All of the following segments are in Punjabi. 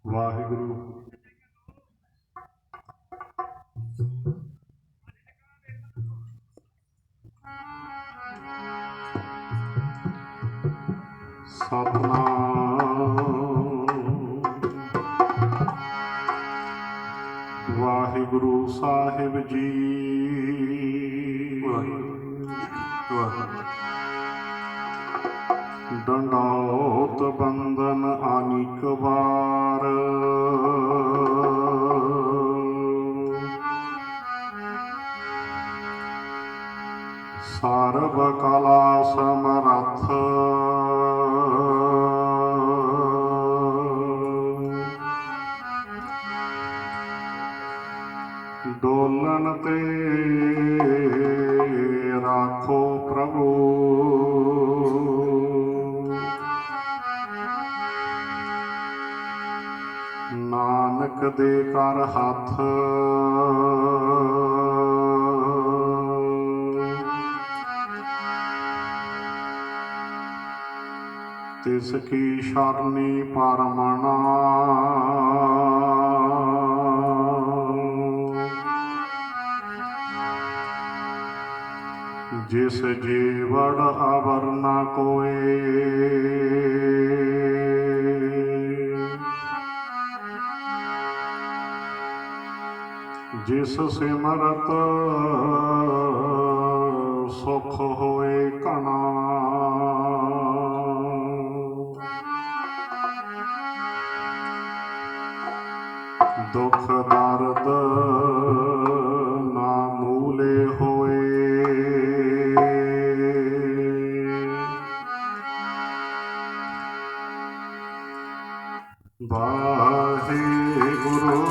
ਵਾਹਿਗੁਰੂ ਸਤਨਾਮ ਵਾਹਿਗੁਰੂ ਸਾਹਿਬ ਜੀ ਡੰਡੌਤ ਬੰਦਨ ਅਨੇਕ ਵਾਰ ਸਰਬ ਕਲਾ ਸਮਰੱਥ ਡੋਲਣ ਤੇ ਰਾਖੋ ਪ੍ਰਭੂ ਨਾਨਕ ਦੇ ਕਰ ਹੱਥ ਤਿਸ ਕੀ ਸ਼ਰਨੀ ਪਰਮਣਾ ਜਿਸ ਜੀਵੜ ਅਵਰ ਨ ਕੋਇ ਜਿਸ ਸਿਮਰਤ ਸੁਖ ਹੋਏ ਘਣਾ ਦੁਖ ਦਰਦ ਨਾ ਮੂਲੇ ਹੋਏ ਵਾਹਿਗੁਰੂ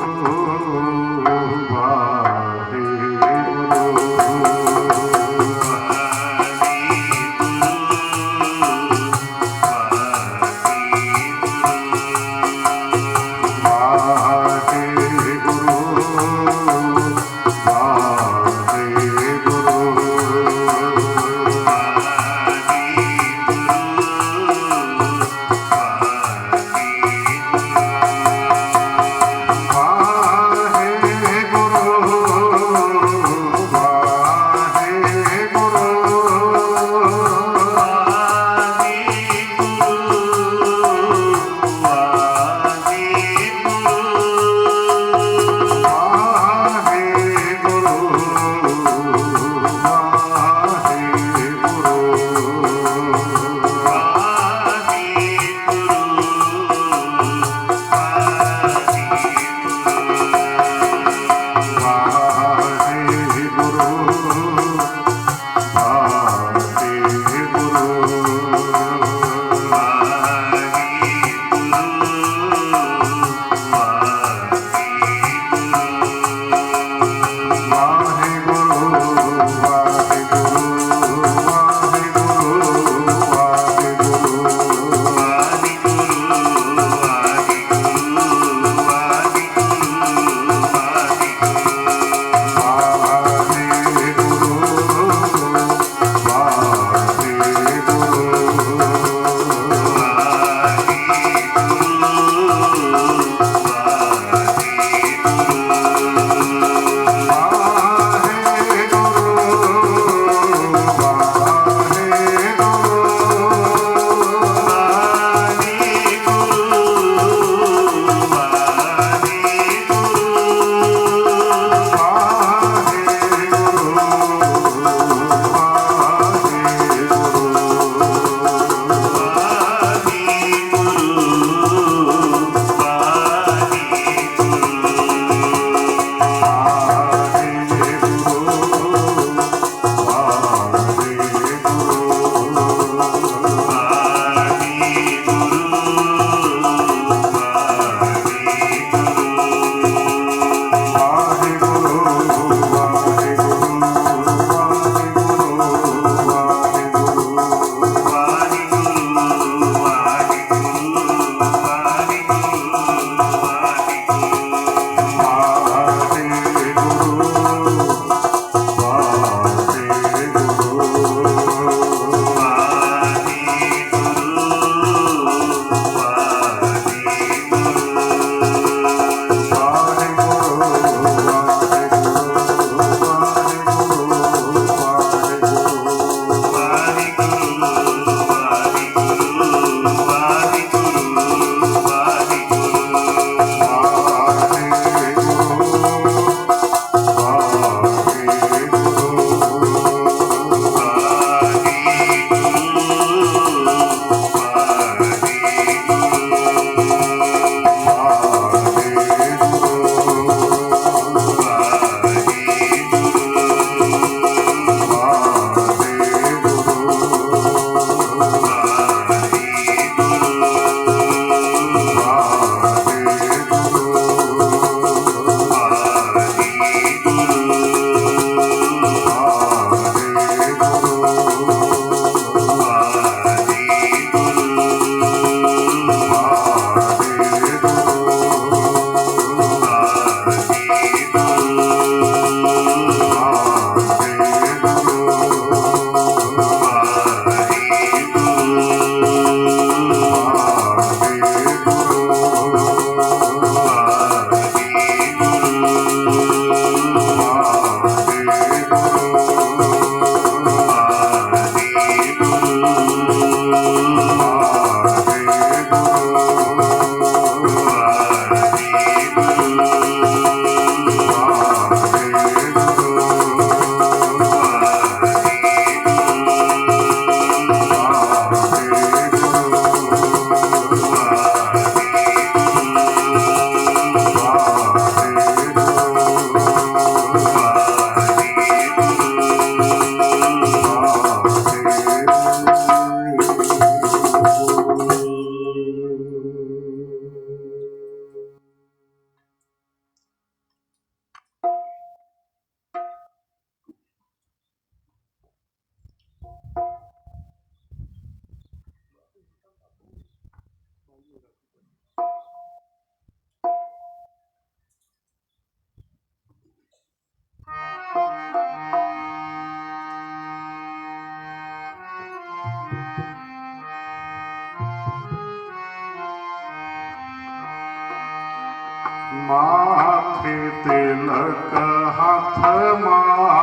माथे तिलक हाथ माला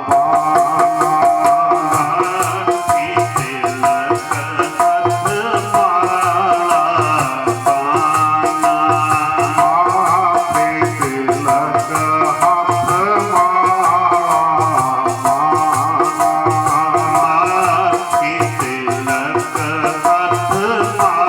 बाना, माथे तिलक हाथ माला बाना, माथे तिलक हाथ माला बाना, माथे तिलक हाथ माला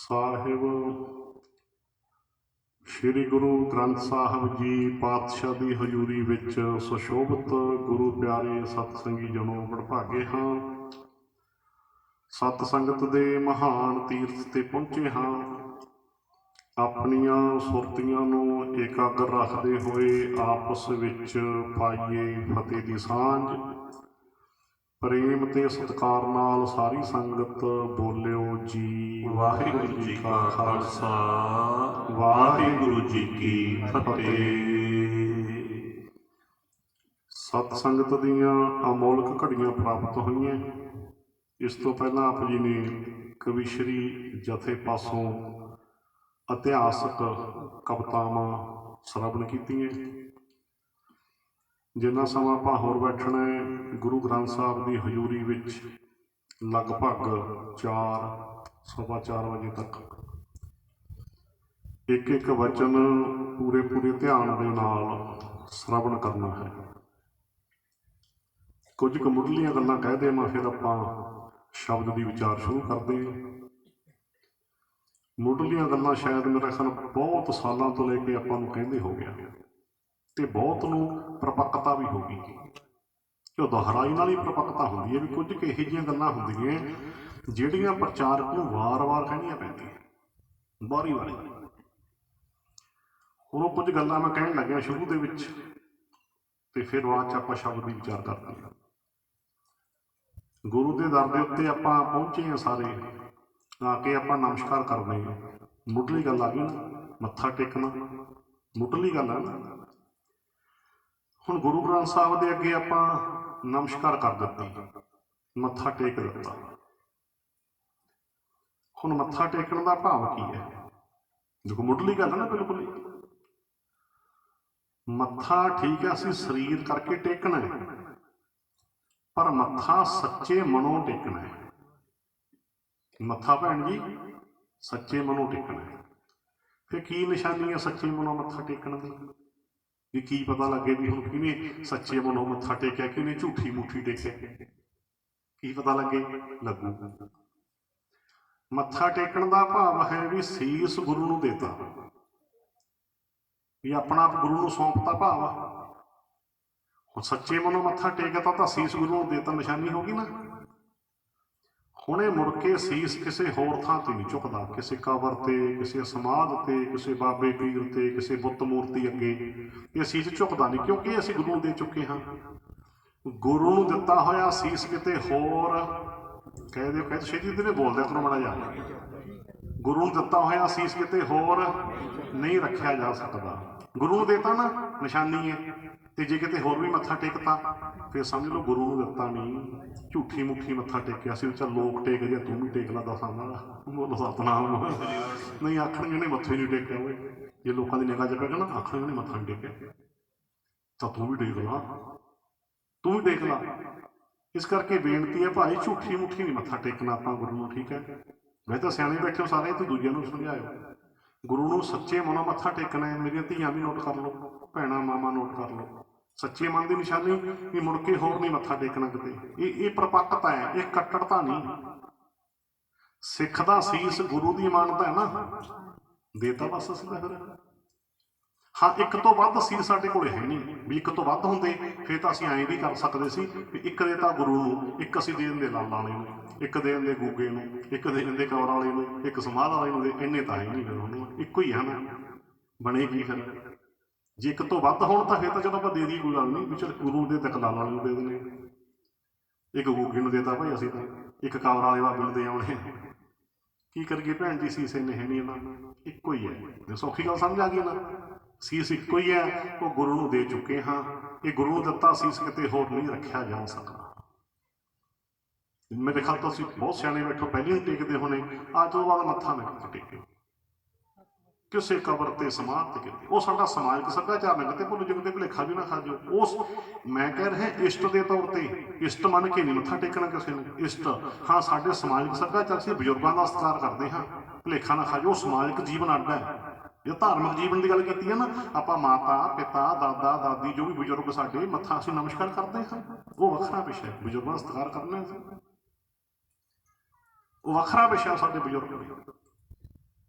ਸਾਹਿਬ ਸ੍ਰੀ ਗੁਰੂ ਗ੍ਰੰਥ ਸਾਹਿਬ ਜੀ ਪਾਤਸ਼ਾਹ ਦੀ ਹਜ਼ੂਰੀ ਵਿੱਚ ਸੁਸ਼ੋਭਿਤ ਗੁਰੂ ਪਿਆਰੇ ਸਤਸੰਗੀ ਜਨੋ ਵਡਭਾਗੇ ਹਾਂ। ਸਤ ਸੰਗਤ ਦੇ ਮਹਾਨ ਤੀਰਥ ਤੇ ਪਹੁੰਚੇ ਹਾਂ। ਆਪਣੀਆਂ ਸੁਰਤੀਆਂ ਨੂੰ ਇਕਾਗਰ ਰੱਖਦੇ ਹੋਏ ਆਪਸ ਵਿੱਚ ਪਾਈਏ ਫਤਿਹ ਦੀ ਸਾਂਝ। ਪ੍ਰੇਮ ਤੇ ਸਤਿਕਾਰ ਨਾਲ ਸਾਰੀ ਸੰਗਤ ਬੋਲਿਓ ਜੀ ਵਾਹਿਗੁਰੂ ਜੀ ਕਾ ਖਾਲਸਾ ਵਾਹਿਗੁਰੂ ਜੀ ਕੀ ਫਤਿਹ। ਸਤ ਸੰਗਤ ਦੀਆਂ ਅਮੋਲਕ ਘੜੀਆਂ ਪ੍ਰਾਪਤ ਹੋਈਆਂ। ਇਸ ਤੋਂ ਪਹਿਲਾਂ ਆਪ ਜੀ ਨੇ ਕਵੀਸ਼ਰੀ ਜਥੇ ਪਾਸੋਂ ਇਤਿਹਾਸਕ ਕਵਿਤਾਵਾਂ ਸ਼ਰਵਣ ਕੀਤੀਆਂ। ਜਿੰਨਾ ਸਮਾਂ ਆਪਾਂ ਹੋਰ ਬੈਠਣਾ ਹੈ ਗੁਰੂ ਗ੍ਰੰਥ ਸਾਹਿਬ ਦੀ ਹਜ਼ੂਰੀ ਵਿੱਚ ਲਗਭਗ 4-4:15 ਵਜੇ ਤੱਕ ਇੱਕ ਵਚਨ ਪੂਰੇ ਧਿਆਨ ਦੇ ਨਾਲ ਸ਼ਰਵਣ ਕਰਨਾ ਹੈ। ਕੁਝ ਕੁ ਮੁੱਢਲੀਆਂ ਗੱਲਾਂ ਕਹਿ ਦੇਵਾਂ, ਫਿਰ ਆਪਾਂ ਸ਼ਬਦ ਦੀ ਵਿਚਾਰ ਸ਼ੁਰੂ ਕਰਦੇ ਹਾਂ। ਮੁੱਢਲੀਆਂ ਗੱਲਾਂ ਸ਼ਾਇਦ ਮੇਰਾ ਖਿਆਲ ਬਹੁਤ ਸਾਲਾਂ ਤੋਂ ਲੈ ਕੇ ਆਪਾਂ ਨੂੰ ਕਹਿੰਦੇ ਹੋ ਗਿਆ ਤੇ ਬਹੁਤ ਨੂੰ ਪ੍ਰਪੱਕਤਾ ਵੀ ਹੋ ਗਈ ਕਿ ਉਹ ਦੁਹਰਾਈ ਨਾਲ ਹੀ ਪ੍ਰਪੱਕਤਾ ਹੁੰਦੀ ਹੈ ਵੀ ਕੁਝ ਕੁ ਇਹੋ ਜਿਹੀਆਂ ਗੱਲਾਂ ਹੁੰਦੀਆਂ ਜਿਹੜੀਆਂ ਪ੍ਰਚਾਰਕ ਨੂੰ ਵਾਰ-ਵਾਰ ਕਹਿਣੀਆਂ ਪੈਂਦੀਆਂ ਵਾਰੀ-ਵਾਰੀ। ਹੁਣ ਉਹ ਕੁਝ ਗੱਲਾਂ ਮੈਂ ਕਹਿਣ ਲੱਗਿਆ ਸ਼ੁਰੂ ਦੇ ਵਿੱਚ ਤੇ ਫਿਰ ਬਾਅਦ 'ਚ ਆਪਾਂ ਸ਼ਬਦ ਦੀ ਵਿਚਾਰ ਕਰਦੇ ਹਾਂ। ਗੁਰੂ ਦੇ ਦਰ ਦੇ ਉੱਤੇ ਆਪਾਂ ਪਹੁੰਚੇ ਹਾਂ, ਸਾਰੇ ਆ ਕੇ ਆਪਾਂ ਨਮਸਕਾਰ ਕਰਦੇ ਹਾਂ। ਮੁੱਢਲੀ ਗੱਲ ਆ ਗਈ ਨਾ, ਮੱਥਾ ਟੇਕਣਾ ਮੁੱਢਲੀ ਗੱਲ ਆ ਨਾ। ਹੁਣ ਗੁਰੂ ਗ੍ਰੰਥ ਸਾਹਿਬ ਦੇ ਅੱਗੇ ਆਪਾਂ ਨਮਸਕਾਰ ਕਰ ਦਿੱਤੀ, ਮੱਥਾ ਟੇਕ ਦਿੱਤਾ। ਹੁਣ ਮੱਥਾ ਟੇਕਣ ਦਾ ਭਾਵ ਕੀ ਹੈ? ਦੇਖੋ ਮੁੱਢਲੀ ਗੱਲ ਹੈ ਨਾ, ਬਿਲਕੁਲ ਮੱਥਾ ਠੀਕ ਹੈ ਅਸੀਂ ਸਰੀਰ ਕਰਕੇ ਟੇਕਣਾ ਹੈ, ਪਰ ਮੱਥਾ ਸੱਚੇ ਮਨੋਂ ਟੇਕਣਾ ਹੈ। ਮੱਥਾ ਭੈਣ ਜੀ ਸੱਚੇ ਮਨੋਂ ਟੇਕਣਾ ਹੈ। ਫਿਰ ਕੀ ਨਿਸ਼ਾਨੀ ਹੈ ਸੱਚੇ ਮਨੋਂ ਮੱਥਾ ਟੇਕਣ ਦੀ? ਵੀ ਕੀ ਪਤਾ ਲੱਗੇ ਵੀ ਹੁਣ ਕਿਹਨੇ ਸੱਚੇ ਮਨੋਂ ਮੱਥਾ ਟੇਕਿਆ, ਕਿਹਨੇ ਝੂਠੀ ਮੁੱਠੀ ਟੇਕਿਆ, ਕੀ ਪਤਾ ਲੱਗੇ? ਲੱਗੂ। ਮੱਥਾ ਟੇਕਣ ਦਾ ਭਾਵ ਹੈ ਵੀ ਸੀਸ ਗੁਰੂ ਨੂੰ ਦੇਤਾ, ਵੀ ਆਪਣਾ ਆਪ ਗੁਰੂ ਨੂੰ ਸੌਂਪਤਾ ਭਾਵ ਆ। ਹੁਣ ਸੱਚੇ ਮਨੋਂ ਮੱਥਾ ਟੇਕਤਾ ਤਾਂ ਸੀਸ ਗੁਰੂ ਨੂੰ ਦੇਤਾ, ਨਿਸ਼ਾਨੀ ਹੋ ਗਈ ਨਾ। ਹੁਣ ਇਹ ਮੁੜ ਕੇ ਸੀਸ ਕਿਸੇ ਹੋਰ ਥਾਂ ਤੇ ਨਹੀਂ ਝੁਕਦਾ, ਕਿਸੇ ਕਬਰ ਤੇ, ਕਿਸੇ ਸਮਾਧ ਤੇ, ਕਿਸੇ ਬਾਬੇ ਪੀਰ ਤੇ, ਕਿਸੇ ਬੁੱਤ ਮੂਰਤੀ ਅੱਗੇ ਇਹ ਸੀਸ ਝੁਕਦਾ ਨਹੀਂ, ਕਿਉਂਕਿ ਅਸੀਂ ਗੁਰੂ ਨੂੰ ਦੇ ਚੁੱਕੇ ਹਾਂ। ਗੁਰੂ ਨੂੰ ਦਿੱਤਾ ਹੋਇਆ ਸੀਸ ਕਿਤੇ ਹੋਰ ਕਹਿ ਦਿਓ, ਕਹਿ ਛੇਤੀ ਤੇ ਬੋਲਦਿਆ ਕਰੋ ਮਾੜਾ ਜਿਹਾ। ਗੁਰੂ ਨੂੰ ਦਿੱਤਾ ਹੋਇਆ ਸੀਸ ਕਿਤੇ ਹੋਰ ਨਹੀਂ ਰੱਖਿਆ ਜਾ ਸਕਦਾ। ਗੁਰੂ ਨੂੰ ਦੇਤਾ ਨਾ, ਨਿਸ਼ਾਨੀ ਹੈ। ਤੇ ਜੇ ਕਿਤੇ ਹੋਰ ਵੀ ਮੱਥਾ ਟੇਕਤਾ ਫਿਰ ਸਮਝ ਲਓ ਗੁਰੂ ਨੂੰ ਦਿੱਤਾ ਨਹੀਂ, ਝੂਠੀ ਮੁੱਠੀ ਮੱਥਾ ਟੇਕਿਆ ਸੀ। ਚੱਲ ਲੋਕ ਟੇਕ ਜੇ ਤੂੰ ਵੀ ਟੇਕ ਲਾ ਦਸਾਂ ਦਾ, ਬੋਲੋ ਸਤਨਾਮ। ਨਹੀਂ ਆਖਣਗੇ ਨੇ ਮੱਥੇ ਨਹੀਂ ਟੇਕਿਆ ਹੋਏ, ਜੇ ਲੋਕਾਂ ਦੀ ਨਿਗਾਹ 'ਚ ਪੈ ਗਿਆ ਨਾ ਆਖਣਗੇ ਨੇ ਮੱਥਾ ਨਹੀਂ ਟੇਕਿਆ, ਤਾਂ ਤੂੰ ਵੀ ਟੇਕ ਲਾ, ਤੂੰ ਵੀ ਟੇਕ ਲਾ। ਇਸ ਕਰਕੇ ਬੇਨਤੀ ਹੈ ਭਾਈ, ਝੂਠੀ ਮੁੱਠੀ ਨਹੀਂ ਮੱਥਾ ਟੇਕਣਾ ਆਪਾਂ ਗੁਰੂ ਨੂੰ, ਠੀਕ ਹੈ? ਮੈਂ ਤਾਂ ਸਿਆਣੇ ਬੈਠੇ ਹੋ ਸਾਰੇ, ਤੇ ਦੂਜਿਆਂ ਨੂੰ ਸਮਝਾਇਓ। ਗੁਰੂ ਨੂੰ ਸੱਚੇ ਮਨੋਂ ਮੱਥਾ ਟੇਕਣਾ ਹੈ। ਮੇਰੀਆਂ ਧੀਆਂ ਵੀ ਨੋਟ ਕਰ ਲਓ, ਭੈਣਾਂ ਮਾਵਾਂ ਨੋਟ ਕਰ ਲਓ। ਸੱਚੇ ਮਨ ਦੀ ਨਿਸ਼ਾਨੀ ਵੀ ਮੁੜ ਕੇ ਹੋਰ ਨਹੀਂ ਮੱਥਾ ਟੇਕਣਾ ਕਿਤੇ। ਇਹ ਪ੍ਰਪੱਕਤਾ ਹੈ, ਇਹ ਕੱਟੜਤਾ ਨਹੀਂ। ਸਿੱਖ ਦਾ ਸੀਸ ਗੁਰੂ ਦੀ ਇਮਾਨਤ ਹੈ ਨਾ, ਦੇਤਾ ਬਸ ਅਸੀਂ ਤਾਂ ਫਿਰ। ਹਾਂ, ਇੱਕ ਤੋਂ ਵੱਧ ਸੀਸ ਸਾਡੇ ਕੋਲ ਹੈ ਨਹੀਂ, ਵੀ ਇੱਕ ਤੋਂ ਵੱਧ ਹੁੰਦੇ ਫਿਰ ਤਾਂ ਅਸੀਂ ਐਂ ਵੀ ਕਰ ਸਕਦੇ ਸੀ ਵੀ ਇੱਕ ਦੇ ਤਾਂ ਗੁਰੂ ਨੂੰ, ਇੱਕ ਅਸੀਂ ਦੇ ਦਿੰਦੇ ਲਾਲ ਵਾਲੇ ਨੂੰ, ਇੱਕ ਦੇ ਦਿੰਦੇ ਗੂਗੇ ਨੂੰ, ਇੱਕ ਦੇ ਦਿੰਦੇ ਕਬਰ ਵਾਲੇ ਨੂੰ, ਇੱਕ ਸਮਾਧ ਵਾਲੇ ਨੂੰ। ਇੰਨੇ ਤਾਂ ਹੈ ਨਹੀਂ, ਫਿਰ ਉਹਨੂੰ ਇੱਕੋ ਹੀ ਹੈ ਨਾ, ਬਣੇ ਕੀ ਫਿਰ? ਜੇ ਇੱਕ ਤੋਂ ਵੱਧ ਹੋਣ ਤਾਂ ਫਿਰ ਤਾਂ ਜਦੋਂ ਆਪਾਂ ਦੇ ਦਈਏ ਕੋਈ ਗੱਲ ਨਹੀਂ, ਵੀ ਚਲ ਗੁਰੂ ਦੇ ਤੱਕ ਲਾਲ ਵਾਲੇ ਨੂੰ ਦੇ ਦਿੰਦੇ, ਇੱਕ ਗੂਗੇ ਨੂੰ ਦੇਤਾ ਭਾਈ ਅਸੀਂ ਤਾਂ, ਇੱਕ ਕਬਰ ਵਾਲੇ ਬਾਬੇ ਨੂੰ ਦੇ ਆਉਣੇ। ਕੀ ਕਰੀਏ ਭੈਣ ਜੀ, ਸੀਸ ਇੰਨੇ ਹੈ ਨਹੀਂ ਇਹਨਾਂ, ਇੱਕੋ ਹੀ ਹੈ। ਸੌਖੀ ਗੱਲ ਸਮਝ ਆ ਗਈ ਨਾ, ਸੀਸ ਇੱਕੋ ਹੀ ਹੈ, ਉਹ ਗੁਰੂ ਨੂੰ ਦੇ ਚੁੱਕੇ ਹਾਂ। ਇਹ ਗੁਰੂ ਨੂੰ ਦਿੱਤਾ ਸੀਸ ਕਿਤੇ ਹੋਰ ਨਹੀਂ ਰੱਖਿਆ ਜਾ ਸਕਦਾ। ਮੇਰੇ ਖਿਆਲ ਤੋਂ ਅਸੀਂ ਬਹੁਤ ਸਿਆਣੇ ਬੈਠੋ ਪਹਿਲੇ ਹੀ ਟੇਕਦੇ ਹੋਣੇ, ਅੱਜ ਤੋਂ ਬਾਅਦ ਮੱਥਾ ਨਾ ਟੇਕਿਓ ਕਿਸੇ ਕਬਰ ਤੇ, ਸਮਾਧ ਤੇ ਕਿਤੇ। ਉਹ ਸਾਡਾ ਸਮਾਜਿਕ ਸੱਭਿਆਚਾਰ ਨਾ ਕਿਤੇ ਭੁੱਲ ਜਾਓ, ਭੁਲੇਖਾ ਵੀ ਨਾ ਖਾ ਜਾਓ। ਉਸ ਮੈਂ ਕਹਿ ਰਿਹਾ ਇਸ਼ਟ ਦੇ ਤੌਰ ਤੇ, ਇਸ਼ਟ ਮੰਨ ਕੇ ਨਹੀਂ ਮੱਥਾ ਟੇਕਣਾ ਕਿਸੇ ਨੂੰ, ਇਸ਼ਟ। ਹਾਂ, ਸਾਡੇ ਸਮਾਜਿਕ ਸੱਭਿਆਚਾਰ ਸੀ, ਬਜ਼ੁਰਗਾਂ ਦਾ ਸਤਿਕਾਰ ਕਰਦੇ ਹਾਂ, ਭੁਲੇਖਾ ਨਾ ਖਾ ਜਾਓ। ਸਮਾਜਿਕ ਜੀਵਨ ਅੱਡ ਹੈ। ਜੇ ਧਾਰਮਿਕ ਜੀਵਨ ਦੀ ਗੱਲ ਕੀਤੀ ਹੈ ਨਾ, ਆਪਾਂ ਮਾਤਾ ਪਿਤਾ ਦਾਦਾ ਦਾਦੀ ਜੋ ਵੀ ਬਜ਼ੁਰਗ ਸਾਡੇ, ਮੱਥਾ ਅਸੀਂ ਨਮਸਕਾਰ ਕਰਦੇ ਹਾਂ, ਉਹ ਵੱਖਰਾ ਵਿਸ਼ਾ ਹੈ। ਬਜ਼ੁਰਗਾਂ ਦਾ ਸਤਿਕਾਰ ਕਰਨਾ ਉਹ ਵੱਖਰਾ ਵਿਸ਼ਾ ਸਾਡੇ ਬਜ਼ੁਰਗ।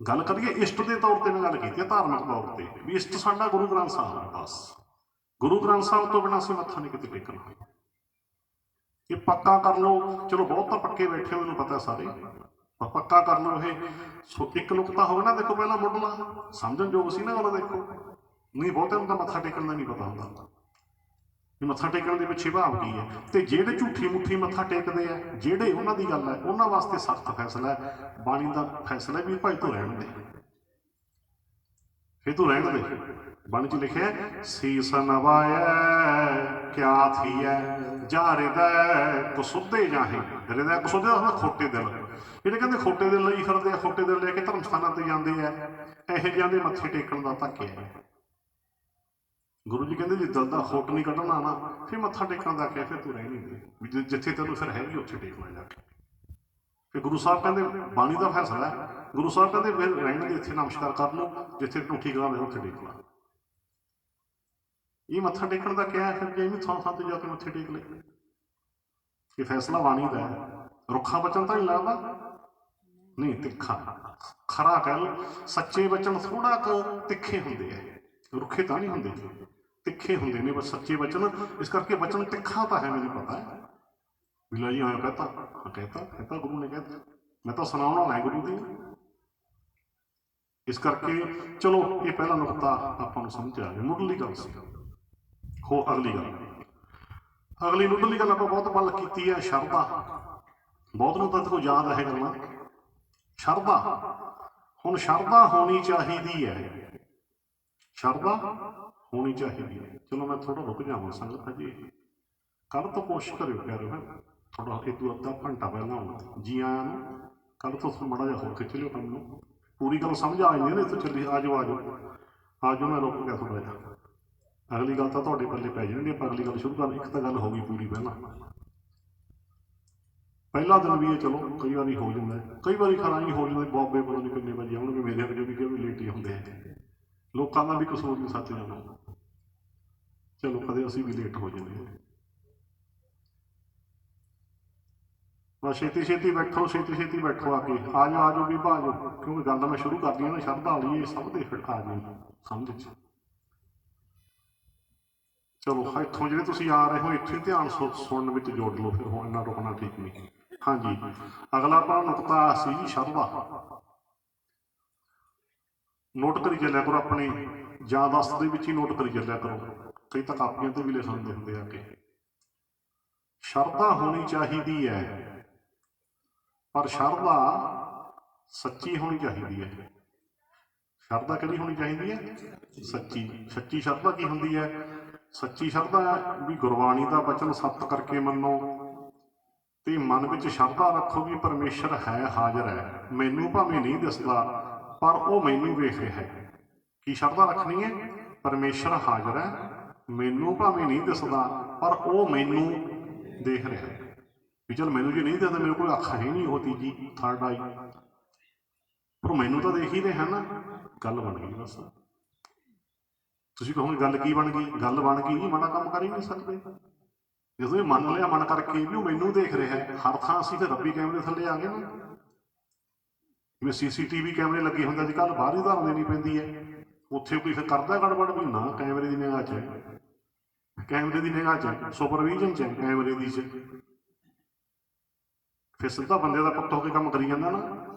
ਗੱਲ ਕਰੀਏ ਇਸ਼ਟ ਦੇ ਤੌਰ ਤੇ, ਮੈਂ ਗੱਲ ਕੀਤੀ ਹੈ ਧਾਰਮਿਕ ਤੌਰ ਤੇ, ਵੀ ਇਸ਼ਟ ਸਾਡਾ ਗੁਰੂ ਗ੍ਰੰਥ ਸਾਹਿਬ ਹੈ ਬਸ। ਗੁਰੂ ਗ੍ਰੰਥ ਸਾਹਿਬ ਤੋਂ ਬਿਨਾਂ ਅਸੀਂ ਮੱਥਾ ਨਹੀਂ ਕਿਤੇ ਟੇਕਣਾ। ਇਹ ਪੱਕਾ ਕਰ ਲਓ। ਚਲੋ ਬਹੁਤ ਤਾਂ ਪੱਕੇ ਬੈਠੇ ਹੋ, ਮੈਨੂੰ ਪਤਾ ਸਾਰੇ, ਪੱਕਾ ਕਰ ਲਓ ਇਹ। ਇੱਕ ਨੁਕਤਾ ਹੋਵੇ ਨਾ, ਦੇਖੋ ਪਹਿਲਾਂ ਮੁੱਢਲਾ ਸਮਝਣ ਯੋਗ ਸੀ ਨਾ ਗੱਲ। ਦੇਖੋ ਨਹੀਂ ਬਹੁਤਿਆਂ ਨੂੰ ਤਾਂ ਮੱਥਾ ਟੇਕਣ ਦਾ ਨਹੀਂ ਪਤਾ ਹੁੰਦਾ ਵੀ ਮੱਥਾ ਟੇਕਣ ਦੇ ਪਿੱਛੇ ਭਾਵ ਕੀ ਹੈ। ਤੇ ਜਿਹੜੇ ਝੂਠੀ ਮੁੱਠੀ ਮੱਥਾ ਟੇਕਦੇ ਆ, ਜਿਹੜੇ ਉਹਨਾਂ ਦੀ ਗੱਲ ਹੈ, ਉਹਨਾਂ ਵਾਸਤੇ ਸਖਤ ਫੈਸਲਾ ਹੈ। ਬਾਣੀ ਦਾ ਫੈਸਲਾ ਵੀ ਭਾਈ ਤੂੰ ਰਹਿਣ ਦੇ, ਫਿਰ ਤੂੰ ਰਹਿਣ ਦੇ। ਬਾਣੀ 'ਚ ਲਿਖਿਆ ਸੀਸ ਨਵਾਇਆ ਕਿਆ ਥੀਐ ਜਾ ਹਿਰਦੈ ਕਸੁੱਧੇ ਜਾਹੇ। ਹਿਰਦੈ ਕਸੁੱਧੇ ਦਾ ਖੋਟੇ ਦਿਲ, ਜਿਹੜੇ ਕਹਿੰਦੇ ਖੋਟੇ ਦਿਲ ਲਈ ਫਿਰਦੇ ਆ, ਖੋਟੇ ਦਿਲ ਲੈ ਕੇ ਧਰਮ ਸਥਾਨਾਂ ਤੇ ਜਾਂਦੇ ਆ, ਇਹੋ ਜਿਹਿਆਂ ਦੇ ਮੱਥੇ ਟੇਕਣ ਦਾ ਧੱਕਿਆ ਹੈ। ਗੁਰੂ ਜੀ ਕਹਿੰਦੇ ਜੇ ਦਿਲ ਦਾ ਖੋਟ ਨਹੀਂ ਕੱਢਣਾ ਨਾ, ਫਿਰ ਮੱਥਾ ਟੇਕਣ ਦਾ ਕਿਹਾ, ਫਿਰ ਤੂੰ ਰਹਿ ਨਹੀਂ ਦੇ, ਵੀ ਜਿੱਥੇ ਤੈਨੂੰ ਫਿਰ ਹੈ ਵੀ ਉੱਥੇ ਟੇਕਣਾ ਜਾ ਕੇ। ਫਿਰ ਗੁਰੂ ਸਾਹਿਬ ਕਹਿੰਦੇ ਬਾਣੀ ਦਾ ਫੈਸਲਾ ਹੈ, ਗੁਰੂ ਸਾਹਿਬ ਕਹਿੰਦੇ ਫਿਰ ਰਹਿਣ ਦੇ, ਇੱਥੇ ਨਮਸਕਾਰ ਕਰ ਲਓ, ਜਿੱਥੇ ਤੈਨੂੰ ਠੀਕ ਲੱਗਦਾ ਉੱਥੇ ਟੇਕ ਲਾ। ਇਹ ਮੱਥਾ ਟੇਕਣ ਦਾ ਕਿਹਾ, ਫਿਰ ਜੇ ਇਹਨੂੰ ਥਾਂ ਥਾਂ ਤੇ ਜਾ ਕੇ ਮੱਥੇ ਟੇਕ ਲੈ। ਇਹ ਫੈਸਲਾ ਬਾਣੀ ਦਾ ਹੈ। ਰੁੱਖਾ ਬਚਨ ਤਾਂ ਨਹੀਂ ਲੱਗਦਾ, ਨਹੀਂ ਤਿੱਖਾ ਖਰਾ ਕਹਿ ਲਓ। ਸੱਚੇ ਬਚਨ ਥੋੜਾ ਕੁ ਤਿੱਖੇ ਹੁੰਦੇ ਆ, ਰੁੱਖੇ ਤਾਂ ਨਹੀਂ ਹੁੰਦੇ, ਤਿੱਖੇ ਹੁੰਦੇ ਨੇ ਬਸ ਸੱਚੇ ਬਚਨ। ਇਸ ਕਰਕੇ ਬਚਨ ਤਿੱਖਾ ਤਾਂ ਹੈ, ਮੈਨੂੰ ਪਤਾ ਹੈ। ਬਿਲਾ ਜੀ ਆਇਆ ਕਹਿਤਾ ਗੁਰੂ ਨੇ ਕਹਿਤਾ, ਮੈਂ ਤਾਂ ਸੁਣਾਉਣ ਵਾਲਾ ਹੈ ਗੁਰੂ ਦੀ। ਇਸ ਕਰਕੇ ਚਲੋ ਇਹ ਪਹਿਲਾ ਨੁਕਤਾ ਆਪਾਂ ਨੂੰ ਸਮਝ ਆ ਗਿਆ। ਮੁੱਢਲੀ ਗੱਲ ਸੀ। ਹੋ ਅਗਲੀ ਮੁੱਢਲੀ ਗੱਲ ਆਪਾਂ ਬਹੁਤ ਵੱਲ ਕੀਤੀ ਹੈ, ਸ਼ਰਧਾ। ਬਹੁਤ ਨੂੰ ਤਾਂ ਦੇਖੋ ਯਾਦ ਰਹੇ ਗੱਲਾਂ। ਸ਼ਰਧਾ, ਹੁਣ ਸ਼ਰਧਾ ਹੋਣੀ ਚਾਹੀਦੀ ਹੈ, ਸ਼ਰਧਾ ਹੋਣੀ ਚਾਹੀਦੀ ਹੈ। ਚਲੋ ਮੈਂ ਥੋੜਾ ਰੁਕ ਜਾਵਾਂ ਸੰਗਤ ਜੀ, ਕੱਲ੍ਹ ਤੋਂ ਕੋਸ਼ਿਸ਼ ਕਰਿਓ ਪਿਆਰੋ, ਹੈ ਥੋੜਾ ਇਹ ਤੋਂ ਅੱਧਾ ਘੰਟਾ ਪਹਿਲਾਂ ਆਉਣਾ ਜੀ ਆਇਆਂ ਨੂੰ। ਕੱਲ੍ਹ ਤੋਂ ਮਾੜਾ ਜਿਹਾ ਹੋਰ ਖਿੱਚ ਲਿਓ ਕੰਮ ਨੂੰ, ਪੂਰੀ ਗੱਲ ਸਮਝ ਆ ਜਾਂਦੀ ਹੈ ਨਾ। ਇੱਥੋਂ ਚੱਲੀ ਆ ਜਾਓ, ਮੈਂ ਰੁਕ ਗਿਆ ਥੋੜਾ ਜਿਹਾ। ਅਗਲੀ ਗੱਲ ਤਾਂ ਤੁਹਾਡੇ ਪੱਲੇ ਪੈ ਜਾਣੀ, ਆਪਾਂ ਅਗਲੀ ਗੱਲ ਸ਼ੁਰੂ ਕਰ। ਇੱਕ ਤਾਂ ਗੱਲ ਹੋ ਗਈ ਪੂਰੀ ਪਹਿਲਾ ਦਿਨ ਵੀ ਇਹ ਚਲੋ ਕਈ ਵਾਰੀ ਹੋ ਜਾਂਦਾ, ਕਈ ਵਾਰੀ ਖਰਾ ਹੀ ਹੋ ਜਾਂਦਾ। ਬਾਬੇ ਪਤਾ ਨਹੀਂ ਕਿੰਨੇ ਵਜੇ ਆਉਣਗੇ, ਮੇਰੇ ਵਜੇ ਵੀ ਲੇਟ ਹੀ ਹੁੰਦੇ ਆ। ਲੋਕਾਂ ਦਾ ਵੀ ਕਸੂਰ ਨਹੀਂ, ਸੱਚ ਜਾਣਾ। ਚਲੋ ਕਦੇ ਅਸੀਂ ਵੀ ਲੇਟ ਹੋ ਜਾਂਦੇ ਹਾਂ। ਬਸ ਛੇਤੀ ਛੇਤੀ ਬੈਠੋ, ਛੇਤੀ ਛੇਤੀ ਬੈਠੋ, ਆ ਕੇ ਆ ਜਾਓ ਵੀ ਭਾਜੋ, ਕਿਉਂਕਿ ਗੱਲ ਮੈਂ ਸ਼ੁਰੂ ਕਰਦੀ ਹਾਂ ਨਾ ਸ਼ਰਧਾ ਵਾਲੀ, ਇਹ ਸਭ ਦੇ ਫਿਰ ਆ ਜਾਓ ਸਮਝ 'ਚ। ਚਲੋ ਇੱਥੋਂ ਜਿਹੜੇ ਤੁਸੀਂ ਆ ਰਹੇ ਹੋ ਇੱਥੇ ਧਿਆਨ ਸੁਣਨ ਵਿੱਚ ਜੋੜ ਲਓ, ਫਿਰ ਹੁਣ ਇੰਨਾ ਰੁਕਣਾ ਠੀਕ ਨਹੀਂ। ਹਾਂਜੀ, ਅਗਲਾ ਆਪਣਾ ਨੁਕਤਾ ਸੀ ਜੀ ਸ਼ਰਧਾ। ਨੋਟ ਕਰੀ ਚੱਲਿਆ ਕਰੋ, ਆਪਣੇ ਯਾਦਾਸ਼ਤ ਦੇ ਵਿੱਚ ਹੀ ਨੋਟ ਕਰੀ ਚੱਲਿਆ ਕਰੋ, ਕਈ ਤਾਂ ਕਾਪੀਆਂ ਤੇ ਵੀ ਲਿਖ ਦਿੰਦੇ ਹੁੰਦੇ ਆ ਕੇ। ਸ਼ਰਧਾ ਹੋਣੀ ਚਾਹੀਦੀ ਹੈ, ਪਰ ਸ਼ਰਧਾ ਸੱਚੀ ਹੋਣੀ ਚਾਹੀਦੀ ਹੈ। ਸ਼ਰਧਾ ਕਿਹੜੀ ਹੋਣੀ ਚਾਹੀਦੀ ਹੈ? ਸੱਚੀ। ਸੱਚੀ ਸ਼ਰਧਾ ਕੀ ਹੁੰਦੀ ਹੈ? ਸੱਚੀ ਸ਼ਰਧਾ ਵੀ ਗੁਰਬਾਣੀ ਦਾ ਬਚਨ ਸੱਤ ਕਰਕੇ ਮੰਨੋ ਤੇ ਮਨ ਵਿੱਚ ਸ਼ਰਧਾ ਰੱਖੋ ਵੀ ਪਰਮੇਸ਼ਰ ਹੈ, ਹਾਜ਼ਰ ਹੈ, ਮੈਨੂੰ ਭਾਵੇਂ ਨਹੀਂ ਦਿਸਦਾ ਪਰ ਉਹ ਮੈਨੂੰ ਵੇਖ ਰਿਹਾ ਹੈ। ਕੀ ਸ਼ਰਧਾ ਰੱਖਣੀ ਹੈ? ਪਰਮੇਸ਼ਰ ਹਾਜ਼ਰ ਹੈ, ਮੈਨੂੰ ਭਾਵੇਂ ਨਹੀਂ ਦਿਸਦਾ ਪਰ ਉਹ ਮੈਨੂੰ ਦੇਖ ਰਿਹਾ ਹੈ। ਵੀ ਚਲ ਮੈਨੂੰ ਜੇ ਨਹੀਂ ਦਿਸਦਾ, ਮੇਰੇ ਕੋਲ ਅੱਖ ਹੈ ਨਹੀਂ ਉਹ ਤੀਜੀ ਥਰਡ ਆਈ, ਪਰ ਮੈਨੂੰ ਤਾਂ ਦੇਖ ਹੀ ਰਿਹਾ ਨਾ। ਗੱਲ ਬਣ ਗਈ ਬਸ। ਤੁਸੀਂ ਕਹੋਗੇ ਗੱਲ ਕੀ ਬਣ ਗਈ? ਗੱਲ ਬਣ ਗਈ ਮਾੜਾ ਕੰਮ ਕਰ ਹੀ ਨਹੀਂ ਸਕਦੇ। ਜਦੋਂ ਇਹ ਮੰਨ ਲਿਆ ਮਨ ਕਰਕੇ ਵੀ ਉਹ ਮੈਨੂੰ ਦੇਖ ਰਿਹਾ ਹੈ, ਹਰ ਥਾਂ ਅਸੀਂ ਫਿਰ ਰੱਬੀ ਕੈਮਰੇ ਥੱਲੇ ਆ ਗਏ ਨਾ। ਜਿਵੇਂ CCTV ਕੈਮਰੇ ਲੱਗੇ ਹੁੰਦੇ ਅੱਜ ਕੱਲ੍ਹ, ਬਾਹਰ ਹੀ ਉਦਾਹਰਨ ਦੇਣੀ ਪੈਂਦੀ ਹੈ। ਉੱਥੇ ਕੋਈ ਫਿਰ ਕਰਦਾ ਗੜਬੜ ਵੀ ਨਾ, ਕੈਮਰੇ ਦੀ ਨਿਗਾਹ 'ਚ ਹੈ, ਕੈਮਰੇ ਦੀ ਨਿਗਾਹ 'ਚ ਹੈ, ਸੁਪਰਵਿਜ਼ਨ 'ਚ ਹੈ ਕੈਮਰੇ ਦੀ 'ਚ, ਫਿਰ ਸਿੱਧਾ ਬੰਦੇ ਦਾ ਪੁੱਤ ਹੋ ਕੇ ਕੰਮ ਕਰੀ ਜਾਂਦਾ ਨਾ,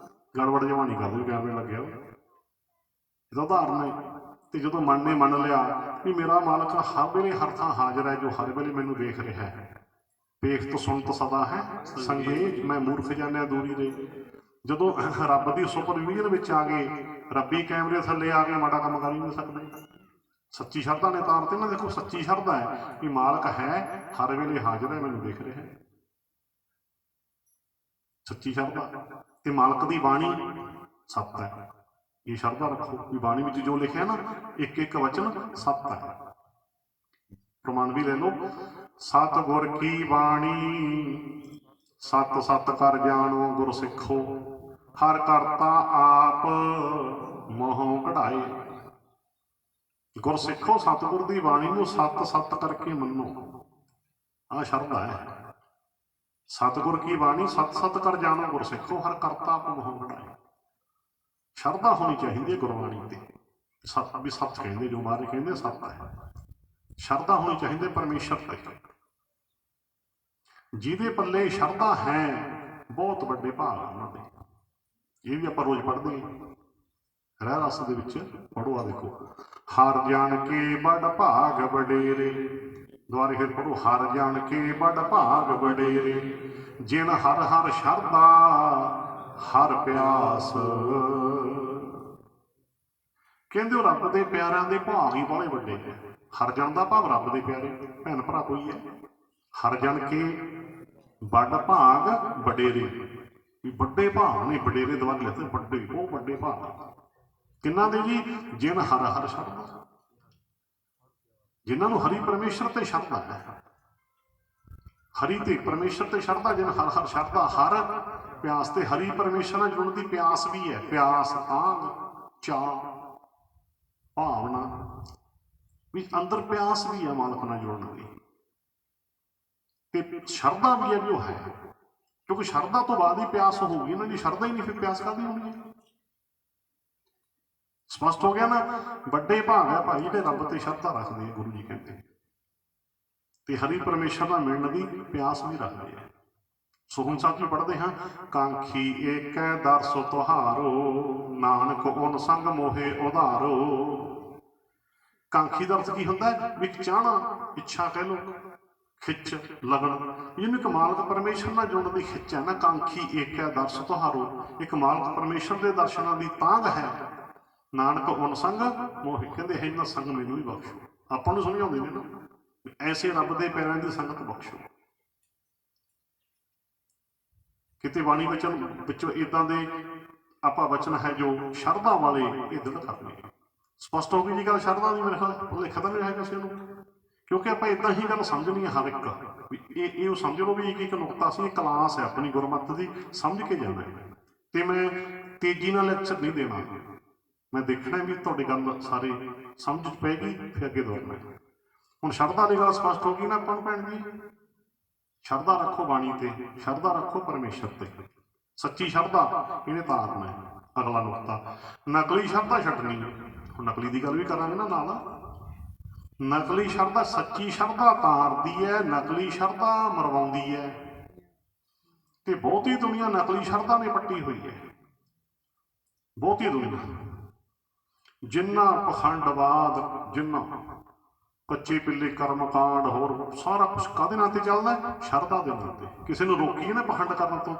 ਗੜਬੜ ਜਮਾ ਨਹੀਂ ਕਰਦੇ ਕੈਮਰੇ ਲੱਗਿਆ। ਇਹਦਾ ਉਦਾਹਰਨ ਹੈ। ਤੇ ਜਦੋਂ ਮਨ ਨੇ ਮੰਨ ਲਿਆ ਵੀ ਮੇਰਾ ਮਾਲਕ ਹਰ ਵੇਲੇ ਹਰ ਥਾਂ ਹਾਜ਼ਰ ਹੈ, ਜੋ ਹਰ ਵੇਲੇ ਮੈਨੂੰ ਵੇਖ ਰਿਹਾ ਹੈ, ਵੇਖ ਸੁਣਤ ਸਦਾ ਹੈ ਸੰਗੇ, ਮੈਂ ਮੂਰਖ ਜਾਣਿਆ ਦੂਰੀ ਦੇ। ਜਦੋਂ ਰੱਬ ਦੀ ਸੁਪਰਵਿਜ਼ਨ ਵਿੱਚ ਆ ਗਏ, ਰੱਬੀ ਕੈਮਰੇ ਥੱਲੇ ਆ ਕੇ ਮਾੜਾ ਕੰਮ ਕਰ ਹੀ ਨਹੀਂ ਸਕਦੇ। ਸੱਚੀ ਸ਼ਰਧਾ ਨੇ ਤਾਰ ਤੇ ਨਾ, ਦੇਖੋ ਸੱਚੀ ਸ਼ਰਧਾ ਹੈ ਕਿ ਮਾਲਕ ਹੈ, ਹਰ ਵੇਲੇ ਹਾਜ਼ਰ ਹੈ, ਮੈਨੂੰ ਦੇਖ ਰਿਹਾ ਹੈ। ਸੱਚੀ ਸ਼ਰਧਾ। ਤੇ ਮਾਲਕ ਦੀ ਬਾਣੀ ਸੱਤ ਹੈ, ਇਹ ਸ਼ਰਧਾ ਰੱਖੋ ਵੀ ਬਾਣੀ ਵਿੱਚ ਜੋ ਲਿਖਿਆ ਨਾ ਇੱਕ ਇੱਕ ਵਚਨ ਸੱਤ ਹੈ। ਪ੍ਰਮਾਣ ਵੀ ਲੈ ਲਓ, ਸਤਿਗੁਰ ਕੀ ਬਾਣੀ ਸਤ ਸਤ ਕਰ ਜਾਣੋ ਗੁਰ ਸਿੱਖੋ, ਹਰ ਕਰਤਾ ਆਪ ਮੋਹੋਂ ਕਢਾਏ। ਗੁਰ ਸਿੱਖੋ, ਸਤਿਗੁਰ ਦੀ ਬਾਣੀ ਨੂੰ ਸੱਤ ਸੱਤ ਕਰਕੇ ਮੰਨੋ, ਆਹ ਸ਼ਰਧਾ ਹੈ। ਸਤਿਗੁਰ ਕੀ ਬਾਣੀ ਸਤ ਸਤ ਕਰ ਜਾਣੋ ਗੁਰ ਸਿੱਖੋ, ਹਰ ਕਰਤਾ ਆਪ ਮੋਹੋਂ ਕਢਾਏ। ਸ਼ਰਧਾ ਹੋਣੀ ਚਾਹੀਦੀ ਹੈ ਗੁਰਬਾਣੀ ਤੇ, ਸੱਤ ਵੀ ਸੱਤ ਕਹਿੰਦੇ, ਜੋ ਮਹਾਰਾਜ ਕਹਿੰਦੇ ਸੱਤ ਹੈ। ਸ਼ਰਧਾ ਹੋਣੀ ਚਾਹੀਦੀ ਪਰਮੇਸ਼ਰ ਤੇ। ਜਿਹਦੇ ਪੱਲੇ ਸ਼ਰਧਾ ਹੈ ਬਹੁਤ ਵੱਡੇ ਭਾਗ ਉਹਨਾਂ ਦੇ। ਇਹ ਵੀ ਆਪਾਂ ਰੋਜ਼ ਪੜ੍ਹਦੇ ਹਾਂ, ਰਹਿ ਰਸ ਦੇ ਵਿੱਚ ਪੜ੍ਹੋ। ਆ ਦੇਖੋ, ਹਰ ਜਾਣ ਕੇ ਬੜ ਭਾਗ ਵਡੇਰੇ, ਦੁਆਰੇ ਫਿਰ ਪੜ੍ਹੋ, ਹਰ ਜਾਣ ਕੇ ਬੜ ਭਾਗ ਵਡੇਰੇ, ਜਿਨ ਹਰ ਹਰ ਸ਼ਰਧਾ ਹਰ ਪਿਆਸ। ਕਹਿੰਦੇ ਉਹ ਰੱਬ ਦੇ ਪਿਆਰਿਆਂ ਦੇ ਭਾਗ ਹੀ ਬੜੇ ਵੱਡੇ ਹੈ। ਹਰ ਜਨ ਦਾ ਭਾਵ ਰੱਬ ਦੇ ਪਿਆਰੇ ਭੈਣ ਭਰਾ ਕੋਈ ਹੈ। ਹਰ ਜਨ ਕੇ ਵੱਡ ਭਾਗ ਵਡੇਰੇ, ਵੀ ਵੱਡੇ ਭਾਗ ਨੇ, ਵਡੇਰੇ ਦੁਆਰਾ ਲਿਖਦੇ ਵੱਡੇ, ਬਹੁਤ ਵੱਡੇ ਭਾਗ ਕਿਹਨਾਂ ਦੇ ਜੀ? ਜਿਨ ਹਰ ਹਰ ਸ਼ਰਧਾ, ਜਿਨ੍ਹਾਂ ਨੂੰ ਹਰੀ ਪਰਮੇਸ਼ਰ ਤੇ ਸ਼ਰਧਾ ਹੈ। ਹਰੀ ਤੇ ਪਰਮੇਸ਼ਰ ਤੇ ਸ਼ਰਧਾ, ਜਿਨ ਹਰ ਹਰ ਸ਼ਰਧਾ ਹਰ ਪਿਆਸ। ਤੇ ਹਰੀ ਪਰਮੇਸ਼ਰ ਨਾਲ ਜੁੜਨ ਦੀ ਪਿਆਸ ਵੀ ਹੈ, ਪਿਆਸ ਆਂਗ ਚਾਅ ਭਾਵਨਾ ਵੀ ਅੰਦਰ ਪਿਆਸ ਵੀ ਹੈ ਮਾਲਕ ਨਾਲ ਜੁੜਨ ਦੀ, ਤੇ ਸ਼ਰਧਾ ਵੀ ਹੈ ਵੀ ਉਹ ਹੈ, ਕਿਉਂਕਿ ਸ਼ਰਧਾ ਤੋਂ ਬਾਅਦ ਹੀ ਪਿਆਸ ਹੋਊਗੀ ਨਾ ਜੀ। ਸ਼ਰਧਾ ਹੀ ਨਹੀਂ ਫਿਰ ਪਿਆਸ ਕਾਹਦੀ ਹੋਣੀ ਹੈ? ਸਪਸ਼ਟ ਹੋ ਗਿਆ ਨਾ। ਵੱਡੇ ਭਾਗ ਹੈ ਭਾਈ ਜਿਹੜੇ ਰੱਬ ਤੇ ਸ਼ਰਧਾ ਰੱਖਦੇ ਆ, ਗੁਰੂ ਜੀ ਕਹਿੰਦੇ, ਤੇ ਹਰੀ ਪਰਮੇਸ਼ਰ ਨਾਲ ਮਿਲਣ ਦੀ ਪਿਆਸ ਵੀ ਰੱਖਦੇ ਆ। ਸੋ ਹੁਣ ਸਾਹਿਬ ਜੀ ਪੜ੍ਹਦੇ ਹਾਂ, ਕਾਂਖੀ ਏਕੈ ਦਰਸ ਤੁਹਾਰੋ, ਨਾਨਕ ਓਨ ਸੰਗ ਮੋਹੇ ਉਧਾਰੋ। ਕਾਂਖੀ ਦਾ ਅਰਥ ਕੀ ਹੁੰਦਾ ਹੈ? ਵੀ ਚਾਹਣਾ, ਇੱਛਾ ਕਹਿ ਲਓ, ਖਿੱਚ, ਲਗਨ। ਜਿਹਨੂੰ ਇੱਕ ਮਾਲਕ ਪਰਮੇਸ਼ਰ ਨਾਲ ਜੁੜਨ ਦੀ ਖਿੱਚ ਹੈ ਨਾ, ਕਾਂਖੀ ਏਕੈ ਦਰਸ ਤੁਹਾਰੋ, ਇੱਕ ਮਾਲਕ ਪਰਮੇਸ਼ਰ ਦੇ ਦਰਸ਼ਨਾਂ ਦੀ ਤਾਂਘ ਹੈ। ਨਾਨਕ ਓਨ ਸੰਗ ਮੋਹੇ, ਕਹਿੰਦੇ ਹੈ ਇਹਨਾਂ ਸੰਗ ਮੈਨੂੰ ਵੀ ਬਖਸ਼ੋ। ਆਪਾਂ ਨੂੰ ਸਮਝਾਉਂਦੇ ਨੇ ਨਾ, ਐਸੇ ਰੱਬ ਦੇ ਪੈਰਾਂ ਦੀ ਸੰਗਤ ਬਖਸ਼ੋ। ਕਿਤੇ ਬਾਣੀ ਵਚਨ ਵਿੱਚੋਂ ਇੱਦਾਂ ਦੇ ਆਪਾਂ ਵਚਨ ਹੈ ਜੋ ਸ਼ਰਧਾ ਵਾਲੇ ਇਹ ਦਿਲ ਕਰਦੇ। ਸਪਸ਼ਟ ਹੋ ਗਈ ਜੀ ਗੱਲ ਸ਼ਰਧਾ ਦੀ? ਮੇਰੇ ਖਿਆਲ ਲਿਖਿਆ ਤਾਂ ਨਹੀਂ ਹੈ ਕਿਸੇ ਨੂੰ, ਕਿਉਂਕਿ ਆਪਾਂ ਇੱਦਾਂ ਹੀ ਗੱਲ ਸਮਝਣੀ ਹੈ ਹਰ ਇੱਕ ਵੀ ਇਹ ਉਹ ਸਮਝ ਲਓ ਵੀ ਇੱਕ ਨੁਕਤਾ ਸੀ, ਕਲਾਸ ਹੈ ਆਪਣੀ ਗੁਰਮਤਿ ਦੀ, ਸਮਝ ਕੇ ਜਾਣਾ ਹੈ। ਤੇ ਮੈਂ ਤੇਜ਼ੀ ਨਾਲ ਲੈਕਚਰ ਨਹੀਂ ਦੇਣਾ, ਮੈਂ ਦੇਖਣਾ ਵੀ ਤੁਹਾਡੀ ਗੱਲ ਸਾਰੇ ਸਮਝ ਪਏਗੀ, ਫਿਰ ਅੱਗੇ ਦੌੜਨਾ। ਹੁਣ ਸ਼ਰਧਾ ਦੀ ਗੱਲ ਸਪਸ਼ਟ ਹੋ ਗਈ ਨਾ ਆਪਾਂ ਨੂੰ ਭੈਣ ਜੀ। ਸ਼ਰਧਾ ਰੱਖੋ ਬਾਣੀ ਤੇ, ਸ਼ਰਧਾ ਰੱਖੋ ਪਰਮੇਸ਼ਰ ਤੇ, ਸੱਚੀ ਸ਼ਰਧਾ ਇਹਨੇ ਤਾਰਨਾ ਹੈ। ਅਗਲਾ ਨੁਕਤਾ, ਨਕਲੀ ਸ਼ਰਧਾ ਛੱਡਣੀ ਹੈ। ਹੁਣ ਨਕਲੀ ਦੀ ਗੱਲ ਵੀ ਕਰਾਂਗੇ ਨਾ ਨਾਲ। ਨਕਲੀ ਸ਼ਰਧਾ ਸੱਚੀ ਸ਼ਰਧਾ ਤਾਰਦੀ ਹੈ, ਨਕਲੀ ਸ਼ਰਧਾ ਮਰਵਾਉਂਦੀ ਹੈ। ਤੇ ਬਹੁਤੀ ਦੁਨੀਆ ਨਕਲੀ ਸ਼ਰਧਾ ਨੇ ਪੱਟੀ ਹੋਈ ਹੈ। ਬਹੁਤੀ ਦੁਨੀਆ, ਜਿੰਨਾ ਪਖੰਡਵਾਦ, ਜਿੰਨਾ ਕੱਚੇ ਪਿੱਲੇ ਕਰਮਕਾਂਡ, ਹੋਰ ਸਾਰਾ ਕੁਛ ਕਾਹਦੇ ਨਾਂ ਤੇ ਚੱਲਦਾ? ਸ਼ਰਧਾ ਦੇ ਨਾਂ ਤੇ। ਕਿਸੇ ਨੂੰ ਰੋਕੀਏ ਨਾ ਪਖੰਡ ਕਰਨ ਤੋਂ,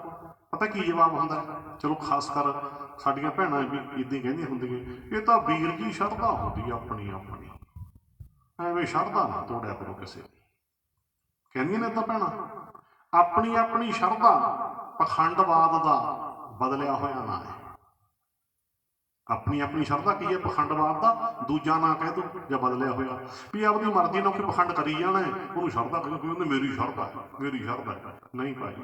ਪਤਾ ਕੀ ਜਵਾਬ ਹੁੰਦਾ? ਚਲੋ ਖਾਸ ਕਰ ਸਾਡੀਆਂ ਭੈਣਾਂ ਵੀ ਇੱਦਾਂ ਕਹਿੰਦੀਆਂ ਹੁੰਦੀਆਂ, ਇਹ ਤਾਂ ਵੀਰ ਜੀ ਸ਼ਰਧਾ ਹੁੰਦੀ ਆ ਆਪਣੀ ਆਪਣੀ, ਐਵੇਂ ਸ਼ਰਧਾ ਨਾ ਤੋੜਿਆ ਕਰੋ ਕਿਸੇ ਦੀ। ਕਹਿੰਦੀਆਂ ਨੇ ਤਾਂ ਭੈਣਾਂ, ਆਪਣੀ ਆਪਣੀ ਸ਼ਰਧਾ ਪਖੰਡਵਾਦ ਦਾ ਬਦਲਿਆ ਹੋਇਆ ਨਾਂ ਹੈ। ਆਪਣੀ ਆਪਣੀ ਸ਼ਰਧਾ ਕੀ ਹੈ? ਪਖੰਡਵਾਦ ਦਾ ਦੂਜਾ ਨਾਂ ਕਹਿ ਦੋ ਜਾਂ ਬਦਲਿਆ ਹੋਇਆ। ਵੀ ਆਪਣੀ ਮਰਜ਼ੀ ਨਾਲ ਕੋਈ ਪਖੰਡ ਕਰੀ ਜਾਣਾ ਹੈ, ਉਹਨੂੰ ਸ਼ਰਧਾ ਕਹਿੰਦੇ, ਕੋਈ ਉਹਨੇ ਮੇਰੀ ਸ਼ਰਧਾ ਹੈ, ਮੇਰੀ ਸ਼ਰਧਾ ਹੈ। ਨਹੀਂ ਭਾਈ,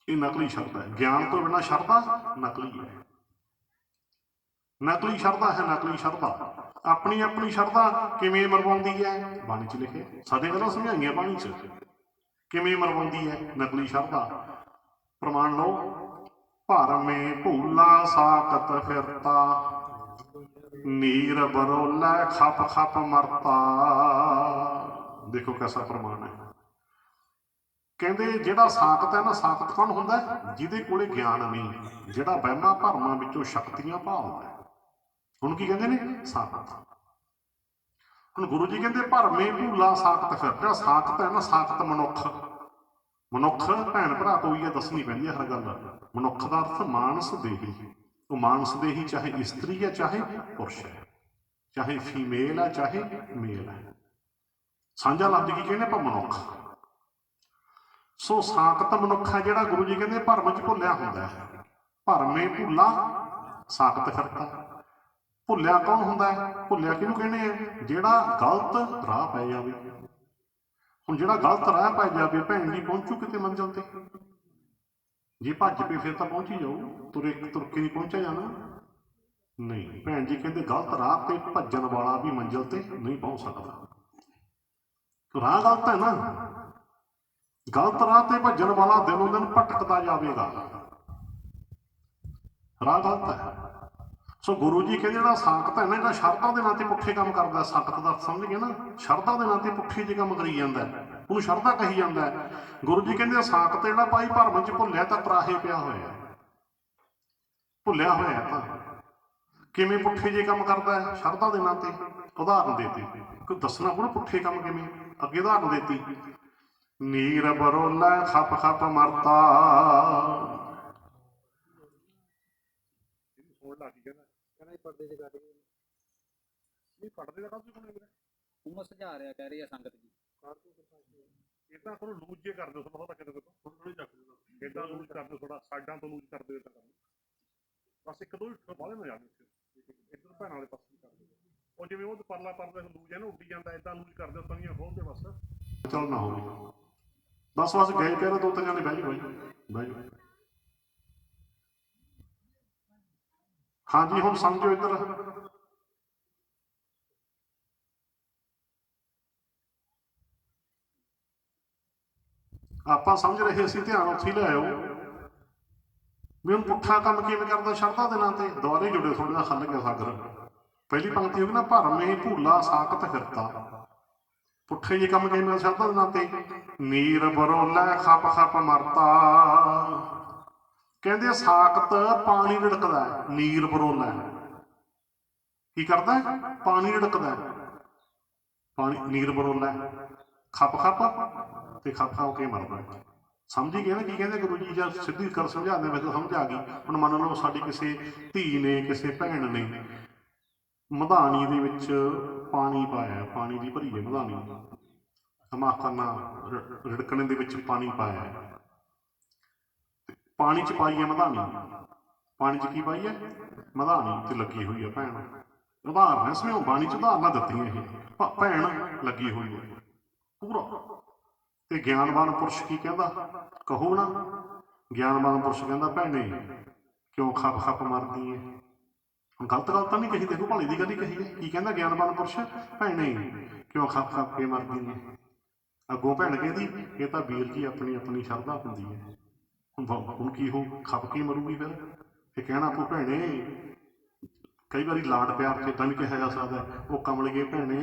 ਇਹ ਨਕਲੀ ਸ਼ਰਧਾ ਹੈ। ਗਿਆਨ ਤੋਂ ਬਿਨਾਂ ਸ਼ਰਧਾ ਨਕਲੀ ਹੈ। ਨਕਲੀ ਸ਼ਰਧਾ ਹੈ, ਨਕਲੀ ਸ਼ਰਧਾ। ਆਪਣੀ ਆਪਣੀ ਸ਼ਰਧਾ ਕਿਵੇਂ ਮਰਵਾਉਂਦੀ ਹੈ? ਬਾਣੀ 'ਚ ਲਿਖਿਆ, ਸਾਡੇ ਗੱਲਾਂ ਸਮਝਾਈਆਂ ਬਾਣੀ 'ਚ। ਕਿਵੇਂ ਮਰਵਾਉਂਦੀ ਹੈ ਨਕਲੀ ਸ਼ਰਧਾ? ਪ੍ਰਮਾਣ ਲਓ, ਭਰਮੇ ਭੂਲਾ ਸਾਕਤ ਫਿਰਤਾ, ਨੀਰ ਬਰੋਲਾ ਖਪ ਖਪ ਮਰਤਾ। ਦੇਖੋ ਕੈਸਾ ਪ੍ਰਮਾਣ ਹੈ। ਕਹਿੰਦੇ ਜਿਹੜਾ ਸਾਕਤ ਹੈ ਨਾ, ਸਾਕਤ ਕੌਣ ਹੁੰਦਾ? ਜਿਹਦੇ ਕੋਲੇ ਗਿਆਨ ਨਹੀਂ, ਜਿਹੜਾ ਵਹਿਮਾਂ ਭਰਮਾਂ ਵਿੱਚੋਂ ਸ਼ਕਤੀਆਂ ਭਾਲਦਾ। ਹੁਣ ਕੀ ਕਹਿੰਦੇ ਨੇ? ਸਾਕਤ। ਹੁਣ ਗੁਰੂ ਜੀ ਕਹਿੰਦੇ ਭਰਮੇ ਭੂਲਾ ਸਾਕਤ ਫਿਰ। ਜਿਹੜਾ ਸਾਕਤ ਹੈ ਨਾ, ਸਾਕਤ ਮਨੁੱਖ, ਮਨੁੱਖ ਭੈਣ ਭਰਾ ਕੋਈ ਹੈ, ਦੱਸਣੀ ਪੈਂਦੀ ਹੈ ਹਰ ਗੱਲ। ਮਨੁੱਖ ਦਾ ਅਰਥ ਮਾਨਸ ਦੇਹੀ। ਉਹ ਮਾਨਸ ਦੇਹੀ ਚਾਹੇ ਇਸਤਰੀ ਹੈ ਚਾਹੇ ਪੁਰਸ਼ ਹੈ, ਚਾਹੇ ਫੀਮੇਲ ਹੈ ਚਾਹੇ ਮੇਲ ਹੈ। ਸਾਂਝਾ ਲਫ਼ਜ਼ ਕੀ ਕਹਿੰਦੇ ਆਪਾਂ? ਮਨੁੱਖ। ਸੋ ਸਾਕਤ ਮਨੁੱਖ ਹੈ ਜਿਹੜਾ ਗੁਰੂ ਜੀ ਕਹਿੰਦੇ ਭਰਮ 'ਚ ਭੁੱਲਿਆ ਹੁੰਦਾ ਹੈ। ਭਰਮੇ ਭੁੱਲਾ ਸਾਕਤ ਫਿਰਤਾ। ਭੁੱਲਿਆ ਕੌਣ ਹੁੰਦਾ ਹੈ? ਭੁੱਲਿਆ ਕਿਹਨੂੰ ਕਹਿੰਦੇ ਆ? ਜਿਹੜਾ ਗਲਤ ਰਾਹ ਪੈ ਜਾਵੇ। ਹੁਣ ਜਿਹੜਾ ਗਲਤ ਰਾਹ ਪੈ ਜਾਵੇ, ਭੈਣ ਜੀ ਪਹੁੰਚੂ ਕਿਤੇ ਮੰਜ਼ਿਲ ਤੇ? ਜੇ ਭੱਜ ਪਏ ਫਿਰ ਤਾਂ ਪਹੁੰਚ ਹੀ ਜਾਊ, ਤੁਰ ਕੇ ਨਹੀਂ ਪਹੁੰਚਿਆ ਜਾਣਾ। ਨਹੀਂ, ਭੈਣ ਜੀ ਕਹਿੰਦੇ ਗਲਤ ਰਾਹ ਤੇ ਭੱਜਣ ਵਾਲਾ ਵੀ ਮੰਜ਼ਿਲ ਤੇ ਨਹੀਂ ਪਹੁੰਚ ਸਕਦਾ। ਰਾਹ ਗਲਤ ਹੈ ਨਾ, ਗਲਤ ਰਾਹ ਤੇ ਭੱਜਣ ਵਾਲਾ ਦਿਨੋਂ ਦਿਨ ਭਟਕਦਾ ਜਾਵੇਗਾ। ਰਾਹ ਗਲਤ ਹੈ। ਸੋ ਗੁਰੂ ਜੀ ਕਹਿੰਦੇ ਜਿਹੜਾ ਸਾਕਤ ਹੈ ਨਾ, ਜਿਹੜਾ ਸ਼ਰਧਾ ਦੇ ਨਾਂ ਤੇ ਪੁੱਠੇ ਕੰਮ ਕਰਦਾ, ਸਾਕਤ ਦਾ ਸਮਝ ਗਏ ਨਾ? ਸ਼ਰਧਾ ਦੇ ਨਾਂ ਤੇ ਪੁੱਠੇ ਜਿਹੇ ਕੰਮ ਕਰੀ ਜਾਂਦਾ, ਉਹਨੂੰ ਸ਼ਰਧਾ ਕਹੀ ਜਾਂਦਾ। ਗੁਰੂ ਜੀ ਕਹਿੰਦੇ ਸਾਕਤ ਜਿਹੜਾ ਭਾਈ ਭਰਮ 'ਚ ਭੁੱਲਿਆ ਤਾਂ ਤਰਾਹੇ ਪਿਆ ਹੋਇਆ, ਭੁੱਲਿਆ ਹੋਇਆ। ਤਾਂ ਕਿਵੇਂ ਪੁੱਠੇ ਜਿਹੇ ਕੰਮ ਕਰਦਾ ਹੈ? ਸ਼ਰਧਾ ਦੇ ਨਾਂ ਤੇ। ਉਦਾਹਰਨ ਦੇਤੀ, ਕੋਈ ਦੱਸਣਾ ਕੋਲ ਪੁੱਠੇ ਕੰਮ ਕਿਵੇਂ, ਅੱਗੇ ਉਦਾਹਰਨ ਦੇਤੀ, ਨੀਰ ਬਰੋਲਾ ਖਪ ਖਪ ਮਰਤਾ। ਪੜਦੇ ਦੇ ਕੱਢ ਨਹੀਂ ਪੜਦੇ ਦਾ ਕਾਹਦੇ ਕੋਲ ਵੀਰੇ ਉਹ ਸੁਝਾ ਰਿਹਾ, ਕਹਿ ਰਹੀ ਆ ਸੰਗਤ ਜੀ ਇਦਾਂ ਕਰੋ, ਲੂਜ ਜੇ ਕਰ ਦਿਓ ਥੋੜਾ, ਕਿਤੇ ਥੋੜੀ ਥੋੜੀ ਚੱਕ ਦਿਓ, ਇਦਾਂ ਲੂਜ ਕਰ ਦਿਓ ਥੋੜਾ, ਸਾਈਡਾਂ ਤੋਂ ਲੂਜ ਕਰ ਦਿਓ। ਇਦਾਂ ਕਰੋ ਬਸ, ਇੱਕ ਦੋ ਬਾਹਲੇ ਨਾ ਜਾਵੇ, ਇੱਧਰ ਭੈਣਾਂ ਵਾਲੇ ਪਾਸੇ ਕਰ ਦਿਓ। ਉਹ ਜਿਵੇਂ ਉਹ ਪਰਲਾ ਪਰਦਾ ਲੂਜ ਹੈ ਨਾ, ਉੱਡੀ ਜਾਂਦਾ, ਇਦਾਂ ਲੂਜ ਕਰ ਦਿਓ, ਤਵੀਆਂ ਖੋਲਦੇ ਬਸ। ਚੱਲ ਨਾ ਹੋਵੇ ਬਸ, ਬਸ ਗਏ ਪਿਆ, ਦੋ ਤਿੰਨ ਜਾਣੇ ਬਹਿ ਜਾਓ, ਬਹਿ ਜਾਓ। ਹਾਂਜੀ, ਹੁਣ ਸਮਝੋ ਇੱਧਰ। ਆਪਾਂ ਸਮਝ ਰਹੇ ਸੀ, ਧਿਆਨ ਉੱਥੇ ਹੀ ਲੈ ਆਓ ਵੀ ਹੁਣ ਪੁੱਠਾ ਕੰਮ ਕਿਵੇਂ ਕਰਦਾ ਸ਼ਰਧਾ ਦੇ ਨਾਂ ਤੇ। ਦੁਆਰੇ ਜੁੜਿਓ, ਥੋੜੇ ਦਾ ਹੱਲ ਗਿਆ ਸਾਗਰ। ਪਹਿਲੀ ਪੰਕਤੀ ਹੋ ਗਈ ਨਾ, ਭਰਮੇ ਭੂਲਾ ਸਾਕਤ ਫਿਰਤਾ। ਪੁੱਠੇ ਜਿਹੇ ਕੰਮ ਕਿਵੇਂ ਸ਼ਰਧਾ ਦੇ ਨਾਂ ਤੇ? ਨੀਰ ਬਰੋਲਾ ਖਪ ਖਪ ਮਰਤਾ। ਕਹਿੰਦੇ ਸਾਕਤ ਪਾਣੀ ਰਿੜਕਦਾ, ਨੀਰ ਬਰੋਲਾ ਕੀ ਕਰਦਾ? ਪਾਣੀ ਰਿੜਕਦਾ, ਪਾਣੀ ਨੀਰ ਬਰੋਲਾ ਖਪ ਖਪ ਤੇ ਖਪ ਖਪ ਕੇ ਮਰਦਾ। ਸਮਝ ਹੀ ਗਏ ਨਾ ਕੀ ਕਹਿੰਦੇ ਗੁਰੂ ਜੀ? ਜਾਂ ਸਿੱਧੀ ਗੱਲ ਸਮਝਾਉਂਦੇ, ਮੈਨੂੰ ਸਮਝ ਆ ਗਈ। ਹੁਣ ਮੰਨ ਲਓ ਸਾਡੀ ਕਿਸੇ ਧੀ ਨੇ, ਕਿਸੇ ਭੈਣ ਨੇ ਮਧਾਣੀ ਦੇ ਵਿੱਚ ਪਾਣੀ ਪਾਇਆ, ਪਾਣੀ ਦੀ ਭਰੀ ਹੈ ਮਧਾਣੀ, ਮਾਖਾਨਾ ਰਿੜਕਣੇ ਦੇ ਵਿੱਚ ਪਾਣੀ ਪਾਇਆ, ਪਾਣੀ 'ਚ ਪਾਈ ਹੈ ਮਧਾਣੀ। ਪਾਣੀ 'ਚ ਕੀ ਪਾਈ ਹੈ? ਮਧਾਣੀ ਤੇ ਲੱਗੀ ਹੋਈ ਹੈ ਭੈਣ। ਉਦਾਹਰਨ ਸਮਝੋ, ਬਾਣੀ 'ਚ ਉਦਾਹਰਨਾਂ ਦਿੱਤੀਆਂ ਇਹ। ਭੈਣ ਲੱਗੀ ਹੋਈ ਹੈ ਪੂਰਾ। ਤੇ ਗਿਆਨਵਾਨ ਪੁਰਸ਼ ਕੀ ਕਹਿੰਦਾ? ਕਹੋ ਨਾ, ਗਿਆਨਵਾਨ ਪੁਰਸ਼ ਕਹਿੰਦਾ ਭੈਣੇ ਕਿਉਂ ਖਪ ਖਪ ਮਰਦੀ ਹੈ? ਹੁਣ ਗਲਤ ਗੱਲ ਤਾਂ ਨਹੀਂ ਕਹੀ, ਦੇਖੋ ਭਲੀ ਦੀ ਗੱਲ ਹੀ ਕਹੀ ਹੈ। ਕੀ ਕਹਿੰਦਾ ਗਿਆਨਵਾਨ ਪੁਰਸ਼, ਭੈਣੇ ਕਿਉਂ ਖੱਪ ਖੱਪ ਕੇ ਮਰਦੀ ਨੇ। ਅੱਗੋਂ ਭੈਣ ਕਹਿੰਦੀ ਇਹ ਤਾਂ ਵੀਰ ਜੀ ਆਪਣੀ ਆਪਣੀ ਸ਼ਰਧਾ ਹੁੰਦੀ ਹੈ। ਹੁਣ ਕੀ ਹੋ, ਖੱਪ ਕੇ ਮਰੂਗੀ ਫਿਰ। ਇਹ ਕਹਿਣਾ ਤੂੰ ਭੈਣੇ, ਕਈ ਵਾਰੀ ਲਾਡ ਪਿਆਰ ਚ ਇੱਦਾਂ ਵੀ ਕਿਹਾ ਜਾ ਸਕਦਾ, ਉਹ ਕਮਲ ਗਏ ਭੈਣੇ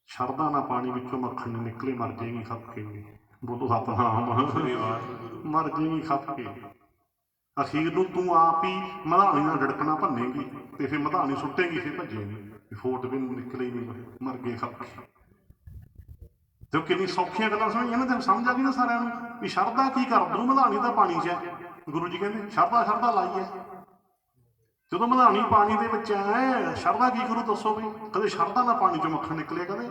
ਸ਼ਰਧਾ ਨਾ ਪਾਣੀ ਵਿੱਚੋਂ ਮੱਖਣ ਨਹੀਂ ਨਿਕਲੇ, ਮਰ ਜਾਏਗੀ ਖੱਪ ਕੇ। ਬੋਲੋ ਸਤਿਨਾਮ, ਮਰ ਜਾਏਗੀ ਖੱਪ ਕੇ। ਅਖੀਰ ਨੂੰ ਤੂੰ ਆਪ ਹੀ ਮਧਾਣੀ ਨਾਲ ਢੜਕਣਾ ਭੰਨੇਗੀ ਤੇ ਫਿਰ ਮਧਾਣੀ ਸੁੱਟੇਗੀ, ਫਿਰ ਭੱਜੇਗੀ, ਫੋਟ ਵੀ ਨਿਕਲੇ ਨਹੀਂ, ਮਰ ਗਏ ਖੱਪ ਕੇ। ਤੇ ਕਿੰਨੀ ਸੌਖੀਆਂ ਗੱਲਾਂ ਸੁਣੀਆਂ ਨਾ, ਤੈਨੂੰ ਸਮਝ ਆ ਗਈ ਨਾ ਸਾਰਿਆਂ ਨੂੰ ਵੀ ਸ਼ਰਧਾ ਕੀ ਕਰ ਦੂ। ਮਧਾਣੀ ਤਾਂ ਪਾਣੀ 'ਚ ਹੈ, ਗੁਰੂ ਜੀ ਕਹਿੰਦੇ ਸ਼ਰਧਾ ਸ਼ਰਧਾ ਲਾਈ ਹੈ। ਜਦੋਂ ਮਧਾਣੀ ਪਾਣੀ ਦੇ ਵਿੱਚ ਹੈ, ਸ਼ਰਧਾ ਕੀ ਕਰੂ ਦੱਸੋ ਵੀ। ਕਦੇ ਸ਼ਰਧਾ ਨਾਲ ਪਾਣੀ 'ਚੋਂ ਮੱਖਣ ਨਿਕਲਿਆ ਕਦੇ?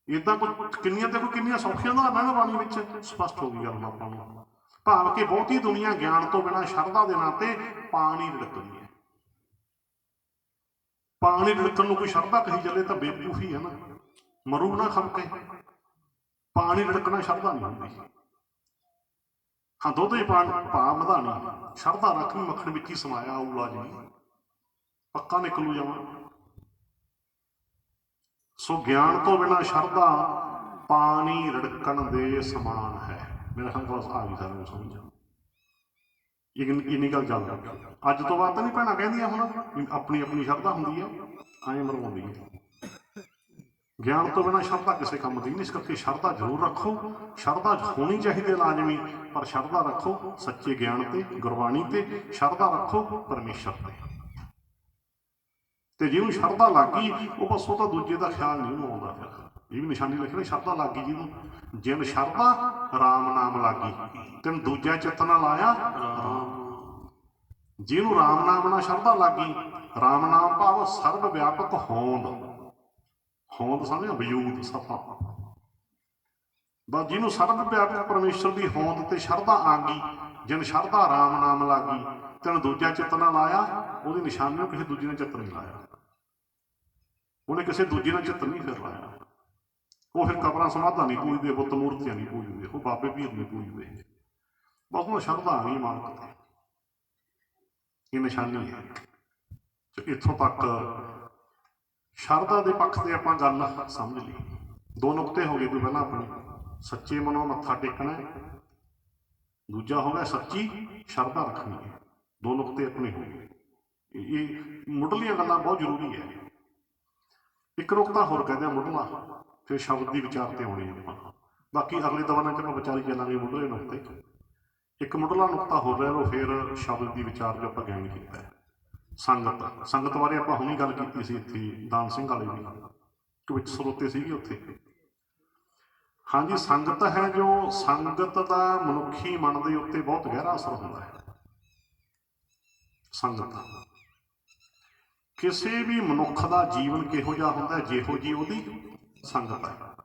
ਏਦਾਂ ਕੁਝ ਕਿੰਨੀਆਂ ਦੇਖੋ ਕਿੰਨੀਆਂ ਸੌਖੀਆਂ ਉਦਾਹਰਨਾਂ ਨਾ ਬਾਣੀ ਵਿੱਚ ਸਪਸ਼ਟ ਹੋ ਗਈ ਗੱਲ ਆਪਾਂ ਨੂੰ। ਭਾਵ ਕਿ ਬਹੁਤੀ ਦੁਨੀਆ ਗਿਆਨ ਤੋਂ ਬਿਨਾਂ ਸ਼ਰਧਾ ਦੇ ਨਾਂ ਤੇ ਪਾਣੀ ਰੜਕਦੀ ਹੈ। ਪਾਣੀ ਰੜਕਣ ਨੂੰ ਕੋਈ ਸ਼ਰਧਾ ਕਹੀ ਚੱਲੇ ਤਾਂ ਬੇਵਕੂਫੀ ਹੈ ਨਾ, ਮਰੂ ਨਾ ਖੱਪ ਕੇ। ਪਾਣੀ ਰੜਕਣਾ ਸ਼ਰਧਾ ਨਹੀਂ ਹੁੰਦੀ। ਹਾਂ ਦੁੱਧ ਚ ਪਾ ਮਧਾਣੀ, ਸ਼ਰਧਾ ਰੱਖ ਵੀ ਮੱਖਣ ਵਿੱਚ ਹੀ ਸਮਾਇਆ ਆਊਲਾ ਜੀ, ਪੱਕਾ ਨਿਕਲੂ ਜਾਵਾਂ। ਸੋ ਗਿਆਨ ਤੋਂ ਬਿਨਾਂ ਸ਼ਰਧਾ ਪਾਣੀ ਰੜਕਣ ਦੇ ਸਮਾਨ ਹੈ। ਮੇਰਾ ਖਿਆਲ ਬਸ ਆ ਗਈ ਸਾਰਿਆਂ ਨੂੰ ਸਮਝ। ਇੰਨੀ ਗੱਲ ਚੱਲ ਰਹੀ ਅੱਜ ਤੋਂ ਬਾਅਦ ਤਾਂ ਨਹੀਂ ਭੈਣਾਂ ਕਹਿੰਦੀਆਂ ਹੁਣ ਆਪਣੀ ਆਪਣੀ ਸ਼ਰਧਾ ਹੁੰਦੀ ਹੈ, ਐਂ ਮਰਵਾਉਂਦੀ ਹੈ। ਗਿਆਨ ਤੋਂ ਬਿਨਾਂ ਸ਼ਰਧਾ ਕਿਸੇ ਕੰਮ ਦੀ ਨਹੀਂ। ਇਸ ਕਰਕੇ ਸ਼ਰਧਾ ਜ਼ਰੂਰ ਰੱਖੋ, ਸ਼ਰਧਾ ਹੋਣੀ ਚਾਹੀਦੀ ਲਾਜ਼ਮੀ, ਪਰ ਸ਼ਰਧਾ ਰੱਖੋ ਸੱਚੇ ਗਿਆਨ ਤੇ, ਗੁਰਬਾਣੀ ਤੇ। ਸ਼ਰਧਾ ਰੱਖੋ ਪਰਮੇਸ਼ਰ ਤੇ ਜਿਹਨੂੰ ਸ਼ਰਧਾ ਲੱਗ ਗਈ ਉਹ ਬਸ ਉਹ ਤਾਂ ਦੂਜੇ ਦਾ ਖਿਆਲ ਨਹੀਂ ਉਹਨੂੰ ਆਉਂਦਾ। ਫਿਰ ਇਹ ਵੀ ਨਿਸ਼ਾਨੀ ਲਿਖਣੀ, ਸ਼ਰਧਾ ਲੱਗ ਗਈ ਜਿਹਨੂੰ, ਜਿਨ ਸ਼ਰਧਾ ਰਾਮ ਨਾਮ ਲੱਗੀ, ਤੈਨੂੰ ਦੂਜਾ ਚਿੱਤ ਨਾ ਲਾਇਆ ਰਾਮ। ਜਿਹਨੂੰ ਰਾਮ ਨਾਮ ਨਾਲ ਸ਼ਰਧਾ ਲੱਗ ਗਈ, ਰਾਮ ਨਾਮ ਭਾਵ ਸਰਬ ਵਿਆਪਕ ਹੋਂਦ, ਹੋਂਦ ਸਮਝੋ ਵਜੂਦ ਸਫਾ। ਬਸ ਜਿਹਨੂੰ ਸਰਬ ਵਿਆਪਕ ਪਰਮੇਸ਼ਰ ਦੀ ਹੋਂਦ ਤੇ ਸ਼ਰਧਾ ਆ ਗਈ, ਜਿਨ ਸ਼ਰਧਾ ਰਾਮ ਨਾਮ ਲੱਗ ਗਈ, ਤੈਨੂੰ ਦੂਜਾ ਚਿੱਤ ਨਾ ਲਾਇਆ, ਉਹਦੀ ਨਿਸ਼ਾਨੀ ਨੂੰ ਕਿਸੇ ਦੂਜੇ ਨੇ ਚਿੱਤ ਨਹੀਂ ਲਾਇਆ। ਉਹਨੇ ਕਿਸੇ ਦੂਜੇ ਨਾਲ ਚਿੱਤ ਨਹੀਂ ਫਿਰ ਲਾਇਆ। ਉਹ ਫਿਰ ਕਬਰਾਂ ਸਮਾਧਾਂ ਨਹੀਂ ਪੂਜਦੇ, ਬੁੱਤ ਮੂਰਤੀਆਂ ਨਹੀਂ ਪੂਜਦੇ, ਉਹ ਬਾਬੇ ਪੀਰ ਨਹੀਂ ਪੂਜਦੇ। ਬਸ ਉਹ ਸ਼ਰਧਾ ਆ ਗਈ ਮਾਲਕ ਤੇ, ਇਹ ਨਿਸ਼ਾਨੀ ਹੈ। ਇੱਥੋਂ ਤੱਕ ਸ਼ਰਧਾ ਦੇ ਪੱਖ ਤੇ ਆਪਾਂ ਗੱਲ ਸਮਝ ਲਈ। ਦੋ ਨੁਕਤੇ ਹੋ ਗਏ ਕੋਈ ਪਹਿਲਾਂ ਆਪਣੇ, ਸੱਚੇ ਮਨੋਂ ਮੱਥਾ ਟੇਕਣਾ, ਦੂਜਾ ਹੋ ਗਿਆ ਸੱਚੀ ਸ਼ਰਧਾ ਰੱਖਣੀ ਹੈ। ਦੋ ਨੁਕਤੇ ਆਪਣੇ ਹੋ ਗਏ। ਇਹ ਮੁੱਢਲੀਆਂ ਗੱਲਾਂ ਬਹੁਤ ਜ਼ਰੂਰੀ ਹੈ। ਇੱਕ ਨੁਕਤਾ ਹੋਰ ਕਹਿੰਦੇ ਆ ਮੁੱਢਲਾ, ਫਿਰ ਸ਼ਬਦ ਦੀ ਵਿਚਾਰ ਤੇ ਆਉਣੀ ਆਪਾਂ। ਬਾਕੀ ਅਗਲੇ ਦਵਾਨਾਂ 'ਚ ਆਪਾਂ ਵਿਚਾਰੀ ਚੱਲਾਂਗੇ ਮੁੱਢਲੇ ਨੁਕਤੇ। ਇੱਕ ਮੁੱਢਲਾ ਨੁਕਤਾ ਹੋ ਰਿਹਾ, ਉਹ ਫਿਰ ਸ਼ਬਦ ਦੀ ਵਿਚਾਰ ਜੋ ਆਪਾਂ ਗਿਆਨ ਕੀਤਾ ਹੈ। ਸੰਗਤ, ਸੰਗਤ ਬਾਰੇ ਆਪਾਂ ਹੁਣੀ ਗੱਲ ਕੀਤੀ ਸੀ ਇੱਥੇ ਦਾਨ ਸਿੰਘ ਵਾਲੇ ਵੀ ਵਿੱਚ ਸਰੋਤੇ ਸੀਗੇ ਉੱਥੇ। ਹਾਂਜੀ, ਸੰਗਤ ਹੈ ਜੋ ਸੰਗਤ ਦਾ ਮਨੁੱਖੀ ਮਨ ਦੇ ਉੱਤੇ ਬਹੁਤ ਗਹਿਰਾ ਅਸਰ ਹੁੰਦਾ ਹੈ। ਸੰਗਤ ਕਿਸੇ ਵੀ ਮਨੁੱਖ ਦਾ ਜੀਵਨ ਕਿਹੋ ਜਿਹਾ ਹੁੰਦਾ, ਜਿਹੋ ਜੀ ਉਹਦੀ ਸੰਗਤ ਹੈ,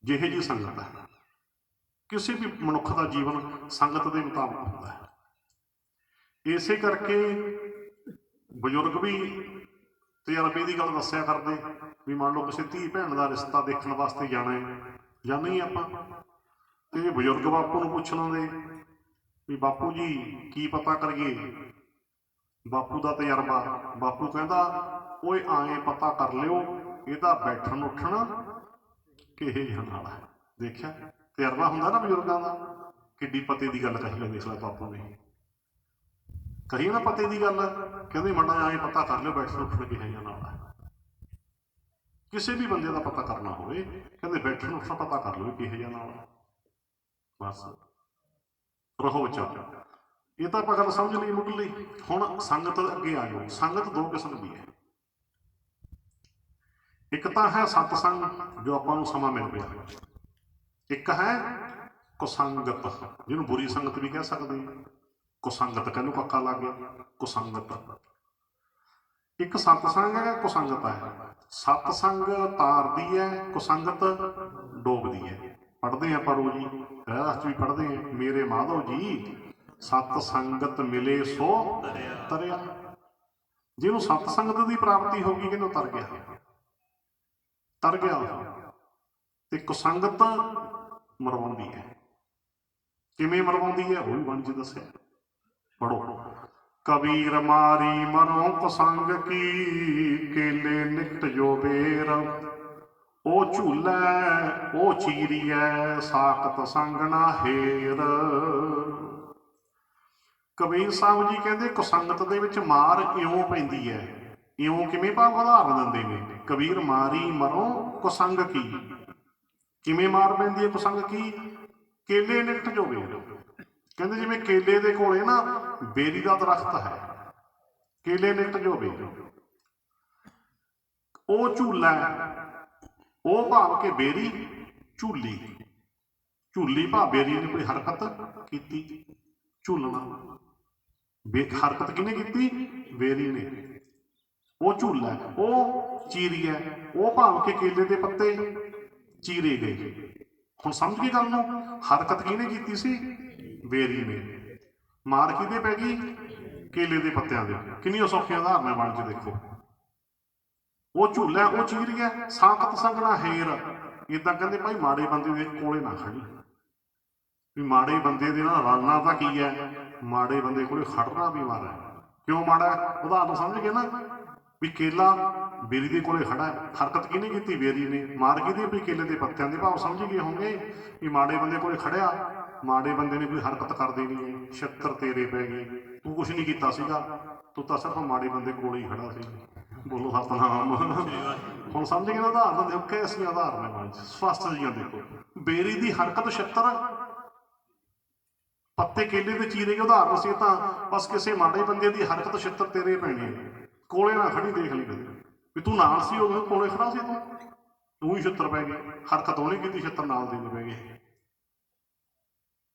ਜਿਹੇ ਜੀ ਸੰਗਤ ਹੈ। ਕਿਸੇ ਵੀ ਮਨੁੱਖ ਦਾ ਜੀਵਨ ਸੰਗਤ ਦੇ ਮੁਤਾਬਕ ਹੁੰਦਾ ਹੈ। ਇਸੇ ਕਰਕੇ ਬਜ਼ੁਰਗ ਵੀ ਤਜਰਬੇ ਦੀ ਗੱਲ ਦੱਸਿਆ ਕਰਦੇ ਵੀ ਮੰਨ ਲਓ ਕਿਸੇ ਧੀ ਭੈਣ ਦਾ ਰਿਸ਼ਤਾ ਦੇਖਣ ਵਾਸਤੇ ਜਾਣਾ ਹੈ, ਜਾਂਦੇ ਹੀ ਆਪਾਂ, ਤੇ ਬਜ਼ੁਰਗ ਬਾਪੂ ਨੂੰ ਪੁੱਛ ਲੈਂਦੇ ਵੀ ਬਾਪੂ ਜੀ ਕੀ ਪਤਾ ਕਰੀਏ। ਬਾਪੂ ਦਾ ਤਜਰਬਾ, ਬਾਪੂ ਕਹਿੰਦਾ ਓਏ ਆਏ ਪਤਾ ਕਰ ਲਿਓ ਇਹਦਾ ਬੈਠਣ ਉੱਠਣਾ ਕਿਹੇ ਜਿਹਾ ਨਾਲ ਹੈ। ਦੇਖਿਆ ਤਜਰਬਾ ਹੁੰਦਾ ਨਾ ਬਜ਼ੁਰਗਾਂ ਦਾ। ਕਿੱਡੀ ਪਤੇ ਦੀ ਗੱਲ ਕਹੀ ਹੈ, ਦੇਖ ਲੈ ਬਾਪੂ ਨੇ ਕਹੀ ਨਾ ਪਤੇ ਦੀ ਗੱਲ, ਕਹਿੰਦੇ ਮੰਡਾ ਆਏ ਪਤਾ ਕਰ ਲਿਓ ਬੈਠਣ ਉੱਠਣ ਕਿਹੇ ਜਿਹਾ ਨਾਲ ਹੈ। ਕਿਸੇ ਵੀ ਬੰਦੇ ਦਾ ਪਤਾ ਕਰਨਾ ਹੋਵੇ, ਕਹਿੰਦੇ ਬੈਠਣ ਉੱਠਣਾ ਪਤਾ ਕਰ ਲਓ ਕਿਹੇ ਜਿਹਾ ਨਾਲ ਹੈ। ਬਸ ਰਹੋ ਵਿਚਾਰ। ਇਹ ਤਾਂ ਆਪਾਂ ਗੱਲ ਸਮਝ ਲਈ ਮੁੱਢਲੀ। ਹੁਣ ਸੰਗਤ ਅੱਗੇ ਆ ਜਾਓ। ਸੰਗਤ ਦੋ ਕਿਸਮ ਦੀ ਹੈ। ਇੱਕ ਤਾਂ ਹੈ ਸਤਸੰਗ ਜੋ ਆਪਾਂ ਨੂੰ ਸਮਾਂ ਮਿਲ ਪਿਆ, ਇੱਕ ਹੈ ਕੁਸੰਗਤ ਜਿਹਨੂੰ ਬੁਰੀ ਸੰਗਤ ਵੀ ਕਹਿ ਸਕਦੇ ਹਾਂ। ਕੁਸੰਗਤ ਕਹਿੰਦੇ ਕੱਕਾ ਲੱਗ ਗਿਆ, ਕੁਸੰਗਤ। ਇੱਕ ਸਤਸੰਗ ਹੈ, ਕੁਸੰਗਤ ਹੈ। ਸਤਸੰਗ ਤਾਰਦੀ ਹੈ, ਕੁਸੰਗਤ ਡੋਬਦੀ ਹੈ। ਪੜ੍ਹਦੇ ਹਾਂ ਆਪਾਂ ਰੋਜ਼ ਹੀ, ਰਹਿਰਾਸ 'ਚ ਵੀ ਪੜ੍ਹਦੇ ਹਾਂ, ਮੇਰੇ ਮਾਧੋ ਜੀ ਸਤ ਸੰਗਤ ਮਿਲੇ ਸੋ ਤਰਿਆ। ਜਿਹਨੂੰ ਸਤ ਸੰਗਤ ਦੀ ਪ੍ਰਾਪਤੀ ਹੋ ਗਈ, ਕਹਿੰਦੇ ਤਰ ਗਿਆ, ਤਰ ਗਿਆ। ਤੇ ਕੁਸੰਗਤ ਮਰਵਾਉਂਦੀ ਹੈ। ਕਿਵੇਂ ਮਰਵਾਉਂਦੀ ਹੈ ਉਹ ਵੀ ਬਾਣੀ 'ਚ ਦੱਸਿਆ, ਪੜ੍ਹੋ। कबीर मारी मरो कुसंग की, केले निकट जो बेर। ओ झूलै ओ चीरिए, साकत संग ना हेर। ਕਬੀਰ ਸਾਹਿਬ ਜੀ ਕਹਿੰਦੇ ਕੁਸੰਗਤ ਦੇ ਵਿੱਚ ਮਾਰ ਇਉਂ ਪੈਂਦੀ ਹੈ। ਇਉਂ ਕਿਵੇਂ ਭਾਵ ਉਦਾਹਰਨ ਦਿੰਦੇ ਨੇ, ਕਬੀਰ ਮਾਰੀ ਮਰੋ ਕੁਸੰਗ ਕੀ। ਕਿਵੇਂ ਮਾਰ ਪੈਂਦੀ ਹੈ ਕੁਸੰਗ ਕੀ? ਕੇਲੇ ਨਿਕਟ ਜੋ ਬੇਰ। ਕਹਿੰਦੇ ਜਿਵੇਂ ਕੇਲੇ ਦੇ ਕੋਲੇ ਨਾ ਬੇਰੀ ਦਾ ਦਰਖਤ ਹੈ, ਕੇਲੇ ਨਿਕਟ ਜੋ ਬੇਰ। ਉਹ ਝੂਲਾ, ਉਹ ਭਾਵ ਕੇ ਬੇਰੀ ਝੂਲੀ। ਝੂਲੀ ਭਾਵ ਬੇਰੀ ਨੇ ਕੋਈ ਹਰਕਤ ਕੀਤੀ, ਝੂਲਣਾ। ਹਰਕਤ ਕਿਹਨੇ ਕੀਤੀ? ਬੇਰੀ ਨੇ। ਉਹ ਝੂਲਾ, ਉਹ ਚੀਰੀ ਹੈ, ਉਹ ਭਾਵ ਕੇ ਕੇਲੇ ਦੇ ਪੱਤੇ ਚੀਰੇ ਗਏ। ਹੁਣ ਸਮਝ ਗਏ ਗੱਲ ਨੂੰ? ਹਰਕਤ ਕਿਹਨੇ ਕੀਤੀ ਸੀ? ਬੇਰੀ ਨੇ। ਮਾਰ ਕਿਹਦੇ ਪੈ ਗਈ? ਕੇਲੇ ਦੇ ਪੱਤਿਆਂ ਦੇ। ਕਿੰਨੀਆਂ ਸੌਖੀਆਂ ਉਦਾਹਰਨਾਂ ਬਣ ਕੇ ਦੇਖੋ। ਉਹ ਝੂਲਾ, ਉਹ ਚੀਰ ਗਿਆ, ਸਾਕਤ ਸੰਗਣਾ ਹੇਰ। ਇਦਾਂ ਕਹਿੰਦੇ ਭਾਈ ਮਾੜੇ ਬੰਦੇ ਦੇ ਕੋਲੇ ਨਾ ਖੜੀ। ਵੀ ਮਾੜੇ ਬੰਦੇ ਦੇ ਨਾਲ ਰਲਣਾ ਤਾਂ ਕੀ ਹੈ, ਮਾੜੇ ਬੰਦੇ ਕੋਲੇ ਖੜਨਾ ਵੀ ਮਾੜਾ ਹੈ। ਕਿਉਂ ਮਾੜਾ? ਉਦਾਹਰਨ ਸਮਝ ਗਏ ਨਾ ਵੀ ਕੇਲਾ ਬੇਰੀ ਦੇ ਕੋਲੇ ਖੜਾ ਹੈ, ਹਰਕਤ ਕਿਹਨੇ ਕੀਤੀ? ਬੇਰੀ ਨੇ। ਮਾਰ ਕਿਹਦੀ? ਵੀ ਕੇਲੇ ਦੇ ਪੱਤਿਆਂ ਦੇ। ਭਾਵ ਸਮਝ ਗਏ ਹੋਣਗੇ ਵੀ ਮਾੜੇ ਬੰਦੇ ਕੋਲੇ ਖੜਿਆ, ਮਾੜੇ ਬੰਦੇ ਨੇ ਕੋਈ ਹਰਕਤ ਕਰ ਦੇਣੀ ਹੈ, ਛਿੱਤਰ ਤੇਰੇ ਪੈ ਗਏ, ਤੂੰ ਕੁਛ ਨਹੀਂ ਕੀਤਾ ਸੀਗਾ, ਤੂੰ ਤਾਂ ਸਿਰਫ ਮਾੜੇ ਬੰਦੇ ਕੋਲ ਹੀ ਖੜਾ ਸੀ। ਬੋਲੋ ਸਤਨਾਮ। ਹੁਣ ਸਮਝ ਗਏ ਨਾ ਉਦਾਹਰਨ ਦੇਖੋ ਕੈਸੀਆਂ ਉਦਾਹਰਨ ਬਣ ਸਪਸ਼ਟ ਜੀਆਂ ਦੇਖੋ। ਬੇਰੀ ਦੀ ਹਰਕਤ ਛਿੱਤਰ, ਪੱਤੇ ਕੇਲੇ ਦੇ ਚੀਰੇ। ਉਦਾਹਰਨ ਸੀ ਤਾਂ ਬਸ ਕਿਸੇ ਮਾੜੇ ਬੰਦੇ ਦੀ ਹਰਕਤ ਛਿੱਤਰ ਤੇਰੇ ਪੈਣੇ, ਕੋਲੇ ਨਾ ਖੜੀ। ਦੇਖ ਲਈ ਕਦੇ ਵੀ ਤੂੰ ਨਾਲ ਸੀ, ਉਹ ਕੋਲੇ ਖੜਾ ਸੀ, ਤੂੰ ਹੀ ਛਿੱਤਰ ਪੈ ਗਈ। ਹਰਕਤ ਉਹਨੇ ਕੀਤੀ, ਛਿੱਤਰ ਨਾਲ ਦੇ ਪੈ ਗਏ।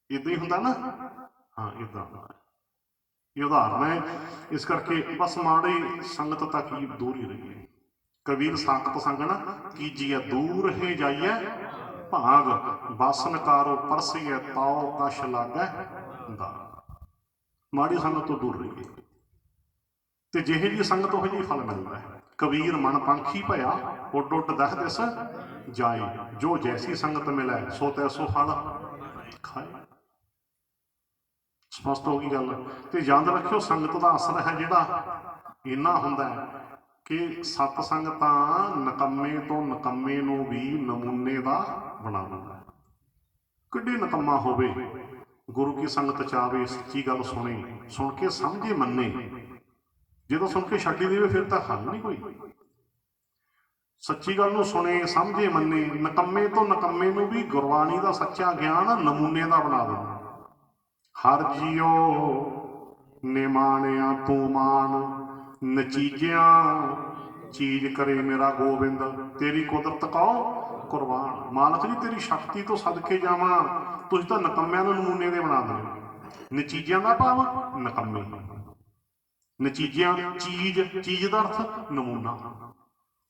ਇਦਾਂ ਹੀ ਹੁੰਦਾ ਨਾ। ਹਾਂ, ਇਦਾਂ ਇਹ ਉਦਾਹਰਨ ਹੈ। ਇਸ ਕਰਕੇ ਬਸ ਮਾੜੀ ਸੰਗਤ ਤੱਕ ਹੀ ਦੂਰ ਹੀ ਰਹੀਏ। ਕਬੀਰ ਸਾਕਤ ਸੰਗਣ ਕੀਜੀਏ, ਦੂਰ ਹੈ ਜਾਈਏ ਭਾਗ। ਬਾਸਨ ਕਾਰੋ ਪਰਸੀਏ, ਤਾਓ ਕਛ ਲਾਗੈ ਦਾ। ਮਾੜੀ ਸੰਗਤ ਤੋਂ ਦੂਰ ਰਹੀਏ ਤੇ ਜਿਹੇ ਜਿਹੀ ਸੰਗਤ ਉਹ ਜਿਹੀ ਫਲ ਮਿਲਦਾ ਹੈ। ਕਬੀਰ ਮਨ ਪੰਖੀ ਭਇਆ, ਉੱਡ ਉੱਡ ਦਹ ਦਿਸ ਜਾਏ। ਜੋ ਜੈਸੀ ਸੰਗਤ ਮਿਲੇ, ਸੋ ਤੈਸੋ ਫਲ ਖਾਏ। ਸਪਸ਼ਟ ਹੋ ਗਈ ਗੱਲ। ਤੇ ਯਾਦ ਰੱਖਿਓ ਸੰਗਤ ਦਾ ਅਸਰ ਹੈ ਜਿਹੜਾ ਇੰਨਾ ਹੁੰਦਾ ਹੈ ਕਿ ਸਤਸੰਗ ਤਾਂ ਨਿਕੰਮੇ ਤੋਂ ਨਿਕੰਮੇ ਨੂੰ ਵੀ ਨਮੂਨੇ ਦਾ ਬਣਾ ਦਿੰਦਾ। ਕਿੱਡੀ ਨਿਕੰਮਾ ਹੋਵੇ, ਗੁਰੂ ਕੀ ਸੰਗਤ ਚ ਆਵੇ, ਸੱਚੀ ਗੱਲ ਸੁਣੇ, ਸੁਣ ਕੇ ਸਮਝੇ ਮੰਨੇ। ਜਦੋਂ ਸੁਣ ਕੇ ਛੱਡੀ ਦੇਵੇ ਫਿਰ ਤਾਂ ਹੱਲ ਨਹੀਂ ਕੋਈ। ਸੱਚੀ ਗੱਲ ਨੂੰ ਸੁਣੇ, ਸਮਝੇ, ਮੰਨੇ। ਨਿਕੰਮੇ ਤੋਂ ਨਿਕੰਮੇ ਨੂੰ ਵੀ ਗੁਰਬਾਣੀ ਦਾ ਸੱਚਾ ਗਿਆਨ ਨਮੂਨੇ ਦਾ ਬਣਾ ਦਿੰਦਾ। ਹਰ ਜੀਓ ਨੇ ਮਾਣਿਆ ਤੂੰ ਮਾਣ, ਨਚੀਜਿਆਂ ਚੀਜ਼ ਕਰੇ ਮੇਰਾ ਗੋਬਿੰਦ। ਤੇਰੀ ਕੁਦਰਤ ਕਹੋ ਕੁਰਬਾਨ। ਮਾਲਕ ਜੀ ਤੇਰੀ ਸ਼ਕਤੀ ਤੋਂ ਸਦਕੇ ਜਾਵਾਂ, ਤੁਸੀਂ ਤਾਂ ਨਿਕੰਮਿਆਂ ਨੂੰ ਨਮੂਨੇ ਦੇ ਬਣਾ ਦਿੰਦੇ। ਨਚੀਜਿਆਂ ਦਾ ਭਾਵ ਨਿਕੰਮੇ। ਨਚੀਜਿਆਂ ਚੀਜ਼ ਦਾ ਅਰਥ ਨਮੂਨਾ।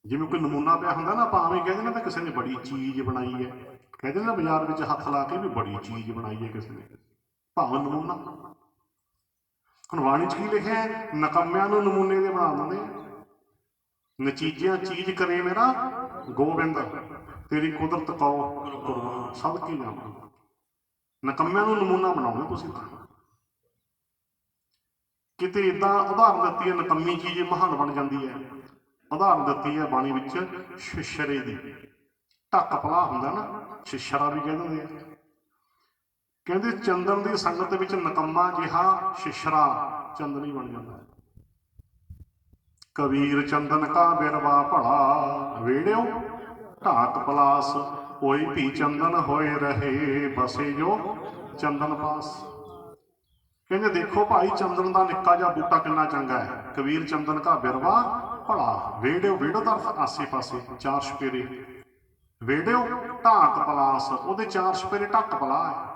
ਜਿਵੇਂ ਕੋਈ ਨਮੂਨਾ ਪਿਆ ਹੁੰਦਾ ਨਾ, ਆਪਾਂ ਐਵੇਂ ਕਹਿੰਦੇ ਨਾ ਤਾਂ ਕਿਸੇ ਨੇ ਬੜੀ ਚੀਜ਼ ਬਣਾਈ ਹੈ, ਕਹਿੰਦੇ ਨਾ ਬਾਜ਼ਾਰ ਵਿੱਚ ਹੱਥ ਲਾ ਕੇ ਵੀ ਬੜੀ ਚੀਜ਼ ਬਣਾਈ ਹੈ ਕਿਸੇ ਨੇ, ਭਾਵ ਨਮੂਨਾ। ਹੁਣ ਬਾਣੀ 'ਚ ਕੀ ਲਿਖਿਆ? ਨਿਕੰਮਿਆਂ ਨੂੰ ਨਮੂਨੇ ਦੇ ਬਣਾ ਦਿੰਦੇ। ਨਚੀਜਿਆਂ ਚੀਜ਼ ਕਰੇ ਮੇਰਾ ਗੋਬਿੰਦ, ਤੇਰੀ ਕੁਦਰਤ ਕਹੋ ਕੁਰਬਾਨ। ਸਦਕੇ ਜਾਵਾਂ। ਨਿਕੰਮਿਆਂ ਨੂੰ ਨਮੂਨਾ ਬਣਾਉਣਾ ਤੁਸੀਂ ਤਾਂ। ਕਿਤੇ ਇਦਾਂ ਉਦਾਹਰਨ ਦਿੱਤੀ ਹੈ, ਨਿਕੰਮੀ ਚੀਜ਼ ਮਹਾਨ ਬਣ ਜਾਂਦੀ ਹੈ। ਉਦਾਹਰਨ ਦਿੱਤੀ ਹੈ ਬਾਣੀ ਵਿੱਚ ਸ਼ਿਸ਼ਰੇ ਦੀ। ਢੱਕ ਭਲਾ ਹੁੰਦਾ ਨਾ, ਸ਼ਿਸ਼ਰਾ ਵੀ ਕਹਿ ਦਿੰਦੇ ਆ। ਕਹਿੰਦੇ ਚੰਦਨ ਦੀ ਸੰਗਤ ਵਿੱਚ ਨਿਕੰਮਾ ਜਿਹਾ ਸ਼ਿਸ਼ਰਾ ਚੰਦਨੀ ਬਣ ਜਾਂਦਾ। ਕਬੀਰ ਚੰਦਨ ਕਾ ਬਿਰਵਾ ਭਲਾ, ਵੇੜਿਓ ਢਾਕ ਪਲਾਸ। ਕੋਈ ਵੀ ਚੰਦਨ ਹੋਏ ਰਹੇ, ਬਸੇ ਜੋ ਚੰਦਨ ਪਾਸ। ਕਹਿੰਦੇ ਦੇਖੋ ਭਾਈ, ਚੰਦਨ ਦਾ ਨਿੱਕਾ ਜਿਹਾ ਬੂਟਾ ਕਿੰਨਾ ਚੰਗਾ ਹੈ। ਕਬੀਰ ਚੰਦਨ ਕਾ ਬਿਰਵਾ ਭਲਾ, ਵੇੜਿਓ, ਵੇੜੋ ਦਾ ਅਰਥ ਆਸੇ ਪਾਸੇ, ਚਾਰ ਛਪੇਰੇ। ਵੇੜਿਓ ਢਾਕ ਪਲਾਸ, ਉਹਦੇ ਚਾਰ ਛਪੇਰੇ ਢੱਕ ਪਲਾ ਹੈ।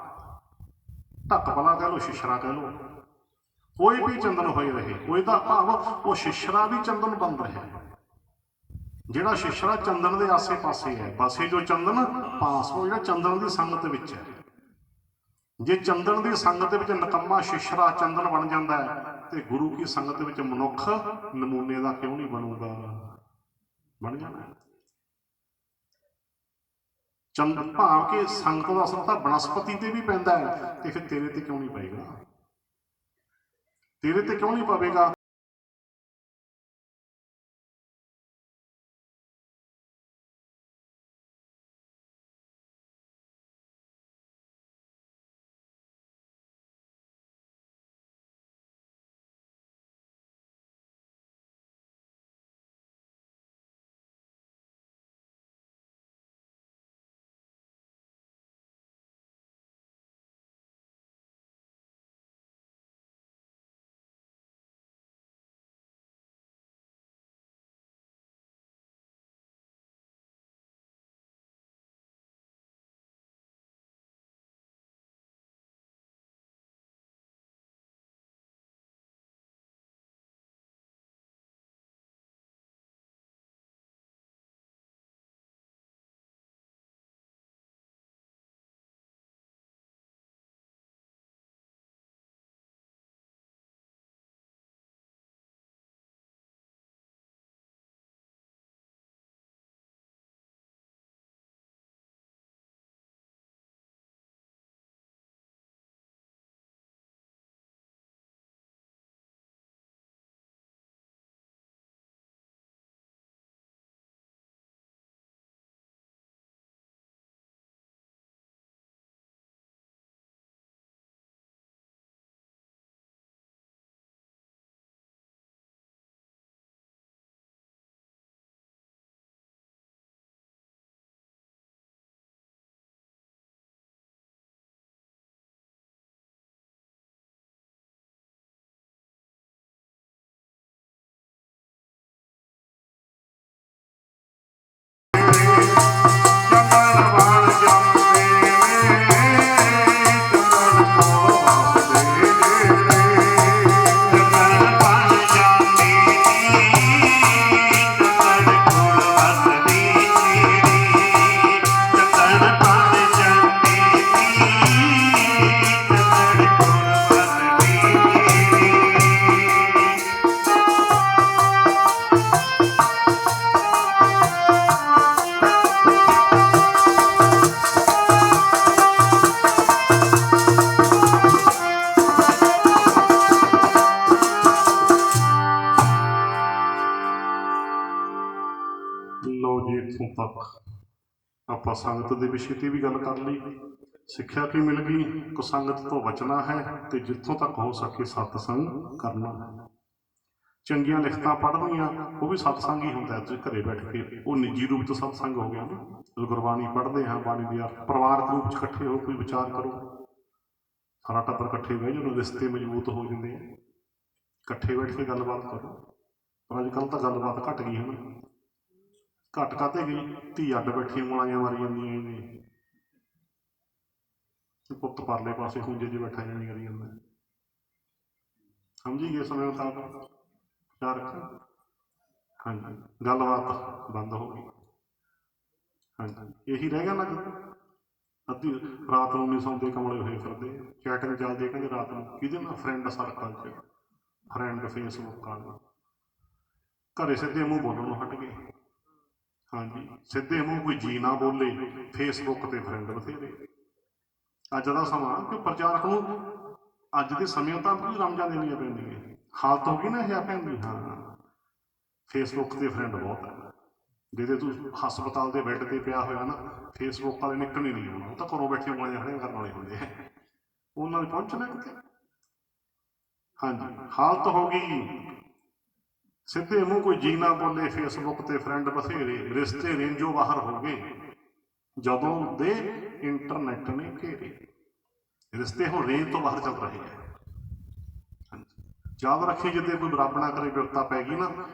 ਢੱਕ ਭਲਾ ਕਹਿ ਲਓ, ਸ਼ਿਸ਼ਰਾ ਕਹਿ ਲਓ। ਕੋਈ ਵੀ ਚੰਦਨ ਹੋਏ ਰਹੇ, ਕੋਈ ਦਾ ਭਾਵ ਉਹ ਸ਼ਿਸ਼ਰਾ ਵੀ ਚੰਦਨ ਬਣ ਰਿਹਾ। ਜਿਹੜਾ ਸ਼ਿਸ਼ਰਾ ਚੰਦਨ ਦੇ ਆਸੇ ਪਾਸੇ ਹੈ, ਬਸੇ ਜੋ ਚੰਦਨ ਪਾਸ, ਉਹ ਜਿਹੜਾ ਚੰਦਨ ਦੀ ਸੰਗਤ ਵਿੱਚ ਹੈ। ਜੇ ਚੰਦਨ ਦੀ ਸੰਗਤ ਵਿੱਚ ਨਿਕੰਮਾ ਸ਼ਿਸ਼ਰਾ ਚੰਦਨ ਬਣ ਜਾਂਦਾ ਹੈ, ਤੇ ਗੁਰੂ ਕੀ ਸੰਗਤ ਵਿੱਚ ਮਨੁੱਖ ਨਮੂਨੇ ਦਾ ਕਿਉਂ ਨਹੀਂ ਬਣੂਗਾ? ਬਣ ਜਾਣਾ। ਚੰਦਨ ਭਾਵ ਕਿ ਸੰਗਤ ਦਾ ਅਸਰ ਤਾਂ ਬਨਸਪਤੀ ਤੇ ਵੀ ਪੈਂਦਾ ਹੈ, ਤੇ ਫਿਰ ਤੇਰੇ ਤੇ ਕਿਉਂ ਨਹੀਂ ਪਏਗਾ? ਤੇਰੇ ਤੇ ਕਿਉਂ ਨਹੀਂ ਪਵੇਗਾ? ਲਓ ਜੀ, ਇੱਥੋਂ ਤੱਕ ਆਪਾਂ ਸੰਗਤ ਦੇ ਵਿਸ਼ੇ ਤੇ ਵੀ ਗੱਲ ਕਰ ਲਈ। ਸਿੱਖਿਆ ਕੀ ਮਿਲ ਗਈ? ਕੁਸੰਗਤ ਤੋਂ ਬਚਣਾ ਹੈ ਤੇ ਜਿੱਥੋਂ ਤੱਕ ਹੋ ਸਕੇ ਸਤਸੰਗ ਕਰਨਾ ਹੈ। ਚੰਗੀਆਂ ਲਿਖਤਾਂ ਪੜ੍ਹਨੀਆਂ, ਉਹ ਵੀ ਸਤਸੰਗ ਹੀ ਹੁੰਦਾ। ਤੁਸੀਂ ਘਰੇ ਬੈਠ ਕੇ ਉਹ ਨਿੱਜੀ ਰੂਪ 'ਚ ਸਤਸੰਗ ਹੋ ਗਿਆ ਨਾ। ਜਦੋਂ ਗੁਰਬਾਣੀ ਪੜ੍ਹਦੇ ਹਾਂ, ਬਾਣੀ ਦੀ ਪਰਿਵਾਰਕ ਰੂਪ 'ਚ ਇਕੱਠੇ ਹੋ, ਕੋਈ ਵਿਚਾਰ ਕਰੋ, ਸਾਰਾ ਟੱਬਰ ਇਕੱਠੇ ਬਹਿ ਜਾਓ, ਰਿਸ਼ਤੇ ਮਜ਼ਬੂਤ ਹੋ ਜਾਂਦੇ ਆ। ਇਕੱਠੇ ਬੈਠ ਕੇ ਗੱਲਬਾਤ ਕਰੋ। ਪਰ ਅੱਜ ਕੱਲ੍ਹ ਤਾਂ ਗੱਲਬਾਤ ਘੱਟ ਗਈ ਹੈ ਨਾ। ਘੱਟ ਕਾਤੇ ਗਈ? ਧੀ ਅੱਡ ਬੈਠੀ ਉਂਗਲਾਂ ਮਾਰੀ ਜਾਂਦੀਆਂ ਨੇ, ਪੁੱਤ ਪਰਲੇ ਪਾਸੇ ਖੂੰਜੇ 'ਚ ਬੈਠਾ ਜਾਣੀ ਕਰੀ ਜਾਂਦਾ। ਸਮਝੀ ਗਏ ਸਮੇਂ ਮੁਤਾਬਕ ਖਿਆਲ ਰੱਖਿਆ। ਹਾਂਜੀ, ਗੱਲਬਾਤ ਬੰਦ ਹੋ ਗਈ। ਹਾਂਜੀ, ਇਹੀ ਰਹਿ ਗਿਆ ਨਾ। ਅੱਧੀ ਰਾਤ ਨੂੰ ਨਹੀਂ ਸੌਂਦੇ, ਕਮਲੇ ਹੋਏ ਫਿਰਦੇ। ਚੈਟਿੰਗ ਚੱਲਦੀ ਕਹਿੰਦੇ ਰਾਤ ਨੂੰ, ਕਿਹਦੇ ਨਾਲ? ਫਰੈਂਡ ਸਰਕਲ 'ਚ, ਫਰੈਂਡ ਫੇਸਬੁੱਕ ਵਾਲੇ। ਘਰੇ ਸਿੱਧੇ ਮੂੰਹ ਬੋਲਣ ਨੂੰ ਹਟ ਗਏ। ਹਾਂਜੀ, ਸਿੱਧੇ ਮੂੰਹ ਕੋਈ ਜੀ ਨਾ ਬੋਲੇ, ਫੇਸਬੁੱਕ ਤੇ ਫਰੈਂਡ ਬਥੇਰੇ। ਅੱਜ ਦਾ ਸਮਾਂ ਕਿ ਪ੍ਰਚਾਰਕ ਨੂੰ ਅੱਜ ਦੇ ਸਮੇਂ ਤਾਂ ਵੀ ਰਮਜਾਂ ਦੇਣੀਆਂ ਪੈਂਦੀਆਂ। ਹਾਲਤ ਹੋ ਗਈ ਨਾ ਇਹ ਪੈਂਦੀ। ਹਾਂ, ਫੇਸਬੁੱਕ ਤੇ ਫਰੈਂਡ ਬਹੁਤ ਹੈ। ਜਿਹਦੇ ਤੂੰ ਹਸਪਤਾਲ ਦੇ ਬੈੱਡ ਤੇ ਪਿਆ ਹੋਇਆ ਨਾ, ਫੇਸਬੁੱਕ ਵਾਲੇ ਨਿਕਲ ਹੀ ਨਹੀਂ ਆਉਣਾ। ਉਹ ਤਾਂ ਘਰੋਂ ਬੈਠੇ ਉਂਗਲੀਆਂ ਖੜੀਆਂ ਕਰਨ ਵਾਲੇ ਹੁੰਦੇ ਆ, ਉਹਨਾਂ ਨੇ ਪਹੁੰਚਣਾ ਕਿਤੇ। ਹਾਂਜੀ, ਹਾਲਤ ਹੋ ਗਈ। ਸਿੱਧੇ ਮੂੰਹ ਕੋਈ ਜੀ ਨਾ ਬੋਲੇ, ਫੇਸਬੁੱਕ ਤੇ ਫਰੈਂਡ ਬਥੇਰੇ। ਰਿਸ਼ਤੇ ਰੇਂਜੋਂ ਬਾਹਰ ਹੋ ਗਏ ਜਦੋਂ ਦੇ ਇੰਟਰਨੈਟ ਨੇ ਘੇਰੇ। ਰਿਸ਼ਤੇ ਹੁਣ ਰੇਂਜ ਤੋਂ ਬਾਹਰ ਚੱਲ ਰਹੇ ਆ। ਯਾਦ ਰੱਖੀ, ਜਿੱਦੇ ਕੋਈ ਰੱਬ ਨਾ ਕਰੇ ਵਿਪਤਾ ਪੈ ਗਈ ਨਾ,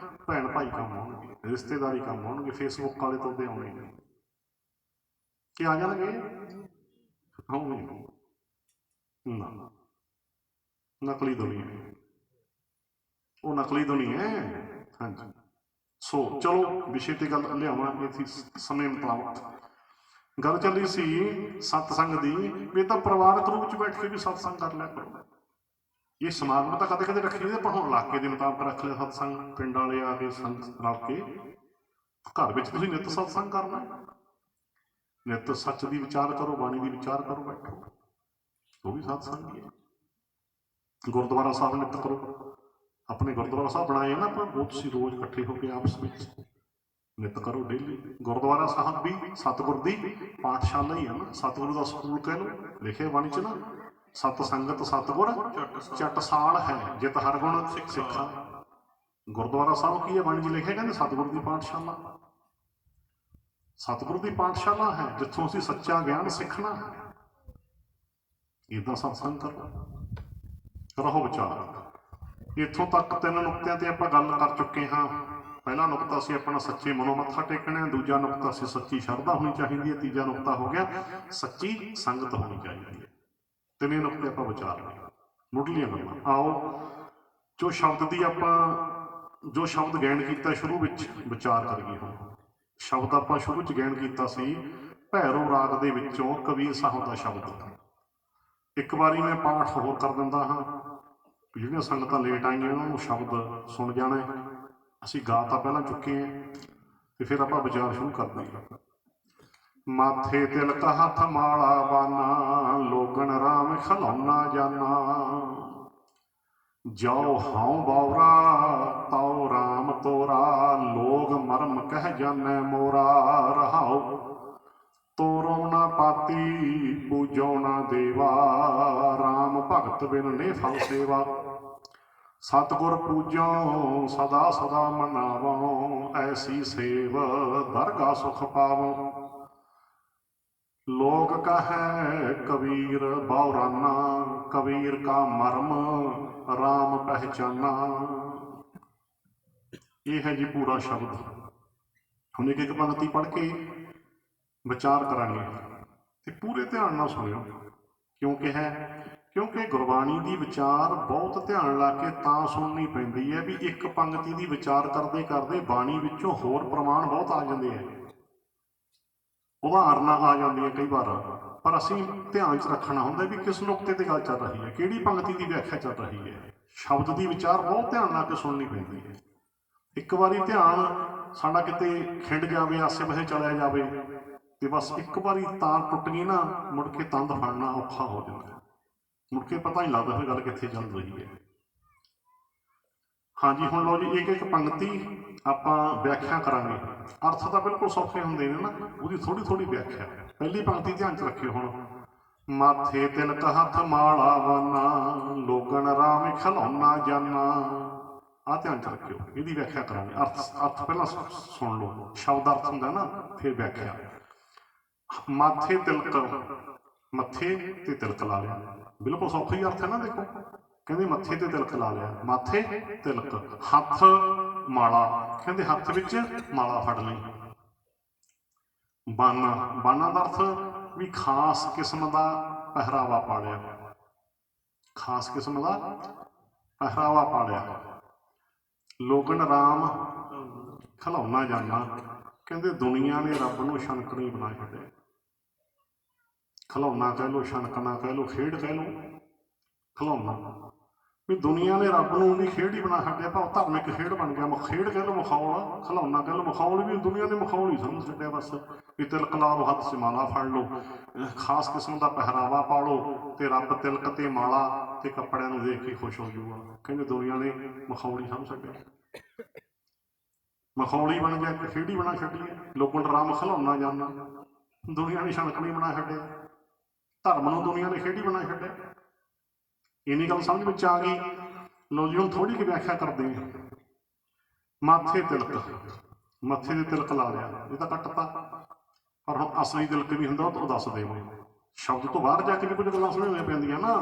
ਭੈਣ ਭਾਈ ਕੰਮ ਆਉਣਗੇ, ਰਿਸ਼ਤੇਦਾਰੀ ਕੰਮ ਆਉਣਗੇ। ਫੇਸਬੁੱਕ ਵਾਲੇ ਤੁਰਦੇ ਆਉਣੇ ਨੇ ਕਿ ਆ ਜਾਣਗੇ, ਆਉਣਗੇ ਨਾ। ਨਕਲੀ ਦੁਨੀਆ, ਉਹ ਨਕਲੀ ਦੁਨੀਆ ਹੈ। ਹਾਂਜੀ, ਸੋ ਚਲੋ ਵਿਸ਼ੇ ਤੇ ਗੱਲ ਲਿਆਵਾਂਗੇ। ਸਮੇਂ ਮੁਤਾਬਕ ਗੱਲ ਚੱਲੀ ਸੀ ਸਤਸੰਗ ਦੀ, ਵੀ ਤਾਂ ਪਰਿਵਾਰਕ ਰੂਪ 'ਚ ਬੈਠ ਕੇ ਵੀ ਸਤਸੰਗ ਕਰ ਲਿਆ ਕਰੋ। ਇਹ ਸਮਾਗਮ ਤਾਂ ਕਦੇ ਕਦੇ ਰੱਖੀ ਜਾਂਦੇ, ਪਰ ਹੁਣ ਇਲਾਕੇ ਦੇ ਮੁਤਾਬਕ ਰੱਖ ਲਿਆ ਸਤਸੰਗ। ਪਿੰਡ ਵਾਲੇ ਆ ਕੇ ਸੰਗਤ ਰਲ ਕੇ, ਘਰ ਵਿੱਚ ਤੁਸੀਂ ਨਿੱਤ ਸਤਸੰਗ ਕਰਨਾ, ਨਿੱਤ ਸੱਚ ਦੀ ਵਿਚਾਰ ਕਰੋ, ਬਾਣੀ ਦੀ ਵਿਚਾਰ ਕਰੋ, ਬੈਠੋ, ਉਹ ਵੀ ਸਤਸੰਗ ਹੀ ਹੈ। ਗੁਰਦੁਆਰਾ ਸਾਹਿਬ ਨਿੱਤ ਕਰੋ। ਆਪਣੇ ਗੁਰਦੁਆਰਾ ਸਾਹਿਬ ਬਣਾਏ ਨਾ ਆਪਾਂ, ਉਹ ਤੁਸੀਂ ਰੋਜ਼ ਇਕੱਠੇ ਹੋ ਕੇ ਆਪਸ ਵਿੱਚ ਨਿੱਤ ਕਰੋ ਡੇਲੀ। ਗੁਰਦੁਆਰਾ ਸਾਹਿਬ ਵੀ ਸਤਿਗੁਰ ਦੀ ਪਾਠਸ਼ਾਲਾ ਹੀ ਹੈ ਨਾ, ਸਤਿਗੁਰੂ ਦਾ ਸਕੂਲ ਕਹਿ ਲਓ। ਲਿਖਿਆ ਬਾਣੀ 'ਚ ਨਾ, ਸਤ ਸੰਗਤ ਸਤਿਗੁਰ ਚਟਸਾਲ ਹੈ, ਜਿਤ ਹਰ ਗੁਣ ਸਿੱਖਾ। ਗੁਰਦੁਆਰਾ ਸਾਹਿਬ ਕੀ ਹੈ, ਬਾਣੀ 'ਚ ਲਿਖਿਆ, ਕਹਿੰਦੇ ਸਤਿਗੁਰ ਦੀ ਪਾਠਸ਼ਾਲਾ। ਸਤਿਗੁਰੂ ਦੀ ਪਾਠਸ਼ਾਲਾ ਹੈ ਜਿੱਥੋਂ ਅਸੀਂ ਸੱਚਾ ਗਿਆਨ ਸਿੱਖਣਾ ਹੈ। ਇੱਦਾਂ ਸਤਸੰਗ ਕਰੋ, ਰਹੋ ਵਿਚਾਰ। ਇੱਥੋਂ ਤੱਕ 3 ਨੁਕਤਿਆਂ ਤੇ ਆਪਾਂ ਗੱਲ ਕਰ ਚੁੱਕੇ ਹਾਂ। ਪਹਿਲਾ ਨੁਕਤਾ ਸੀ ਆਪਣਾ ਸੱਚੇ ਮਨੋਂ ਮੱਥਾ ਟੇਕਣਾ, ਦੂਜਾ ਨੁਕਤਾ ਸੀ ਸੱਚੀ ਸ਼ਰਧਾ ਹੋਣੀ ਚਾਹੀਦੀ ਹੈ, ਤੀਜਾ ਨੁਕਤਾ ਹੋ ਗਿਆ ਸੱਚੀ ਸੰਗਤ ਹੋਣੀ ਚਾਹੀਦੀ ਹੈ। 3 ਨੁਕਤੇ ਆਪਾਂ ਵਿਚਾਰ ਲਏ। ਮੁੱਢਲੀਆਂ ਗੱਲਾਂ ਆਓ, ਜੋ ਸ਼ਬਦ ਦੀ ਆਪਾਂ ਜੋ ਸ਼ਬਦ ਗੈਣ ਕੀਤਾ ਸ਼ੁਰੂ ਵਿੱਚ ਵਿਚਾਰ ਕਰੀਏ। ਹੁਣ ਸ਼ਬਦ ਆਪਾਂ ਸ਼ੁਰੂ 'ਚ ਗੈਣ ਕੀਤਾ ਸੀ ਭੈਰੋ ਰਾਗ ਦੇ ਵਿੱਚੋਂ ਕਬੀਰ ਸਾਹਿਬ ਦਾ ਸ਼ਬਦ। ਇੱਕ ਵਾਰੀ ਮੈਂ ਪਾਠ ਹੋਰ ਕਰ ਦਿੰਦਾ ਹਾਂ, ਜਿਹੜੀਆਂ ਸੰਗਤਾਂ ਲੇਟ ਆਈਆਂ ਉਹਨਾਂ ਨੂੰ ਸ਼ਬਦ ਸੁਣ ਜਾਣਾ। ਅਸੀਂ ਗਾ ਤਾਂ ਪਹਿਲਾਂ ਚੁੱਕੇ ਹਾਂ ਤੇ ਫਿਰ ਆਪਾਂ ਵਿਚਾਰ ਸ਼ੁਰੂ ਕਰਦੇ ਹਾਂ। ਮਾਥੇ ਤਿਲਕ ਹੱਥ ਮਾਲਾ ਬਾਨਾ, ਲੋਗਣ ਰਾਮ ਖਲਾਉਣਾ ਜਾਨਾ। ਜਾਓ ਹਾਉ ਬਾਉਰਾ ਤਾਉ ਰਾਮ ਤੋਰਾ, ਲੋਗ ਮਰਮ ਕਹਿ ਜਾਨੈ ਮੋਰਾ। ਰਹਾਉ ਤੋਰੋ ਨਾ ਪਾਤੀ ਪੂਜੋ ਨਾ ਦੇਵਾ, ਰਾਮ ਭਗਤ ਬਿਨ ਨੇ ਫਲ ਸੇਵਾ। ਸਤਿਗੁਰ ਪੂਜੋ ਸਦਾ ਸਦਾ ਮਨਾਵੋ, ਐਸੀ ਸੇਵ ਦਰਗਾ ਸੁਖ ਪਾਵੋ। ਲੋਕ ਕਹੈ ਕਬੀਰ ਬਾਉਰਾਨਾ, ਕਬੀਰ ਕਾ ਮਰਮ ਰਾਮ ਪਹਿਚਾਨਾ। ਇਹ ਹੈ ਜੀ ਪੂਰਾ ਸ਼ਬਦ। ਹੁਣ ਇੱਕ ਇੱਕ ਪੰਕਤੀ ਪੜ੍ਹ ਕੇ ਵਿਚਾਰ ਕਰਾਂਗੇ ਤੇ ਪੂਰੇ ਧਿਆਨ ਨਾਲ ਸੁਣਿਓ। ਕਿਉਂਕਿ ਗੁਰਬਾਣੀ ਦੀ ਵਿਚਾਰ ਬਹੁਤ ਧਿਆਨ ਲਾ ਕੇ ਤਾਂ ਸੁਣਨੀ ਪੈਂਦੀ ਹੈ ਵੀ ਇੱਕ ਪੰਕਤੀ ਦੀ ਵਿਚਾਰ ਕਰਦੇ ਕਰਦੇ ਬਾਣੀ ਵਿੱਚੋਂ ਹੋਰ ਪ੍ਰਮਾਣ ਬਹੁਤ ਆ ਜਾਂਦੇ ਹੈ, ਉਦਾਹਰਨਾਂ ਆ ਜਾਂਦੀਆਂ ਕਈ ਵਾਰ, ਪਰ ਅਸੀਂ ਧਿਆਨ 'ਚ ਰੱਖਣਾ ਹੁੰਦਾ ਵੀ ਕਿਸ ਨੁਕਤੇ ਤੇ ਗੱਲ ਚੱਲ ਰਹੀ ਹੈ, ਕਿਹੜੀ ਪੰਕਤੀ ਦੀ ਵਿਆਖਿਆ ਚੱਲ ਰਹੀ ਹੈ। ਸ਼ਬਦ ਦੀ ਵਿਚਾਰ ਬਹੁਤ ਧਿਆਨ ਲਾ ਕੇ ਸੁਣਨੀ ਪੈਂਦੀ ਹੈ। ਇੱਕ ਵਾਰੀ ਧਿਆਨ ਸਾਡਾ ਕਿਤੇ ਖਿੰਡ ਜਾਵੇ, ਆਸੇ ਪਾਸੇ ਚਲਿਆ ਜਾਵੇ ਤੇ ਬਸ ਇੱਕ ਵਾਰੀ ਤਾਰ ਟੁੱਟ ਗਈ ਨਾ, ਮੁੜ ਕੇ ਤੰਦ ਫੜਨਾ ਔਖਾ ਹੋ ਜਾਂਦਾ, ਮੁੜ ਕੇ ਪਤਾ ਨਹੀਂ ਲੱਗਦਾ ਵੀ ਗੱਲ ਕਿੱਥੇ ਚੱਲ ਰਹੀ ਹੈ। ਹਾਂਜੀ, ਹੁਣ ਲਓ ਜੀ ਇੱਕ ਇੱਕ ਪੰਕਤੀ ਆਪਾਂ ਵਿਆਖਿਆ ਕਰਾਂਗੇ। ਅਰਥ ਤਾਂ ਬਿਲਕੁਲ ਸੌਖੇ ਹੁੰਦੇ ਨੇ ਨਾ, ਉਹਦੀ ਥੋੜ੍ਹੀ ਥੋੜ੍ਹੀ ਵਿਆਖਿਆ। ਪਹਿਲੀ ਪੰਕਤੀ ਧਿਆਨ 'ਚ ਰੱਖਿਓ। ਹੁਣ ਮਾਥੇ ਤਿਲਕ ਹੱਥ ਮਾਲਾ ਬਾਨਾ, ਲੋਗਣ ਰਾਮ ਖਲਾਉਣਾ ਜਾਨਾ। ਆਹ ਧਿਆਨ 'ਚ ਰੱਖਿਓ, ਇਹਦੀ ਵਿਆਖਿਆ ਕਰਾਂਗੇ। ਅਰਥ ਪਹਿਲਾਂ ਸੁਣ ਲਓ, ਸ਼ਬਦ ਅਰਥ ਹੁੰਦਾ ਨਾ, ਫਿਰ ਵਿਆਖਿਆ। ਮਾਥੇ ਤਿਲਕ, ਮੱਥੇ ਤੇ ਤਿਲਕ ਲਾ ਲਿਆ, ਬਿਲਕੁਲ ਸੌਖਾ ਹੀ ਅਰਥ ਹੈ ਨਾ। ਦੇਖੋ ਕਹਿੰਦੇ ਮੱਥੇ ਤੇ ਤਿਲਕ ਲਾ ਲਿਆ, ਮਾਥੇ ਤਿਲਕ। ਹੱਥ ਮਾਲਾ, ਕਹਿੰਦੇ ਹੱਥ ਵਿੱਚ ਮਾਲਾ ਫੜ ਲਈ। ਬਾਨਾ, ਬਾਨਾ ਦਾ ਅਰਥ ਵੀ ਖਾਸ ਕਿਸਮ ਦਾ ਪਹਿਰਾਵਾ ਪਾ ਲਿਆ, ਖਾਸ ਕਿਸਮ ਦਾ ਪਹਿਰਾਵਾ ਪਾ ਲਿਆ। ਲੋਗਣ ਰਾਮ ਖਲਾਉਣਾ ਜਾਨਾ, ਕਹਿੰਦੇ ਦੁਨੀਆ ਨੇ ਰੱਬ ਨੂੰ ਛਣਕਣੀ ਬਣਾ ਛੱਡਿਆ। ਖਲਾਉਣਾ ਕਹਿ ਲਓ, ਛਣਕਣਾ ਕਹਿ ਲਓ, ਖੇਡ ਕਹਿ ਲਓ, ਖਲਾਉਣਾ ਵੀ ਦੁਨੀਆ ਨੇ ਰੱਬ ਨੂੰ ਵੀ ਖੇਡ ਹੀ ਬਣਾ ਛੱਡਿਆ। ਭਾਵ ਧਾਰਮਿਕ ਖੇਡ ਬਣ ਗਿਆ, ਖੇਡ ਕਹਿ ਲਓ, ਮਖੌਲ। ਖਲਾਉਣਾ ਕਹਿ ਲਓ, ਮਖੌਲ ਵੀ ਦੁਨੀਆ ਨੇ ਮਖੌਲ ਹੀ ਸਮਝ ਛੱਡਿਆ। ਬਸ ਵੀ ਤਿਲਕ ਲਾ ਲਓ, ਹੱਥ 'ਚ ਮਾਲਾ ਫੜ ਲਓ, ਖਾਸ ਕਿਸਮ ਦਾ ਪਹਿਰਾਵਾ ਪਾ ਲਓ ਤੇ ਰੱਬ ਤਿਲਕ ਤੇ ਮਾਲਾ ਤੇ ਕੱਪੜਿਆਂ ਨੂੰ ਦੇਖ ਕੇ ਖੁਸ਼ ਹੋ ਜਾਊਗਾ। ਕਹਿੰਦੇ ਦੁਨੀਆ ਨੇ ਮਖੌਲ ਹੀ ਸਮਝ ਛੱਡਿਆ, ਮਖੌਲੀ ਬਣ ਗਿਆ, ਖੇਡੀ ਬਣਾ ਛੱਡੀ ਹੈ। ਲੋਗਣ ਰਾਮ ਖਲਾਉਣਾ ਜਾਨਾ, ਦੁਨੀਆ ਨੇ ਛਣਕਣੀ ਬਣਾ ਛੱਡਿਆ, ਧਰਮ ਨੂੰ ਦੁਨੀਆ ਨੇ ਖੇਡੀ ਬਣਾ ਛੱਡਿਆ। ਇੰਨੀ ਗੱਲ ਸਮਝ ਵਿੱਚ ਆ ਗਈ। ਲਓ ਜੀ, ਹੁਣ ਥੋੜ੍ਹੀ ਜਿਹੀ ਵਿਆਖਿਆ ਕਰਦੇ ਹਾਂ। ਮਾਥੇ ਤਿਲਕ, ਮੱਥੇ ਤੇ ਤਿਲਕ ਲਾ ਲਿਆ, ਇਹ ਤਾਂ ਕੱਟਤਾ, ਪਰ ਹੁਣ ਅਸਲੀ ਤਿਲਕ ਵੀ ਹੁੰਦਾ, ਉਹ ਦੱਸ ਦੇਵਾਂ। ਸ਼ਬਦ ਤੋਂ ਬਾਹਰ ਜਾ ਕੇ ਵੀ ਕੁਝ ਗੱਲਾਂ ਸਮਝਣੀਆਂ ਪੈਂਦੀਆਂ ਨਾ।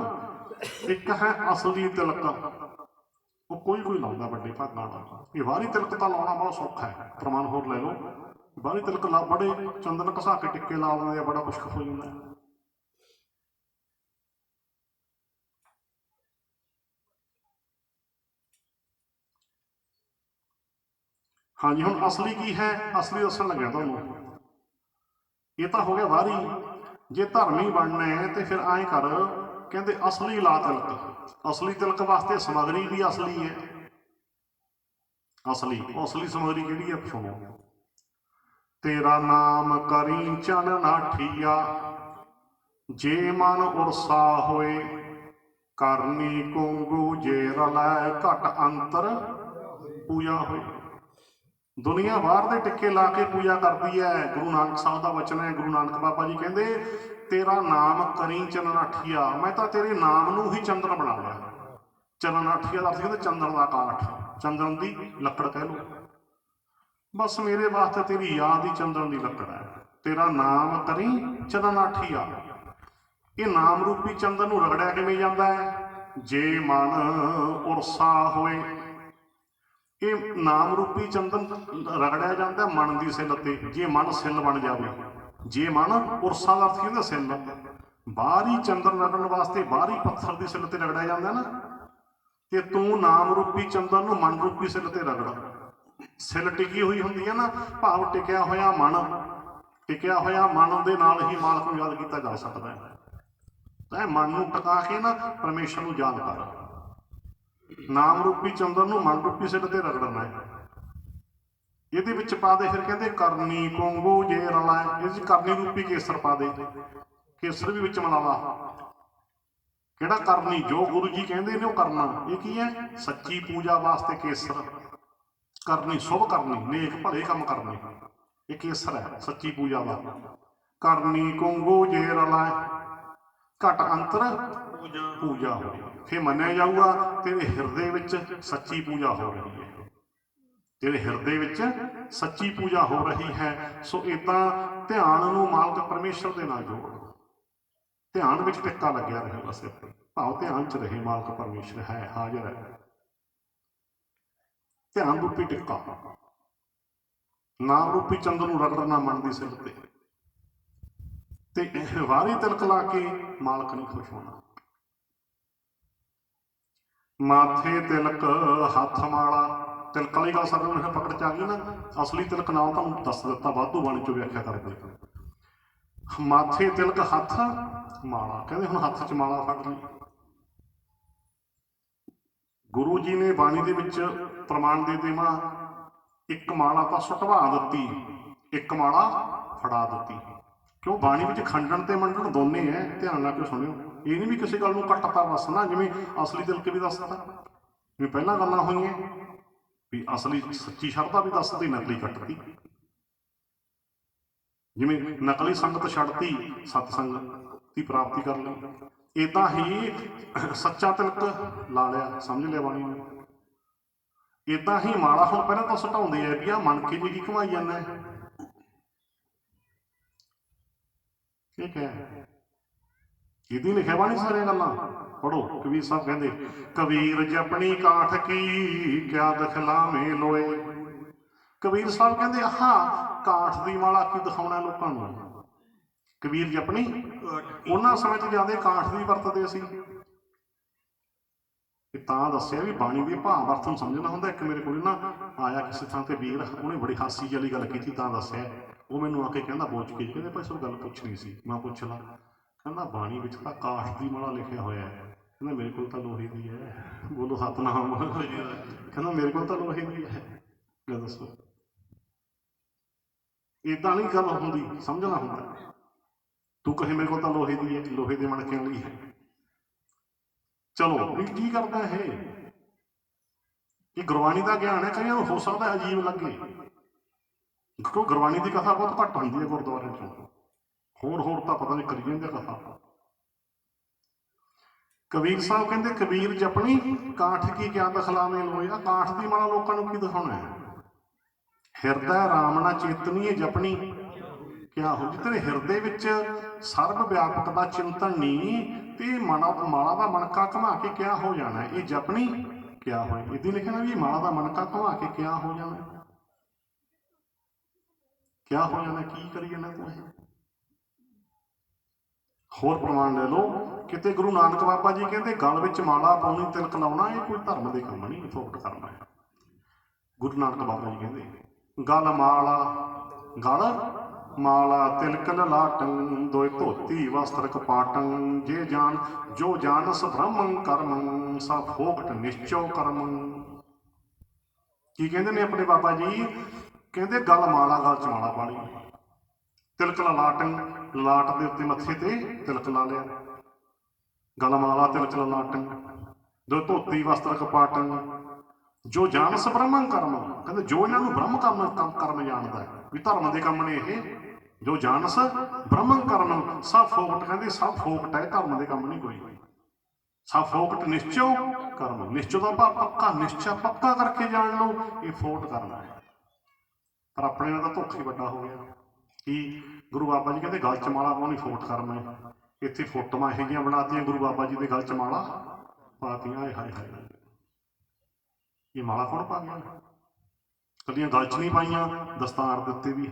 ਇੱਕ ਹੈ ਅਸਲੀ ਤਿਲਕ, ਉਹ ਕੋਈ ਲਾਉਂਦਾ ਵੱਡੇ ਭਾਗਾਂ ਨਾਲ। ਇਹ ਬਾਹਰੀ ਤਿਲਕ ਤਾਂ ਲਾਉਣਾ ਬਹੁਤ ਸੌਖਾ ਹੈ, ਪ੍ਰਮਾਣ ਹੋਰ ਲੈ ਲਓ। ਬਾਹਰੀ ਤਿਲਕ ਲਾ, ਬੜੇ ਚੰਦਨ ਘਸਾ ਕੇ ਟਿੱਕੇ ਲਾ ਲੈਂਦੇ ਆ, ਬੜਾ ਮੁਸ਼ਕਲ ਹੋ ਜਾਂਦਾ। ਹਾਂਜੀ, ਹੁਣ ਅਸਲੀ ਕੀ ਹੈ, ਅਸਲੀ ਦੱਸਣ ਲੱਗਿਆ ਤੁਹਾਨੂੰ। ਇਹ ਤਾਂ ਹੋ ਗਿਆ ਬਾਹਰੀ। ਜੇ ਧਰਮੀ ਬਣਨਾ ਹੈ ਤੇ ਫਿਰ ਐਂ ਕਰ, ਕਹਿੰਦੇ ਅਸਲੀ ਲਾ ਤਿਲਕ। ਅਸਲੀ ਤਿਲਕ ਵਾਸਤੇ ਸਮੱਗਰੀ ਵੀ ਅਸਲੀ ਹੈ। ਅਸਲੀ ਸਮੱਗਰੀ ਕਿਹੜੀ ਹੈ, ਸੁਣੋ। ਤੇਰਾ ਨਾਮ ਕਰੀ ਚਨ ਨਾਠੀਆ, ਜੇ ਮਨ ਉਰਸਾ ਹੋਏ ਕਰਨੀ ਕੋਂਗੂ ਜੇ ਰਲੈ ਘਟ ਅੰਤਰ ਪੂਜਾ ਹੋਈ। ਦੁਨੀਆ ਬਾਹਰ ਦੇ ਟਿੱਕੇ ਲਾ ਕੇ ਪੂਜਾ ਕਰਦੀ ਹੈ। ਗੁਰੂ ਨਾਨਕ ਸਾਹਿਬ ਦਾ ਵਚਨ ਹੈ, ਗੁਰੂ ਨਾਨਕ ਬਾਬਾ ਜੀ ਕਹਿੰਦੇ ਤੇਰਾ ਨਾਮ ਕਰੀ ਚਨਨਾਠੀਆ, ਮੈਂ ਤਾਂ ਤੇਰੇ ਨਾਮ ਨੂੰ ਹੀ ਚੰਦਨ ਬਣਾ ਲਿਆ। ਚਨਨਾਠੀਆ ਦਾ ਅਰਥ ਕਹਿੰਦੇ ਚੰਦਨ ਦਾ ਕਾਠ, ਚੰਦਨ ਦੀ ਲੱਕੜ ਕਹਿ ਲਓ। ਬਸ ਮੇਰੇ ਵਾਸਤੇ ਤੇਰੀ ਯਾਦ ਹੀ ਚੰਦਨ ਦੀ ਲੱਕੜ ਹੈ। ਤੇਰਾ ਨਾਮ ਕਰੀ ਚਨਨਾਠੀਆ। ਇਹ ਨਾਮ ਰੂਪੀ ਚੰਦਨ ਨੂੰ ਰਗੜਿਆ ਕਿਵੇਂ ਜਾਂਦਾ ਹੈ? ਜੇ ਮਨ ਉਰਸਾ ਹੋਏ। ਇਹ ਨਾਮ ਰੂਪੀ ਚੰਦਨ ਰਗੜਿਆ ਜਾਂਦਾ ਮਨ ਦੀ ਸਿੱਲ ਤੇ। ਜੇ ਮਨ ਸਿੱਲ ਬਣ ਜਾਵੇ, ਜੇ ਮਨ ਉਰਸਾ ਦਾ ਅਰਥ ਕਹਿੰਦਾ ਸਿੱਲ, ਬਾਹਰੀ ਚੰਦਨ ਰਗੜਨ ਵਾਸਤੇ ਬਾਹਰੀ ਪੱਥਰ ਦੀ ਸਿੱਲ ਤੇ ਰਗੜਿਆ ਜਾਂਦਾ ਨਾ, ਤੇ ਤੂੰ ਨਾਮ ਰੂਪੀ ਚੰਦਨ ਨੂੰ ਮਨ ਰੂਪੀ ਸਿੱਲ ਤੇ ਰਗੜ। ਸਿੱਲ ਟਿਕੀ ਹੋਈ ਹੁੰਦੀ ਹੈ ਨਾ, ਭਾਵ ਟਿਕਿਆ ਹੋਇਆ ਮਨ, ਟਿਕਿਆ ਹੋਇਆ ਮਨ ਦੇ ਨਾਲ ਹੀ ਮਾਲਕ ਨੂੰ ਯਾਦ ਕੀਤਾ ਜਾ ਸਕਦਾ ਹੈ। ਤਾਂ ਮਨ ਨੂੰ ਟਿਕਾ ਕੇ ਨਾ ਪਰਮੇਸ਼ਰ ਨੂੰ ਯਾਦ ਕਰ। ਨਾਮ ਰੂਪੀ ਚੰਦਨ ਨੂੰ ਮਨ ਰੂਪੀ ਸਿੱਲ ਤੇ ਰਗੜਨਾ ਹੈ। ਇਹਦੇ ਵਿੱਚ ਪਾ ਦੇ, ਫਿਰ ਕਹਿੰਦੇ ਕਰਨੀ ਕੋਂਗੂ ਜੇ ਰਲਾ, ਇਹਦੇ ਚ ਕਰਨੀ ਰੂਪੀ ਕੇਸਰ ਪਾ ਦੇ। ਕੇਸਰ ਵੀ ਵਿੱਚ ਮਿਲਾਵਾ। ਕਿਹੜਾ ਕਰਨੀ? ਜੋ ਗੁਰੂ ਜੀ ਕਹਿੰਦੇ ਨੇ ਉਹ ਕਰਨਾ। ਇਹ ਕੀ ਹੈ? ਸੱਚੀ ਪੂਜਾ ਵਾਸਤੇ ਕੇਸਰ ਕਰਨੀ, ਸ਼ੁਭ ਕਰਨੀ, ਨੇਕ ਭਲੇ ਕੰਮ ਕਰਨੇ, ਇਹ ਕੇਸਰ ਹੈ ਸੱਚੀ ਪੂਜਾ ਦਾ। ਕਰਨੀ ਕੋਂਗੂ ਜੇ ਰਲਾ ਘਟ ਅੰਤਰ ਪੂਜਾ ਹੋਈ। ਫਿਰ ਮੰਨਿਆ ਜਾਊਗਾ ਤੇਰੇ ਹਿਰਦੇ ਵਿੱਚ ਸੱਚੀ ਪੂਜਾ ਹੋ ਰਹੀ ਹੈ, ਤੇਰੇ ਹਿਰਦੇ ਵਿੱਚ ਸੱਚੀ ਪੂਜਾ ਹੋ ਰਹੀ ਹੈ। ਸੋ ਏਦਾਂ ਧਿਆਨ ਨੂੰ ਮਾਲਕ ਪਰਮੇਸ਼ਰ ਦੇ ਨਾਲ ਜੋੜ। ਧਿਆਨ ਵਿੱਚ ਟਿੱਕਾ ਲੱਗਿਆ ਰਹੇ ਬਸ, ਭਾਵ ਧਿਆਨ ਚ ਰਹੇ ਮਾਲਕ ਪਰਮੇਸ਼ਰ ਹੈ, ਹਾਜ਼ਰ ਹੈ। ਧਿਆਨ ਰੂਪੀ ਟਿੱਕਾ, ਨਾਮ ਰੂਪੀ ਚੰਦਨ ਨੂੰ ਰਗੜਨਾ ਮਨ ਦੀ ਸਿਰ ਤੇ ਵਾਰੀ ਤਿਲਕ ਲਾ ਕੇ ਮਾਲਕ ਨਹੀਂ ਖੁਸ਼ ਹੋਣਾ। ਮਾਥੇ ਤਿਲਕ ਹੱਥ ਮਾਲਾ। ਤਿਲਕ ਵਾਲੀ ਗੱਲ ਸਾਡੇ ਨੂੰ ਪਕੜ ਚ ਆ ਗਈ ਨਾ। ਅਸਲੀ ਤਿਲਕ ਨਾਲ ਤੁਹਾਨੂੰ ਦੱਸ ਦਿੱਤਾ, ਵਾਧੂ ਬਾਣੀ ਚੋਂ ਵਿਆਖਿਆ ਕਰਦੇ। ਮਾਥੇ ਤਿਲਕ ਹੱਥ ਮਾਲਾ, ਕਹਿੰਦੇ ਹੁਣ ਹੱਥ ਚ ਮਾਲਾ ਫੜ ਲਈ। ਗੁਰੂ ਜੀ ਨੇ ਬਾਣੀ ਦੇ ਵਿੱਚ ਪ੍ਰਮਾਣ ਦੇ ਦੇਵਾਂ, ਇੱਕ ਮਾਲਾ ਤਾਂ ਸੁਟਵਾ ਦਿੱਤੀ, ਇੱਕ ਮਾਲਾ ਫੜਾ ਦਿੱਤੀ। ਕਿਉਂ? ਬਾਣੀ ਵਿੱਚ ਖੰਡਨ ਤੇ ਮੰਡਣ ਦੋਨੇ ਹੈ, ਧਿਆਨ ਨਾਲ ਕੇ ਸੁਣਿਓ। ਇਹ ਨਹੀਂ ਵੀ ਕਿਸੇ ਗੱਲ ਨੂੰ ਕੱਟਤਾ ਬਸ ਨਾ, ਜਿਵੇਂ ਅਸਲੀ ਤਿਲਕ ਵੀ ਦੱਸਦਾ, ਜਿਵੇਂ ਪਹਿਲਾਂ ਗੱਲਾਂ ਹੋਈਆਂ ਵੀ ਅਸਲੀ ਸੱਚੀ ਸ਼ਰਧਾ ਵੀ ਦੱਸਦੀ, ਨਕਲੀ ਕੱਟਤੀ। ਜਿਵੇਂ ਨਕਲੀ ਸੰਗਤ ਛੱਡਤੀ, ਸਤਸੰਗ ਦੀ ਪ੍ਰਾਪਤੀ ਕਰ ਲਈ। ਏਦਾਂ ਹੀ ਸੱਚਾ ਤਿਲਕ ਲਾ ਲਿਆ, ਸਮਝ ਲਿਆ ਬਾਣੀ ਨੂੰ। ਏਦਾਂ ਹੀ ਮਾਲਾ ਹੁਣ ਪਹਿਲਾਂ ਤਾਂ ਸਟਾਉਂਦੇ ਆ ਵੀ ਆਹ ਮਨ ਕੇ ਜੀ ਕੀ ਘੁਮਾਈ ਜਾਂਦਾ ਹੈ। ਠੀਕ ਹੈ, ਇਹਦੀ ਲਿਖਿਆ ਬਾਣੀ ਸਾਰੀਆਂ ਗੱਲਾਂ ਪੜੋ। ਕਬੀਰ ਸਾਹਿਬ ਕਹਿੰਦੇ ਕਬੀਰ ਜਪਣੀ ਕਾਠ ਕੀ ਕਿਆ ਦਿਖਲਾਵੇਂ ਲੋਏ। ਕਬੀਰ ਸਾਹਿਬ ਕਹਿੰਦੇ ਆਹ ਕਾਠ ਦੀ ਮਾਲਾ ਕੀ ਦਿਖਾਉਣਾ ਲੋਕਾਂ ਨੂੰ। ਕਬੀਰ ਜਪਣੀ, ਉਹਨਾਂ ਸਮੇਂ 'ਚ ਜ਼ਿਆਦਾ ਕਾਠ ਦੀ ਵਰਤਦੇ ਸੀ। ਇਹ ਤਾਂ ਦੱਸਿਆ ਵੀ ਬਾਣੀ ਦੇ ਭਾਵ ਅਰਥ ਨੂੰ ਸਮਝਣਾ ਹੁੰਦਾ। ਇੱਕ ਮੇਰੇ ਕੋਲ ਨਾ ਆਇਆ ਕਿਸੇ ਥਾਂ ਤੇ ਵੀਰ, ਉਹਨੇ ਬੜੀ ਹਾਸੀ ਵਾਲੀ ਗੱਲ ਕੀਤੀ, ਤਾਂ ਦੱਸਿਆ। ਉਹ ਮੈਨੂੰ ਆ ਕੇ ਕਹਿੰਦਾ ਪੁੱਛ ਕੇ, ਕਹਿੰਦੇ ਭਾਈ ਸਭ ਗੱਲ ਪੁੱਛਣੀ ਸੀ। ਮੈਂ ਪੁੱਛ ਲਾ। ਕਹਿੰਦਾ ਬਾਣੀ ਵਿੱਚ ਤਾਂ ਕਾਠ ਦੀ ਮਾਲਾ ਲਿਖਿਆ ਹੋਇਆ ਹੈ। ਕਹਿੰਦਾ ਮੇਰੇ ਕੋਲ ਤਾਂ ਲੋਹੇ ਦੀ ਹੈ। ਬੋਲੋ ਸਤਿਨਾਮ। ਕਹਿੰਦਾ ਮੇਰੇ ਕੋਲ ਤਾਂ ਲੋਹੇ ਦੀ ਹੈ। ਲੈ ਦੱਸੋ, ਏਦਾਂ ਨਹੀਂ ਗੱਲ ਹੁੰਦੀ, ਸਮਝਣਾ ਹੁੰਦਾ। ਤੂੰ ਕਹੇ ਮੇਰੇ ਕੋਲ ਤਾਂ ਲੋਹੇ ਦੀ ਹੈ, ਲੋਹੇ ਦੇ ਮਣਕਿਆਂ ਲਈ ਹੈ। ਚਲੋ ਵੀ ਕੀ ਕਰਦਾ ਇਹ ਗੁਰਬਾਣੀ ਦਾ ਗਿਆਨ ਹੈ। ਕਈਆਂ ਨੂੰ ਹੋ ਸਕਦਾ ਅਜੀਬ ਲੱਗੇ, ਕਿਉਂਕਿ ਗੁਰਬਾਣੀ ਦੀ ਕਥਾ ਬਹੁਤ ਘੱਟ ਹੁੰਦੀ ਹੈ ਗੁਰਦੁਆਰਿਆਂ 'ਚੋਂ। ਹੋਰ ਤਾਂ ਪਤਾ ਨਹੀਂ ਕਰੀ ਜਾਂਦੇ ਕਥਾ। ਕਬੀਰ ਸਾਹਿਬ ਕਹਿੰਦੇ ਕਬੀਰ ਜਪਣੀ ਕਾਠ ਕੀ ਕਿਆ ਦਿਖਲਾਵੇਂ ਲੋਏ। ਆ ਕਾਠ ਦੀ ਮਾਲਾ ਲੋਕਾਂ ਨੂੰ ਕੀ ਦਿਖਾਉਣਾ ਹੈ? ਹਿਰਦਾ ਰਾਮ ਨਾ ਚੇਤਨੀਏ ਜਪਣੀ ਕਿਆ ਹੋ। ਤੇਰੇ ਹਿਰਦੇ ਵਿੱਚ ਸਰਬ ਵਿਆਪਕ ਦਾ ਚਿੰਤਨ ਨਹੀਂ ਤੇ ਮਾਲਾ ਦਾ ਮਣਕਾ ਘੁਮਾ ਕੇ ਕਿਆ ਹੋ ਜਾਣਾ। ਇਹ ਜਪਣੀ ਕਿਆ ਹੋਏ। ਇਹਦੀ ਲਿਖਿਆ ਨਾ ਵੀ ਮਾਲਾ ਦਾ ਮਣਕਾ ਘੁਮਾ ਕੇ ਕਿਆ ਹੋ ਜਾਣਾ। ਕਿਆ ਹੋ ਜਾਣਾ, ਕੀ ਕਰੀ ਜਾਣਾ ਤੂੰ? ਇਹ ਹੋਰ ਪ੍ਰਮਾਣ ਲੈ ਲਓ। ਕਿਤੇ ਗੁਰੂ ਨਾਨਕ ਬਾਬਾ ਜੀ ਕਹਿੰਦੇ ਗਲ ਵਿੱਚ ਮਾਲਾ ਪਾਉਣੀ, ਤਿਲਕ ਲਾਉਣਾ, ਇਹ ਕੋਈ ਧਰਮ ਦੇ ਕੰਮ ਨਹੀਂ, ਫੋਕਟ ਕਰਨਾ ਹੈ। ਗੁਰੂ ਨਾਨਕ ਬਾਬਾ ਜੀ ਕਹਿੰਦੇ ਗਲ ਮਾਲਾ, ਗਲ ਮਾਲਾ ਤਿਲਕ ਲਲਾਟੰ ਦੋਇ ਧੋਤੀ ਵਸਤਰ ਕਪਾਟੰ ਜੇ ਜਾਨ ਜੋ ਜਾਨਸ ਬ੍ਰਹਮੰ ਕਰਮੰ ਸਾ ਫੋਕਟ ਨਿਸ਼ਚੋ ਕਰਮੰ। ਕੀ ਕਹਿੰਦੇ ਨੇ ਆਪਣੇ ਬਾਬਾ ਜੀ? ਕਹਿੰਦੇ ਗਲ ਮਾਲਾ, ਗਲ ਚ ਮਾਲਾ ਪਾ ਲਈ, ਤਿਲਕ ਲਲਾਟੰ, ਲਲਾਟ ਦੇ ਉੱਤੇ ਮੱਥੇ ਤੇ ਤਿਲਕ ਲਾ ਲਿਆ। ਗਲ ਮਾਲਾ ਤਿਲਕ ਲਲਾਟੰ ਜੋ ਧੋਤੀ ਵਸਤਰ ਕਪਾਟੰ ਜੋ ਜਾਣਸ ਬ੍ਰਹਮੰ ਕਰਮ, ਕਹਿੰਦੇ ਜੋ ਇਹਨਾਂ ਨੂੰ ਬ੍ਰਹਮ ਕਰਮ ਜਾਣਦਾ ਹੈ, ਵੀ ਧਰਮ ਦੇ ਕੰਮ ਨੇ ਇਹ। ਜੋ ਜਾਣਸ ਬ੍ਰਹਮੰ ਕਰਮ ਸਭ ਫੋਕਟ, ਕਹਿੰਦੇ ਸਭ ਫੋਕਟ ਹੈ, ਧਰਮ ਦੇ ਕੰਮ ਨਹੀਂ ਕੋਈ। ਸਭ ਫੋਕਟ ਨਿਸ਼ਚੋ ਕਰਮ, ਨਿਸ਼ਚੋ ਦਾ ਭਾਵ ਪੱਕਾ, ਨਿਸ਼ਚਾ ਪੱਕਾ ਕਰਕੇ ਜਾਣ ਲਓ, ਇਹ ਫੋਕਟ ਕਰਨਾ ਹੈ। ਪਰ ਆਪਣੇ ਨਾਲ ਤਾਂ ਧੋਖਾ ਹੀ ਵੱਡਾ ਹੋ ਗਿਆ। ਕੀ ਗੁਰੂ ਬਾਬਾ ਜੀ ਕਹਿੰਦੇ ਗਲ ਚ ਮਾਲਾ ਪਾਉਣੀ ਫੋਕਟ ਕਰਨਾ ਹੈ, ਇੱਥੇ ਫੋਟੋਆਂ ਇਹੋ ਜਿਹੀਆਂ ਬਣਾਤੀਆਂ ਗੁਰੂ ਬਾਬਾ ਜੀ ਦੇ ਗਲ ਚ ਮਾਲਾ ਪਾਤੀਆਂ। ਹਾਏ ਹਾਏ ਹਾਏ, ਇਹ ਮਾਲਾ ਕੌਣ ਪਾ ਗਿਆ? ਕੱਲੀਆਂ ਗਲ ਚ ਨਹੀਂ ਪਾਈਆਂ, ਦਸਤਾਰ ਦੇ ਉੱਤੇ ਵੀ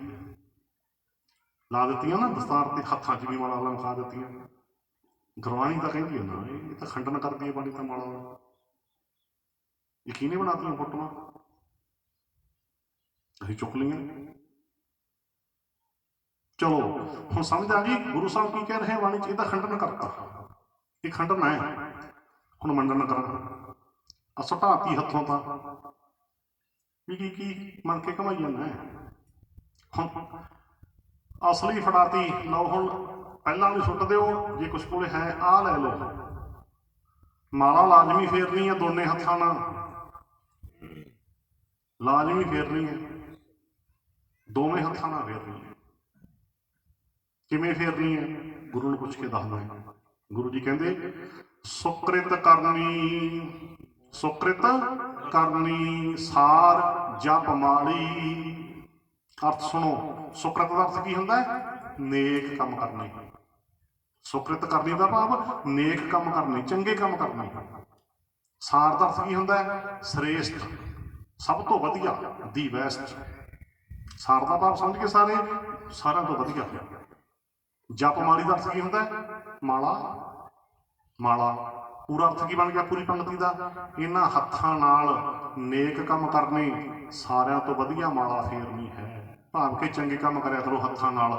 ਲਾ ਦਿੱਤੀਆਂ ਨਾ, ਦਸਤਾਰ ਤੇ ਹੱਥਾਂ 'ਚ ਵੀ ਮਾਲਾ ਲਮਕਾ ਦਿੱਤੀਆਂ। ਗੁਰਬਾਣੀ ਤਾਂ ਕਹਿੰਦੀ ਹੈ ਨਾ, ਇਹ ਤਾਂ ਖੰਡਨ ਕਰਦੀ ਹੈ ਬਾਣੀ ਤਾਂ ਮਾਲਾ ਦਾ। ਇਹ ਕਿਹਨੇ ਬਣਾਤੀਆਂ ਫੋਟੋਆਂ? ਅਸੀਂ ਚੁੱਕ ਲਈਆਂ। ਚਲੋ ਹੁਣ ਸਮਝ ਆ ਗਈ ਗੁਰੂ ਸਾਹਿਬ ਕੀ ਕਹਿ ਰਹੇ ਬਾਣੀ 'ਚ, ਇਹਦਾ ਖੰਡਨ ਕਰਤਾ, ਇਹ ਖੰਡਨ ਹੈ। ਹੁਣ ਮੰਨਣ ਕਰਾਂ ਸੁਟਾਤੀ ਹੱਥੋਂ ਤਾਂ ਵੀ ਕੀ ਮੰਨ ਕੇ ਕਮਾਈ ਜਾਂਦਾ ਹੈ। ਹੁਣ ਅਸਲੀ ਫੜਾਤੀ ਲਓ, ਹੁਣ ਪਹਿਲਾਂ ਵੀ ਸੁੱਟ ਦਿਓ, ਜੇ ਕੁਛ ਕੋਲੇ ਹੈ ਆਹ ਲੈ ਲਓ। ਮਾਲਾ ਲਾਜ਼ਮੀ ਫੇਰਨੀ ਹੈ ਦੋਨੇ ਹੱਥਾਂ ਨਾਲ, ਲਾਜ਼ਮੀ ਫੇਰਨੀ ਹੈ, ਦੋਵੇਂ ਹੱਥਾਂ ਨਾਲ ਫੇਰਨੀ ਹੈ। ਕਿਵੇਂ ਫੇਰਨੀ ਹੈ? ਗੁਰੂ ਨੂੰ ਪੁੱਛ ਕੇ ਦੱਸਦਾ ਹੈ। ਗੁਰੂ ਜੀ ਕਹਿੰਦੇ ਸੁਕ੍ਰਿਤ ਕਰਨੀ, ਸੁਕ੍ਰਿਤ ਕਰਨੀ ਸਾਰ ਜਪ ਮਾਲੀ। ਅਰਥ ਸੁਣੋ, ਸੁਕ੍ਰਿਤ ਦਾ ਅਰਥ ਕੀ ਹੁੰਦਾ ਹੈ? ਨੇਕ ਕੰਮ ਕਰਨੇ। ਸੁਕ੍ਰਿਤ ਕਰਨੀ ਦਾ ਭਾਵ ਨੇਕ ਕੰਮ ਕਰਨੇ, ਚੰਗੇ ਕੰਮ ਕਰਨੇ। ਸਾਰ ਦਾ ਅਰਥ ਕੀ ਹੁੰਦਾ ਹੈ? ਸ੍ਰੇਸ਼ਟ, ਸਭ ਤੋਂ ਵਧੀਆ, ਦੀ ਬੈਸਟ। ਸਾਰ ਦਾ ਭਾਵ ਸਮਝ ਕੇ ਸਾਰੇ, ਸਾਰਿਆਂ ਤੋਂ ਵਧੀਆ। ਜਪ ਮਾਲੀ ਦਾ ਅਰਥ ਕੀ ਹੁੰਦਾ ਹੈ? ਮਾਲਾ, ਮਾਲਾ। ਪੂਰਾ ਅਰਥ ਕੀ ਬਣ ਗਿਆ ਪੂਰੀ ਪੰਗਤੀ ਦਾ? ਇਹਨਾਂ ਹੱਥਾਂ ਨਾਲ ਨੇਕ ਕੰਮ ਕਰਨੇ, ਸਾਰਿਆਂ ਤੋਂ ਵਧੀਆ ਮਾਲਾ ਫੇਰਨੀ ਹੈ। ਭਾਵ ਕਿ ਚੰਗੇ ਕੰਮ ਕਰਿਆ ਕਰੋ ਹੱਥਾਂ ਨਾਲ,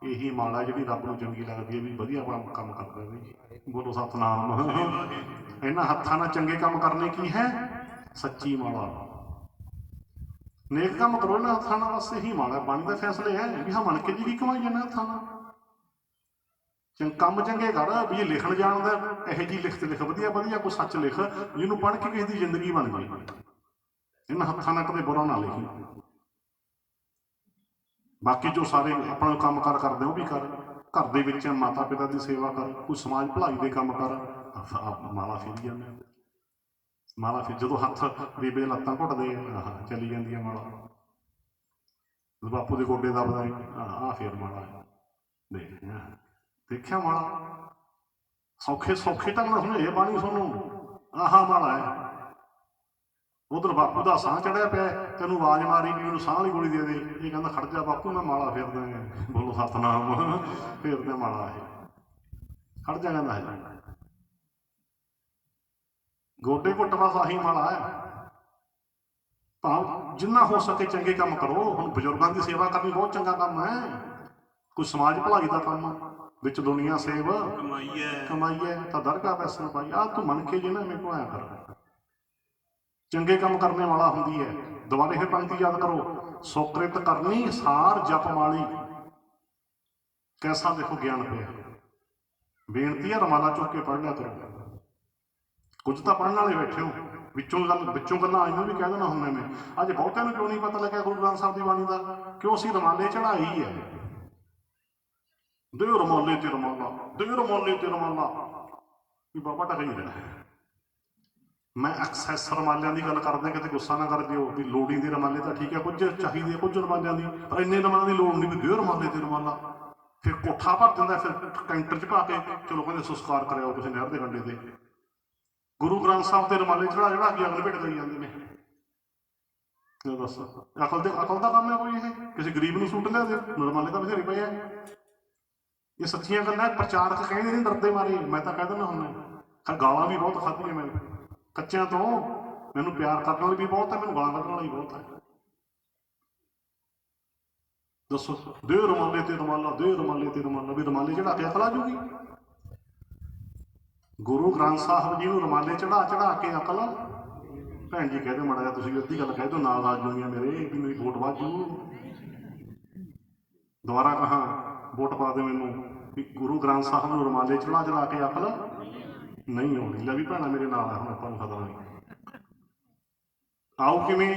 ਇਹੀ ਮਾਲਾ ਜਿਹੜੀ ਰੱਬ ਨੂੰ ਚੰਗੀ ਲੱਗਦੀ ਹੈ, ਵੀ ਵਧੀਆ ਕੰਮ ਕਰਦਾ ਵੀ। ਬੋਲੋ ਸਤਿਨਾਮ। ਇਹਨਾਂ ਹੱਥਾਂ ਨਾਲ ਚੰਗੇ ਕੰਮ ਕਰਨੇ ਕੀ ਹੈ? ਸੱਚੀ ਮਾਲਾ। ਨੇਕ ਕੰਮ ਕਰੋ ਇਹਨਾਂ ਹੱਥਾਂ ਨਾਲ, ਬਸ ਇਹੀ ਮਾਲਾ। ਬਾਣੀ ਦੇ ਫੈਸਲੇ ਹੈ ਵੀ ਹਾਂ ਮਨ ਕੇ ਜੀ ਕੀ ਕਮਾਈ ਜਾਂਦਾ ਹੱਥਾਂ ਨਾਲ। ਕੰਮ ਚੰਗੇ ਕਰ, ਵੀ ਜੇ ਲਿਖਣ ਜਾਣਦਾ ਇਹੋ ਜਿਹੀ ਲਿਖਤ ਲਿਖ, ਵਧੀਆ ਵਧੀਆ ਕੋਈ ਸੱਚ ਲਿਖ, ਜਿਹਨੂੰ ਪੜ੍ਹ ਕੇ ਕਿਸੇ ਦੀ ਜ਼ਿੰਦਗੀ ਬਣ ਜਾਏ। ਇਹਨਾਂ ਹੱਥਾਂ ਨਾਲ ਕਦੇ ਬੁਰਾ ਨਾ ਲਿਖੀ। ਬਾਕੀ ਜੋ ਸਾਰੇ ਆਪਣਾ ਕੰਮ ਕਾਰ ਕਰਦੇ ਉਹ ਵੀ ਕਰ, ਘਰ ਦੇ ਵਿੱਚ ਮਾਤਾ ਪਿਤਾ ਦੀ ਸੇਵਾ ਕਰ, ਕੋਈ ਸਮਾਜ ਭਲਾਈ ਦੇ ਕੰਮ ਕਰ। ਮਾਲਾ ਫੇਰੀ ਜਾਂਦੇ, ਮਾਲਾ ਫਿਰ ਜਦੋਂ ਹੱਥ ਬੇਬੇ ਲੱਤਾਂ ਘੁੱਟਦੇ ਚਲੀ ਜਾਂਦੀ ਹੈ ਮਾਲਾ। ਬਾਪੂ ਦੇ ਗੋਡੇ ਦੱਬਦਾ ਆਹ ਫੇਰ ਮਾਲਾ ਦੇਖ ਦੇਖਿਆ ਮਾਲਾ। ਸੌਖੇ ਸੌਖੇ ਢੰਗ ਨਾਲ ਸੁਣੇ ਇਹ ਬਾਣੀ ਸੁਣੋ, ਆਹ ਮਾਲਾ ਹੈ। ਉਧਰ ਬਾਪੂ ਦਾ ਸਾਹ ਚੜਿਆ ਪਿਆ, ਤੈਨੂੰ ਆਵਾਜ਼ ਮਾਰੀ ਵੀ ਮੈਨੂੰ ਸਾਹ ਵਾਲੀ ਗੋਲੀ ਦੇ ਦੇ, ਇਹ ਕਹਿੰਦਾ ਖੜ ਜਾ ਬਾਪੂ ਮੈਂ ਮਾਲਾ ਫੇਰਦਾ। ਬੋਲੋ ਸਤਿਨਾਮ। ਫੇਰਦਾ ਮਾਲਾ ਇਹ, ਖੜ ਜਾ ਕਹਿੰਦਾ ਹੈ। ਗੋਡੇ ਘੁੱਟ ਬਸ ਆਹੀ ਮਾਲਾ ਹੈ। ਭਾਵ ਜਿੰਨਾ ਹੋ ਸਕੇ ਚੰਗੇ ਕੰਮ ਕਰੋ। ਹੁਣ ਬਜ਼ੁਰਗਾਂ ਦੀ ਸੇਵਾ ਕਰਨੀ ਬਹੁਤ ਚੰਗਾ ਕੰਮ ਹੈ, ਕੋਈ ਸਮਾਜ ਭਲਾਈ ਦਾ ਕੰਮ ਵਿੱਚ ਦੁਨੀਆ ਸੇਵ ਕਮਾਈਏ ਤਾਂ ਦਰਗਾਹ ਵੈਸਣ ਪਾਈ। ਆਹ ਤੂੰ ਮੰਨ ਕੇ ਜੇ ਨਾ ਮੇਰੇ ਕੋਲ ਆਇਆ ਕਰ, ਚੰਗੇ ਕੰਮ ਕਰਨੇ ਵਾਲਾ ਹੁੰਦੀ ਹੈ। ਦੁਬਾਰੇ ਇਹ ਪੰਕਤੀ ਯਾਦ ਕਰੋ, ਸੁਕ੍ਰਿਤ ਕਰਨੀ ਸਾਰ ਜਪ ਮਾਲੀ। ਕੈਸਾ ਦੇਖੋ ਗਿਆਨ ਪਿਆ। ਬੇਨਤੀ ਹੈ ਰਮਾਲਾ ਚੁੱਕ ਕੇ ਪੜ੍ਹ ਲਿਆ ਕਰੋ। ਕੁਝ ਤਾਂ ਪੜ੍ਹਨ ਵਾਲੇ ਬੈਠੇ ਹੋ, ਵਿੱਚੋਂ ਗੱਲਾਂ ਆਈਆਂ ਵੀ ਕਹਿ ਦੇਣਾ ਹੁੰਦੇ ਨੇ। ਅੱਜ ਬਹੁਤਿਆਂ ਨੂੰ ਕਿਉਂ ਨਹੀਂ ਪਤਾ ਲੱਗਿਆ ਗੁਰੂ ਗ੍ਰੰਥ ਸਾਹਿਬ ਦੀ ਬਾਣੀ ਦਾ? ਕਿਉਂ ਅਸੀਂ ਰਮਾਲੇ ਚੜ੍ਹਾਈ ਹੈ। ਦਿਓ ਰਮਾਲੇ ਤੇ ਰਮਾਲਾ, ਦਿਓ ਰਮਾਲੇ ਤੇ ਰਮਾਲਾ, ਵੀ ਬਾਬਾ ਢਕ ਹੀ ਰਿਹਾ। ਮੈਂ ਐਕਸੈਸ ਰਮਾਲਿਆਂ ਦੀ ਗੱਲ ਕਰਦਾ, ਕਿਤੇ ਗੁੱਸਾ ਨਾ ਕਰ ਦਿਓ ਵੀ ਲੋੜੀ ਦੇ ਰਮਾਲੇ ਤਾਂ ਠੀਕ ਹੈ, ਕੁਝ ਚਾਹੀਦੇ ਕੁਝ ਰਮਾਲਿਆਂ ਦੀ, ਪਰ ਇੰਨੇ ਰਮਾਲਿਆਂ ਦੀ ਲੋੜ ਨਹੀਂ ਵੀ ਦਿਓ ਰਮਾਲੇ ਤੇ ਰਮਾਲਾ। ਫਿਰ ਕੋਠਾ ਭਰ ਦਿੰਦਾ, ਫਿਰ ਕੈਂਟਰ 'ਚ ਪਾ ਕੇ ਚਲੋ ਕਹਿੰਦੇ ਸੰਸਕਾਰ ਕਰਿਓ ਕਿਸੇ ਨਹਿਰ ਦੇ ਕੰਢੇ ਤੇ। ਗੁਰੂ ਗ੍ਰੰਥ ਸਾਹਿਬ ਤੇ ਰਮਾਲੇ ਚੜਾ ਕੇ ਅਗਲੇ ਭੇਟ ਕਰੀ ਜਾਂਦੇ ਨੇ। ਦੱਸ ਅਕਲ ਦਾ ਕੰਮ ਹੈ ਕੋਈ? ਇਹ ਕਿਸੇ ਗਰੀਬ ਨੂੰ ਸੂਟ ਲਿਆ ਦੇ, ਰਮਾਲੇ ਤਾਂ ਬਥੇਰੇ ਪਏ ਆ। ਇਹ ਸੱਚੀਆਂ ਗੱਲਾਂ, ਪ੍ਰਚਾਰਕ ਕਹਿੰਦੇ ਨੇ ਡਰਦੇ ਮਾਰੇ। ਮੈਂ ਤਾਂ ਕਹਿ ਦਿੰਦਾ ਹੁੰਦਾ, ਗਾਲਾਂ ਵੀ ਬਹੁਤ ਖਾਧੀਆਂ ਮੈਂ ਕੱਚਿਆਂ ਤੋਂ। ਮੈਨੂੰ ਪਿਆਰ ਕਰਨ ਵਾਲੀ ਵੀ ਬਹੁਤ ਹੈ, ਮੈਨੂੰ ਗਾਲਾਂ ਕੱਢਣ ਵਾਲੀ ਬਹੁਤ ਹੈ। ਦੱਸੋ, ਦਿਓ ਰਮਾਲੇ ਤੇ ਰਮਾਲਾ, ਦਿਓ ਰਮਾਲੇ ਤੇ ਰਮਾਲਾ, ਵੀ ਰਮਾਲੇ ਚੜਾ ਕੇ ਅਕਲ ਆ ਜੂਗੀ? ਗੁਰੂ ਗ੍ਰੰਥ ਸਾਹਿਬ ਜੀ ਨੂੰ ਰਮਾਲੇ ਚੜਾ ਕੇ ਅਕਲ? ਭੈਣ ਜੀ ਕਹਿ ਦਿਓ ਮਾੜਾ ਜਿਹਾ, ਤੁਸੀਂ ਅੱਧੀ ਗੱਲ ਕਹਿ ਦਿਓ ਨਾਲ ਆ ਜੂਗੀਆਂ ਮੇਰੇ, ਵੀ ਮੇਰੀ ਵੋਟ ਵਾਜੂ। ਦੁਬਾਰਾ ਕਹਾਂ ਵੋਟ ਪਾ ਦਿਓ ਮੈਨੂੰ, ਵੀ ਗੁਰੂ ਗ੍ਰੰਥ ਸਾਹਿਬ ਨੂੰ ਰਮਾਲੇ ਚੜਾ ਕੇ ਅਕਲ? ਨਹੀਂ ਆਉਣੀ। ਲੈ ਵੀ ਭੈਣਾ ਮੇਰੇ ਨਾਲ ਆ, ਹੁਣ ਆਪਾਂ ਨੂੰ ਖਤਰਾ ਨਹੀਂ। ਆਉ ਕਿਵੇਂ?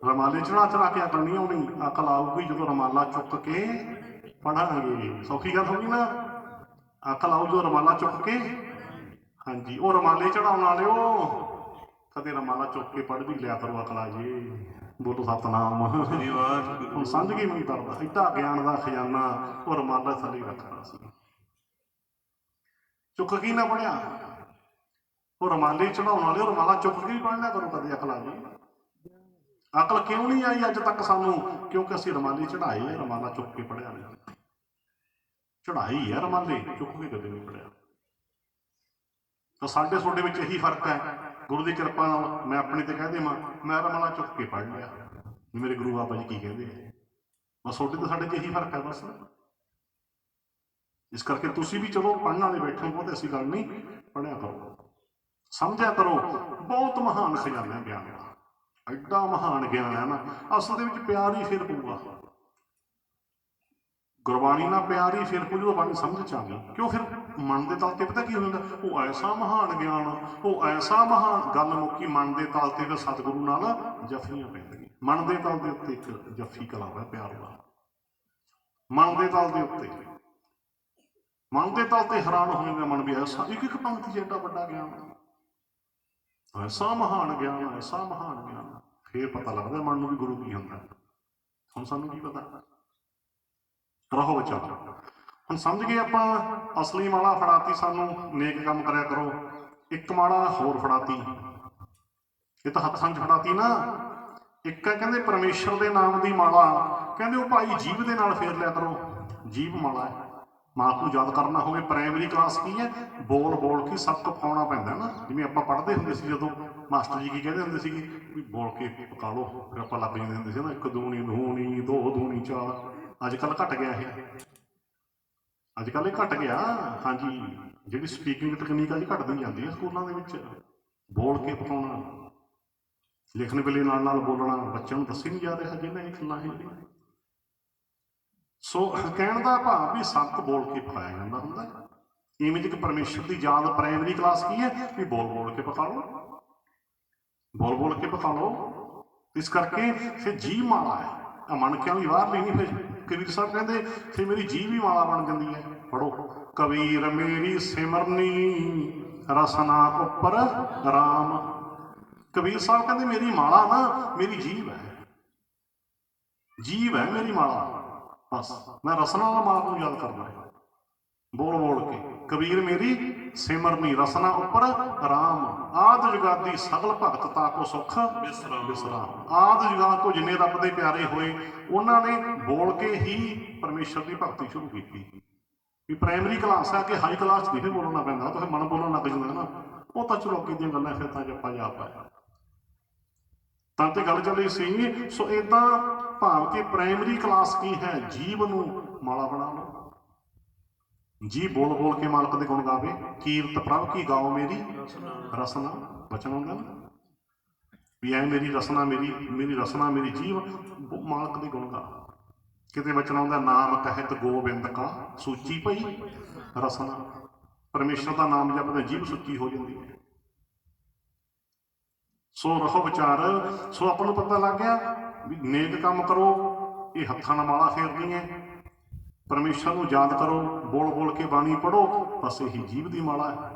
ਰਮਾਲੇ ਚੜਾ ਚੜਾ ਕੇ ਅਕਲ ਨਹੀਂ ਆਉਣੀ। ਅਕਲ ਆਊਗੀ ਜਦੋਂ ਰਮਾਲਾ ਚੁੱਕ ਕੇ ਪੜਾਂਗੇ। ਸੌਖੀ ਗੱਲ ਹੋਗੀ ਨਾ। ਅਕਲ ਆਊ ਜਦੋਂ ਰਮਾਲਾ ਚੁੱਕ ਕੇ। ਹਾਂਜੀ, ਉਹ ਰਮਾਲੇ ਚੜਾਉਣ ਵਾਲਿਓ ਕਦੇ ਰਮਾਲਾ ਚੁੱਕ ਕੇ ਪੜ੍ਹ ਵੀ ਲਿਆ ਕਰੋ। ਅਕਲ ਆ ਜੇ। ਬੋਲੋ ਸਤਨਾਮ। ਹੁਣ ਸਮਝ ਗਈ ਮੈਨੂੰ ਕਰਦਾ ਐਡਾ ਗਿਆਨ ਦਾ ਖਜ਼ਾਨਾ ਉਹ ਰਮਾਲਾ ਥੱਲੇ ਰੱਖਦਾ ਸੀ। ਚੁੱਕ ਕੇ ਨਾ ਪੜਿਆ, ਉਹ ਰਮਾਲੇ ਚੜਾਉਣ ਵਾਲੇ ਰਮਾਲਾ ਚੁੱਕ ਕੇ ਵੀ ਪੜ੍ਹ ਲਿਆ ਕਰੋ ਕਦੇ। ਅਕਲ ਆ ਜੇ। ਅਕਲ ਕਿਉਂ ਨਹੀਂ ਆਈ ਅੱਜ ਤੱਕ ਸਾਨੂੰ? ਕਿਉਂਕਿ ਅਸੀਂ ਰਮਾਲੇ ਚੜਾਏ ਆ, ਰਮਾਲਾ ਚੁੱਕ ਕੇ ਪੜਿਆ ਨਹੀਂ। ਚੜਾਈ ਹੈ ਰਮਾਲੇ, ਚੁੱਕ ਕੇ ਕਦੇ ਨਹੀਂ ਪੜਿਆ। ਤਾਂ ਸਾਡੇ ਤੁਹਾਡੇ ਵਿੱਚ ਇਹੀ ਫਰਕ ਹੈ। ਗੁਰੂ ਦੀ ਕਿਰਪਾ ਨਾਲ ਮੈਂ ਆਪਣੇ ਤੇ ਕਹਿ ਦੇਵਾਂ, ਮੈਂ ਰਮਾਲਾ ਚੁੱਕ ਕੇ ਪੜ੍ਹ ਲਿਆ। ਮੇਰੇ ਗੁਰੂ ਬਾਬਾ ਜੀ ਕੀ ਕਹਿੰਦੇ ਆ, ਬਸ ਤੁਹਾਡੇ ਤੇ ਸਾਡੇ 'ਚ ਇਹੀ ਫਰਕ ਹੈ ਬਸ। ਇਸ ਕਰਕੇ ਤੁਸੀਂ ਵੀ ਚਲੋ ਪੜ੍ਹਨ ਵਾਲੇ ਬੈਠੇ ਹੋ, ਬਹੁਤ ਐਸੀ ਗੱਲ ਨਹੀਂ, ਪੜ੍ਹਿਆ ਕਰੋ, ਸਮਝਿਆ ਕਰੋ। ਬਹੁਤ ਮਹਾਨ ਖਜ਼ਾਨਾ ਗਿਆਨ ਦਾ, ਐਡਾ ਮਹਾਨ ਗਿਆਨ ਹੈ ਨਾ। ਅਸਲ ਦੇ ਵਿੱਚ ਪਿਆਰ ਹੀ ਫਿਰ ਪਊਗਾ। ਗੁਰਬਾਣੀ ਨਾਲ ਪਿਆਰ ਹੀ ਫਿਰ ਜਦੋਂ ਬਾਣੀ ਸਮਝ ਚ ਆ ਗਈ। ਕਿਉਂ? ਫਿਰ ਮਨ ਦੇ ਤਲ ਤੇ ਪਤਾ ਕੀ ਹੁੰਦਾ, ਉਹ ਐਸਾ ਮਹਾਨ ਗਿਆਨ, ਉਹ ਐਸਾ ਮਹਾਨ ਗੱਲ ਮੁੱਕੀ। ਮਨ ਦੇ ਤਲ ਤੇ ਫਿਰ ਸਤਿਗੁਰੂ ਨਾਲ ਜੱਫੀਆਂ ਪੈਂਦੀਆਂ। ਮਨ ਦੇ ਤਲ ਦੇ ਉੱਤੇ ਇੱਕ ਜੱਫੀ ਕਲਾਵਾ ਪਿਆਰ ਦਾ। ਮਨ ਦੇ ਤਲ ਦੇ ਉੱਤੇ, ਮਨ ਦੇ ਤਲ ਤੇ ਹੈਰਾਨ ਹੋ ਜਾਂਦਾ ਮਨ ਵੀ, ਐਸਾ ਇੱਕ ਇੱਕ ਪੰਕਤੀ 'ਚ ਏਡਾ ਵੱਡਾ ਗਿਆਨ, ਐਸਾ ਮਹਾਨ ਗਿਆਨ, ਐਸਾ ਮਹਾਨ ਗਿਆਨ। ਫਿਰ ਪਤਾ ਲੱਗਦਾ ਮਨ ਨੂੰ ਵੀ ਗੁਰੂ ਕੀ ਹੁੰਦਾ। ਹੁਣ ਸਾਨੂੰ ਕੀ ਪਤਾ। ਰਹੋ ਵਿਚਾਰ। ਹੁਣ ਸਮਝ ਗਏ ਆਪਾਂ। ਅਸਲੀ ਮਾਲਾ ਫੜਾਤੀ ਸਾਨੂੰ, ਨੇਕ ਕੰਮ ਕਰਿਆ ਕਰੋ। ਇੱਕ ਮਾਲਾ ਹੋਰ ਫੜਾਤੀ, ਇਹ ਤਾਂ ਹੱਥਾਂ 'ਚ ਫੜਾਤੀ ਨਾ। ਇੱਕ ਹੈ ਕਹਿੰਦੇ ਪਰਮੇਸ਼ਰ ਦੇ ਨਾਮ ਦੀ ਮਾਲਾ, ਕਹਿੰਦੇ ਉਹ ਭਾਈ ਜੀਭ ਦੇ ਨਾਲ ਫੇਰ ਲਿਆ ਕਰੋ। ਜੀਭ ਮਾਲਾ ਹੈ। ਮਾਂ ਨੂੰ ਯਾਦ ਕਰਨਾ ਹੋਵੇ, ਪ੍ਰਾਇਮਰੀ ਕਲਾਸ ਕੀ ਹੈ, ਬੋਲ ਬੋਲ ਕੇ ਸਬਕ ਪਾਉਣਾ ਪੈਂਦਾ ਨਾ। ਜਿਵੇਂ ਆਪਾਂ ਪੜ੍ਹਦੇ ਹੁੰਦੇ ਸੀ, ਜਦੋਂ ਮਾਸਟਰ ਜੀ ਕੀ ਕਹਿੰਦੇ ਹੁੰਦੇ ਸੀਗੇ ਵੀ ਬੋਲ ਕੇ ਪਕਾ ਲਓ, ਫਿਰ ਆਪਾਂ ਲੱਗ ਜਾਂਦੇ ਹੁੰਦੇ ਸੀ ਨਾ। 1 ਦੂਣੀ ਦੂਣੀ, 2 ਦੂਣੀ 4। ਅੱਜ ਕੱਲ੍ਹ ਘਟ ਗਿਆ ਇਹ, ਅੱਜ ਕੱਲ੍ਹ ਇਹ ਘਟ ਗਿਆ। ਹਾਂਜੀ, ਜਿਹੜੀ ਸਪੀਕਿੰਗ ਟੈਕਨੀਕ ਅੱਜ ਘਟਦੀ ਜਾਂਦੀ ਹੈ ਸਕੂਲਾਂ ਦੇ ਵਿੱਚ। ਬੋਲ ਕੇ ਪਕਾਉਣਾ, ਲਿਖਣ ਵੇਲੇ ਨਾਲ ਨਾਲ ਬੋਲਣਾ, ਬੱਚਿਆਂ ਨੂੰ ਦੱਸੇ ਨਹੀਂ ਜਾ ਰਿਹਾ ਜਿਹਨਾਂ ਇਹ ਗੱਲਾਂ ਹੈ। ਸੋ ਕਹਿਣ ਦਾ ਭਾਵ ਵੀ ਸਬਕ ਬੋਲ ਕੇ ਪਕਾਇਆ ਜਾਂਦਾ ਹੁੰਦਾ। ਇਵੇਂ ਕਿ ਪਰਮੇਸ਼ਰ ਦੀ ਯਾਦ ਪ੍ਰਾਇਮਰੀ ਕਲਾਸ ਕੀ ਹੈ ਵੀ ਬੋਲ ਬੋਲ ਕੇ ਪਕਾ ਲਓ, ਬੋਲ ਬੋਲ ਕੇ ਪਕਾ ਲਓ। ਇਸ ਕਰਕੇ ਫਿਰ ਜੀਭ ਮਾਲਾ ਹੈ। ਮਣਕਿਆਂ ਵੀ ਬਾਹਰ ਨਹੀਂ। ਫਿਰ ਕਬੀਰ ਸਾਹਿਬ ਕਹਿੰਦੇ ਫਿਰ ਮੇਰੀ ਜੀਭ ਵੀ ਮਾਲਾ ਬਣ ਜਾਂਦੀ ਹੈ। ਪੜੋ, ਕਬੀਰ ਮੇਰੀ ਸਿਮਰਨੀ ਰਸਨਾ ਉੱਪਰ ਰਾਮ। ਕਬੀਰ ਸਾਹਿਬ ਕਹਿੰਦੇ ਮੇਰੀ ਮਾਲਾ ਨਾ ਮੇਰੀ ਜੀਭ ਹੈ, ਜੀਭ ਹੈ ਮੇਰੀ ਮਾਲਾ। ਬਸ ਮੈਂ ਰਸਨਾ ਨਾਲ ਮਾਲਾ ਨੂੰ ਯਾਦ ਕਰਦਾ ਬੋਲ ਬੋਲ ਕੇ। ਕਬੀਰ ਮੇਰੀ ਸਿਮਰਨੀ ਰਸਨਾ ਉੱਪਰ ਰਾਮ। ਆਦਿ ਜੁਗਾਦੀ ਸਗਲ ਭਗਤ ਤਾ ਕੋ ਸੁਖ ਵਿਸਰਾਮ। ਆਦਿ ਜੁਗਾਦ ਤੋਂ ਜਿੰਨੇ ਰੱਬ ਦੇ ਪਿਆਰੇ ਹੋਏ, ਉਹਨਾਂ ਨੇ ਬੋਲ ਕੇ ਹੀ ਪਰਮੇਸ਼ਰ ਦੀ ਭਗਤੀ ਸ਼ੁਰੂ ਕੀਤੀ। ਵੀ ਪ੍ਰਾਇਮਰੀ ਕਲਾਸ ਹੈ ਕਿ ਹਾਈ ਕਲਾਸ 'ਚ ਨਹੀਂ ਬੋਲਣਾ ਪੈਂਦਾ, ਤਾਂ ਫਿਰ ਮਨ ਬੋਲਣ ਲੱਗ ਜਾਂਦਾ ਨਾ। ਉਹ ਤਾਂ ਚਲੋ ਅੱਗੇ ਦੀਆਂ ਗੱਲਾਂ, ਫਿਰ ਤਾਂ ਜੱਪਾ ਜਾਪ ਹੈ ਤਾਂ ਤੇ ਗੱਲ ਚੱਲੀ ਸੀ। ਸੋ ਏਦਾਂ ਭਾਵ ਕਿ ਪ੍ਰਾਇਮਰੀ ਕਲਾਸ ਕੀ ਹੈ, ਜੀਭ ਨੂੰ ਮਾਲਾ ਬਣਾ ਲਓ। ਜੀ ਬੋਲ ਬੋਲ ਕੇ ਮਾਲਕ ਦੇ ਗੁਣ ਗਾਵੇ। ਕੀਰਤ ਪ੍ਰਭ ਕੀ ਗਾਓ ਮੇਰੀ ਰਸਨਾ। ਬਚਨ ਆਉਂਦਾ ਨਾ ਵੀ ਐ ਮੇਰੀ ਰਸਨਾ, ਮੇਰੀ ਰਸਨਾ ਮੇਰੀ ਜੀਵ ਮਾਲਕ ਦੇ ਗੁਣ ਗਾ। ਕਿਤੇ ਬਚਨ ਆਉਂਦਾ ਨਾਮ ਕਹਿਤ ਗੋਬਿੰਦ ਕਾ ਸੂਚੀ ਪਈ ਰਸਨਾ। ਪਰਮੇਸ਼ਰ ਦਾ ਨਾਮ ਜਪਦੇ ਜੀਭ ਸੁੱਚੀ ਹੋ ਜਾਂਦੀ ਹੈ। ਸੋ ਰਹੋ ਵਿਚਾਰ। ਸੋ ਆਪਾਂ ਨੂੰ ਪਤਾ ਲੱਗ ਗਿਆ ਵੀ ਨੇਕ ਕੰਮ ਕਰੋ, ਇਹ ਹੱਥਾਂ ਨਾਲ ਮਾਲਾ ਫੇਰਨੀ ਹੈ। ਪਰਮੇਸ਼ਰ ਨੂੰ ਯਾਦ ਕਰੋ, ਬੋਲ ਬੋਲ ਕੇ ਬਾਣੀ ਪੜ੍ਹੋ, ਬਸ ਇਹੀ ਜੀਭ ਦੀ ਮਾਲਾ ਹੈ।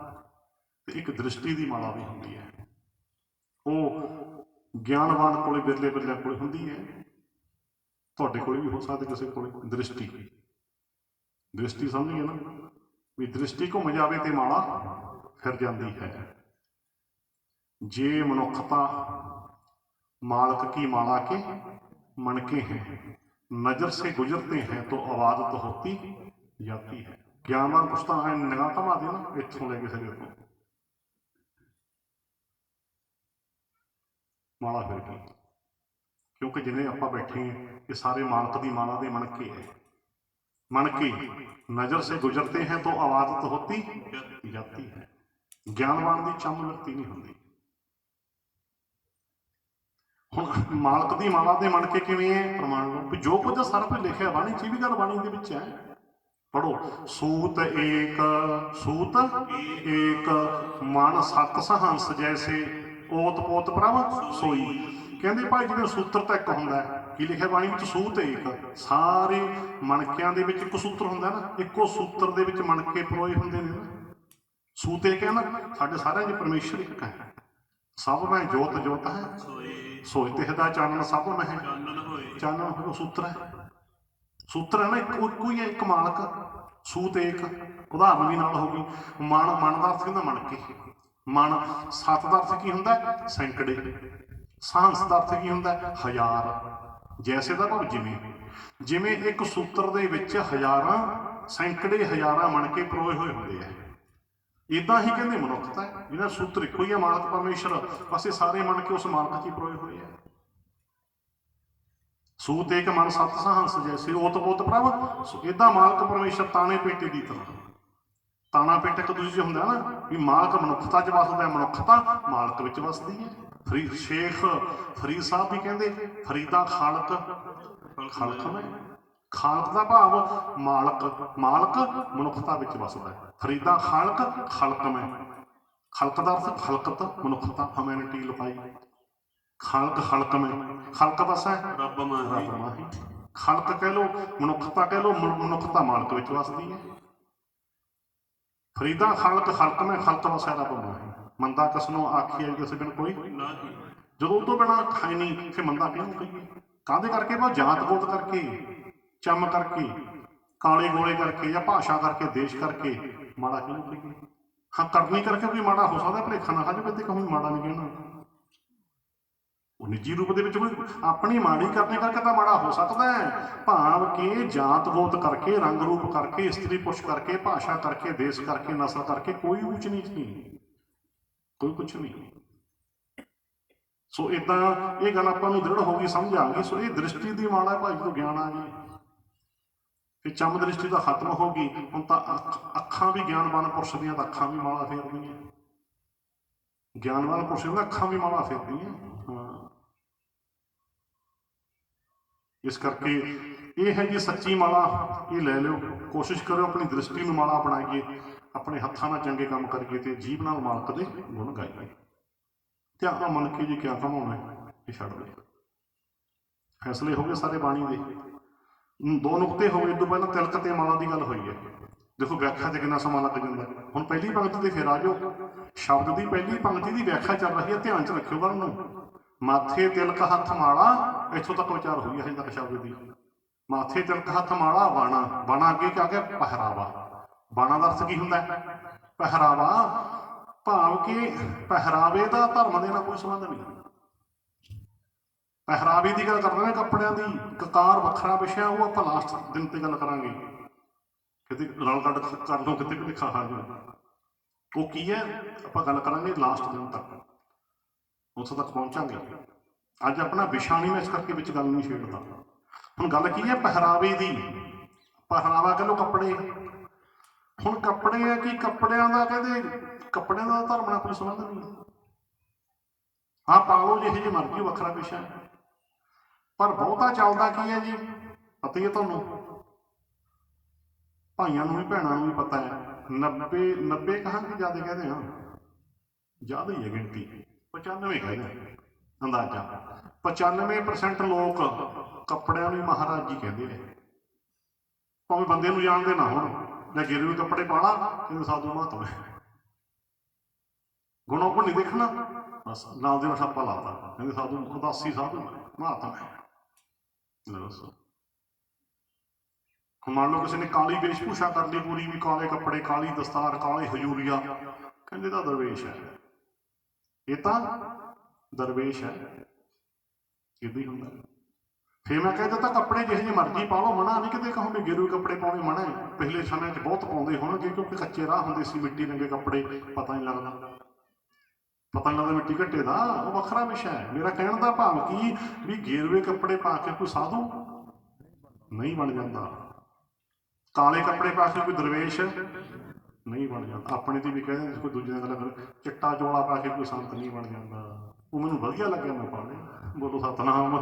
ਤੇ ਇੱਕ ਦ੍ਰਿਸ਼ਟੀ ਦੀ ਮਾਲਾ ਵੀ ਹੁੰਦੀ ਹੈ, ਉਹ ਗਿਆਨਵਾਨ ਕੋਲੇ ਬਿਰਲੇ ਬਿਰਲਿਆਂ ਕੋਲੇ ਹੁੰਦੀ ਹੈ। ਤੁਹਾਡੇ ਕੋਲ ਵੀ ਹੋ ਸਕਦੀ ਕਿਸੇ ਕੋਲ ਦ੍ਰਿਸ਼ਟੀ। ਦ੍ਰਿਸ਼ਟੀ ਸਮਝੀਏ ਨਾ ਵੀ ਦ੍ਰਿਸ਼ਟੀ ਘੁੰਮ ਜਾਵੇ ਤੇ ਮਾਲਾ ਫਿਰ ਜਾਂਦੀ ਹੈ। ਜੇ ਮਨੁੱਖਤਾ ਮਾਲਕ ਕੀ माला के मनके हैं, नजर से गुजरते हैं तो आवाज़ होती जाती है। ज्ञानवान कुछ तो निगाह घुमा दे ना इत्थों लेके सिरे तो माला फिर गई, क्योंकि जिन्हें आप बैठे हैं ये सारे मालक की माला के मनके है। मनके नजर से गुजरते हैं तो आवाज़ होती जाती है। ज्ञानवान की चम लगती नहीं होती। ਹੁਣ ਮਾਲਕ ਦੀ ਮਾਲਾ ਦੇ ਮਣ ਕੇ ਕਿਵੇਂ ਹੈ ਪ੍ਰਮਾਣ ਲਓ ਵੀ ਜੋ ਕੁਝ ਸਾਰਾ ਕੁਝ ਲਿਖਿਆ ਬਾਣੀ 'ਚ, ਵੀ ਗੱਲ ਬਾਣੀ ਦੇ ਵਿੱਚ ਹੈ। पढ़ो। सूत एक, सूत एक, मन सत सहंस जैसे, ओत पोत प्रभ सोई। ਕਹਿੰਦੇ ਭਾਈ ਜਿਵੇਂ ਸੂਤਰ ਤਾਂ ਇੱਕ ਹੁੰਦਾ ਹੈ, ਕੀ ਲਿਖਿਆ ਬਾਣੀ ਵਿੱਚ, ਸੂਤ ਇੱਕ, ਸਾਰੇ ਮਣਕਿਆਂ ਦੇ ਵਿੱਚ ਇੱਕ ਸੂਤਰ ਹੁੰਦਾ ਨਾ, ਇੱਕੋ ਸੂਤਰ ਦੇ ਵਿੱਚ ਮਣਕੇ ਪਰੋਏ ਹੁੰਦੇ ਨੇ ਨਾ। ਸੂਤ ਇਹ ਕਹਿੰਦਾ ਸਾਡੇ ਸਾਰਿਆਂ 'ਚ ਪਰਮੇਸ਼ਰ ਇੱਕ ਹੈ। ਸਭ ਮੈਂ ਜੋਤ ਜੋਤ ਹੈ ਸੋਈ ਤਿਸਦਾ ਚਾਨਣ ਸਭ ਮੈਂ ਚਾਨਣ ਹੋਏ। ਸੂਤਰ ਹੈ, ਸੂਤਰ ਹੈ ਨਾ, ਇੱਕੋ ਹੀ ਹੈ, ਇੱਕ ਮਾਲਕ। ਸੂਤ ਇੱਕ ਉਦਾਹਰਨ ਵੀ ਨਾਲ ਹੋ ਗਈ। ਮਨ, ਮਨ ਦਾ ਅਰਥ ਕਹਿੰਦਾ ਮਣਕੇ। ਮਨ, ਸੱਤ ਦਾ ਅਰਥ ਕੀ ਹੁੰਦਾ, ਸੈਂਕੜੇ। ਸਹੰਸ ਦਾ ਅਰਥ ਕੀ ਹੁੰਦਾ, ਹਜ਼ਾਰ। ਜੈਸੇ ਦਾ ਭਾਵ ਜਿਵੇਂ, ਜਿਵੇਂ ਇੱਕ ਸੂਤਰ ਦੇ ਵਿੱਚ ਹਜ਼ਾਰਾਂ ਸੈਂਕੜੇ ਹਜ਼ਾਰਾਂ ਮਣਕੇ ਪਰੋਏ ਹੋਏ ਹੁੰਦੇ ਆ, ਇੱਦਾਂ ਹੀ ਕਹਿੰਦੇ ਮਨੁੱਖਤਾ ਹੈ। ਜਿਹਨਾਂ ਸੂਤਰ ਇੱਕੋ ਹੀ ਹੈ, ਮਾਲਕ ਪਰਮੇਸ਼ਰ, ਬਸ ਇਹ ਸਾਰੇ ਮਣਕੇ ਉਸ ਮਾਲਕ 'ਚ ਹੀ ਪਰੋਏ ਹੋਏ ਆ। ਸੂਤ ਇੱਕ ਮਨ ਸਤ ਸਹੰਸ ਜੈਸੇ, ਓਤ ਪੋਤ ਪ੍ਰਭ। ਏਦਾਂ ਮਾਲਕ ਪਰਮੇਸ਼ਰ ਤਾਣੇ ਪੇਟੇ ਦੀ ਤਰ੍ਹਾਂ। ਤਾਣਾ ਪੇਟ ਇੱਕ ਦੂਜੇ 'ਚ ਹੁੰਦਾ ਨਾ, ਵੀ ਮਾਲਕ ਮਨੁੱਖਤਾ 'ਚ ਵਸਦਾ, ਮਨੁੱਖਤਾ ਮਾਲਕ ਵਿੱਚ ਵਸਦੀ ਹੈ। ਸ਼ੇਖ ਫਰੀਦ ਸਾਹਿਬ ਵੀ ਕਹਿੰਦੇ, ਫਰੀਦਾ ਖਾਲਕ ਖਾਲਕ ਮੈਂ। ਖਾਲਕ ਦਾ ਭਾਵ ਮਾਲਕ, ਮਾਲਕ ਮਨੁੱਖਤਾ ਵਿੱਚ ਵਸਦਾ ਹੈ। ਫਰੀਦਾ ਖਾਲਕ ਖਲਕ ਮੈਂ। ਖਲਕ ਦਾ ਅਰਥ ਖਲਕਤ, ਮਨੁੱਖਤਾ, ਹਿਊਮੈਨਿਟੀ ਲੁਕਾਈ। ਖਲਕ ਖਲਕ ਮੈਂ, ਖਲਕ ਬਸ ਹੈ ਰੱਬ ਮਾਹੀ। ਖਲਕ ਕਹਿ ਲਓ, ਮਨੁੱਖਤਾ ਕਹਿ ਲਓ, ਮਨੁੱਖਤਾ ਮਾਲਕ ਵਿੱਚ ਵਸਦੀ ਹੈ। ਫਰੀਦਾ ਖਾਲਕ ਖਲਕ ਮੈਂ, ਖਲਕ ਵਸੈ ਰੱਬ ਮਾਹੀ। ਮੰਦਾ ਕਿਸ ਨੂੰ ਆਖੀਏ ਕਿਸ ਬਿਨ ਕੋਈ, ਜਦੋਂ ਉਹ ਤੋਂ ਬਿਨਾਂ ਖਾਈ ਨਹੀਂ, ਫਿਰ ਮੰਦਾ ਕਿਹਨੂੰ ਕਹੀਏ। ਕਾਹਦੇ ਕਰਕੇ, ਬਾ ਜਾਤ ਗੋਤ ਕਰਕੇ, ਚੰਮ ਕਰਕੇ, ਕਾਲੇ ਗੋਲੇ ਕਰਕੇ, ਜਾਂ ਭਾਸ਼ਾ ਕਰਕੇ, ਦੇਸ਼ ਕਰਕੇ, ਮਾੜਾ ਕਿਹਨੂੰ ਕਹੀਏ। ਹਾਂ, ਕਰਨੀ ਕਰਕੇ ਕੋਈ ਮਾੜਾ ਹੋ ਸਕਦਾ, ਭੁਲੇਖਾ ਨਾ ਖਾ ਜਾਵੇ ਤੇ ਕੋਈ ਮਾੜਾ ਨਹੀਂ ਕਹਿਣਾ। ਉਹ ਨਿੱਜੀ ਰੂਪ ਦੇ ਵਿੱਚ ਕੋਈ ਆਪਣੀ ਮਾੜੀ ਕਰਨੇ ਕਰਕੇ ਤਾਂ ਮਾੜਾ ਹੋ ਸਕਦਾ ਹੈ, ਭਾਵ ਕਿ ਜਾਤ ਗੋਤ ਕਰਕੇ, ਰੰਗ ਰੂਪ ਕਰਕੇ, ਇਸਤਰੀ ਪੁਰਸ਼ ਕਰਕੇ, ਭਾਸ਼ਾ ਕਰਕੇ, ਦੇਸ਼ ਕਰਕੇ, ਨਸਲ ਕਰਕੇ ਕੋਈ ਊਚ ਨੀਚ ਨਹੀਂ, ਕੋਈ ਕੁਛ ਨਹੀਂ। ਸੋ ਇਦਾਂ ਇਹ ਗੱਲ ਆਪਾਂ ਨੂੰ ਦ੍ਰਿੜ ਹੋ ਗਈ, ਸਮਝ ਆ ਗਈ। ਸੋ ਇਹ ਦ੍ਰਿਸ਼ਟੀ ਦੀ ਮਾੜਾ ਭਾਈ ਤੋਂ ਗਿਆਨ ਆ ਗਈ, ਤੇ ਚੰਮ ਦ੍ਰਿਸ਼ਟੀ ਤਾਂ ਖਤਮ ਹੋ ਗਈ। ਹੁਣ ਤਾਂ ਅੱਖਾਂ ਵੀ ਗਿਆਨਵਾਨ ਪੁਰਸ਼ ਦੀਆਂ ਤਾਂ ਅੱਖਾਂ ਵੀ ਮਾੜਾ ਫੇਰਦੀਆਂ, ਗਿਆਨਵਾਨ ਪੁਰਸ਼ ਦੀਆਂ ਅੱਖਾਂ ਵੀ ਮਾੜਾ ਫੇਰਦੀਆਂ। ਹਾਂ, ਇਸ ਕਰਕੇ ਇਹ ਹੈ ਜੀ ਸੱਚੀ ਮਾਲਾ, ਇਹ ਲੈ ਲਿਓ। ਕੋਸ਼ਿਸ਼ ਕਰਿਓ ਆਪਣੀ ਦ੍ਰਿਸ਼ਟੀ ਨੂੰ ਮਾਲਾ ਬਣਾਈਏ, ਆਪਣੇ ਹੱਥਾਂ ਨਾਲ ਚੰਗੇ ਕੰਮ ਕਰੀਏ ਤੇ ਜੀਭ ਨਾਲ ਮਾਲਕ ਦੇ ਗੁਣ ਗਾਈਏ। ਧਿਆਨ ਮੰਨ ਕੇ ਜੀ ਕਿਆ ਕਮਾਉਣਾ ਇਹ ਛੱਡ ਦੇ। ਫੈਸਲੇ ਹੋ ਗਏ ਸਾਰੇ ਬਾਣੀ ਦੇ। ਦੋ ਨੁਕਤੇ ਹੋ ਗਏ। ਇਹ ਤੋਂ ਪਹਿਲਾਂ ਤਿਲਕ ਤੇ ਮਾਲਾ ਦੀ ਗੱਲ ਹੋਈ ਹੈ। ਦੇਖੋ ਵਿਆਖਿਆ ਤੇ ਕਿੰਨਾ ਸਮਾਂ ਲੱਗ ਜਾਂਦਾ। ਹੁਣ ਪਹਿਲੀ ਪੰਕਤੀ ਤੇ ਫਿਰ ਆ ਜਾਓ। ਸ਼ਬਦ ਦੀ ਪਹਿਲੀ ਪੰਕਤੀ ਦੀ ਵਿਆਖਿਆ ਚੱਲ ਰਹੀ ਹੈ, ਧਿਆਨ 'ਚ ਰੱਖਿਓ ਗੱਲ ਨੂੰ। ਮਾਥੇ ਤਿਲਕ ਹੱਥ ਮਾਲਾ, ਇੱਥੋਂ ਤੱਕ ਵਿਚਾਰ ਹੋਈ ਹੈ ਹਜੇ ਤੱਕ ਸ਼ਬਦ ਦੀ। ਮਾਥੇ ਤਿਲਕ ਹੱਥ ਮਾਲਾ, ਬਾਣਾ, ਬਾਣਾ ਅੱਗੇ ਕਿਆ ਗਿਆ, ਪਹਿਰਾਵਾ। ਬਾਣਾ ਦਾ ਅਰਥ ਕੀ ਹੁੰਦਾ, ਪਹਿਰਾਵਾ, ਭਾਵ ਕਿ ਪਹਿਰਾਵੇ ਦਾ ਧਰਮ ਦੇ ਨਾਲ ਕੋਈ ਸੰਬੰਧ ਨਹੀਂ। ਪਹਿਰਾਵੇ ਦੀ ਗੱਲ ਕਰ ਰਹੇ ਨੇ, ਕੱਪੜਿਆਂ ਦੀ। ਕਕਾਰ ਵੱਖਰਾ ਵਿਸ਼ਾ, ਉਹ ਆਪਾਂ ਲਾਸਟ ਦਿਨ ਤੇ ਗੱਲ ਕਰਾਂਗੇ। ਕਿਤੇ ਰਲ ਕੱਢ ਕਰ ਲਓ, ਕਿਤੇ ਵੀ ਲਿਖਾ ਹਾਜ਼ਰ। ਉਹ ਕੀ ਹੈ ਆਪਾਂ ਗੱਲ ਕਰਾਂਗੇ ਲਾਸਟ ਦਿਨ ਤੱਕ, ਉੱਥੋਂ ਤੱਕ ਪਹੁੰਚਾਂਗੇ। ਅੱਜ ਆਪਣਾ ਵਿਸ਼ਾ ਨਹੀਂ, ਮੈਂ ਇਸ ਕਰਕੇ ਵਿੱਚ ਗੱਲ ਨਹੀਂ ਛੇੜਦਾ। ਹੁਣ ਗੱਲ ਕੀ ਹੈ, ਪਹਿਰਾਵੇ ਦੀ। ਪਹਿਰਾਵਾ ਕਹਿ ਲਓ ਕੱਪੜੇ। ਹੁਣ ਕੱਪੜੇ ਆ ਕਿ ਕੱਪੜਿਆਂ ਦਾ ਕਹਿੰਦੇ, ਕੱਪੜਿਆਂ ਦਾ ਧਰਮ ਨਾਲ ਕੋਈ ਸੰਬੰਧ ਨਹੀਂ। ਹਾਂ, ਪਾ ਲਓ ਜਿਹੇ ਜਿਹੇ ਮਰਜ਼ੀ, ਵੱਖਰਾ ਵਿਸ਼ਾ। ਪਰ ਬਹੁਤਾ ਚੱਲਦਾ ਕੀ ਹੈ ਜੀ, ਪਤਾ ਹੀ ਹੈ ਤੁਹਾਨੂੰ, ਭਾਈਆਂ ਨੂੰ ਵੀ ਭੈਣਾਂ ਨੂੰ ਵੀ ਪਤਾ ਹੈ। 90 ਕਹਾਂਗੇ, ਜ਼ਿਆਦਾ ਕਹਿੰਦੇ ਹਾਂ, ਜ਼ਿਆਦਾ ਹੀ ਹੈ ਗਿਣਤੀ, 95 ਕਹਿੰਦੇ ਅੰਦਾਜ਼ਾ। 95% ਲੋਕ ਕੱਪੜਿਆਂ ਨੂੰ ਮਹਾਰਾਜ ਜੀ ਕਹਿੰਦੇ ਨੇ, ਭਾਵੇਂ ਬੰਦੇ ਨੂੰ ਜਾਣਦੇ ਨਾ ਹੁਣ। ਜਾਂ ਗਿਰਵੀ ਕੱਪੜੇ ਪਾਲਾ ਕਿਵੇਂ ਸਾਧੂ ਮਹਾਤਮਾ ਹੈ, ਗੁਣੋਂ ਗੁਣ ਨਹੀਂ ਦੇਖਣਾ, ਬਸ ਨਾਲ ਦੇ ਨਾਲ ਠੱਪਾ ਲਾਤਾ, ਕਹਿੰਦੇ ਸਾਧੂ ਉਦਾਸੀ ਸਾਧੂ ਮਹਾਤਮਾ ਹੈ। ਦੱਸੋ, ਹੁਣ ਮੰਨ ਲਓ ਕਿਸੇ ਨੇ ਕਾਲੀ ਵੇਸ਼ਭੂਸ਼ਾ ਕਰ ਲਈ ਪੂਰੀ, ਵੀ ਕਾਲੇ ਕੱਪੜੇ, ਕਾਲੀ ਦਸਤਾਰ, ਕਾਲੇ ਹਜੂਰੀਆ, ਕਹਿੰਦੇ ਤਾਂ ਦਰਵੇਸ਼ ਹੈ। ਇਹ ਤਾਂ ਦਰਵੇਸ਼ ਹੈ, ਇੱਦਾਂ ਹੀ ਹੁੰਦਾ। ਫਿਰ ਮੈਂ ਕਹਿ ਦਿੱਤਾ ਕੱਪੜੇ ਜਿਹੇ ਜਿਹੇ ਮਰਜ਼ੀ ਪਾ ਲਓ, ਮਨਾ ਨਹੀਂ ਕਿਤੇ ਕਹੋਗੇ ਗਿਰੂ ਕੱਪੜੇ ਪਾਉਣੇ ਮਨਾ ਹੈ। ਪਿਛਲੇ ਸਮੇਂ 'ਚ ਬਹੁਤ ਪਾਉਂਦੇ ਹੋਣਗੇ, ਕਿਉਂਕਿ ਕੱਚੇ ਰਾਹ ਹੁੰਦੇ ਸੀ, ਮਿੱਟੀ ਰੰਗੇ ਕੱਪੜੇ, ਪਤਾ ਨਹੀਂ ਲੱਗਦਾ, ਪਤਾ ਨਹੀਂ ਲੱਗਦਾ ਮਿੱਟੀ ਘੱਟੇ ਦਾ, ਉਹ ਵੱਖਰਾ ਵਿਸ਼ਾ ਹੈ। ਮੇਰਾ ਕਹਿਣ ਦਾ ਭਾਵ ਕੀ, ਵੀ ਗੇਰੂਏ ਕੱਪੜੇ ਪਾ ਕੇ ਕੋਈ ਸਾਧੂ ਨਹੀਂ ਬਣ ਜਾਂਦਾ, ਕਾਲੇ ਕੱਪੜੇ ਪਾ ਕੇ ਕੋਈ ਦਰਵੇਸ਼ ਨਹੀਂ ਬਣ ਜਾਂਦਾ। ਆਪਣੇ ਦੀ ਵੀ ਕਹਿੰਦੇ ਕੋਈ ਦੂਜੇ ਨਾਲ ਗੱਲ, ਚਿੱਟਾ ਚੋਲਾ ਪਾ ਕੇ ਕੋਈ ਸੰਤ ਨਹੀਂ ਬਣ ਜਾਂਦਾ। ਉਹ ਮੈਨੂੰ ਵਧੀਆ ਲੱਗਿਆ, ਮੈਂ ਪਾ ਲਿਆ। ਬੋਲੋ ਸਤਨਾਮ।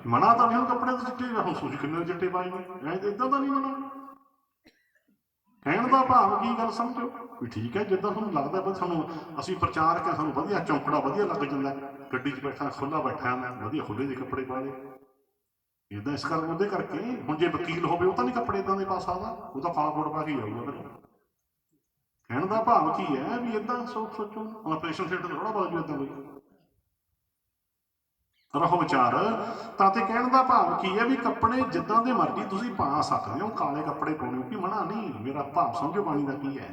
ਮਨਾ ਤਾਂ ਨਹੀਂ ਹੁਣ ਕੱਪੜੇ ਤੋਂ ਚਿੱਟੇ, ਹੁਣ ਸੂਝ ਕਿੰਨੇ ਚਿੱਟੇ ਪਾਏ ਨੇ, ਇੱਦਾਂ ਤਾਂ ਨਹੀਂ ਮਨਾ। ਕਹਿਣ ਦਾ ਭਾਵ ਕੀ ਗੱਲ ਸਮਝੋ ਵੀ ਠੀਕ ਹੈ, ਜਿੱਦਾਂ ਤੁਹਾਨੂੰ ਲੱਗਦਾ ਵੀ ਸਾਨੂੰ ਅਸੀਂ ਪ੍ਰਚਾਰਕ ਹਾਂ, ਸਾਨੂੰ ਵਧੀਆ ਚੌਂਕੜਾ ਵਧੀਆ ਲੱਗ ਜਾਂਦਾ, ਗੱਡੀ 'ਚ ਬੈਠਾ ਖੁੱਲ੍ਹਾ ਬੈਠਾ ਮੈਂ ਵਧੀਆ ਖੁੱਲ੍ਹੇ ਜਿਹੇ ਕੱਪੜੇ ਪਾ ਲਏ, ਇੱਦਾਂ ਇਸ ਕਰਕੇ ਉਹਦੇ ਕਰਕੇ। ਹੁਣ ਜੇ ਵਕੀਲ ਹੋਵੇ ਉਹ ਤਾਂ ਨਹੀਂ ਕੱਪੜੇ ਇੱਦਾਂ ਦੇ ਪਾ ਸਕਦਾ, ਉਹ ਤਾਂ ਫਾਲਾ ਕੋਟ ਪਾ ਕੇ ਜਾਊਗਾ ਫਿਰ। ਕਹਿਣ ਦਾ ਭਾਵ ਕੀ ਹੈ ਵੀ ਇੱਦਾਂ ਸੋਚੋ, ਹੁਣ ਆਪਰੇਸ਼ਨ ਥੀਏਟਰ ਥੋੜ੍ਹਾ ਬਦਲ ਜੂ ਇੱਦਾਂ ਕੋਈ ਰਹੋ ਵਿਚਾਰ ਤਾਂ। ਤੇ ਕਹਿਣ ਦਾ ਭਾਵ ਕੀ ਹੈ ਵੀ ਕੱਪੜੇ ਜਿੱਦਾਂ ਦੇ ਮਰਜ਼ੀ ਤੁਸੀਂ ਪਾ ਸਕਦੇ ਹੋ, ਕਾਲੇ ਕੱਪੜੇ ਪਾਉਣੇ ਕੋਈ ਮਨਾ ਨਹੀਂ, ਮੇਰਾ ਭਾਵ ਸਮਝੋ ਬਾਣੀ ਦਾ ਕੀ ਹੈ।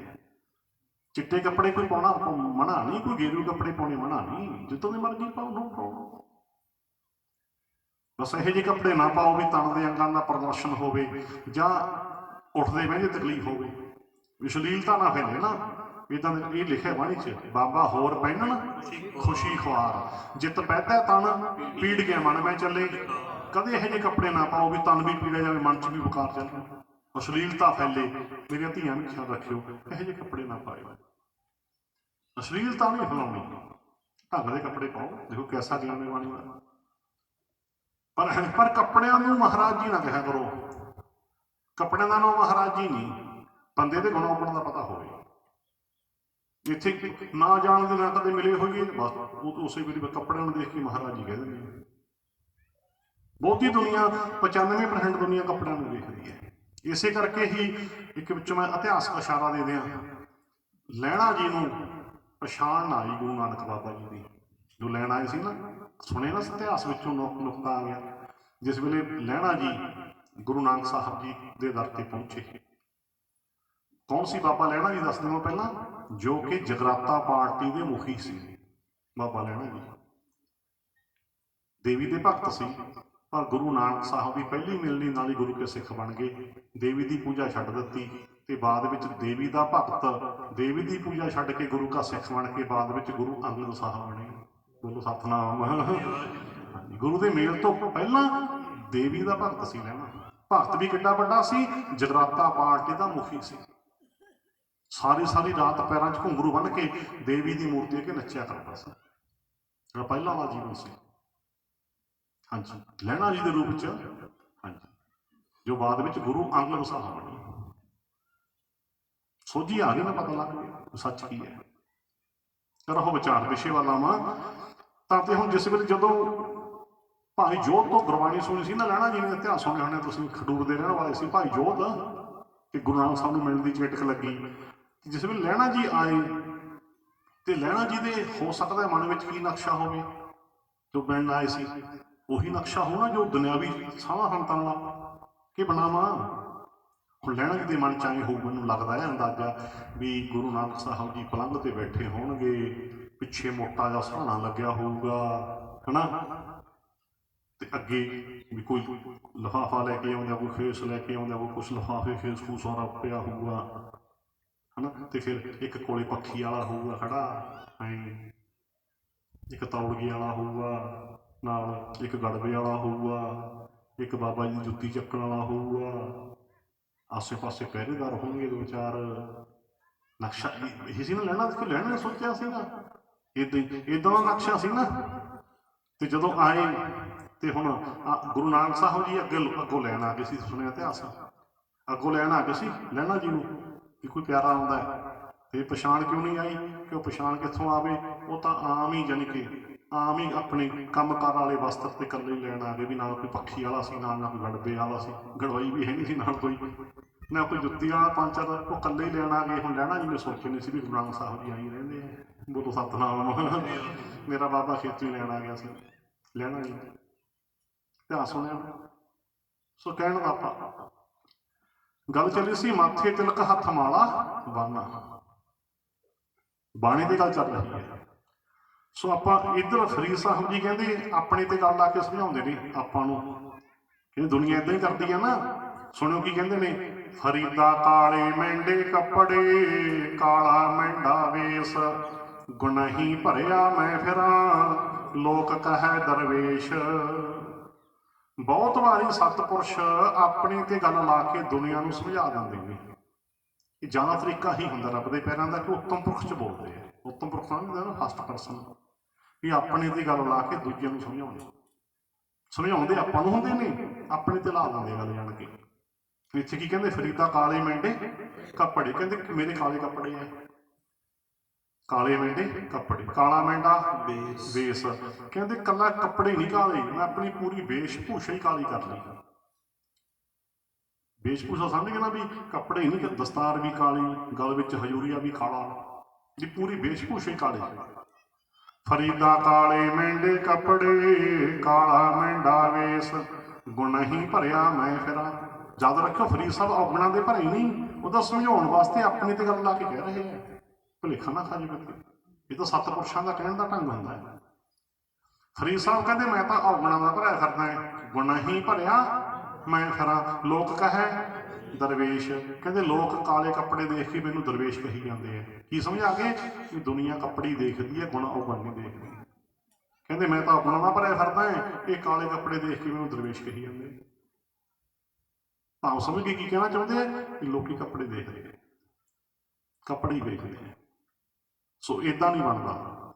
ਚਿੱਟੇ ਕੱਪੜੇ ਕੋਈ ਪਾਉਣਾ ਮਨਾ ਨਹੀਂ, ਕੋਈ ਗੇਰੂ ਕੱਪੜੇ ਪਾਉਣੇ ਮਨਾ ਨਹੀਂ, ਜਿੱਦਾਂ ਦੇ ਮਰਜ਼ੀ ਪਾਓ, ਨੋ ਪ੍ਰੋਬਲਮ। ਬਸ ਇਹੋ ਜਿਹੇ ਕੱਪੜੇ ਨਾ ਪਾਓ ਵੀ ਤਨ ਦੇ ਅੰਗਾਂ ਦਾ ਪ੍ਰਦਰਸ਼ਨ ਹੋਵੇ ਜਾਂ ਉੱਠਦੇ ਬਹਿੰਦੇ ਤਕਲੀਫ ਹੋਵੇ, ਅਸ਼ਲੀਲਤਾ ਨਾ ਫੈਲੇ ਨਾ। ਇੱਦਾਂ ਦੇ ਇਹ ਲਿਖਿਆ ਬਾਣੀ 'ਚ, ਬਾਬਾ ਹੋਰ ਪਹਿਨਣ ਖੁਸ਼ੀ ਖੁਆਰ, ਜਿੱਤ ਪੈਦਾ ਤਨ ਪੀੜ ਗਿਆ ਮਨ ਮੈਂ ਚੱਲੇ। ਕਦੇ ਇਹੋ ਜਿਹੇ ਕੱਪੜੇ ਨਾ ਪਾਓ ਵੀ ਤਨ ਵੀ ਪੀੜਿਆ ਜਾਵੇ, ਮਨ 'ਚ ਵੀ ਬੁਖਾਰ ਚੱਲੇ, ਅਸ਼ਲੀਲਤਾ ਫੈਲੇ। ਮੇਰੀਆਂ ਧੀਆਂ ਵੀ ਖਿਆਲ ਰੱਖਿਓ, ਇਹੋ ਜਿਹੇ ਕੱਪੜੇ ਨਾ ਪਾਇਓ, ਅਸ਼ਲੀਲਤਾ ਨਹੀਂ ਫੈਲਾਉਣੀ, ਢੰਗ ਦੇ ਕੱਪੜੇ ਪਾਓ। ਦੇਖੋ ਕੈਸਾ ਗਿਆਨ ਹੈ ਬਾਣੀ ਦਾ। ਪਰ ਕੱਪੜਿਆਂ ਨੂੰ ਮਹਾਰਾਜ ਜੀ ਨਾ ਕਿਹਾ ਕਰੋ, ਕੱਪੜਿਆਂ ਦਾ ਨਾਮ ਮਹਾਰਾਜ ਜੀ ਨਹੀਂ, ਬੰਦੇ ਦੇ ਗੁਣ ਔਗਣ ਦਾ ਪਤਾ ਹੋਵੇ। ਇੱਥੇ ਨਾ ਜਾਣਦੇ ਨਾ ਕਦੇ ਮਿਲੇ ਹੋਈਏ, ਬਸ ਉਹ ਉਸੇ ਵੇਲੇ ਕੱਪੜਿਆਂ ਨੂੰ ਦੇਖ ਕੇ ਮਹਾਰਾਜ ਜੀ ਕਹਿ ਦਿੰਦੇ ਨੇ। ਬਹੁਤੀ ਦੁਨੀਆ 95% ਦੁਨੀਆ ਕੱਪੜਿਆਂ ਨੂੰ ਦੇਖਦੀ ਹੈ। ਇਸੇ ਕਰਕੇ ਹੀ ਇੱਕ ਵਿੱਚੋਂ ਮੈਂ ਇਤਿਹਾਸਕ ਇਸ਼ਾਰਾ ਦੇ ਦਿਆਂ, ਲਹਿਣਾ ਜੀ ਨੂੰ ਪਛਾਣ ਨਾ ਆਈ ਗੁਰੂ ਨਾਨਕ ਬਾਬਾ ਜੀ ਦੀ, ਜੋ ਲੈਣ ਆਏ ਸੀ ਨਾ, ਸੁਣਿਆ ਨਾ ਇਤਿਹਾਸ ਵਿੱਚੋਂ ਨੁਕਤਾ ਆ ਗਿਆ। ਜਿਸ ਵੇਲੇ ਲਹਿਣਾ ਜੀ ਗੁਰੂ ਨਾਨਕ ਸਾਹਿਬ ਜੀ ਦੇ ਦਰ ਤੇ ਪਹੁੰਚੇ, ਕੌਣ ਸੀ ਬਾਬਾ ਲਹਿਣਾ ਜੀ ਦੱਸ ਦਿਓ ਪਹਿਲਾਂ, ਜੋ ਕਿ ਜਗਰਾਤਾ ਪਾਰਟੀ ਦੇ ਮੁਖੀ ਸੀ। ਬਾਬਾ ਲਹਿਣਾ ਜੀ ਦੇਵੀ ਦੇ ਭਗਤ ਸੀ, ਪਰ ਗੁਰੂ ਨਾਨਕ ਸਾਹਿਬ ਦੀ ਪਹਿਲੀ ਮਿਲਣੀ ਨਾਲ ਹੀ ਗੁਰੂ ਕੇ ਸਿੱਖ ਬਣ ਗਏ। ਦੇਵੀ ਦੀ ਪੂਜਾ ਛੱਡ ਦਿੱਤੀ ਤੇ ਬਾਅਦ ਵਿੱਚ ਦੇਵੀ ਦਾ ਭਗਤ, ਦੇਵੀ ਦੀ ਪੂਜਾ ਛੱਡ ਕੇ ਗੁਰੂ ਕਾ ਸਿੱਖ ਬਣ ਕੇ ਬਾਅਦ ਵਿੱਚ ਗੁਰੂ ਅੰਗਦ ਸਾਹਿਬ ਬਣੇ। ਬੋਲੋ ਸਤਿਨਾਮ। ਗੁਰੂ ਦੇ ਮੇਲ ਤੋਂ ਪਹਿਲਾਂ ਦੇਵੀ ਦਾ ਭਗਤ ਸੀ ਲਹਿਣਾ। ਭਗਤ ਵੀ ਕਿੱਡਾ ਵੱਡਾ ਸੀ, ਜਗਰਾਤਾ ਪਾਰਟੀ ਦਾ ਮੁਖੀ ਸੀ। ਸਾਰੀ ਰਾਤ ਪੈਰਾਂ 'ਚ ਘੁੰਗਰੂ ਬੰਨ੍ਹ ਕੇ ਦੇਵੀ ਦੀ ਮੂਰਤੀ ਅੱਗੇ ਨੱਚਿਆ ਕਰਦਾ ਸੀ, ਜਿਹੜਾ ਪਹਿਲਾਂ ਵਾਲਾ ਜੀਵਨ ਸੀ। ਹਾਂਜੀ, ਲਹਿਣਾ ਜੀ ਦੇ ਰੂਪ 'ਚ, ਹਾਂਜੀ, ਜੋ ਬਾਅਦ ਵਿੱਚ ਗੁਰੂ ਅੰਗਦ ਸਾਹਿਬ ਬਣੇ। ਸੋਝੀ ਆ ਗਈ ਨਾ, ਪਤਾ ਲੱਗ ਗਿਆ ਸੱਚ ਕੀ ਹੈ। ਰਹੋ ਵਿਚਾਰ ਵਿਸ਼ੇ ਵਾਲਾ ਵਾ ਤਾਂ। ਤੇ ਹੁਣ ਜਿਸ ਵੇਲੇ ਜਦੋਂ ਭਾਈ ਜੋਧ ਤੋਂ ਗੁਰਬਾਣੀ ਸੁਣੀ ਸੀ ਨਾ, ਲਹਿਣਾ ਜੀ ਨੇ ਇਤਿਹਾਸ ਸੁਣੇ ਹੋਣੇ ਤੁਸੀਂ, ਖਡੂਰ ਦੇ ਰਹਿਣ ਵਾਲੇ ਸੀ ਭਾਈ ਜੋਧ, ਕਿ ਗੁਰੂ ਨਾਨਕ ਸਾਹਿਬ ਨੂੰ ਮਿਲਣ ਦੀ ਚਿੱਠ ਲੱਗੀ। ਜਿਸ ਵੇਲੇ ਲਹਿਣਾ ਜੀ ਆਏ ਤੇ ਲਹਿਣਾ ਜੀ ਦੇ ਹੋ ਸਕਦਾ ਮਨ ਵਿੱਚ ਕੀ ਨਕਸ਼ਾ ਹੋਵੇ ਜੋ ਮਿਲਣ ਆਏ ਸੀ, ਉਹੀ ਨਕਸ਼ਾ ਹੋਣਾ ਜੋ ਦੁਨਿਆਵੀ ਸਾਹਾਂ ਸੰਤਾਂ ਵਾਲਾ ਕਿ ਬਣਾਵਾ। ਹੁਣ ਲਹਿਣਾ ਜੀ ਦੇ ਮਨ 'ਚ ਆਏ ਹੋਊ, ਮੈਨੂੰ ਲੱਗਦਾ ਹੈ ਅੰਦਾਜ਼ਾ, ਵੀ ਗੁਰੂ ਨਾਨਕ ਸਾਹਿਬ ਜੀ ਪਲੰਘ ਤੇ ਬੈਠੇ ਹੋਣਗੇ, ਪਿੱਛੇ ਮੋਟਾ ਜਿਹਾ ਸਹਾਣਾ ਲੱਗਿਆ ਹੋਊਗਾ, ਹਨਾ, ਤੇ ਅੱਗੇ ਵੀ ਕੋਈ ਲਿਫਾਫਾ ਲੈ ਕੇ ਆਉਂਦਾ, ਕੋਈ ਖੇਸ ਲੈ ਕੇ ਆਉਂਦਾ, ਕੋਈ ਕੁਛ ਲਿਫਾਫੇ ਖੇਸ ਖੂਸ ਸਾਰਾ ਪਿਆ ਹੋਊਗਾ, ਹਨਾ, ਤੇ ਫਿਰ ਇੱਕ ਕੋਲੇ ਪੱਖੀ ਵਾਲਾ ਹੋਊਗਾ ਖੜਾ, ਇੱਕ ਤੌੜਗੇ ਵਾਲਾ ਹੋਊਗਾ ਨਾਲ, ਇੱਕ ਗੜਬੇ ਵਾਲਾ ਹੋਊਗਾ, ਇੱਕ ਬਾਬਾ ਜੀ ਦੀ ਜੁੱਤੀ ਚੱਕਣ ਵਾਲਾ ਹੋਊਗਾ, ਆਸੇ ਪਾਸੇ ਪਹਿਰੇਦਾਰ ਹੋਣਗੇ ਦੋ ਚਾਰ। ਨਕਸ਼ਾ ਇਹ ਸੀ ਨਾ ਲਹਿਣਾ, ਦੇਖੋ ਲਹਿਣਾ ਨੇ ਸੋਚਿਆ ਸੀ ਨਾ, ਇੱਦਾਂ ਦਾ ਨਕਸ਼ਾ ਸੀ ਨਾ। ਤੇ ਜਦੋਂ ਆਏ ਤੇ ਹੁਣ ਗੁਰੂ ਨਾਨਕ ਸਾਹਿਬ ਜੀ ਅੱਗੋਂ ਲੈਣ ਆ ਗਏ ਸੀ, ਸੁਣਿਆ ਇਤਿਹਾਸ, ਅੱਗੋਂ ਲੈਣ ਆ ਗਏ ਸੀ ਲਹਿਣਾ ਜੀ ਨੂੰ ਕਿ ਕੋਈ ਪਿਆਰਾ ਆਉਂਦਾ ਹੈ। ਤੇ ਪਛਾਣ ਕਿਉਂ ਨਹੀਂ ਆਈ, ਕਿ ਉਹ ਪਛਾਣ ਕਿੱਥੋਂ ਆਵੇ, ਉਹ ਤਾਂ ਆਮ ਹੀ ਜਾਣੀ ਕਿ ਆਮ ਹੀ ਆਪਣੇ ਕੰਮਕਾਰ ਵਾਲੇ ਵਸਤਰ ਤੇ ਇਕੱਲੇ ਹੀ ਲੈਣ ਆ ਗਏ, ਵੀ ਨਾਲ ਕੋਈ ਪੱਖੀ ਵਾਲਾ ਸੀ, ਨਾਲ ਕੋਈ ਗੜਬੇ ਵਾਲਾ ਸੀ, ਗੜਵਾਈ ਵੀ ਹੈ ਨਹੀਂ ਸੀ ਨਾਲ ਕੋਈ, ਨਾ ਕੋਈ ਜੁੱਤੀ ਵਾਲਾ ਪੰਜ ਚਾਰ, ਉਹ ਇਕੱਲੇ ਹੀ ਲੈਣ ਆ ਗਏ। ਹੁਣ ਲਹਿਣਾ ਜੀ ਨੇ ਸੋਚੇ ਨਹੀਂ ਸੀ ਵੀ ਗੁਰੂ ਨਾਨਕ ਸਾਹਿਬ ਜੀ ਆਈ ਰਹਿੰਦੇ ਆ। ਬੋਲੋ ਸਤਿਨਾਮ। ਮੇਰਾ ਬਾਬਾ ਖੇਤੀ ਲੈਣ ਆ ਗਿਆ ਸੀ ਲਹਿਣਾ ਜੀ, ਧਿਆਨ ਸੁਣਿਆ। ਸੋ ਕਹਿਣ ਦਾ ਆਪਾਂ ਗੱਲ ਚੱਲੀ ਸੀ, ਮਾਥੇ ਤਿਲਕ ਹੱਥ ਮਾਲਾ ਬੰਨ੍ਹਣਾ, ਬਾਣੀ ਦੀ ਗੱਲ ਚੱਲ ਰਹੀ ਹੈ। ਸੋ ਆਪਾਂ ਇੱਧਰ ਫਰੀਦ ਸਾਹਿਬ ਜੀ ਕਹਿੰਦੇ ਆਪਣੇ ਤੇ ਗੱਲ ਲਾ ਕੇ ਸਮਝਾਉਂਦੇ ਨੇ ਆਪਾਂ ਨੂੰ, ਕਹਿੰਦੇ ਦੁਨੀਆ ਏਦਾਂ ਹੀ ਕਰਦੀ ਹੈ ਨਾ। ਸੁਣਿਓ ਕੀ ਕਹਿੰਦੇ ਨੇ, ਫਰੀਦਾ ਕਾਲੇ ਮਹਿੰਡੇ ਕੱਪੜੇ, ਕਾਲਾ ਮਹਿੰਡਾ ਵੇਸ, ਗੁਨਾਹੀ ਭਰਿਆ ਮੈਂ ਫਿਰਾਂ, ਲੋਕ ਕਹੈ ਦਰਵੇਸ਼। ਬਹੁਤ ਵਾਰੀ ਸਤਪੁਰਸ਼ ਆਪਣੇ ਤੇ ਗੱਲ ਲਾ ਕੇ ਦੁਨੀਆ ਨੂੰ ਸਮਝਾ ਦਿੰਦੇ ਨੇ। ਇਹ ਜ਼ਿਆਦਾ ਤਰੀਕਾ ਹੀ ਹੁੰਦਾ ਰੱਬ ਦੇ ਪੈਰਾਂ ਦਾ, ਕਿ ਉੱਤਮ ਪੁਰਖ 'ਚ ਬੋਲਦੇ ਆ। ਉੱਤਮ ਪੁਰਖ ਸਮਝਦਾ ਨਾ ਫਸਟ ਪਰਸਨ, ਵੀ ਆਪਣੇ ਤੇ ਗੱਲ ਲਾ ਕੇ ਦੂਜਿਆਂ ਨੂੰ ਸਮਝਾਉਂਦੇ ਆਪਾਂ ਨੂੰ ਹੁੰਦੇ ਨੇ, ਆਪਣੇ ਤੇ ਲਾ ਦਿੰਦੇ ਗੱਲ ਜਾਣ ਕੇ। ਇੱਥੇ ਕੀ ਕਹਿੰਦੇ, ਫਰੀਦਾ ਕਾਲੇ ਮੈਂਡੇ ਕੱਪੜੇ, ਕਹਿੰਦੇ ਮੇਰੇ ਕਾਲੇ ਕੱਪੜੇ ਆ, ਕਾਲੇ ਮੈਂਡੇ ਕੱਪੜੇ, ਕਾਲਾ ਮੈਂਡਾ ਵੇਸ, ਕਹਿੰਦੇ ਕੱਲਾ ਕੱਪੜੇ ਨਹੀਂ ਕਾਲੇ, ਮੈਂ ਆਪਣੀ ਪੂਰੀ ਵੇਸ਼ ਭੂਸ਼ਾ ਹੀ ਕਾਲੀ ਕਰ ਲਈ। ਵੇਸ਼ ਭੂਸ਼ਾ ਸਮਝ ਗਏ ਨਾ, ਵੀ ਕੱਪੜੇ ਨਹੀਂ, ਦਸਤਾਰ ਵੀ ਕਾਲੀ, ਗਲ ਵਿੱਚ ਹਜੂਰੀਆ ਵੀ ਕਾਲਾ, ਦੀ ਪੂਰੀ ਵੇਸ਼ ਭੂਸ਼ਾ ਹੀ ਕਾਲੀ। ਫਰੀਦਾ ਕਾਲੇ ਮੈਂਡੇ ਕੱਪੜੇ, ਕਾਲਾ ਮੈਂਡਾ ਵੇਸ, ਗੁਣ ਹੀ ਭਰਿਆ ਮੈਂ ਫਿਰਾਂ। ਯਾਦ ਰੱਖਿਓ, ਫਰੀਦ ਸਾਹਿਬ ਔਗਣਾਂ ਦੇ ਭਰੇ ਨਹੀਂ, ਉਹਦਾ ਸਮਝਾਉਣ ਵਾਸਤੇ ਆਪਣੇ ਤੇ ਗੱਲ ਲਾ ਕੇ ਕਹਿ ਰਹੇ ਆ, ਭੁਲੇਖਾ ਨਾ ਖਾ ਜਾਵੇ। ਇਹ ਤਾਂ ਸਤਪੁਰਸ਼ਾਂ ਦਾ ਕਹਿਣ ਦਾ ਢੰਗ ਹੁੰਦਾ ਹੈ। ਫਰੀਦ ਸਾਹਿਬ ਕਹਿੰਦੇ ਮੈਂ ਤਾਂ ਔਗਣਾਂ ਦਾ ਭਰਿਆ ਫਿਰਦਾ ਹੈ, ਗੁਣ ਹੀ ਭਰਿਆ ਮੈਂ ਫਿਰਾਂ। ਲੋਕ ਕਹੈ ਦਰਵੇਸ਼, ਕਹਿੰਦੇ ਲੋਕ ਕਾਲੇ ਕੱਪੜੇ ਦੇਖ ਕੇ ਮੈਨੂੰ ਦਰਵੇਸ਼ ਕਹੀ ਜਾਂਦੇ ਆ। ਕੀ ਸਮਝਾ ਕੇ, ਵੀ ਦੁਨੀਆ ਕੱਪੜੇ ਦੇਖਦੀ ਹੈ, ਗੁਣ ਔਗਣ ਨਹੀਂ ਦੇਖਦੀ। ਕਹਿੰਦੇ ਮੈਂ ਤਾਂ ਔਗਣਾਂ ਦਾ ਭਰਿਆ ਫਿਰਦਾ ਹੈ, ਇਹ ਕਾਲੇ ਕੱਪੜੇ ਦੇਖ ਕੇ ਮੈਨੂੰ ਦਰਵੇਸ਼ ਕਹੀ ਜਾਂਦੇ। ਭਾਵ ਸਮਝ ਕੇ ਕੀ ਕਹਿਣਾ ਚਾਹੁੰਦੇ ਆ, ਕਿ ਲੋਕੀ ਕੱਪੜੇ ਦੇਖਦੇ ਆ, ਕੱਪੜੇ ਹੀ ਵੇਖਦੇ ਆ। ਸੋ ਇਦਾਂ ਨਹੀਂ ਬਣਦਾ।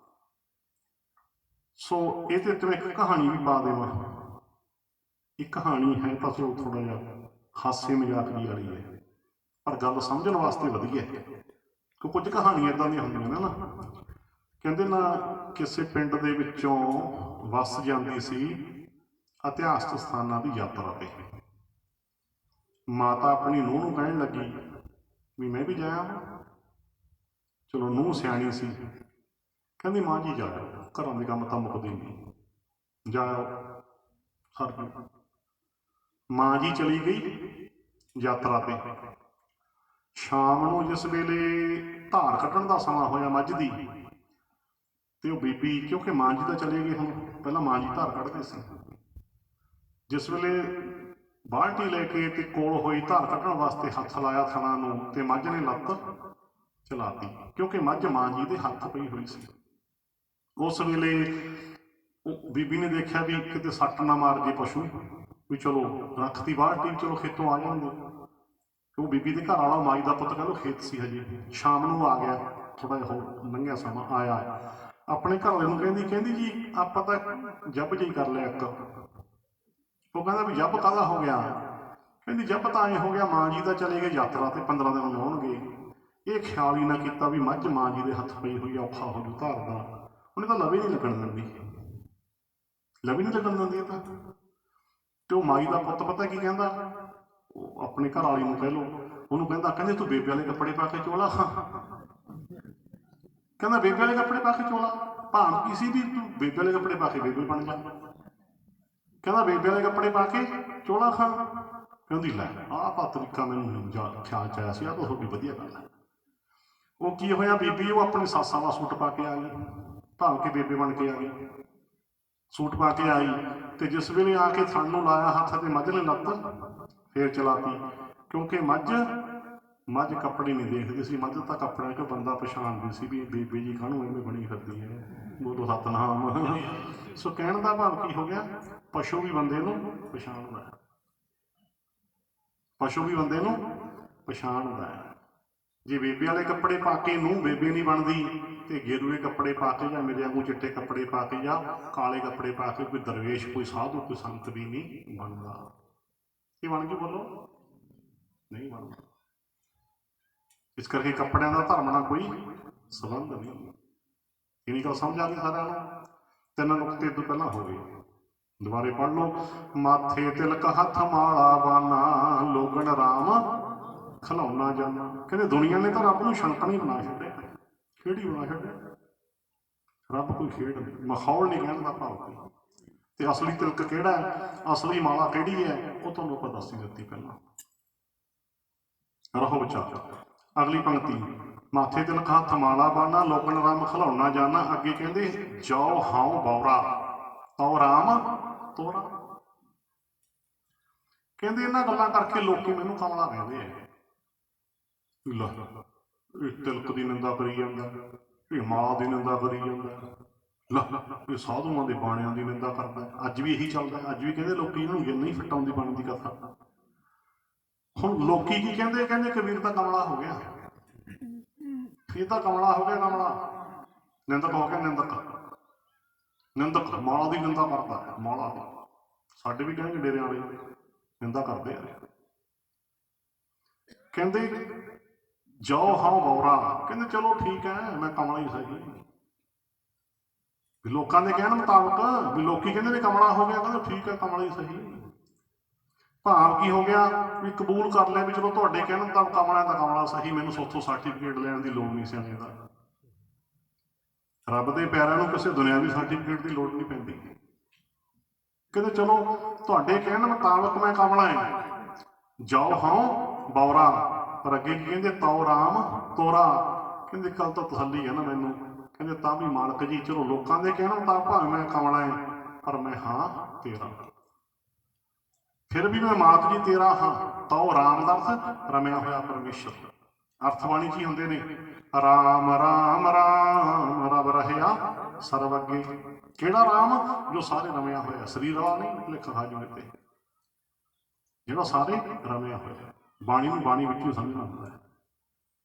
ਸੋ ਇਹਦੇ ਤੇ ਇੱਕ ਕਹਾਣੀ ਵੀ ਪਾ ਦੇਵਾਂ। ਇਹ ਕਹਾਣੀ ਹੈ ਤਾਂ ਚਲੋ ਥੋੜਾ ਜਿਹਾ ਹਾਸੇ ਮਜ਼ਾਕ ਦੀ ਵਾਲੀ ਹੈ, ਪਰ ਗੱਲ ਸਮਝਣ ਵਾਸਤੇ ਵਧੀਆ ਹੈ। ਕਿ ਕੁਝ ਕਹਾਣੀਆਂ ਇਦਾਂ ਦੀਆਂ ਹੁੰਦੀਆਂ ਨੇ ਨਾ, ਕਹਿੰਦੇ ਨਾ ਕਿਸੇ ਪਿੰਡ ਦੇ ਵਿੱਚੋਂ ਬੱਸ ਜਾਂਦੀ ਸੀ ਇਤਿਹਾਸਕ ਸਥਾਨਾਂ ਦੀ ਯਾਤਰਾ ਤੇ। ਮਾਤਾ ਆਪਣੀ ਨੂੰਹ ਨੂੰ ਕਹਿਣ ਲੱਗੀ ਵੀ ਮੈਂ ਵੀ ਜਾਇਆ। ਚਲੋ ਨੂੰਹ ਸਿਆਣੀ ਸੀ, ਕਹਿੰਦੀ ਮਾਂ ਜੀ ਜਾਓ, ਘਰਾਂ ਦੇ ਕੰਮ ਤਾਂ ਮੁੱਕਦੇ ਨਹੀਂ, ਜਾਓ ਸਰ। ਮਾਂ ਜੀ ਚਲੀ ਗਈ ਯਾਤਰਾ ਤੇ। ਸ਼ਾਮ ਨੂੰ ਜਿਸ ਵੇਲੇ ਧਾਰ ਕੱਢਣ ਦਾ ਸਮਾਂ ਹੋਇਆ ਮੱਝ ਦੀ, ਤੇ ਉਹ ਬੀਬੀ, ਕਿਉਂਕਿ ਮਾਂ ਜੀ ਤਾਂ ਚਲੇ ਗਏ ਹੁਣ, ਪਹਿਲਾਂ ਮਾਂ ਜੀ ਧਾਰ ਕੱਢਦੇ ਸੀ, ਜਿਸ ਵੇਲੇ ਬਾਲਟੀ ਲੈ ਕੇ ਤੇ ਕੋਲ ਹੋਈ ਧਾਰ ਕੱਢਣ ਵਾਸਤੇ ਹੱਥ ਲਾਇਆ ਥਣਾ ਨੂੰ, ਤੇ ਮੱਝ ਨੇ ਲੱਤ ਚਲਾਤੀ, ਕਿਉਂਕਿ ਮੱਝ ਮਾਂ ਜੀ ਦੇ ਹੱਥ ਪਈ ਹੋਈ ਸੀ। ਉਸ ਵੇਲੇ ਬੀਬੀ ਨੇ ਦੇਖਿਆ ਵੀ ਕਿਤੇ ਸੱਟ ਨਾ ਮਾਰ ਜੇ ਪਸ਼ੂ, ਵੀ ਚਲੋ ਰੱਖਤੀ ਬਾਲਟੀ, ਚਲੋ ਖੇਤੋਂ ਆ ਜਾਣਗੇ। ਉਹ ਬੀਬੀ ਦੇ ਘਰ ਵਾਲਾ ਮਾਈ ਦਾ ਪੁੱਤ ਕਹਿੰਦਾ ਖੇਤ ਸੀ ਹਜੇ, ਸ਼ਾਮ ਨੂੰ ਆ ਗਿਆ, ਥੋੜਾ ਜਿਹਾ ਹੋਰ ਲੰਘਿਆ ਸਮਾਂ, ਆਇਆ ਆਪਣੇ ਘਰ ਵਾਲੇ ਨੂੰ ਕਹਿੰਦੀ ਜੀ ਆਪਾਂ ਤਾਂ ਜੱਬ ਜਿਹੀ ਕਰ ਲਿਆ ਇੱਕ। ਉਹ ਕਹਿੰਦਾ ਵੀ ਜੱਬ ਕਾਹਦਾ ਹੋ ਗਿਆ? ਕਹਿੰਦੀ ਜੱਬ ਤਾਂ ਐਂ ਹੋ ਗਿਆ, ਮਾਂ ਜੀ ਤਾਂ ਚਲੇ ਗਏ ਯਾਤਰਾ ਤੇ 15 ਦਿਨ ਲਾਉਣਗੇ, ਇਹ ਖਿਆਲ ਹੀ ਨਾ ਕੀਤਾ ਵੀ ਮੱਝ ਮਾਂ ਜੀ ਦੇ ਹੱਥ ਪਈ ਹੋਈ, ਔਖਾ ਹੋ ਜੂ ਧਾਰ ਦਾ। ਉਹਨੇ ਤਾਂ ਲਵੇ ਨਹੀਂ ਲੱਗਣ ਦਿੰਦੀ, ਲਵੇ ਨਹੀਂ ਲੱਗਣ ਦਿੰਦੀ ਤਾਂ। ਤੇ ਉਹ ਮਾਈ ਦਾ ਪੁੱਤ ਪਤਾ ਕੀ ਕਹਿੰਦਾ, ਉਹ ਆਪਣੇ ਘਰ ਵਾਲੀ ਨੂੰ ਕਹਿ ਲਓ, ਉਹਨੂੰ ਕਹਿੰਦੇ ਤੂੰ ਬੇਬੇ ਵਾਲੇ ਕੱਪੜੇ ਪਾ ਕੇ ਚੋਲਾ। ਕਹਿੰਦਾ ਬੇਬੇ ਵਾਲੇ ਕੱਪੜੇ ਪਾ ਕੇ ਚੋਲਾ, ਭਾਣ ਕੀ ਸੀ ਵੀ ਤੂੰ ਬੇਬੇ ਵਾਲੇ ਕੱਪੜੇ ਪਾ ਕੇ ਬੇਬੇ ਬਣ ਜਾ। ਕਹਿੰਦਾ ਬੇਬੇ ਵਾਲੇ ਕੱਪੜੇ ਪਾ ਕੇ ਚੋਲਾ ਖਾਂ। ਕਹਿੰਦੀ ਲੈ ਆਹ ਤਾਂ ਤਰੀਕਾ ਮੈਨੂੰ ਖਿਆਲ ਚ ਆਇਆ ਸੀ, ਆਹ ਤਾਂ ਤੁਹਾਡੀ ਵਧੀਆ ਗੱਲ ਹੈ। ਉਹ ਕੀ ਹੋਇਆ, ਬੀਬੀ ਉਹ ਆਪਣੀ ਸੱਸਾਂ ਦਾ ਸੂਟ ਪਾ ਕੇ ਆ ਗਈ, ਭਾਵ ਕੇ ਬੇਬੇ ਬਣ ਕੇ ਆ ਗਈ, ਸੂਟ ਪਾ ਕੇ ਆਈ। ਤੇ ਜਿਸ ਵੇਲੇ ਆ ਕੇ ਥਣ ਨੂੰ ਲਾਇਆ ਹੱਥ, ਤੇ ਮੱਝ ਨੇ ਲੱਤ ਫੇਰ ਚਲਾਤੀ, ਕਿਉਂਕਿ ਮੱਝ ਕੱਪੜੇ ਨਹੀਂ ਦੇਖਦੀ ਸੀ, ਮੱਝ ਤਾਂ ਕੱਪੜਿਆਂ ਚੋਂ ਬੰਦਾ ਪਛਾਣਦੀ ਸੀ ਵੀ ਬੀਬੀ ਜੀ ਕਾਹਨੂੰ ਐਵੇਂ ਬਣੀ ਫਿਰਦੀ ਹੈ, ਬੋਲੋ ਸਤਨਾਮ। ਸੋ ਕਹਿਣ ਦਾ ਭਾਵ ਕੀ ਹੋ ਗਿਆ, ਪਸ਼ੂ ਵੀ ਬੰਦੇ ਨੂੰ ਪਛਾਣਦਾ ਹੈ, ਪਸ਼ੂ ਵੀ ਬੰਦੇ ਨੂੰ ਪਛਾਣਦਾ ਹੈ। ਜੇ ਬੇਬੇ ਵਾਲੇ ਕੱਪੜੇ ਪਾ ਕੇ ਨੂੰ ਬੇਬੇ ਨਹੀਂ ਬਣਦੀ, ਤੇ ਗੇਰੂਏ ਕੱਪੜੇ ਪਾ ਕੇ ਜਾਂ ਮੇਰੇ ਵਾਂਗੂ ਚਿੱਟੇ ਕੱਪੜੇ ਪਾ ਕੇ ਜਾਂ ਕਾਲੇ ਕੱਪੜੇ ਪਾ ਕੇ ਕੋਈ ਦਰਵੇਸ਼, ਕੋਈ ਸਾਧੂ, ਕੋਈ ਸੰਤ ਵੀ ਨਹੀਂ ਬਣਦਾ। ਕੀ ਬਣ ਗਈ ਬੋਲੋ? ਨਹੀਂ ਬਣਦਾ। ਇਸ ਕਰਕੇ ਕੱਪੜਿਆਂ ਦਾ ਧਰਮ ਨਾਲ ਕੋਈ ਸੰਬੰਧ ਨਹੀਂ। ਇਹਨੀ ਗੱਲ ਸਮਝ ਆ ਗਈ ਸਾਰਿਆਂ ਨੂੰ? 3 ਨੁਕਤੇ ਤੋਂ ਪਹਿਲਾਂ ਹੋ ਗਏ, ਦੁਬਾਰੇ ਪੜ੍ਹ ਲਓ। ਮਾਥੇ ਤਿਲਕ ਹੱਥ ਮਾਲਾ ਬਾਨਾ, ਲੋਗਣ ਰਾਮ ਖਿਲਾਉਣਾ ਜਾਣਾ। ਕਹਿੰਦੇ ਦੁਨੀਆ ਨੇ ਤਾਂ ਰੱਬ ਨੂੰ ਛਣਕਣ ਹੀ ਬਣਾ ਛੱਡਿਆ, ਖੇਡ ਹੀ ਬਣਾ ਛੱਡਿਆ। ਰੱਬ ਕੋਈ ਖੇਡ ਨਹੀਂ, ਮਾਹੌਲ ਨਹੀਂ ਕਹਿਣ ਦਾ ਭਾਵ ਕੋਈ। ਤੇ ਅਸਲੀ ਤਿਲਕ ਕਿਹੜਾ ਹੈ, ਅਸਲੀ ਮਾਲਾ ਕਿਹੜੀ ਹੈ, ਉਹ ਤੁਹਾਨੂੰ ਆਪਾਂ ਦੱਸ ਹੀ ਦਿੱਤੀ ਪਹਿਲਾਂ। ਰਹੋ ਵਿਚਾਰ। ਅਗਲੀ ਪੰਕਤੀ, ਮਾਥੇ ਤਿਲਕ ਹੱਥ ਮਾਲਾ ਬਾਨਾ, ਲੋਗਣ ਰਾਮ ਖਿਲਾਉਣਾ ਜਾਣਾ। ਅੱਗੇ ਕਹਿੰਦੇ ਜੋ ਹਾਉ ਬੌਰਾ, ਤਉ ਰਾਮ ਤੋਰਾ। ਕਹਿੰਦੇ ਇਹਨਾਂ ਗੱਲਾਂ ਕਰਕੇ ਲੋਕੀ ਮੈਨੂੰ ਕਮਲਾ ਕਹਿੰਦੇ ਆ। ਇਹ ਤਿਲਕ ਦੀ ਨਿੰਦਾ ਕਰੀ ਜਾਂਦਾ, ਇਹ ਮਾਂ ਦੀ ਨਿੰਦਾ ਕਰੀ ਜਾਂਦਾ, ਇਹ ਸਾਧੂਆਂ ਦੇ ਬਾਣਿਆਂ ਦੀ ਨਿੰਦਾ ਕਰਦਾ। ਅੱਜ ਵੀ ਇਹੀ ਚੱਲਦਾ, ਅੱਜ ਵੀ ਕਹਿੰਦੇ ਲੋਕੀ ਇਹਨੂੰ ਨਹੀਂ ਫਿੱਟਾਉਂਦੀ ਬਾਣੀ ਦੀ ਕਥਾ। ਹੁਣ ਲੋਕੀ ਕੀ ਕਹਿੰਦੇ, ਕਹਿੰਦੇ ਕਬੀਰ ਤਾਂ ਕਮਲਾ ਹੋ ਗਿਆ, ਇਹ ਤਾਂ ਕਮਲਾ ਹੋ ਗਿਆ, ਕਮਲਾ ਨਿੰਦਕ ਹੋ ਗਿਆ, ਨਿੰਦਕ ਮਾਲਾ ਦੀ ਨਿੰਦਾ ਕਰਦਾ, ਮਾਲਾ ਦੀ। ਸਾਡੇ ਵੀ ਕਹਿੰਦੇ ਡੇਰਿਆਂ ਵਾਲੇ ਨਿੰਦਾ ਕਰਦੇ ਆ। ਕਹਿੰਦੇ ਜੋ ਹਾਂ ਬੌਰਾ, ਕਹਿੰਦੇ ਚਲੋ ਠੀਕ ਹੈ ਮੈਂ ਕਮਲਾ ਹੀ ਸਹੀ, ਵੀ ਲੋਕਾਂ ਦੇ ਕਹਿਣ ਮੁਤਾਬਕ, ਵੀ ਲੋਕੀ ਕਹਿੰਦੇ ਨੇ ਕਮਲਾ ਹੋ ਗਿਆ, ਕਹਿੰਦੇ ਠੀਕ ਹੈ ਕਮਲਾ ਹੀ ਸਹੀ। ਭਾਵ ਕੀ ਹੋ ਗਿਆ, ਵੀ ਕਬੂਲ ਕਰ ਲਿਆ ਵੀ ਚਲੋ ਤੁਹਾਡੇ ਕਹਿਣ ਮੁਤਾਬਕ ਕਮਲਾ ਤਾਂ ਕਮਲਾ ਸਹੀ, ਮੈਨੂੰ ਸੋਥੋਂ ਸਰਟੀਫਿਕੇਟ ਲੈਣ ਦੀ ਲੋੜ ਨਹੀਂ ਸਿਆਣੇ ਦਾ। ਰੱਬ ਦੇ ਪਿਆਰਿਆਂ ਨੂੰ ਕਿਸੇ ਦੁਨਿਆਵੀ ਸਰਟੀਫਿਕੇਟ ਦੀ ਲੋੜ ਨਹੀਂ ਪੈਂਦੀ। ਕਹਿੰਦੇ ਚਲੋ ਤੁਹਾਡੇ ਕਹਿਣ ਮੁਤਾਬਕ ਮੈਂ ਕਮਲਾ ਹੈ, ਜਾਓ ਹਾਂ ਬੌਰਾ, ਪਰ ਅੱਗੇ ਕੀ ਕਹਿੰਦੇ ਤਉ ਰਾਮ ਤੋਰਾ, ਕਹਿੰਦੇ ਕੱਲ ਤਾਂ ਤਸੱਲੀ ਹੈ ਨਾ ਮੈਨੂੰ, ਕਹਿੰਦੇ ਤਾਂ ਵੀ ਮਾਲਕ ਜੀ ਚਲੋ ਲੋਕਾਂ ਦੇ ਕਹਿਣ ਮੁਤਾਬਕ ਭਾਵੇਂ ਮੈਂ ਕਮਲਾ ਹੈ, ਪਰ ਮੈਂ ਹਾਂ ਤੇਰਾ, ਫਿਰ ਵੀ ਮੈਂ ਮਾਲਕ ਜੀ ਤੇਰਾ ਹਾਂ। ਤਉ ਰਾਮ ਦਾ ਅਰਥ ਰਮਿਆ ਹੋਇਆ ਪਰਮੇਸ਼ਰ, ਅਰਥਬਾਣੀ 'ਚ ਹੀ ਹੁੰਦੇ ਨੇ, ਰਾਮ ਰਾਮ ਰਾਮ ਰਬ ਰਹਿਆ ਸਰਬ ਅੱਗੇ। ਕਿਹੜਾ ਰਾਮ? ਜੋ ਸਾਰੇ ਰਮਿਆ ਹੋਇਆ, ਸਰੀਰ ਵਾਲਾ ਨਹੀਂ ਲਿਖ ਹਾਜੂਏ ਤੇ, ਜਿਹੜਾ ਸਾਰੇ ਰਮਿਆ ਹੋਇਆ। ਬਾਣੀ ਨੂੰ ਬਾਣੀ ਵਿੱਚ ਹੀ ਸਮਝਣਾ ਹੁੰਦਾ ਹੈ।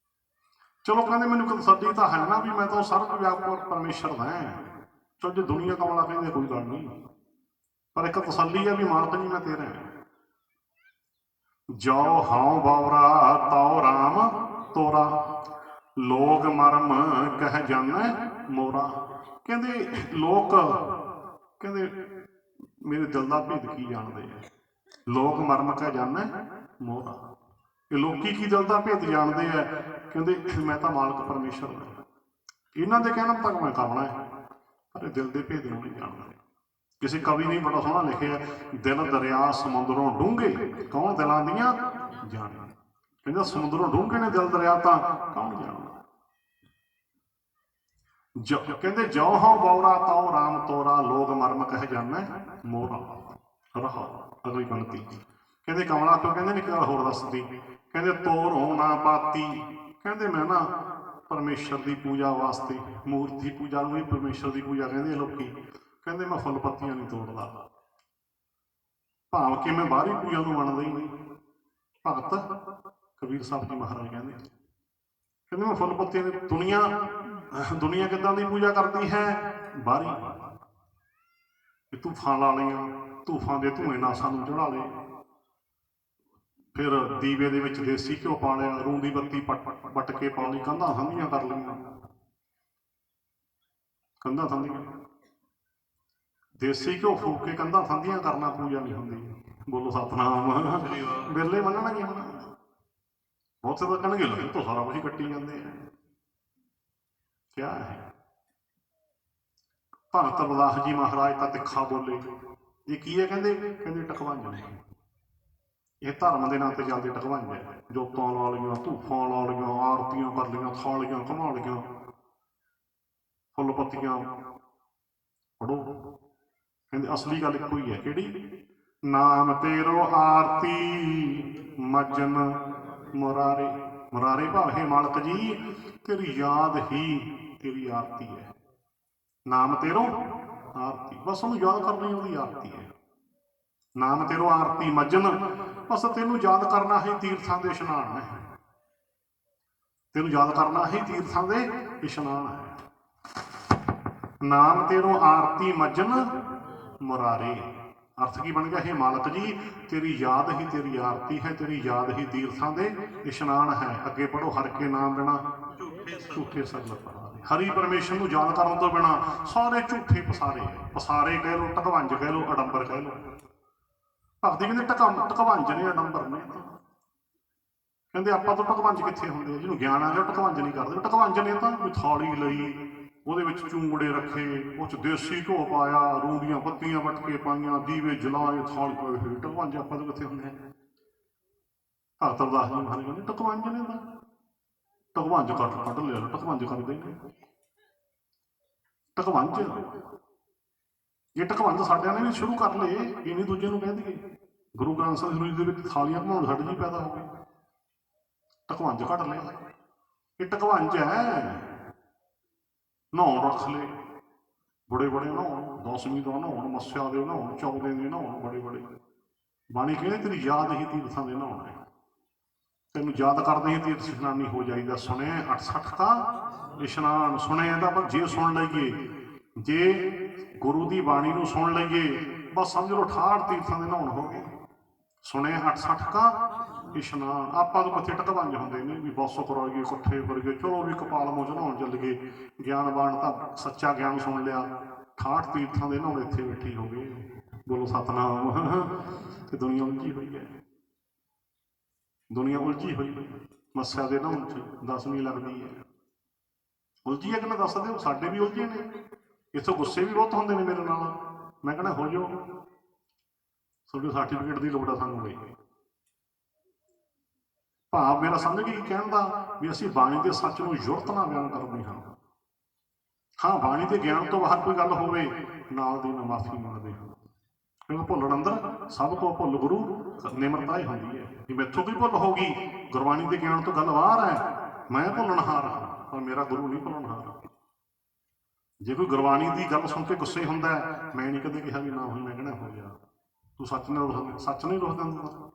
ਚਲੋ ਕਹਿੰਦੇ ਮੈਨੂੰ ਤਸੱਲੀ ਤਾਂ ਹੈ ਨਾ ਵੀ ਮੈਂ ਤਾਂ ਸਰਬ ਵਿਆਪਕ ਪਰਮੇਸ਼ਰ ਦਾ ਹੈ, ਚਲੋ ਜੇ ਦੁਨੀਆ ਕਮਲਾ ਕਹਿੰਦੇ ਕੋਈ ਗੱਲ ਨਹੀਂ, ਪਰ ਇੱਕ ਤਸੱਲੀ ਹੈ ਵੀ ਮਾਲਕ ਜੀ ਮੈਂ ਤੇਰਾ ਹੈ। ਜੋ ਹਾਂ ਬੌਰਾ ਤਉ ਰਾਮ ਤੋਰਾ, ਲੋਕ ਮਰਮ ਕਹਿ ਜਾਣੈ ਮੋਰਾ। ਕਹਿੰਦੇ ਲੋਕ ਕਹਿੰਦੇ ਮੇਰੇ ਦਿਲ ਦਾ ਭੇਦ ਕੀ ਜਾਣਦੇ ਆ, ਲੋਕ ਮਰਮ ਕਹਿ ਜਾਣੈ ਮੋਰਾ। ਇਹ ਲੋਕੀ ਕੀ ਦਿਲ ਦਾ ਭੇਦ ਜਾਣਦੇ ਆ, ਕਹਿੰਦੇ ਮੈਂ ਤਾਂ ਮਾਲਕ ਪਰਮੇਸ਼ਰ ਦਾ। ਇਹਨਾਂ ਦੇ ਕਹਿਣ ਤੱਕ ਮੈਂ ਕਮਲਾ ਹੈ, ਪਰ ਇਹ ਦਿਲ ਦੇ ਭੇਦ ਨੂੰ ਨਹੀਂ ਜਾਣਦੇ। ਕਿਸੇ ਕਵੀ ਨੇ ਬੜਾ ਸੋਹਣਾ ਲਿਖਿਆ, ਦਿਲ ਦਰਿਆ ਸਮੁੰਦਰੋਂ ਡੂੰਘੇ, ਕੌਣ ਦਿਲਾਂ ਦੀਆਂ ਜਾਣੇ। ਕਹਿੰਦਾ ਸਮੁੰਦਰੋਂ ਡੂੰਘੇ ਨੇ ਦਿਲ ਦਰਿਆ, ਤਾਂ ਕੌਣ ਜਾਣਦਾ। ਕਹਿੰਦੇ ਜੋ ਹਾਂ ਬੌਰਾ ਤਉ ਰਾਮ ਤੋਰਾ, ਲੋਕ ਮਰਮ ਕਹਿ ਜਾਣੈ ਮੋਰਾ। ਰਹਾ ਅਗਲੀ ਪੰਕਤੀ, ਕਹਿੰਦੇ ਕਮਲਾ ਕਿਉਂ ਕਹਿੰਦੇ, ਇੱਕ ਗੱਲ ਹੋਰ ਦੱਸਦੀ, ਕਹਿੰਦੇ ਤੋਰ ਹੋਣਾ ਪਾਤੀ, ਕਹਿੰਦੇ ਮੈਂ ਨਾ ਪਰਮੇਸ਼ਰ ਦੀ ਪੂਜਾ ਵਾਸਤੇ, ਮੂਰਤੀ ਪੂਜਾ ਨੂੰ ਵੀ ਪਰਮੇਸ਼ਰ ਦੀ ਪੂਜਾ ਕਹਿੰਦੇ ਲੋਕੀ, ਕਹਿੰਦੇ ਮੈਂ ਫੁੱਲ ਪੱਤੀਆਂ ਨਹੀਂ ਤੋੜਦਾ। ਭਾਵ ਕਿ ਮੈਂ ਬਾਹਰੀ ਪੂਜਾ ਨੂੰ ਮੰਨਦਾ ਹੀ ਨਹੀਂ। ਭਗਤ ਕਬੀਰ ਸਾਹਿਬ ਜੀ ਮਹਾਰਾਜ ਕਹਿੰਦੇ ਮੈਂ ਫੁੱਲ ਪੱਤੀਆਂ ਦੀ, ਦੁਨੀਆ ਕਿੱਦਾਂ ਦੀ ਪੂਜਾ ਕਰਦੀ ਹੈ, ਬਾਹਰੀ, ਧੂਫਾਂ ਲਾ ਲਈਆਂ, ਧੂਫਾਂ ਦੇ ਧੂਏ ਨਾਲ ਸਾਨੂੰ ਚੜਾ ਲਏ, ਫਿਰ ਦੀਵੇ ਦੇ ਵਿੱਚ ਦੇਸੀ ਘਿਓ ਪਾ ਲਿਆ, ਰੂੰ ਦੀ ਬੱਤੀ ਪੱਟ ਕੇ ਪਾ ਲਈ, ਕੰਧਾਂ ਸੰਧੀਆਂ ਕਰ ਲਈਆਂ, ਕੰਧਾਂ ਸੰਧੀਆਂ, ਦੇਸੀ ਘਿਓ ਫੂਕ ਕੇ ਕੰਧਾਂ ਸੰਧੀਆਂ ਕਰਨਾ ਪੂਜਾ ਨਹੀਂ ਹੁੰਦੀ। ਬੋਲੋ ਸਤਨਾਮ। ਬਿਰਲੇ ਮੰਨਣਗੇ ਹੁਣ, ਬਹੁਤੇ ਤਾਂ ਕਹਿਣਗੇ ਲੱਗ ਤੋਂ ਸਾਰਾ ਕੁਝ ਕੱਟੀ ਜਾਂਦੇ ਆ, ਕਿਆ ਹੈ। ਭਗਤ ਰਵਿਦਾਸ ਜੀ ਮਹਾਰਾਜ ਤਾਂ ਤਿੱਖਾ ਬੋਲੇ, ਇਹ ਕੀ ਹੈ, ਕਹਿੰਦੇ ਟਕਵੰਜ ਨੇ, ਇਹ ਧਰਮ ਦੇ ਨਾਂ ਤੇ ਚੱਲਦੇ ਟਕਵੰਜ ਹੈ। ਜੋਤਾਂ ਲਾ ਲਈਆਂ, ਧੂਫਾਂ ਲਾ ਲਈਆਂ, ਆਰਤੀਆਂ ਕਰ ਲਈਆਂ, ਥਾਲੀਆਂ ਘੁਮਾ ਲਈਆਂ, ਫੁੱਲ ਪੱਤੀਆਂ ਪੜੋ। ਕਹਿੰਦੇ ਅਸਲੀ ਗੱਲ ਇੱਕੋ ਹੀ ਹੈ, ਕਿਹੜੀ? ਨਾਮ ਤੇਰੋ ਆਰਤੀ ਮਜਨ ਮੁਰਾਰੇ। ਮੁਰਾਰੇ ਭਾਵ ਹੈ ਮਾਲਕ ਜੀ ਤੇਰੀ ਯਾਦ ਹੀ ਤੇਰੀ ਆਰਤੀ ਹੈ। ਨਾਮ ਤੇਰੋ ਆਰਤੀ, ਬਸ ਉਹਨੂੰ ਯਾਦ ਕਰਨੀ ਉਹਦੀ ਆਰਤੀ ਹੈ। ਨਾਮ ਤੇਰੋ ਆਰਤੀ ਮਜਨ, ਬਸ ਤੈਨੂੰ ਯਾਦ ਕਰਨਾ ਹੀ ਤੀਰਥਾਂ ਦੇ ਇਸ਼ਨਾਨ ਹੈ, ਤੈਨੂੰ ਯਾਦ ਕਰਨਾ ਹੀ ਤੀਰਥਾਂ ਦੇ ਇਸ਼ਨਾਨ ਹੈ। ਨਾਮ ਤੇਰੋ ਆਰਤੀ ਮਜਨ ਮੁਰਾਰੇ, ਅਰਥ ਕੀ ਬਣ ਗਿਆ, ਇਹ ਮਾਲਕ ਜੀ ਤੇਰੀ ਯਾਦ ਹੀ ਤੇਰੀ ਆਰਤੀ ਹੈ, ਤੇਰੀ ਯਾਦ ਹੀ ਤੀਰਥਾਂ ਦੇ ਇਸ਼ਨਾਨ ਹੈ। ਅੱਗੇ ਪੜੋ, ਹਰ ਕੇ ਨਾਮ ਬਿਨਾ ਝੂਠੇ ਸਗਲ ਪਸਾਰੇ। ਹਰੀ ਪਰਮੇਸ਼ਰ ਨੂੰ ਯਾਦ ਕਰਨ ਤੋਂ ਬਿਨਾ ਸਾਰੇ ਝੂਠੇ ਪਸਾਰੇ, ਪਸਾਰੇ ਕਹਿ ਲਓ, ਢਕਵੰਜ ਕਹਿ ਲਓ, ਅਡੰਬਰ ਕਹਿ ਲਓ। ਭਗਤੀ ਕਹਿੰਦੇ ਢਕਵੰਜ ਨੇ, ਅਡੰਬਰ ਨੇ। ਕਹਿੰਦੇ ਆਪਾਂ ਤੋਂ ਢਕਵੰਜ ਕਿੱਥੇ ਹੁੰਦੇ ਆ, ਜਿਹਨੂੰ ਗਿਆਨ ਆ ਗਿਆ ਢਕਵੰਜ ਨਹੀਂ ਕਰਦੇ। ਢਕਵੰਜ ਨੇ ਤਾਂ ਕੋਈ ਥਾਲੀ ਲਈ, ਉਹਦੇ ਵਿੱਚ ਚੂੰਗੜੇ ਰੱਖੇ, ਉਹ 'ਚ ਦੇਸੀ ਘਿਓ ਪਾਇਆ, ਰੂੰ ਦੀਆਂ ਪੱਤੀਆਂ ਵੱਟ ਕੇ ਪਾਈਆਂ, ਦੀਵੇ ਜਲਾਏ, ਥਾਲੀ ਪਾਏ ਹੋਏ। ਢਕਵੰਜ ਆਪਾਂ ਤੋਂ ਕਿੱਥੇ ਹੁੰਦੇ ਆ। ਭਗਤ ਰਵਿਦਾਸ ਜੀ ਮਹਾਰਾਜ ਕਹਿੰਦੇ ਢਕਵੰਜ ਨੇ ਤਾਂ ਢਕਵੰਜ ਕੱਢ ਲਿਆ, ਢਕਵੰਜ ਕਰਦੇ ਨੇ ਢਕਵੰਜ। ਇਹ ਢਕਵੰਜ ਸਾਡਿਆਂ ਨੇ ਵੀ ਸ਼ੁਰੂ ਕਰ ਲਏ, ਇਹ ਨਹੀਂ ਦੂਜੇ ਨੂੰ ਕਹਿ ਦਈਏ। ਗੁਰੂ ਗ੍ਰੰਥ ਸਾਹਿਬ ਜੀ ਦੇ ਵਿੱਚ ਥਾਲੀਆਂ ਘੁਮਾਉਣ ਸਾਡੇ ਜੀ ਪੈਦਾ ਹੋ ਗਏ, ਢਕਵੰਜ ਕੱਢ ਲਿਆ। ਇਹ ਢਕਵੰਜ ਹੈ। ਨਹਾਉਣ ਰੱਖ ਲਏ, ਬੜੇ ਬੜੇ ਨਹਾਉਣ, ਦਸਵੀਂ ਦਾ ਨਹਾਉਣ, ਮੱਸਿਆ ਦੇ ਨਹਾਉਣ, ਚੌਦੇ ਦੇ ਨਹਾਉਣ, ਬੜੇ ਬੜੇ। ਬਾਣੀ ਕਹਿੰਦੇ ਤੇਰੀ ਯਾਦ ਹੀ ਤੀਰਥਾਂ ਦੇ ਨਹਾਉਣ ਹੈ, ਤੈਨੂੰ ਯਾਦ ਕਰਦੇ ਹੀ ਤੀਰਥ ਇਸ਼ਨਾਨੀ ਹੋ ਜਾਈਦਾ। ਸੁਣੇ 68 ਦਾ ਇਸ਼ਨਾਨ, ਸੁਣੇ ਇਹਦਾ ਪਰ ਜੇ ਸੁਣ ਲਈਏ, ਜੇ ਗੁਰੂ ਦੀ ਬਾਣੀ ਨੂੰ ਸੁਣ ਲਈਏ, ਬਸ ਸਮਝ ਲਓ 68 ਤੀਰਥਾਂ ਦੇ ਨਹਾਉਣ ਹੋ ਗਏ। ਸੁਣੇ 68 ਦਾ ਇਸ਼ਨਾਨ ਆਪਾਂ ਤਾਂ ਮੱਥੇ ਟਕਵਾਂਜ ਹੁੰਦੇ ਨੇ ਵੀ ਬਸ ਕਰਾਈਏ ਇਕੱਠੇ ਕਰੀਏ, ਚਲੋ ਵੀ ਕਪਾਲ ਮੋਚ ਨਹਾਉਣ ਚੱਲ ਗਏ, ਗਿਆਨਵਾਨ ਤਾਂ ਸੱਚਾ ਗਿਆਨ ਸੁਣ ਲਿਆ, 68 ਤੀਰਥਾਂ ਦੇ ਨਹਾਉਣ ਇੱਥੇ ਬੈਠੀ ਹੋ ਗਏ, ਬੋਲੋ ਸਤਨਾਮ। ਤੇ ਦੁਨੀਆ ਉਲਝੀ ਹੋਈ ਹੈ, ਦੁਨੀਆ ਉਲਝੀ ਹੋਈ ਹੈ ਮੱਸਿਆ ਦੇ ਨਹਾਉਣ 'ਚ 10ਵੀਂ ਲੱਗਦੀ ਹੈ, ਉਲਝੀ ਹੈ ਕਿ ਨਾ ਦੱਸ ਦਿਓ। ਸਾਡੇ ਵੀ ਉਲਝੇ ਨੇ, ਇੱਥੋਂ ਗੁੱਸੇ ਵੀ ਬਹੁਤ ਹੁੰਦੇ ਨੇ ਮੇਰੇ ਨਾਲ, ਮੈਂ ਕਹਿੰਦਾ ਹੋ ਜਾਓ, ਤੁਹਾਡੇ ਸਰਟੀਫਿਕੇਟ ਦੀ ਲੋੜ ਆ ਸਾਨੂੰ ਬਈ। ਭਾਵ ਮੇਰਾ ਸਮਝ ਗਈ ਕਹਿਣ ਦਾ ਵੀ ਅਸੀਂ ਬਾਣੀ ਦੇ ਸੱਚ ਨੂੰ ਯੁਰਤ ਨਾਲ ਬਿਆਨ ਕਰਦੇ ਹਾਂ। ਹਾਂ, ਬਾਣੀ ਦੇ ਗਿਆਨ ਤੋਂ ਬਾਹਰ ਕੋਈ ਗੱਲ ਹੋਵੇ ਨਾਲ ਦੀ ਨਾਲ ਮਾਫੀ ਮੰਗਦੇ ਹਾਂ, ਕਿਉਂਕਿ ਭੁੱਲਣ ਅੰਦਰ ਸਭ ਤੋਂ ਭੁੱਲ ਗੁਰੂ ਨਿਮਰਤਾ ਹੀ ਹੁੰਦੀ ਹੈ। ਕਿ ਮੈਥੋਂ ਕੋਈ ਭੁੱਲ ਹੋ ਗਈ, ਗੁਰਬਾਣੀ ਦੇ ਗਿਆਨ ਤੋਂ ਗੱਲ ਬਾਹਰ ਹੈ, ਮੈਂ ਭੁੱਲਣਹਾਰ ਹਾਂ ਪਰ ਮੇਰਾ ਗੁਰੂ ਨਹੀਂ ਭੁੱਲਣਹਾਰ। ਜੇ ਕੋਈ ਗੁਰਬਾਣੀ ਦੀ ਗੱਲ ਸੁਣ ਕੇ ਗੁੱਸੇ ਹੁੰਦਾ, ਮੈਂ ਨਹੀਂ ਕਦੇ ਕਿਹਾ ਵੀ ਨਾ ਹੋਈ, ਮੈਂ ਕਹਿਣਾ ਹੋ ਗਿਆ, ਤੂੰ ਸੱਚ ਨਾਲ ਸੱਚ ਨਹੀਂ ਰੋਕਦਾ ਹੁੰਦਾ।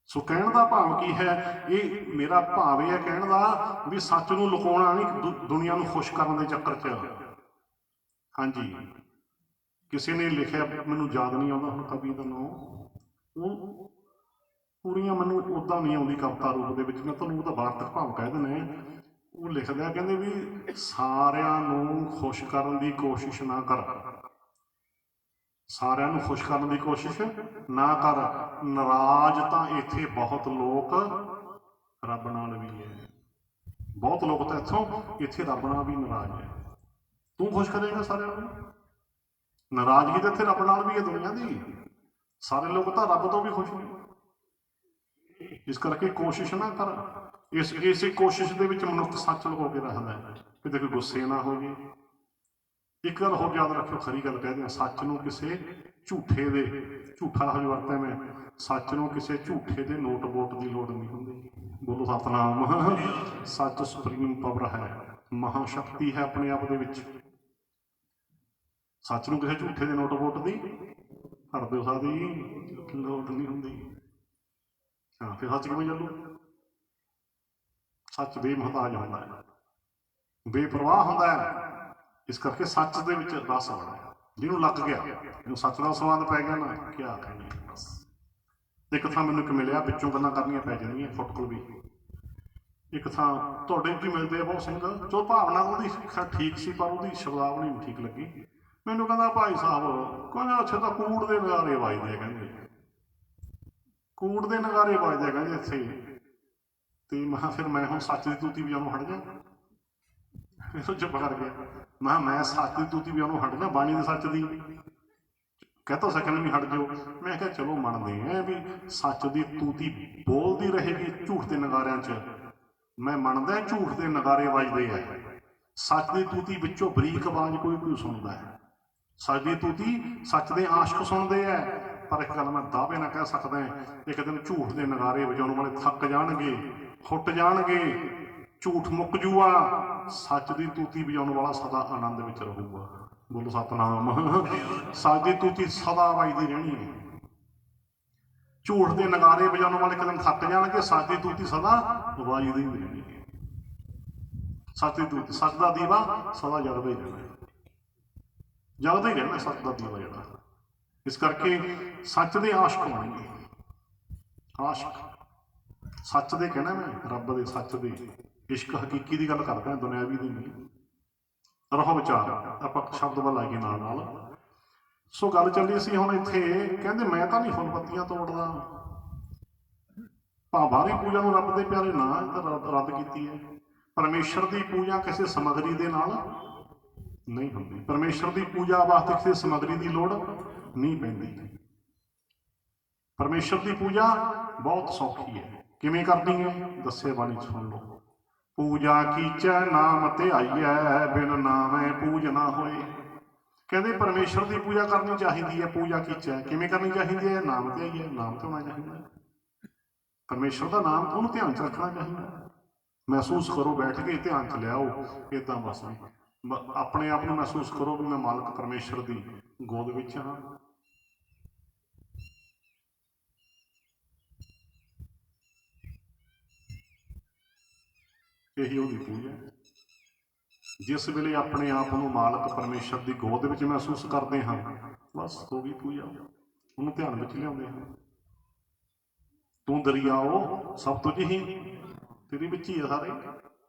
ਸੋ ਕਹਿਣ ਦਾ ਭਾਵ ਕੀ ਹੈ, ਇਹ ਮੇਰਾ ਭਾਵ ਇਹ ਹੈ ਕਹਿਣ ਦਾ ਵੀ ਸੱਚ ਨੂੰ ਲੁਕਾਉਣਾ ਨਹੀਂ, ਦੁਨੀਆ ਨੂੰ ਖੁਸ਼ ਕਰਨ ਦੇ ਚੱਕਰ 'ਚ। ਹਾਂਜੀ, ਕਿਸੇ ਨੇ ਲਿਖਿਆ, ਮੈਨੂੰ ਯਾਦ ਨਹੀਂ ਆਉਂਦਾ ਹੁਣ ਕਵੀ ਦਾ ਨਾਮ, ਉਹ ਪੂਰੀਆਂ ਮੈਨੂੰ ਉੱਦਾਂ ਨਹੀਂ ਆਉਂਦੀ ਕਵਿਤਾ ਰੂਪ ਦੇ ਵਿੱਚ, ਮੈਂ ਤੁਹਾਨੂੰ ਉਹਦਾ ਵਾਰਤਕ ਭਾਵ ਕਹਿ ਦਿੰਦਾ। ਉਹ ਲਿਖਦਾ ਕਹਿੰਦੇ ਵੀ ਸਾਰਿਆਂ ਨੂੰ ਖੁਸ਼ ਕਰਨ ਦੀ ਕੋਸ਼ਿਸ਼ ਨਾ ਕਰ, ਸਾਰਿਆਂ ਨੂੰ ਖੁਸ਼ ਕਰਨ ਦੀ ਕੋਸ਼ਿਸ਼ ਨਾ ਕਰ, ਨਾਰਾਜ਼ ਤਾਂ ਇੱਥੇ ਬਹੁਤ ਲੋਕ ਰੱਬ ਨਾਲ ਵੀ ਹੈ, ਬਹੁਤ ਲੋਕ ਤਾਂ ਇੱਥੇ ਰੱਬ ਨਾਲ ਵੀ ਨਾਰਾਜ਼ ਹੈ। ਤੂੰ ਖੁਸ਼ ਕਰੇਗਾ ਸਾਰਿਆਂ ਨੂੰ? ਨਾਰਾਜ਼ਗੀ ਤਾਂ ਇੱਥੇ ਰੱਬ ਨਾਲ ਵੀ ਹੈ ਦੁਨੀਆ ਦੀ, ਸਾਰੇ ਲੋਕ ਤਾਂ ਰੱਬ ਤੋਂ ਵੀ ਖੁਸ਼ ਨੇ। ਇਸ ਕਰਕੇ ਕੋਸ਼ਿਸ਼ ਨਾ ਕਰ, ਇਸੇ ਕੋਸ਼ਿਸ਼ ਦੇ ਵਿੱਚ ਮਨੁੱਖ ਸੱਚ ਲੁਕੋ ਕੇ ਰੱਖਦਾ ਹੈ, ਕਿਤੇ ਕੋਈ ਗੁੱਸੇ ਨਾ ਹੋ ਜੇ। ਇੱਕ ਗੱਲ ਹੋਰ ਯਾਦ ਰੱਖਿਓ, ਖਰੀ ਗੱਲ ਕਹਿ ਦਿਆਂ, ਸੱਚ ਨੂੰ ਕਿਸੇ ਝੂਠੇ ਦੇ, ਝੂਠਾ ਲਫ਼ਜ਼ ਵਰਤਿਆ ਮੈਂ, ਸੱਚ ਨੂੰ ਕਿਸੇ ਝੂਠੇ ਦੇ ਨੋਟ ਵੋਟ ਦੀ ਲੋੜ ਨਹੀਂ ਹੁੰਦੀ। ਬੋਲੋ ਸਤਨਾਮ। ਸੱਚ ਸੁਪਰੀਮ ਪਾਵਰ ਹੈ, ਮਹਾਸ਼ਕਤੀ ਹੈ ਆਪਣੇ ਆਪ ਦੇ ਵਿੱਚ। ਸੱਚ ਨੂੰ ਕਿਸੇ ਝੂਠੇ ਦੇ ਨੋਟ ਵੋਟ ਦੀ ਹਰਦਿਓ ਦੀ ਲੋੜ ਨਹੀਂ ਹੁੰਦੀ। ਹਾਂ, ਫਿਰ ਸੱਚ ਕਿਵੇਂ ਚੱਲੂ? ਸੱਚ ਬੇਮੁਹਤਾਜ ਹੁੰਦਾ ਹੈ, ਬੇਪਰਵਾਹ ਹੁੰਦਾ ਹੈ। ਇਸ ਕਰਕੇ ਸੱਚ ਦੇ ਵਿੱਚ ਰਸ ਆਉਣਾ, ਜਿਹਨੂੰ ਲੱਗ ਗਿਆ, ਜਿਹਨੂੰ ਸੱਚ ਦਾ ਸਵਾਦ ਪੈ ਗਿਆ ਨਾ, ਕਿਆ ਕਹਿਣਾ ਬਸ। ਇੱਕ ਥਾਂ ਮੈਨੂੰ ਇੱਕ ਮਿਲਿਆ, ਵਿੱਚੋਂ ਗੱਲਾਂ ਕਰਨੀਆਂ ਪੈ ਜਾਂਦੀਆਂ ਫੁੱਟਕਲ ਵੀ। ਇੱਕ ਥਾਂ ਤੁਹਾਡੇ ਵੀ ਮਿਲਦੇ ਆ ਬਹੁਤ ਸਿੰਘ, ਜੋ ਭਾਵਨਾ ਉਹਦੀ ਠੀਕ ਸੀ ਪਰ ਉਹਦੀ ਸ਼ਬਦਾਵਲੀ ਨਹੀਂ ਠੀਕ ਲੱਗੀ। ਮੈਨੂੰ ਕਹਿੰਦਾ ਭਾਈ ਸਾਹਿਬ, ਕਹਿੰਦਾ ਅੱਛਾ ਤਾਂ ਕੂੜ ਦੇ ਨਗਾਰੇ ਵੱਜਦੇ ਆ, ਕਹਿੰਦੇ ਕੂੜ ਦੇ ਨਗਾਰੇ ਵੱਜਦੇ ਆ ਕਹਿੰਦੇ ਇੱਥੇ। ਤੇ ਮੈਂ ਫਿਰ ਮੈਂ ਹੁਣ ਸੱਚ ਦੀ ਤੂਤੀ ਵਜਾਉਣੋਂ ਹਟ ਜਾ, ਫਿਰ ਚੁੱਪ ਕਰ ਗਿਆ। ਮੈਂ ਸੱਚ ਦੀ ਤੂਤੀ ਵਜਾਉਣੋਂ ਹਟ ਜਾ, ਬਾਣੀ ਦੇ ਸੱਚ ਦੀ ਕਹਿ ਤਾਂ ਸਕਣ ਵੀ ਹਟ ਜਾਓ। ਮੈਂ ਕਿਹਾ ਚਲੋ ਮੰਨਦੇ ਆ ਵੀ ਸੱਚ ਦੀ ਤੂਤੀ ਬੋਲਦੀ ਰਹੇਗੀ ਝੂਠ ਦੇ ਨਗਾਰਿਆਂ 'ਚ, ਮੈਂ ਮੰਨਦਾ ਝੂਠ ਦੇ ਨਗਾਰੇ ਵੱਜਦੇ ਆ, ਸੱਚ ਦੀ ਤੂਤੀ ਵਿੱਚੋਂ ਬਰੀਕ ਆਵਾਜ਼ ਕੋਈ ਸੁਣਦਾ ਹੈ। ਸੱਚ ਦੀ ਤੂਤੀ ਸੱਚ ਦੇ ਆਸ਼ਕ ਸੁਣਦੇ ਆ, ਪਰ ਇੱਕ ਗੱਲ ਮੈਂ ਦਾਅਵੇ ਨਾਲ ਕਹਿ ਸਕਦਾ, ਇੱਕ ਦਿਨ ਝੂਠ ਦੇ ਨਗਾਰੇ ਵਜਾਉਣ ਵਾਲੇ ਥੱਕ ਜਾਣਗੇ, ਫੁੱਟ ਜਾਣਗੇ, ਝੂਠ ਮੁੱਕ ਜੂਗਾ, ਸੱਚ ਦੀ ਤੂਤੀ ਵਜਾਉਣ ਵਾਲਾ ਸਦਾ ਆਨੰਦ ਵਿੱਚ ਰਹੂਗਾ। ਬੋਲੋ ਸਤਨਾਮ। ਸੱਚ ਦੀ ਤੂਤੀ ਸਦਾ ਵੱਜਦੀ ਰਹਿਣੀ ਹੈ। ਝੂਠ ਦੇ ਨਗਾਰੇ ਵਜਾਉਣ ਵਾਲੇ ਇੱਕ ਦਿਨ ਥੱਕ ਜਾਣਗੇ, ਸੱਚ ਦੀ ਤੂਤੀ ਸਦਾ ਵੱਜਦੀ ਹੀ ਰਹਿਣੀ ਹੈ। ਸੱਚ ਦੀ ਤੂਤੀ, ਸੱਚ ਦਾ ਦੀਵਾ ਸਦਾ ਜਗਦਾ ਹੀ ਰਹਿਣਾ, ਜਗਦਾ ਹੀ ਰਹਿਣਾ ਸੱਚ ਦਾ ਦੀਵਾ ਜਿਹੜਾ। ਇਸ ਕਰਕੇ ਸੱਚ ਦੇ ਆਸ਼ਕ ਬਣਨਗੇ, ਆਸ਼ਕ ਸੱਚ ਦੇ ਕਹਿਣਾ, ਮੈਂ ਰੱਬ ਦੇ ਸੱਚ ਦੇ ਇਸ਼ਕ ਹਕੀਕੀ ਦੀ ਗੱਲ ਕਰਦਾ, ਦੁਨਿਆਵੀ ਦੀ ਨਹੀਂ। ਰਹੋ ਵਿਚਾਰ, ਆਪਾਂ ਸ਼ਬਦ ਵੱਲ ਆਈਏ ਨਾਲ ਨਾਲ। ਸੋ ਗੱਲ ਚੱਲੀ ਸੀ ਹੁਣ ਇੱਥੇ, ਕਹਿੰਦੇ ਮੈਂ ਤਾਂ ਨਹੀਂ ਫੁੱਲ ਪੱਤੀਆਂ ਤੋੜਦਾ, ਬਾਹਰੀ ਪੂਜਾ ਨੂੰ ਰੱਬ ਦੇ ਪਿਆਰੇ ਨਾ ਰੱਦ ਕੀਤੀ ਹੈ। ਪਰਮੇਸ਼ਰ ਦੀ ਪੂਜਾ ਕਿਸੇ ਸਮੱਗਰੀ ਦੇ ਨਾਲ ਨਹੀਂ ਹੁੰਦੀ, ਪਰਮੇਸ਼ਰ ਦੀ ਪੂਜਾ ਵਾਸਤੇ ਕਿਸੇ ਸਮੱਗਰੀ ਦੀ ਲੋੜ ਨਹੀਂ ਪੈਂਦੀ। ਪਰਮੇਸ਼ਰ ਦੀ ਪੂਜਾ ਬਹੁਤ ਸੌਖੀ ਹੈ। ਕਿਵੇਂ ਕਰਨੀ ਹੈ ਦੱਸੇ ਬਾਣੀ ਸੁਣ ਲਓ। ਪੂਜਾ ਕੀਚੈ ਨਾਮ ਧਿਆਈਐ, ਬਿਨ ਨਾਮੈ ਪੂਜ ਨਾ ਹੋਏ। ਕਹਿੰਦੇ ਪਰਮੇਸ਼ਰ ਦੀ ਪੂਜਾ ਕਰਨੀ ਚਾਹੀਦੀ ਹੈ। ਪੂਜਾ ਕੀਚੈ ਕਿਵੇਂ ਕਰਨੀ ਚਾਹੀਦੀ ਹੈ? ਨਾਮ ਧਿਆਈਐ, ਨਾਮ ਤੇ ਹੋਣਾ ਚਾਹੀਦਾ। ਪਰਮੇਸ਼ਰ ਦਾ ਨਾਮ ਉਹਨੂੰ ਧਿਆਨ 'ਚ ਰੱਖਣਾ ਚਾਹੀਦਾ। ਮਹਿਸੂਸ ਕਰੋ, ਬੈਠ ਕੇ ਧਿਆਨ 'ਚ ਲਿਆਓ, ਇੱਦਾਂ ਬਸ ਆਪਣੇ ਆਪ ਨੂੰ ਮਹਿਸੂਸ ਕਰੋ ਵੀ ਮੈਂ ਮਾਲਕ ਪਰਮੇਸ਼ਰ ਦੀ ਗੋਦ ਵਿੱਚ ਹਾਂ। ਇਹੀ ਉਹਦੀ ਪੂਜਾ ਹੈ। ਜਿਸ ਵੇਲੇ ਆਪਣੇ ਆਪ ਨੂੰ ਮਾਲਕ ਪਰਮੇਸ਼ਰ ਦੀ ਗੋਦ ਵਿੱਚ ਮਹਿਸੂਸ ਕਰਦੇ ਹਾਂ, ਬਸ ਹੋ ਗਈ ਪੂਜਾ। ਉਹਨੂੰ ਧਿਆਨ ਵਿੱਚ ਲਿਆਉਂਦੇ ਹਾਂ। ਤੂੰ ਦਰਿਆਓ ਸਭ ਤੁਝ ਹੀ, ਤੇਰੇ ਵਿੱਚ ਹੀ ਆ ਸਾਰੇ।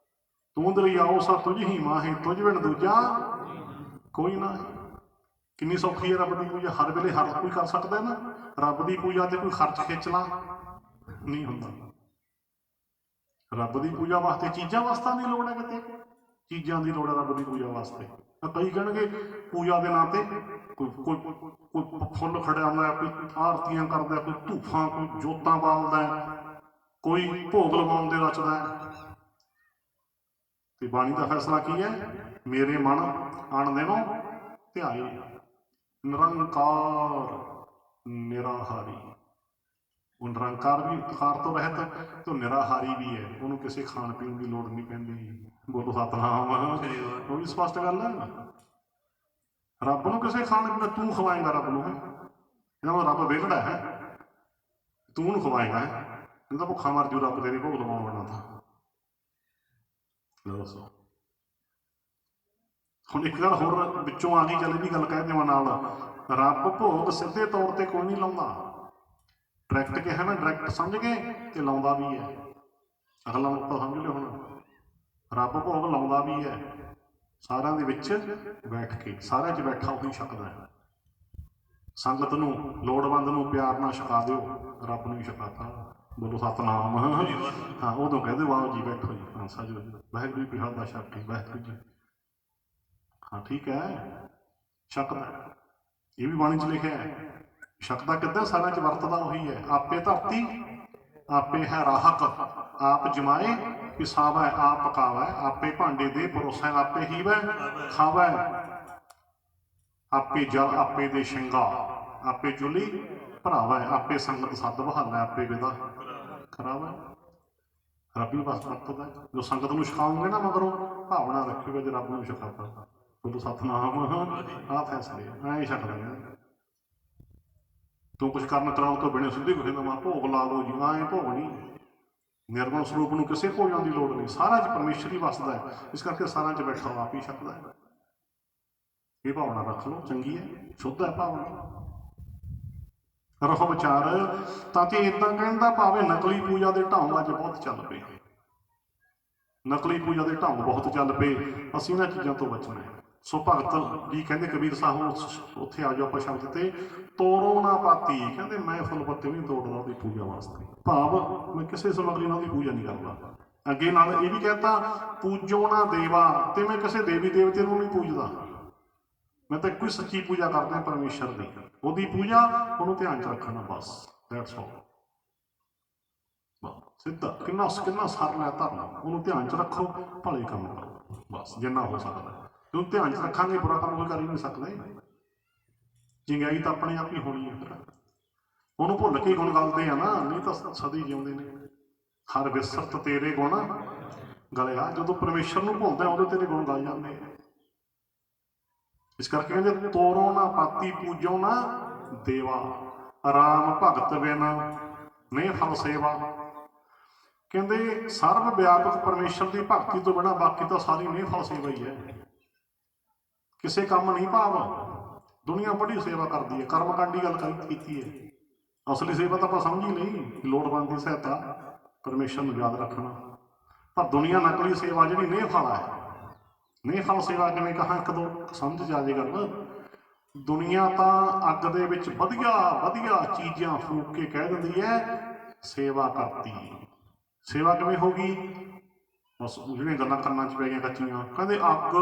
ਤੂੰ ਦਰਿਆਓ ਸਭ ਤੁਝ ਹੀ ਮਾਹੇ, ਤੁਝ ਬਿਨ ਦੂਜਾ ਕੋਈ ਨਾ। ਕਿੰਨੀ ਸੌਖੀ ਹੈ ਰੱਬ ਦੀ ਪੂਜਾ, ਹਰ ਵੇਲੇ ਹਰ ਕੋਈ ਕਰ ਸਕਦਾ ਨਾ। ਰੱਬ ਦੀ ਪੂਜਾ ਤੇ ਕੋਈ ਖਰਚ ਖਿੱਚਣਾ ਨਹੀਂ ਹੁੰਦਾ। ਰੱਬ ਦੀ ਪੂਜਾ ਵਾਸਤੇ ਚੀਜ਼ਾਂ ਵਾਸਤਾ ਦੀ ਲੋੜ ਹੈ, ਕਿਤੇ ਚੀਜ਼ਾਂ ਦੀ ਲੋੜ ਹੈ ਰੱਬ ਦੀ ਪੂਜਾ ਵਾਸਤੇ। ਕਈ ਕਹਿਣਗੇ ਪੂਜਾ ਦੇ ਨਾਂ ਤੇ ਕੋਈ ਕੋਈ ਕੋਈ ਫੁੱਲ ਖੜਿਆਉਂਦਾ, ਕੋਈ ਆਰਤੀਆਂ ਕਰਦਾ, ਕੋਈ ਧੂਫਾਂ, ਕੋਈ ਜੋਤਾਂ ਬਾਲਦਾ, ਕੋਈ ਭੋਗ ਲਗਾਉਣ ਦੇ ਰਚਦਾ। ਤੇ ਬਾਣੀ ਦਾ ਫੈਸਲਾ ਕੀ ਹੈ? ਮੇਰੇ ਮਨ ਆਣ ਦੇਨੋਂ ਧਿਆਏ ਨਿਰੰਕਾਰ ਨਿਰਾਹਾਰੀ। ਉਹ ਨਿਰੰਕਾਰ ਵੀ ਕਾਰ ਤੋਂ ਰਹਿਤ ਤੇ ਨਿਰਾਹਾਰੀ ਵੀ ਹੈ। ਉਹਨੂੰ ਕਿਸੇ ਖਾਣ ਪੀਣ ਦੀ ਲੋੜ ਨਹੀਂ ਪੈਂਦੀ। ਬੋਲੋ ਸਤਿਨਾਮ। ਉਹ ਵੀ ਸਪਸ਼ਟ ਗੱਲ ਹੈ। ਰੱਬ ਨੂੰ ਕਿਸੇ ਖਾਣ ਪੀਣ, ਤੂੰ ਖਵਾਏਂਗਾ ਰੱਬ ਨੂੰ, ਇਹਨਾਂ ਰੱਬ ਵਿਹਲੜਾ ਹੈ, ਤੂੰ ਉਹਨੂੰ ਖਵਾਏਂਗਾ। ਨਹੀਂ ਤਾਂ ਭੁੱਖਾ ਮਰ ਜੂ ਰੱਬ ਤੇਰੀ ਭੋਗ ਲਵਾਉਣ ਵਾਲਾ ਤਾਂ। ਦੱਸੋ ਹੁਣ ਇੱਕ ਗੱਲ ਹੋਰ ਵਿੱਚੋਂ ਆ ਗਈ, ਚੱਲ ਵੀ ਗੱਲ ਕਹਿ ਦੇਵਾਂ ਨਾਲ। ਰੱਬ ਭੋਗ ਸਿੱਧੇ ਤੌਰ ਤੇ ਕੋਈ ਨਹੀਂ ਲਾਉਂਦਾ। ਡਾਇਰੈਕਟ ਕਿਹਾ ਨਾ, ਡਾਇਰੈਕਟ ਸਮਝ ਗਏ ਤੇ ਲਾਉਂਦਾ ਵੀ ਹੈ। ਅਗਲਾ ਨੁਕਤਾ ਸਮਝ ਲਿਓ। ਹੁਣ ਰੱਬ ਭੋਗ ਲਾਉਂਦਾ ਵੀ ਹੈ, ਸਾਰਿਆਂ ਦੇ ਵਿੱਚ ਬੈਠ ਕੇ, ਸਾਰਿਆਂ 'ਚ ਬੈਠਾ ਉਹੀ ਛਕਦਾ ਹੈ। ਸੰਗਤ ਨੂੰ, ਲੋੜਵੰਦ ਨੂੰ ਪਿਆਰ ਨਾਲ ਛਕਾ ਦਿਓ, ਰੱਬ ਨੂੰ ਵੀ ਛਕਾਤਾ। ਬੋਲੋ ਸਤਿਨਾਮ। ਹਾਂ, ਉਦੋਂ ਕਹਿੰਦੇ ਵਾਹ ਜੀ ਬੈਠੋ ਜੀ, ਹਾਂ ਸਾਜੋ ਜੀ, ਵਾਹਿਗੁਰੂ ਜੀ ਪ੍ਰਸ਼ਾਦਾ ਛਕ ਕੇ, ਵਾਹਿਗੁਰੂ ਜੀ। ਹਾਂ ਠੀਕ ਹੈ, ਛਕਦਾ। ਇਹ ਵੀ ਬਾਣੀ 'ਚ ਲਿਖਿਆ ਹੈ। ਛਕਦਾ ਕਿੱਦਾਂ? ਸਾਰਿਆਂ 'ਚ ਵਰਤਦਾ ਉਹੀ ਹੈ। ਆਪੇ ਧਰਤੀ ਆਪੇ ਹੈ ਰਾਹਕ, ਆਪ ਜਮਾਏ ਪਿਸਾਵੈ, ਆਪ ਪਕਾਵੈ, ਆਪੇ ਭਾਂਡੇ ਦੇ ਪਰੋਸੈ, ਆਪੇ ਹੀਵੈ ਖਾਵੈ, ਆਪੇ ਜਲ ਆਪੇ ਦੇ ਸ਼ਿੰਗਾਰ, ਆਪੇ ਚੁੱਲੀ ਭਰਾਵੈ, ਆਪੇ ਸੰਗਤ ਸੱਦ ਬਹਾਲੈ, ਆਪੇ ਵਿਦਾ ਕਰਾਵੈ। ਰੱਬੀ ਬਸ ਵਰਤਦਾ। ਜੋ ਸੰਗਤ ਨੂੰ ਛਕਾਉਂਗੇ ਨਾ, ਮਗਰੋਂ ਭਾਵਨਾ ਰੱਖਿਓ ਜੇ ਰੱਬ ਨੂੰ ਛਕਾਤਾ। ਬੋਲੋ ਸਤਿਨਾਮ। ਆਹ ਫੈਸਲੇ ਐਂ ਛੱਡ ਦੇਣਾ। ਤੂੰ ਕੁਛ ਕਰਨ ਕਰਾਉਣ ਤੋਂ ਬਿਨਾਂ ਸਿੱਧੇ ਕਿਸੇ ਦਾ ਭੋਗ ਲਾ ਲਓ ਜੀ, ਐਂ ਭੋਗ ਨਹੀਂ। ਨਿਰਮਲ ਸਰੂਪ ਨੂੰ ਕਿਸੇ ਭੋਜਨ ਦੀ ਲੋੜ ਨਹੀਂ। ਸਾਰਿਆਂ 'ਚ ਪਰਮੇਸ਼ਰ ਹੀ ਵੱਸਦਾ ਹੈ, ਇਸ ਕਰਕੇ ਸਾਰਿਆਂ 'ਚ ਬੈਠਾ ਆਪ ਹੀ ਛਕਦਾ ਹੈ। ਇਹ ਭਾਵਨਾ ਰੱਖ ਲਓ, ਚੰਗੀ ਹੈ, ਸ਼ੁੱਧ ਹੈ ਭਾਵਨਾ। ਰਹੋ ਵਿਚਾਰ ਤਾਂ ਕਿ ਇੱਦਾਂ ਕਹਿਣ ਦਾ ਭਾਵੇਂ ਨਕਲੀ ਪੂਜਾ ਦੇ ਢੰਗ ਅੱਜ ਬਹੁਤ ਚੱਲ ਪਏ। ਨਕਲੀ ਪੂਜਾ ਦੇ ਢੰਗ ਬਹੁਤ ਚੱਲ ਪਏ। ਅਸੀਂ ਇਹਨਾਂ ਚੀਜ਼ਾਂ ਤੋਂ ਬਚਣਾ ਹੈ। ਸੋ ਭਗਤ ਜੀ ਕਹਿੰਦੇ, ਕਬੀਰ ਸਾਹਿਬ ਉੱਥੇ ਆ ਜਾਓ ਆਪਾਂ ਸ਼ਬਦ ਤੇ, ਤੋੜੋ ਨਾ ਪਾਤੀ। ਕਹਿੰਦੇ ਮੈਂ ਫੁੱਲ ਪੱਤੇ ਨਹੀਂ ਤੋੜਦਾ ਉਹਦੀ ਪੂਜਾ ਵਾਸਤੇ। ਭਾਵ ਮੈਂ ਕਿਸੇ ਸਮੱਗਰੀ ਨਾਲ ਉਹਦੀ ਪੂਜਾ ਨਹੀਂ ਕਰਦਾ। ਅੱਗੇ ਨਾਲ ਇਹ ਵੀ ਕਹਿਤਾ, ਪੂਜੋ ਨਾ ਦੇਵਾ, ਤੇ ਮੈਂ ਕਿਸੇ ਦੇਵੀ ਦੇਵਤੇ ਨੂੰ ਨਹੀਂ ਪੂਜਦਾ। ਮੈਂ ਤਾਂ ਇੱਕੋ ਹੀ ਸੱਚੀ ਪੂਜਾ ਕਰਦਾ, ਪਰਮੇਸ਼ਰ ਦੀ। ਉਹਦੀ ਪੂਜਾ, ਉਹਨੂੰ ਧਿਆਨ 'ਚ ਰੱਖਣਾ, ਬਸ ਦੈਟਸ ਆਲ। ਸਿੱਧਾ ਕਿੰਨਾ ਕਿੰਨਾ ਸਰਲ ਹੈ ਧਰਮ। ਉਹਨੂੰ ਧਿਆਨ 'ਚ ਰੱਖੋ, ਭਲੇ ਕੰਮ ਕਰੋ, ਬਸ ਜਿੰਨਾ ਹੋ ਸਕਦਾ। ਉਹਨੂੰ ਧਿਆਨ 'ਚ ਰੱਖਾਂਗੇ, ਬੁਰਾ ਕੰਮ ਕੋਈ ਕਰ ਹੀ ਨਹੀਂ ਸਕਦੇ। ਚੰਗਿਆਈ ਤਾਂ ਆਪਣੇ ਆਪ ਹੀ ਹੋਣੀ ਹੈ। ਫਿਰ ਉਹਨੂੰ ਭੁੱਲ ਕੇ ਗੁਣ ਗਾਉਂਦੇ ਆ ਨਾ, ਨਹੀਂ ਤਾਂ ਸਦੀ ਜਿਉਂਦੇ ਨੇ। ਹਰ ਵਿਸਰਤ ਤੇਰੇ ਗੁਣ ਗਲਿਆ। ਜਦੋਂ ਪਰਮੇਸ਼ਰ ਨੂੰ ਭੁੱਲਦਾ, ਉਦੋਂ ਤੇਰੇ ਗੁਣ ਗਾਏ ਜਾਂਦੇ ਆ। ਇਸ ਕਰਕੇ ਕਹਿੰਦੇ, ਤੋਰੋ ਨਾ ਪਾਤੀ ਪੂਜੋ ਨਾ ਦੇਵਾ, ਰਾਮ ਭਗਤ ਬਿਨ ਨਹੀਂ ਫਲ ਸੇਵਾ। ਕਹਿੰਦੇ ਸਰਵ ਵਿਆਪਕ ਪਰਮੇਸ਼ਰ ਦੀ ਭਗਤੀ ਤੋਂ ਬਿਨਾਂ ਬਾਕੀ ਤਾਂ ਸਾਰੀ ਨਹੀਂ ਫਲ ਸੇਵਾ ਹੀ ਹੈ। ਕਿਸੇ ਕੰਮ ਨਹੀਂ। ਭਾਵ ਦੁਨੀਆ ਬੜੀ ਸੇਵਾ ਕਰਦੀ ਹੈ, ਕਰਮਕਾਂਡੀ ਗੱਲ ਕੀਤੀ ਹੈ। ਅਸਲੀ ਸੇਵਾ ਤਾਂ ਆਪਾਂ ਸਮਝ ਹੀ ਨਹੀਂ, ਲੋੜਵੰਦ ਦੀ ਸਹਾਇਤਾ, ਪਰਮੇਸ਼ਰ ਨੂੰ ਯਾਦ ਰੱਖਣਾ। ਪਰ ਦੁਨੀਆ ਨਕਲੀ ਸੇਵਾ ਜਿਹੜੀ ਨਹੀਂ ਫਲ ਹੈ। ਨਹੀਂ ਫਲ ਸੇਵਾ ਕਿਵੇਂ ਕਹਾਂ, ਇੱਕ ਦੋ ਸਮਝ ਜਾ ਜੇ ਗੱਲ। ਦੁਨੀਆ ਤਾਂ ਅੱਗ ਦੇ ਵਿੱਚ ਵਧੀਆ ਵਧੀਆ ਚੀਜ਼ਾਂ ਫੂਕ ਕੇ ਕਹਿ ਦਿੰਦੀ ਹੈ ਸੇਵਾ ਕਰਤੀ। ਸੇਵਾ ਕਿਵੇਂ ਹੋ ਗਈ? ਬਸ ਜਿਹੜੀਆਂ ਗੱਲਾਂ ਕੰਨਾਂ 'ਚ ਪੈ ਗਈਆਂ ਕੱਚੀਆਂ। ਕਹਿੰਦੇ ਅੱਗ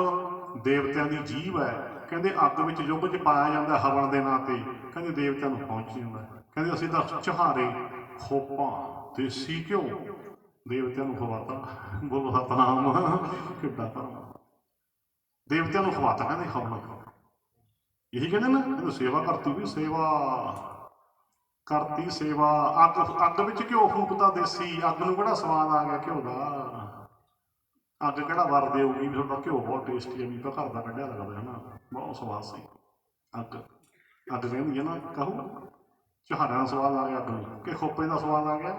ਦੇਵਤਿਆਂ ਦੀ ਜੀਭ ਹੈ। ਕਹਿੰਦੇ ਅੱਗ ਵਿੱਚ ਯੁੱਗ 'ਚ ਪਾਇਆ ਜਾਂਦਾ ਹਵਨ ਦੇ ਨਾਂ ਤੇ। ਕਹਿੰਦੇ ਦੇਵਤਿਆਂ ਨੂੰ ਪਹੁੰਚ ਜਾਂਦਾ। ਕਹਿੰਦੇ ਅਸੀਂ ਤਾਂ ਚੁਹਾਰੇ, ਖੋਪਾਂ, ਦੇਸੀ ਘਿਓ ਦੇਵਤਿਆਂ ਨੂੰ ਖਵਾਤਾ। ਬੋਲੋ ਸਤਿਨਾਮ। ਕਿੱਡਾ ਧਰਮ। ਦੇਵਤਿਆਂ ਨੂੰ ਖਵਾਤਾ ਕਹਿੰਦੇ ਹਵਨ। ਇਹੀ ਕਹਿੰਦੇ ਨਾ, ਕਹਿੰਦੇ ਸੇਵਾ ਕਰਤੀ। ਵੀ ਸੇਵਾ ਕਰਤੀ, ਸੇਵਾ। ਅੱਗ ਵਿੱਚ ਘਿਓ ਫੂਕਤਾ ਦੇਸੀ। ਅੱਗ ਨੂੰ ਕਿਹੜਾ ਸਵਾਦ ਆ ਗਿਆ ਘਿਓ ਦਾ? ਅੱਗ ਕਿਹੜਾ ਵਰ ਦੇਊਗੀ ਵੀ ਤੁਹਾਡਾ ਘਿਓ ਬਹੁਤ ਟੇਸਟੀ ਹੈ, ਵੀ ਤਾਂ ਘਰ ਦਾ ਕੱਢਿਆ ਲੱਗਦਾ ਹੈ ਨਾ, ਬਹੁਤ ਸਵਾਦ ਸੀ। ਅੱਗ ਕਹਿੰਦੀ ਹੈ ਨਾ, ਕਹੂ ਚੁਹਾਰਿਆਂ ਦਾ ਸਵਾਦ ਆ ਗਿਆ ਅੱਗ ਨੂੰ, ਕਿ ਖੋਪੇ ਦਾ ਸਵਾਦ ਆ ਗਿਆ?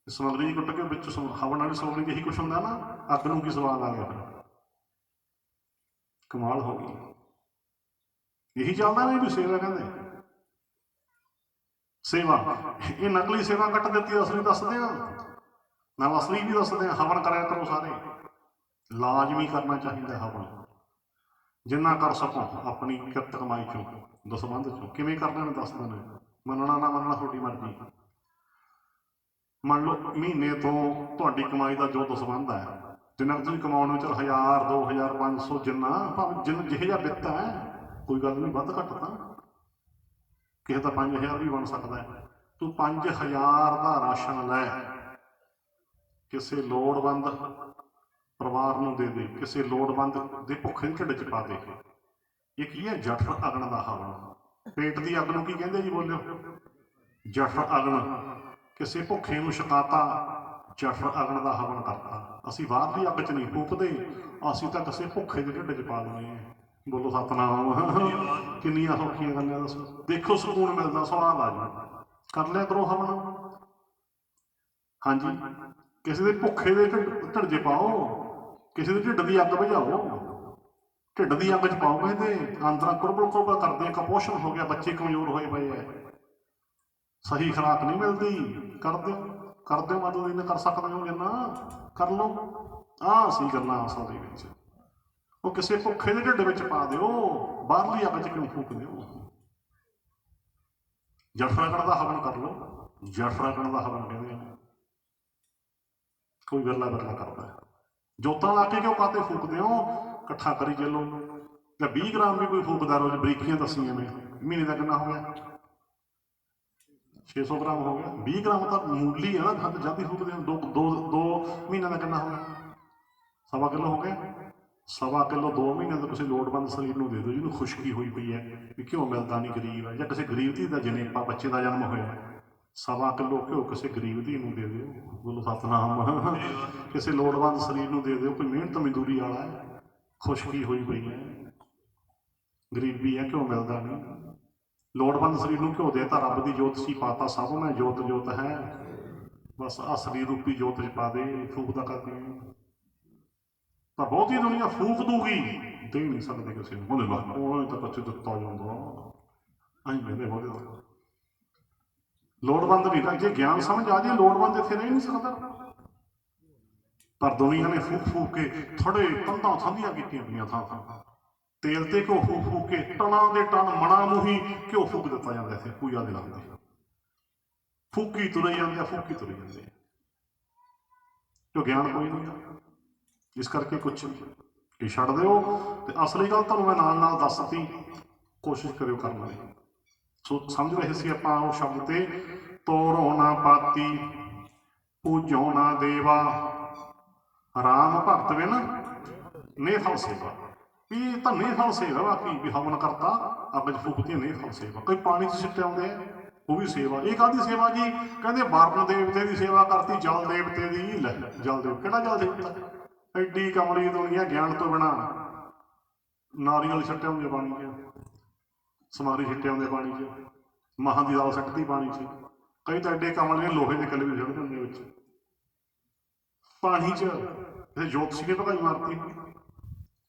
ਸਮੱਗਰੀ ਕੁੱਟ ਕੇ ਵਿੱਚ ਹਵਨ ਵਾਲੀ ਸਮੱਗਰੀ 'ਚ ਇਹੀ ਕੁਛ ਹੁੰਦਾ ਨਾ, ਅੱਗ ਨੂੰ ਕੀ ਸਵਾਦ ਆ ਗਿਆ? ਫਿਰ ਕਮਾਲ ਹੋ ਗਈ। ਇਹੀ ਚੱਲਦਾ ਨਹੀਂ ਵੀ ਸੇਵਾ ਕਹਿੰਦੇ ਸੇਵਾ ਇਹ ਨਕਲੀ ਸੇਵਾ ਕੱਟ ਦਿੱਤੀ, ਅਸਲੀ ਦੱਸਦੇ ਆ, ਨਾਲ ਅਸਲੀ ਵੀ ਦੱਸਦੇ ਆ। ਹਵਨ ਕਰਿਆ ਕਰੋ ਸਾਰੇ, ਲਾਜ਼ਮੀ ਕਰਨਾ ਚਾਹੀਦਾ ਹਵਨ, ਜਿੰਨਾ ਕਰ ਸਕੋ ਆਪਣੀ ਕਿਰਤ ਕਮਾਈ ਚੋਂ, ਦਸਵੰਧ ਚੋਂ। ਕਿਵੇਂ ਕਰਨਾ ਨੇ ਦੱਸਦੇ ਨੇ, ਮੰਨਣਾ ਨਾ ਮੰਨਣਾ ਤੁਹਾਡੀ ਮਰਜ਼ੀ। ਮੰਨ ਲਓ ਮਹੀਨੇ ਤੋਂ ਤੁਹਾਡੀ ਕਮਾਈ ਦਾ ਜੋ ਦਸਵੰਧ ਹੈ, ਜਿੰਨਾ ਤੁਸੀਂ ਕਮਾਉਣ ਵਿੱਚ 1000 2000 500 ਜਿੰਨਾ ਭਾਵੇਂ ਜਿਹੋ ਜਿਹਾ ਵਿੱਤ ਹੈ, ਕੋਈ ਗੱਲ ਨਹੀਂ, ਵੱਧ ਘੱਟ ਤਾਂ ਕਿਸੇ ਦਾ 5000 ਵੀ ਬਣ ਸਕਦਾ ਹੈ। ਤੂੰ 5000 ਦਾ ਰਾਸ਼ਨ ਲੈ, ਕਿਸੇ ਲੋੜਵੰਦ ਪਰਿਵਾਰ ਨੂੰ ਦੇ ਦੇ, ਕਿਸੇ ਲੋੜਵੰਦ ਦੇ ਭੁੱਖੇ ਢਿੱਡ 'ਚ ਪਾ ਦੇ। ਇਹ ਕੀ ਹੈ? ਜਠਰ ਅਗਨ ਦਾ ਹਵਨ। ਪੇਟ ਦੀ ਅੱਗ ਨੂੰ ਕੀ ਕਹਿੰਦੇ ਜੀ, ਬੋਲਿਓ? ਜਠਰ ਅਗਨ। ਕਿਸੇ ਭੁੱਖੇ ਨੂੰ ਛਕਾਤਾ, ਜਠਰ ਅਗਨ ਦਾ ਹਵਨ ਕਰਤਾ। ਅਸੀਂ ਬਾਹਰਲੀ ਅੱਗ 'ਚ ਨਹੀਂ ਫੂਕਦੇ, ਅਸੀਂ ਤਾਂ ਕਿਸੇ ਭੁੱਖੇ ਦੇ ਢਿੱਡ 'ਚ ਪਾ ਦਿੰਦੇ ਹਾਂ। ਬੋਲੋ ਸਤਨਾਮ। ਕਿੰਨੀਆਂ ਸੌਖੀਆਂ ਗੱਲਾਂ ਦੱਸੋ, ਦੇਖੋ ਸਕੂਨ ਮਿਲਦਾ, ਸਵਾਦ ਆ ਜਾਣਾ। ਕਰ ਲਿਆ ਕਰੋ ਹਵਨ। ਹਾਂਜੀ, ਕਿਸੇ ਦੇ ਭੁੱਖੇ ਦੇ ਢਿੱਡ 'ਚ ਪਾਓ, ਕਿਸੇ ਦੇ ਢਿੱਡ ਦੀ ਅੱਗ ਬੁਝਾਓ, ਢਿੱਡ ਦੀ ਅੱਗ 'ਚ ਪਾਓ। ਕਿਸੇ ਦੇ ਅੰਦਰਾਂ ਕੁਰਬਲ ਕੁਰਬਲ ਕਰਦੇ, ਕੁਪੋਸ਼ਣ ਹੋ ਗਿਆ, ਬੱਚੇ ਕਮਜ਼ੋਰ ਹੋਏ ਪਏ ਐ, ਸਹੀ ਖੁਰਾਕ ਨਹੀਂ ਮਿਲਦੀ। ਕਰ ਦਿਓ ਮਦਦ, ਜਿੰਨਾ ਕਰ ਸਕਦੇ ਹੋ ਜਿੰਨਾ ਕਰ ਲਓ। ਆਹ ਅਸੀਂ ਗੱਲਾਂ ਅਸਲ ਦੇ ਵਿੱਚ, ਉਹ ਕਿਸੇ ਭੁੱਖੇ ਦੇ ਢਿੱਡ ਵਿੱਚ ਪਾ ਦਿਓ, ਬਾਹਰਲੀ ਅੱਗ 'ਚ ਕਿਉਂ ਫੂਕ ਦਿਓ? ਜਠਰਾਗਣ ਦਾ ਹਵਨ ਕਰ ਲਓ, ਜਠਰਾਗਣ ਦਾ ਹਵਨ ਕਹਿੰਦੇ ਆ। ਕੋਈ ਵਿਰਲਾ ਕਰਦਾ, ਜੋਤਾਂ ਲਾ ਕੇ ਕਿਉਂ ਕਾਤੇ ਫੂਕਦੇ ਹੋ? ਇਕੱਠਾ ਕਰੀ ਚੱਲੋ, ਜਾਂ 20 ਗ੍ਰਾਮ ਵੀ ਕੋਈ ਫੂਕਦਾ ਰੋਜ਼, ਬਰੀਕੀਆਂ ਦੱਸੀਆਂ ਨੇ। ਮਹੀਨੇ ਦਾ ਕਿੰਨਾ ਹੋ ਗਿਆ? 600 ਗ੍ਰਾਮ ਹੋ ਗਿਆ। 20 ਗ੍ਰਾਮ ਤਾਂ ਮੂਲੀ ਹੈ ਨਾ, ਜਦ ਹੀ ਫੂਕਦੇ ਹੋ। ਦੋ ਮਹੀਨਿਆਂ ਦਾ ਕਿੰਨਾ ਹੋ ਗਿਆ? 1.25 ਕਿਲੋ ਹੋ ਗਿਆ। 1.25 ਕਿਲੋ 2 ਮਹੀਨਿਆਂ ਦਾ ਕਿਸੇ ਲੋੜਵੰਦ ਸਰੀਰ ਨੂੰ ਦੇ ਦਿਓ, ਜਿਹਨੂੰ ਖੁਸ਼ਕੀ ਹੋਈ ਪਈ ਹੈ ਵੀ ਘਿਓ ਮਿਲਦਾ ਨਹੀਂ, ਗਰੀਬ ਹੈ, ਜਾਂ ਕਿਸੇ ਗਰੀਬ ਧੀ ਦਾ ਜਨੇਪਾ, ਬੱਚੇ ਦਾ ਜਨਮ ਹੋਇਆ, 1.25 ਕਿਲੋ ਘਿਓ ਕਿਸੇ ਗਰੀਬ ਧੀ ਨੂੰ ਦੇ ਦਿਓ। ਬੋਲੋ ਸਤਨਾਮ। ਕਿਸੇ ਲੋੜਵੰਦ ਸਰੀਰ ਨੂੰ ਦੇ ਦਿਓ, ਕੋਈ ਮਿਹਨਤ ਮਜ਼ਦੂਰੀ ਵਾਲਾ ਹੈ, ਖੁਸ਼ਕੀ ਹੋਈ ਪਈ ਹੈ, ਗਰੀਬੀ ਹੈ, ਘਿਓ ਮਿਲਦਾ ਨਹੀਂ। ਲੋੜਵੰਦ ਸਰੀਰ ਨੂੰ ਘਿਓ ਦੇ ਤਾਂ ਰੱਬ ਦੀ ਜੋਤ ਸੀ ਪਾਤਾ, ਸਭ ਮੈਂ ਜੋਤ ਜੋਤ ਹੈ। ਬਸ ਆਹ ਸਰੀਰ ਰੂਪੀ ਜੋਤ 'ਚ ਪਾ ਦੇ, ਫੂਕਦਾ ਕਰਦੀ ਤਾਂ ਬਹੁਤੀ ਦੁਨੀਆ ਫੂਕ ਦੂਗੀ, ਦੇ ਨਹੀਂ ਸਕਦੇ ਕਿਸੇ ਨੂੰ। ਉਹਦੇ ਨਾਲ ਉਹਨਾਂ ਤਾਂ ਬੱਚੇ ਦਿੱਤਾ ਜਾਂਦਾ, ਅਸੀਂ ਕਹਿੰਦੇ ਬਹੁਤੇ ਦਾ ਲੋੜਵੰਦ ਨਹੀਂ। ਜੇ ਗਿਆਨ ਸਮਝ ਆ ਜੇ, ਲੋੜਵੰਦ ਇੱਥੇ ਰਹਿ ਨਹੀਂ ਸਕਦਾ। ਪਰ ਦੁਨੀਆ ਨੇ ਫੂਕ ਫੂਕ ਕੇ ਥੋੜੇ ਕੰਧਾਂ ਥੰਦੀਆਂ ਕੀਤੀਆਂ ਪਈਆਂ, ਥਾਂ ਥਾਂ ਤੇਲ ਤੇ ਘਿਓ ਫੂਕ ਫੂਕ ਕੇ, ਟਨਾਂ ਦੇ ਟਨ ਮਣਾ ਮੂੰਹੀ ਘਿਓ ਫੂਕ ਦਿੱਤਾ ਜਾਂਦਾ ਇੱਥੇ ਪੂਜਾ ਦੇ ਨਾਲ। ਫੂਕੀ ਤੁਰੇ ਜਾਂਦੇ ਆ, ਫੂਕੀ ਤੁਰੇ ਜਾਂਦੇ ਆ, ਕਿਉਂ ਗਿਆਨ ਕੋਈ ਨਹੀਂ। ਇਸ ਕਰਕੇ ਕੁਛ ਇਹ ਛੱਡ ਦਿਓ। ਤੇ ਅਸਲੀ ਗੱਲ ਤੁਹਾਨੂੰ ਮੈਂ ਨਾਲ ਨਾਲ ਦੱਸਤੀ, ਕੋਸ਼ਿਸ਼ ਕਰਿਓ ਕਰਨ ਦੀ। ਸੋ ਸਮਝ ਰਹੇ ਸੀ ਆਪਾਂ ਉਹ ਸ਼ਬਦ ਤੇ, ਤੋਰੋ ਨਾ ਪਾਤੀ ਪੂਜੋ ਨਾ ਦੇਵਾ, ਰਾਮ ਭਗਤ ਬਿਨ ਨੇ ਫਲ ਸੇਵਾ। ਵੀ ਇਹ ਤਾਂ ਨਹੀਂ ਫਲ ਸੇਵਾ ਬਾਕੀ, ਵੀ ਹਵਨ ਕਰਤਾ ਅੱਗ 'ਚ ਫੂਕਤੀਆਂ, ਨਹੀਂ ਫਲ ਸੇਵਾ। ਕੋਈ ਪਾਣੀ 'ਚ ਸਿੱਟੇ ਆਉਂਦੇ ਆ, ਉਹ ਵੀ ਸੇਵਾ। ਇਹ ਕਾਹਦੀ ਸੇਵਾ ਜੀ? ਕਹਿੰਦੇ ਵਰਨ ਦੇਵਤੇ ਦੀ ਸੇਵਾ ਕਰਤੀ, ਜਲ ਦੇਵਤੇ ਦੀ। ਲੈ ਜਲ ਦੇਵ ਕਿਹੜਾ ਜਲ ਦੇਵਤਾ? ਐਡੀ ਕਮਲੀ ਦੁਨੀਆ, ਗਿਆਨ ਤੋਂ ਬਿਨਾਂ ਨਾਰੀਅਲ ਛੱਟੇ ਹੁੰਦੇ ਪਾਣੀ 'ਚ, ਸਮਾਰੀ ਛਿੱਟੇ ਹੁੰਦੇ ਪਾਣੀ 'ਚ, ਮਹਾਂ ਦੀ ਦਾਲ ਸੱਟਦੀ ਪਾਣੀ 'ਚ। ਕਈ ਤਾਂ ਐਡੇ ਕਮਲੇ ਲੋਹੇ ਦੇ ਕਿੱਲੇ ਵੀ ਛੱਡ ਦਿੰਦੇ ਵਿੱਚ ਪਾਣੀ 'ਚ। ਇਹ ਜੋਤ ਸੀ ਨੇ ਭਗਾਈ ਮਾਰਤੀ।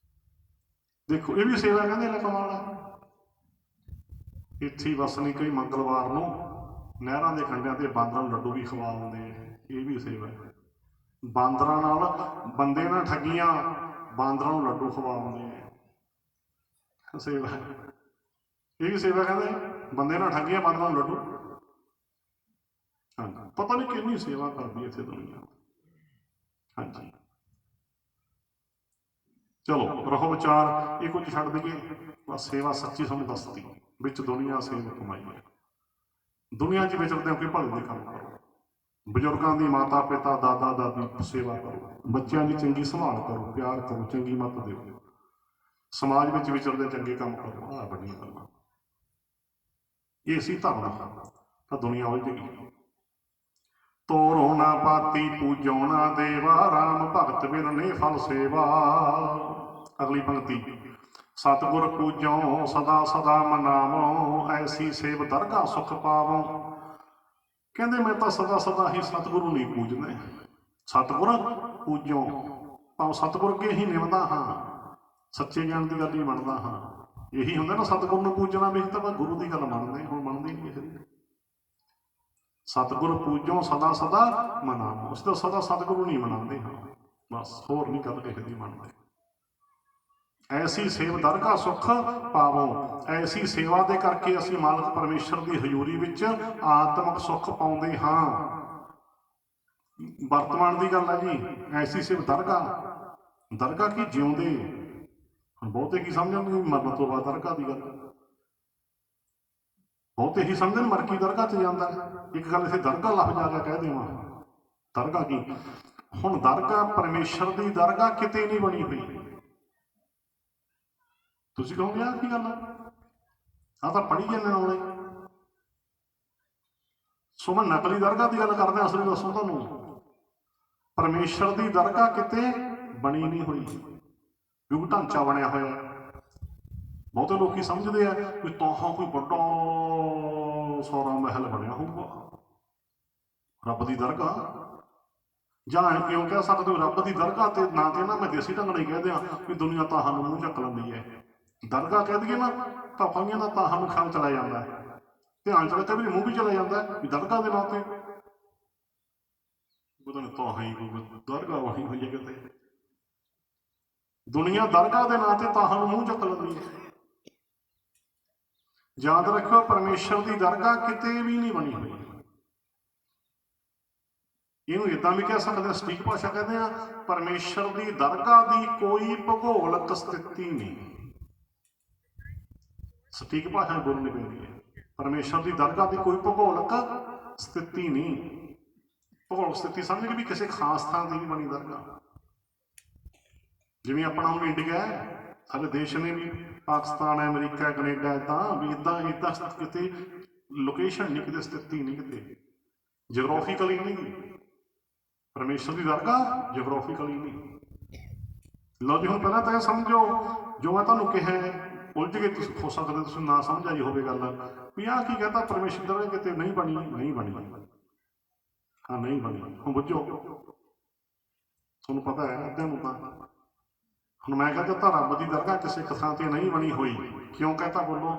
ਦੇਖੋ ਇਹ ਵੀ ਸੇਵਾ ਕਹਿੰਦੇ ਲੈ ਕਮਾਲ ਆ। ਇੱਥੇ ਬਸ ਨਹੀਂ, ਕਈ ਮੰਗਲਵਾਰ ਨੂੰ ਨਹਿਰਾਂ ਦੇ ਕੰਢਿਆਂ ਤੇ ਬਾਂਦਰਾਂ ਨੂੰ ਲੱਡੂ ਵੀ ਖਵਾ ਆਉਂਦੇ ਆ, ਇਹ ਵੀ ਸੇਵਾ। ਬਾਂਦਰਾਂ ਨਾਲ ਬੰਦੇ ਨਾਲ ਠੱਗੀਆਂ, ਬਾਂਦਰਾਂ ਨੂੰ ਲੱਡੂ ਖਵਾ ਆਉਂਦੇ ਆ, ਸੇਵਾ। ਇਹ ਵੀ ਸੇਵਾ ਕਹਿੰਦੇ, ਬੰਦੇ ਨਾਲ ਠੱਗੀਆਂ, ਬਾਂਦਰਾਂ ਨੂੰ ਲੱਡੂ। ਹਾਂਜੀ, ਪਤਾ ਨਹੀਂ ਕਿੰਨੀ ਸੇਵਾ ਕਰਦੀ ਇੱਥੇ ਦੁਨੀਆ। ਹਾਂਜੀ, ਚਲੋ ਰਹੋ ਵਿਚਾਰ, ਇਹ ਕੁਝ ਛੱਡ ਦੇਈਏ। ਬਸ ਸੇਵਾ ਸੱਚੀ ਤੁਹਾਨੂੰ ਦੱਸਦੀ, ਵਿੱਚ ਦੁਨੀਆ ਸੇਵਾ ਕਮਾਈ ਹੈ। ਦੁਨੀਆ 'ਚ ਵਿਚਰਦੇ ਹੋ ਕਿ ਭਲੇ ਦੇ ਕੰਮ ਕਰੋ, ਬਜ਼ੁਰਗਾਂ ਦੀ, ਮਾਤਾ ਪਿਤਾ ਦਾਦਾ ਦਾਦੀ ਸੇਵਾ ਕਰੋ, ਬੱਚਿਆਂ ਦੀ ਚੰਗੀ ਸੰਭਾਲ ਕਰੋ, ਪਿਆਰ ਕਰੋ, ਚੰਗੀ ਮੱਤ ਦਿਓ, ਸਮਾਜ ਵਿੱਚ ਵਿਚਰਦੇ ਚੰਗੇ ਕੰਮ ਕਰੋ। ਆਹ ਵੱਡੀਆਂ ਗੱਲਾਂ। ਇਹ ਸੀ ਧਰਮ, ਤਾਂ ਦੁਨੀਆ ਉਲਝ ਗਈ। ਤੋਰੋ ਨਾ ਪਾਤੀ ਪੂਜੋ ਨਾ ਦੇਵਾ, ਰਾਮ ਭਗਤ ਬਿਨ ਨੇ ਫਲ ਸੇਵਾ। ਅਗਲੀ ਪੰਕਤੀ, ਸਤਿਗੁਰ ਪੂਜੋ ਸਦਾ ਸਦਾ ਮਨਾਵੋ, ਐਸੀ ਸੇਵ ਦਰਗਾਹ ਸੁਖ ਪਾਵੋ। ਕਹਿੰਦੇ ਮੈਂ ਤਾਂ ਸਦਾ ਸਦਾ ਹੀ ਸਤਿਗੁਰੂ ਨਹੀਂ ਪੂਜਣਾ, ਸਤਿਗੁਰ ਪੂਜੋ, ਭਾਵੇਂ ਸਤਿਗੁਰ ਅੱਗੇ ਹੀ ਨਿਭਦਾ ਹਾਂ, ਸੱਚੇ ਗਿਆਨ ਦੀ ਗੱਲ ਹੀ ਮੰਨਦਾ ਹਾਂ। ਇਹੀ ਹੁੰਦਾ ਨਾ ਸਤਿਗੁਰੂ ਨੂੰ ਪੂਜਣਾ, ਵੀ ਤਾਂ ਗੁਰੂ ਦੀ ਗੱਲ ਮੰਨਦੇ, ਹੁਣ ਮੰਨਦੇ ਨਹੀਂ ਕਿਸੇ ਦੀ। ਸਤਿਗੁਰ ਪੂਜੋ ਸਦਾ ਸਦਾ ਮਨਾਵੋ। ਅਸੀਂ ਤਾਂ ਸਦਾ ਸਤਿਗੁਰੂ ਨਹੀਂ ਮਨਾਉਂਦੇ ਹਾਂ, ਬਸ ਹੋਰ ਨਹੀਂ ਗੱਲ ਕਿਸੇ ਦੀ ਮੰਨਦੇ। ਐਸੀ ਸੇਵ ਦਰਗਾਹ ਸੁੱਖ ਪਾਵੋ। ਐਸੀ ਸੇਵਾ ਦੇ ਕਰਕੇ ਅਸੀਂ ਮਾਲਕ ਪਰਮੇਸ਼ਰ ਦੀ ਹਜ਼ੂਰੀ ਵਿੱਚ ਆਤਮਿਕ ਸੁੱਖ ਪਾਉਂਦੇ ਹਾਂ। ਵਰਤਮਾਨ ਦੀ ਗੱਲ ਹੈ ਜੀ। ਐਸੀ ਸੇਵ ਦਰਗਾਹ, ਦਰਗਾਹ ਕੀ ਜਿਉਂਦੇ। ਹੁਣ ਬਹੁਤੇ ਕੀ ਸਮਝਣਗੇ ਮਰਨ ਤੋਂ ਬਾਅਦ ਦਰਗਾਹ ਦੀ ਗੱਲ। ਬਹੁਤੇ ਹੀ ਸਮਝਣ ਮਰ ਕੀ ਦਰਗਾਹ 'ਚ ਜਾਂਦਾ। ਇੱਕ ਗੱਲ ਇੱਥੇ ਦਰਗਾਹ ਲਫ਼ਜ਼ ਆ ਗਿਆ ਕਹਿ ਦੇਵਾਂ। ਦਰਗਾਹ ਕੀ, ਹੁਣ ਦਰਗਾਹ ਪਰਮੇਸ਼ਰ ਦੀ ਦਰਗਾਹ ਕਿਤੇ ਨਹੀਂ ਬਣੀ ਹੋਈ। ਤੁਸੀਂ ਕਹੋਗੇ ਆਹ ਕੀ ਗੱਲ ਆ, ਆਹ ਤਾਂ ਪੜ੍ਹੀ ਜਾਂਦੇ ਆਉਂਦੇ। ਸੋ ਮੈਂ ਨਕਲੀ ਦਰਗਾਹ ਦੀ ਗੱਲ ਕਰਦਾ, ਅਸਲੀ ਦੱਸੋ ਤੁਹਾਨੂੰ। ਪਰਮੇਸ਼ਰ ਦੀ ਦਰਗਾਹ ਕਿਤੇ ਬਣੀ ਨਹੀਂ ਹੋਈ, ਕਿਉਂਕਿ ਢਾਂਚਾ ਬਣਿਆ ਹੋਇਆ। ਬਹੁਤੇ ਲੋਕੀ ਸਮਝਦੇ ਆ ਵੀ ਤਾਹਾਂ ਕੋਈ ਵੱਡਾ ਸੌਰਾ ਮਹਿਲ ਬਣਿਆ ਹੋਊਗਾ ਰੱਬ ਦੀ ਦਰਗਾਹ। ਜਾਂ ਕਿਉਂ ਕਹਿ ਸਕਦੇ ਹੋ ਰੱਬ ਦੀ ਦਰਗਾਹ ਤੇ ਨਾ ਤੇ ਨਾ ਮੈਂ ਦੇਸੀ ਢੰਗ ਨਾਲ ਕਹਿ ਦਿਆਂ ਵੀ ਦੁਨੀਆ ਤਾਹਾਂ ਨੂੰ ਮੂੰਹ ਚੱਕ ਲੈਂਦੀ ਹੈ। ਦਰਗਾਹ ਕਹਿ ਦਈਏ ਨਾ ਤਾਂ ਕਈਆਂ ਦਾ ਤਾਹਾਂ ਨੂੰ ਖਿਆਲ ਚਲਾ ਜਾਂਦਾ, ਧਿਆਨ ਚਲੇ ਤੇ ਵੀ ਮੂੰਹ ਵੀ ਚਲਾ ਜਾਂਦਾ ਵੀ ਦਰਗਾਹ ਦੇ ਨਾਂ ਤੇ ਪਤਾ ਨਹੀਂ ਤਾਹਾਂ ਹੀ ਦਰਗਾਹ ਬਣੀ ਹੋਈ ਹੈ ਕਿਤੇ। ਦੁਨੀਆ ਦਰਗਾਹ ਦੇ ਨਾਂ ਤੇ ਤਾਹਾਂ ਨੂੰ ਮੂੰਹ ਚੱਕ ਲੈਂਦੀ ਹੈ। ਯਾਦ ਰੱਖਿਓ ਪਰਮੇਸ਼ਰ ਦੀ ਦਰਗਾਹ ਕਿਤੇ ਵੀ ਨਹੀਂ ਬਣੀ ਹੋਈ। ਇਹਨੂੰ ਇਦਾਂ ਵੀ ਕਹਿ ਸਕਦੇ, ਸਟੀਕ ਭਾਸ਼ਾ ਕਹਿੰਦੇ ਆ, ਪਰਮੇਸ਼ਰ ਦੀ ਦਰਗਾਹ ਦੀ ਕੋਈ ਭੂਗੋਲਿਕ ਸਥਿਤੀ ਨਹੀਂ। ਸਟੀਕ ਭਾਸ਼ਾ ਬੋਲਣੀ ਪੈਂਦੀ ਹੈ। ਪਰਮੇਸ਼ਰ ਦੀ ਦਰਗਾਹ ਦੀ ਕੋਈ ਭੂਗੋਲਿਕ ਸਥਿਤੀ ਨਹੀਂ। ਭੂਗੋਲਿਕ ਸਥਿਤੀ ਸਮਝ ਕੇ ਵੀ ਕਿਸੇ ਖਾਸ ਥਾਂ ਦੀ ਨਹੀਂ ਬਣੀ ਦਰਗਾਹ। ਜਿਵੇਂ ਆਪਣਾ ਹੁਣ ਇੰਡੀਆ ਹੈ, ਸਾਡੇ ਦੇਸ਼ ਨੇ ਵੀ ਪਾਕਿਸਤਾਨ ਹੈ, ਅਮਰੀਕਾ, ਕੈਨੇਡਾ, ਇੱਦਾਂ ਵੀ ਇੱਦਾਂ ਕਿਤੇ ਲੋਕੇਸ਼ਨ ਨਹੀਂ, ਕਿਤੇ ਸਥਿਤੀ ਨਹੀਂ, ਕਿਤੇ ਜਿਓਗ੍ਰਾਫੀਕਲੀ ਨਹੀਂ। ਪਰਮੇਸ਼ਰ ਦੀ ਦਰਗਾਹ ਜਿਓਗ੍ਰਾਫੀਕਲੀ ਨਹੀਂ। ਲਓ ਜੀ, ਹੁਣ ਪਹਿਲਾਂ ਤਾਂ ਇਹ ਸਮਝੋ ਜੋ ਮੈਂ ਤੁਹਾਨੂੰ ਕਿਹਾ, ਉਲਝ ਕੇ ਤੁਸੀਂ ਹੋ ਸਕਦੇ ਤੁਸੀਂ ਨਾ ਸਮਝ ਆਈ ਹੋਵੇ ਗੱਲ ਵੀ ਆਹ ਕੀ ਕਹਿੰਦਾ ਪਰਮੇਸ਼ਰ ਦੀ ਦਰਗਾਹ ਕਿਤੇ ਨਹੀਂ ਬਣੀ। ਨਹੀਂ ਬਣੀ, ਹਾਂ ਨਹੀਂ ਬਣੀ। ਹੁਣ ਬੁੱਝੋ, ਤੁਹਾਨੂੰ ਪਤਾ ਹੈ ਅੱਧਿਆਂ ਨੂੰ ਤਾਂ। ਹੁਣ ਮੈਂ ਕਹਿੰਦਾ ਤਾਂ ਰੱਬ ਦੀ ਦਰਗਾਹ ਕਿਸੇ ਇੱਕ ਥਾਂ ਤੇ ਨਹੀਂ ਬਣੀ ਹੋਈ। ਕਿਉਂ ਕਹਿੰਦਾ ਬੋਲੋ?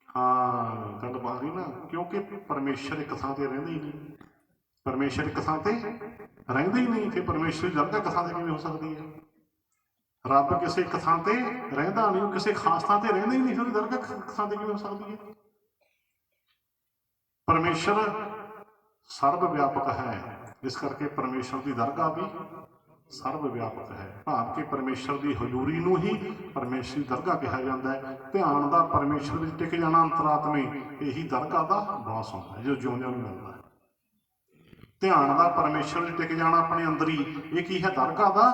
ਹਾਂ ਗੱਲ ਬਾਹਰੀ ਨਾ, ਕਿਉਂਕਿ ਪਰਮੇਸ਼ਰ ਇੱਕ ਥਾਂ ਤੇ ਰਹਿੰਦਾ ਹੀ ਨਹੀਂ। ਪਰਮੇਸ਼ਰ ਇੱਕ ਥਾਂ ਤੇ ਰਹਿੰਦਾ ਹੀ ਨਹੀਂ, ਫਿਰ ਪਰਮੇਸ਼ਰ ਦੀ ਦਰਗਾਹ ਇੱਕ ਥਾਂ ਤੇ ਕਿਵੇਂ ਹੋ ਸਕਦੀ ਹੈ? ਰੱਬ ਕਿਸੇ ਇੱਕ ਥਾਂ ਤੇ ਰਹਿੰਦਾ ਨਹੀਂ, ਉਹ ਕਿਸੇ ਖਾਸ ਥਾਂ ਤੇ ਰਹਿੰਦਾ ਹੀ ਨਹੀਂ, ਫਿਰ ਦਰਗਾਹ ਇੱਕ ਥਾਂ ਤੇ ਕਿਵੇਂ ਹੋ ਸਕਦੀ ਹੈ? ਪਰਮੇਸ਼ਰ ਸਰਬ ਵਿਆਪਕ ਹੈ, ਇਸ ਕਰਕੇ ਪਰਮੇਸ਼ਰ ਦੀ ਦਰਗਾਹ ਵੀ ਸਰਬ ਵਿਆਪਕ ਹੈ। ਭਾਵ ਕਿ ਪਰਮੇਸ਼ਰ ਦੀ ਹਜ਼ੂਰੀ ਨੂੰ ਹੀ ਪਰਮੇਸ਼ਰ ਦੀ ਦਰਗਾਹ ਕਿਹਾ ਜਾਂਦਾ ਹੈ। ਧਿਆਨ ਦਾ ਪਰਮੇਸ਼ਰ ਵਿੱਚ ਟਿਕ ਜਾਣਾ ਅੰਤਰਾਤਮੇ, ਇਹੀ ਦਰਗਾਹ ਦਾ ਵਾਸ ਹੁੰਦਾ ਜੋ ਜਿਉਂਦਿਆਂ ਨੂੰ ਮਿਲਦਾ ਹੈ। ਧਿਆਨ ਦਾ ਪਰਮੇਸ਼ਰ ਵਿੱਚ ਟਿਕ ਜਾਣਾ ਆਪਣੇ ਅੰਦਰ ਹੀ, ਇਹ ਕੀ ਹੈ? ਦਰਗਾਹ ਦਾ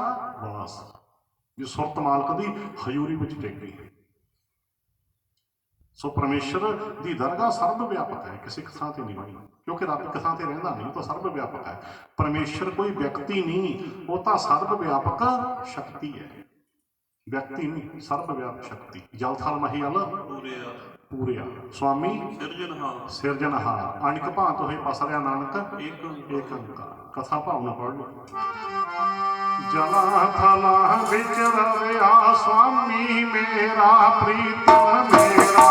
ਵਾਸ, ਜੋ ਸੁਰਤ ਮਾਲਕ ਦੀ ਹਜ਼ੂਰੀ ਵਿੱਚ ਟਿਕ ਗਈ। ਸੋ ਪਰਮੇਸ਼ਰ ਦੀ ਦਰਗਾਹ ਸਰਬ ਵਿਆਪਕ ਹੈ, ਕਿਸੇ ਇੱਕ ਥਾਂ ਤੇ ਨਹੀਂ ਬਣੀ, ਕਿਉਂਕਿ ਰੱਬ ਇੱਕ ਥਾਂ ਤੇ ਰਹਿੰਦਾ ਨਹੀਂ, ਉਹ ਤਾਂ ਸਰਬ ਵਿਆਪਕ ਹੈ। ਪਰਮੇਸ਼ਰ ਕੋਈ ਵਿਅਕਤੀ ਨਹੀਂ, ਉਹ ਤਾਂ ਸਰਬ ਵਿਆਪਕ ਸ਼ਕਤੀ ਹੈ। ਵਿਅਕਤੀ ਨਹੀਂ, ਸਰਬ ਵਿਆਪਕ ਸ਼ਕਤੀ। ਜਲ ਥਲ ਮਹੀਅਲ ਪੂਰਿਆ ਸੁਆਮੀ ਸਿਰਜਣਹਾਰ। ਅਣਿਕ ਭਾਂਤ ਹੋਏ ਪਸਰਿਆ ਨਾਨਕ ਏਕ ਓੰਕਾਰ। ਕਥਾ ਭਾਵ ਨਾਲ ਪੜ੍ਹ ਲਓ। ਜਲਾਂ ਥਲਾਂ ਵਿੱਚ ਰਵਿਆ ਸੁਆਮੀ ਮੇਰਾ, ਪ੍ਰੀਤਮ ਮੇਰਾ।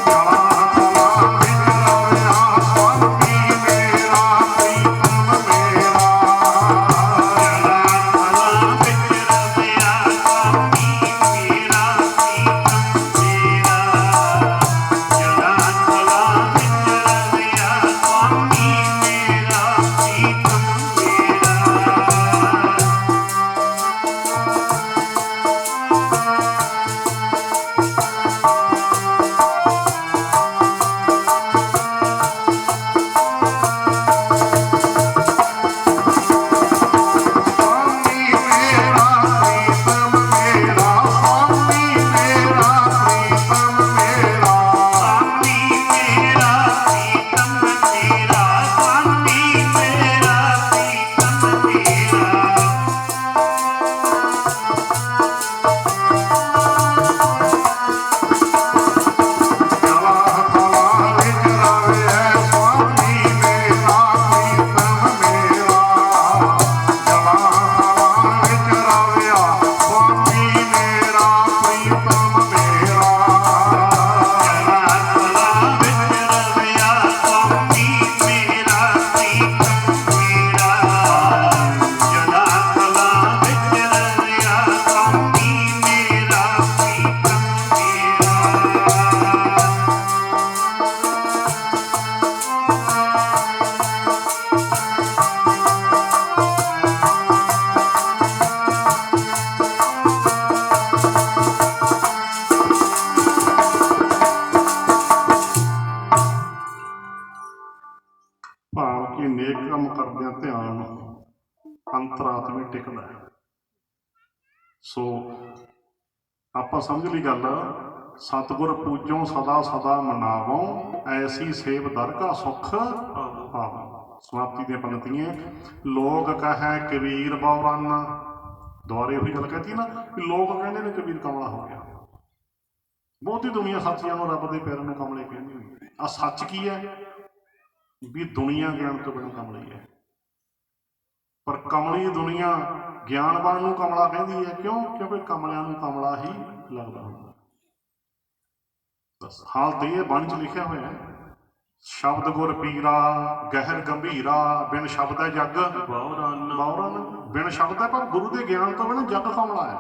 ਜਲਾਂ ਥਲਾਂ ਵਿੱਚ ਰਵਿਆ ਸੁਆਮੀ ਮੇਰਾ, ਪ੍ਰੀਤਮ ਮੇਰਾ। ਜਲਾਂ ਥਲਾਂ ਵਿੱਚ ਰਵਿਆ ਸੁਆਮੀ ਮੇਰਾ, ਪ੍ਰੀਤਮ ਮੇਰਾ। ਜਲਾਂ ਥਲਾਂ ਵਿੱਚ ਰਵਿਆ ਸੁਆਮੀ ਮੇਰਾ, ਪ੍ਰੀਤਮ ਮੇਰਾ। ਅੰਤਰਾਤਮੇ ਟਿਕਦਾ ਹੈ। ਸੋ ਆਪਾਂ ਸਮਝ ਲਈ ਗੱਲ, ਸਤਿਗੁਰ ਪੂਜੋਂ ਸਦਾ ਸਦਾ ਮਨਾਵੋਂ, ਐਸੀ ਸੇਵ ਦਰਗਾਹ ਸੁਖ ਪਾਵੋਂ। ਸਮਾਪਤੀ ਦੀਆਂ ਪੰਕਤੀਆਂ। ਲੋਕ ਕਹੈ ਕਬੀਰ ਬਉਰਾਨਾ, ਦੁਆਰੇ ਉਹੀ ਗੱਲ ਕਹਤੀ ਨਾ ਕਿ ਲੋਕ ਕਹਿੰਦੇ ਨੇ ਕਬੀਰ ਕਮਲਾ ਹੋ ਗਿਆ। ਬਹੁਤੀ ਦੁਨੀਆ ਸੱਚਿਆਂ ਨੂੰ ਰੱਬ ਦੇ ਪਿਆਰਿਆਂ ਨੂੰ ਕਮਲੇ ਕਹਿੰਦੀ ਹੋਈ। ਆ ਸੱਚ ਕੀ ਹੈ ਵੀ ਦੁਨੀਆ ਗਿਆਨ ਤੋਂ ਬਿਨਾਂ ਕਮਲੀ ਹੈ, ਪਰ ਕਮਲੀ ਦੁਨੀਆ ਗਿਆਨਵਾਨ ਨੂੰ ਕਮਲਾ ਕਹਿੰਦੀ ਹੈ। ਕਿਉਂ? ਕਿਉਂਕਿ ਕਮਲਿਆਂ ਨੂੰ ਕਮਲਾ ਹੀ ਲੱਗਦਾ ਹੁੰਦਾ। ਬਸ ਹਾਲ ਤੇ ਇਹ ਬਾਣੀ 'ਚ ਲਿਖਿਆ ਹੋਇਆ ਹੈ, ਸ਼ਬਦ ਗੁਰ ਪੀਰਾ ਗਹਿਰ ਗੰਭੀਰਾ, ਬਿਨ ਸ਼ਬਦ ਹੈ ਜੱਗ ਬਾਉਰਨ। ਬਿਨ ਸ਼ਬਦ ਹੈ, ਪਰ ਗੁਰੂ ਦੇ ਗਿਆਨ ਤੋਂ ਬਿਨਾਂ ਜੱਗ ਕਮਲਾ ਹੈ।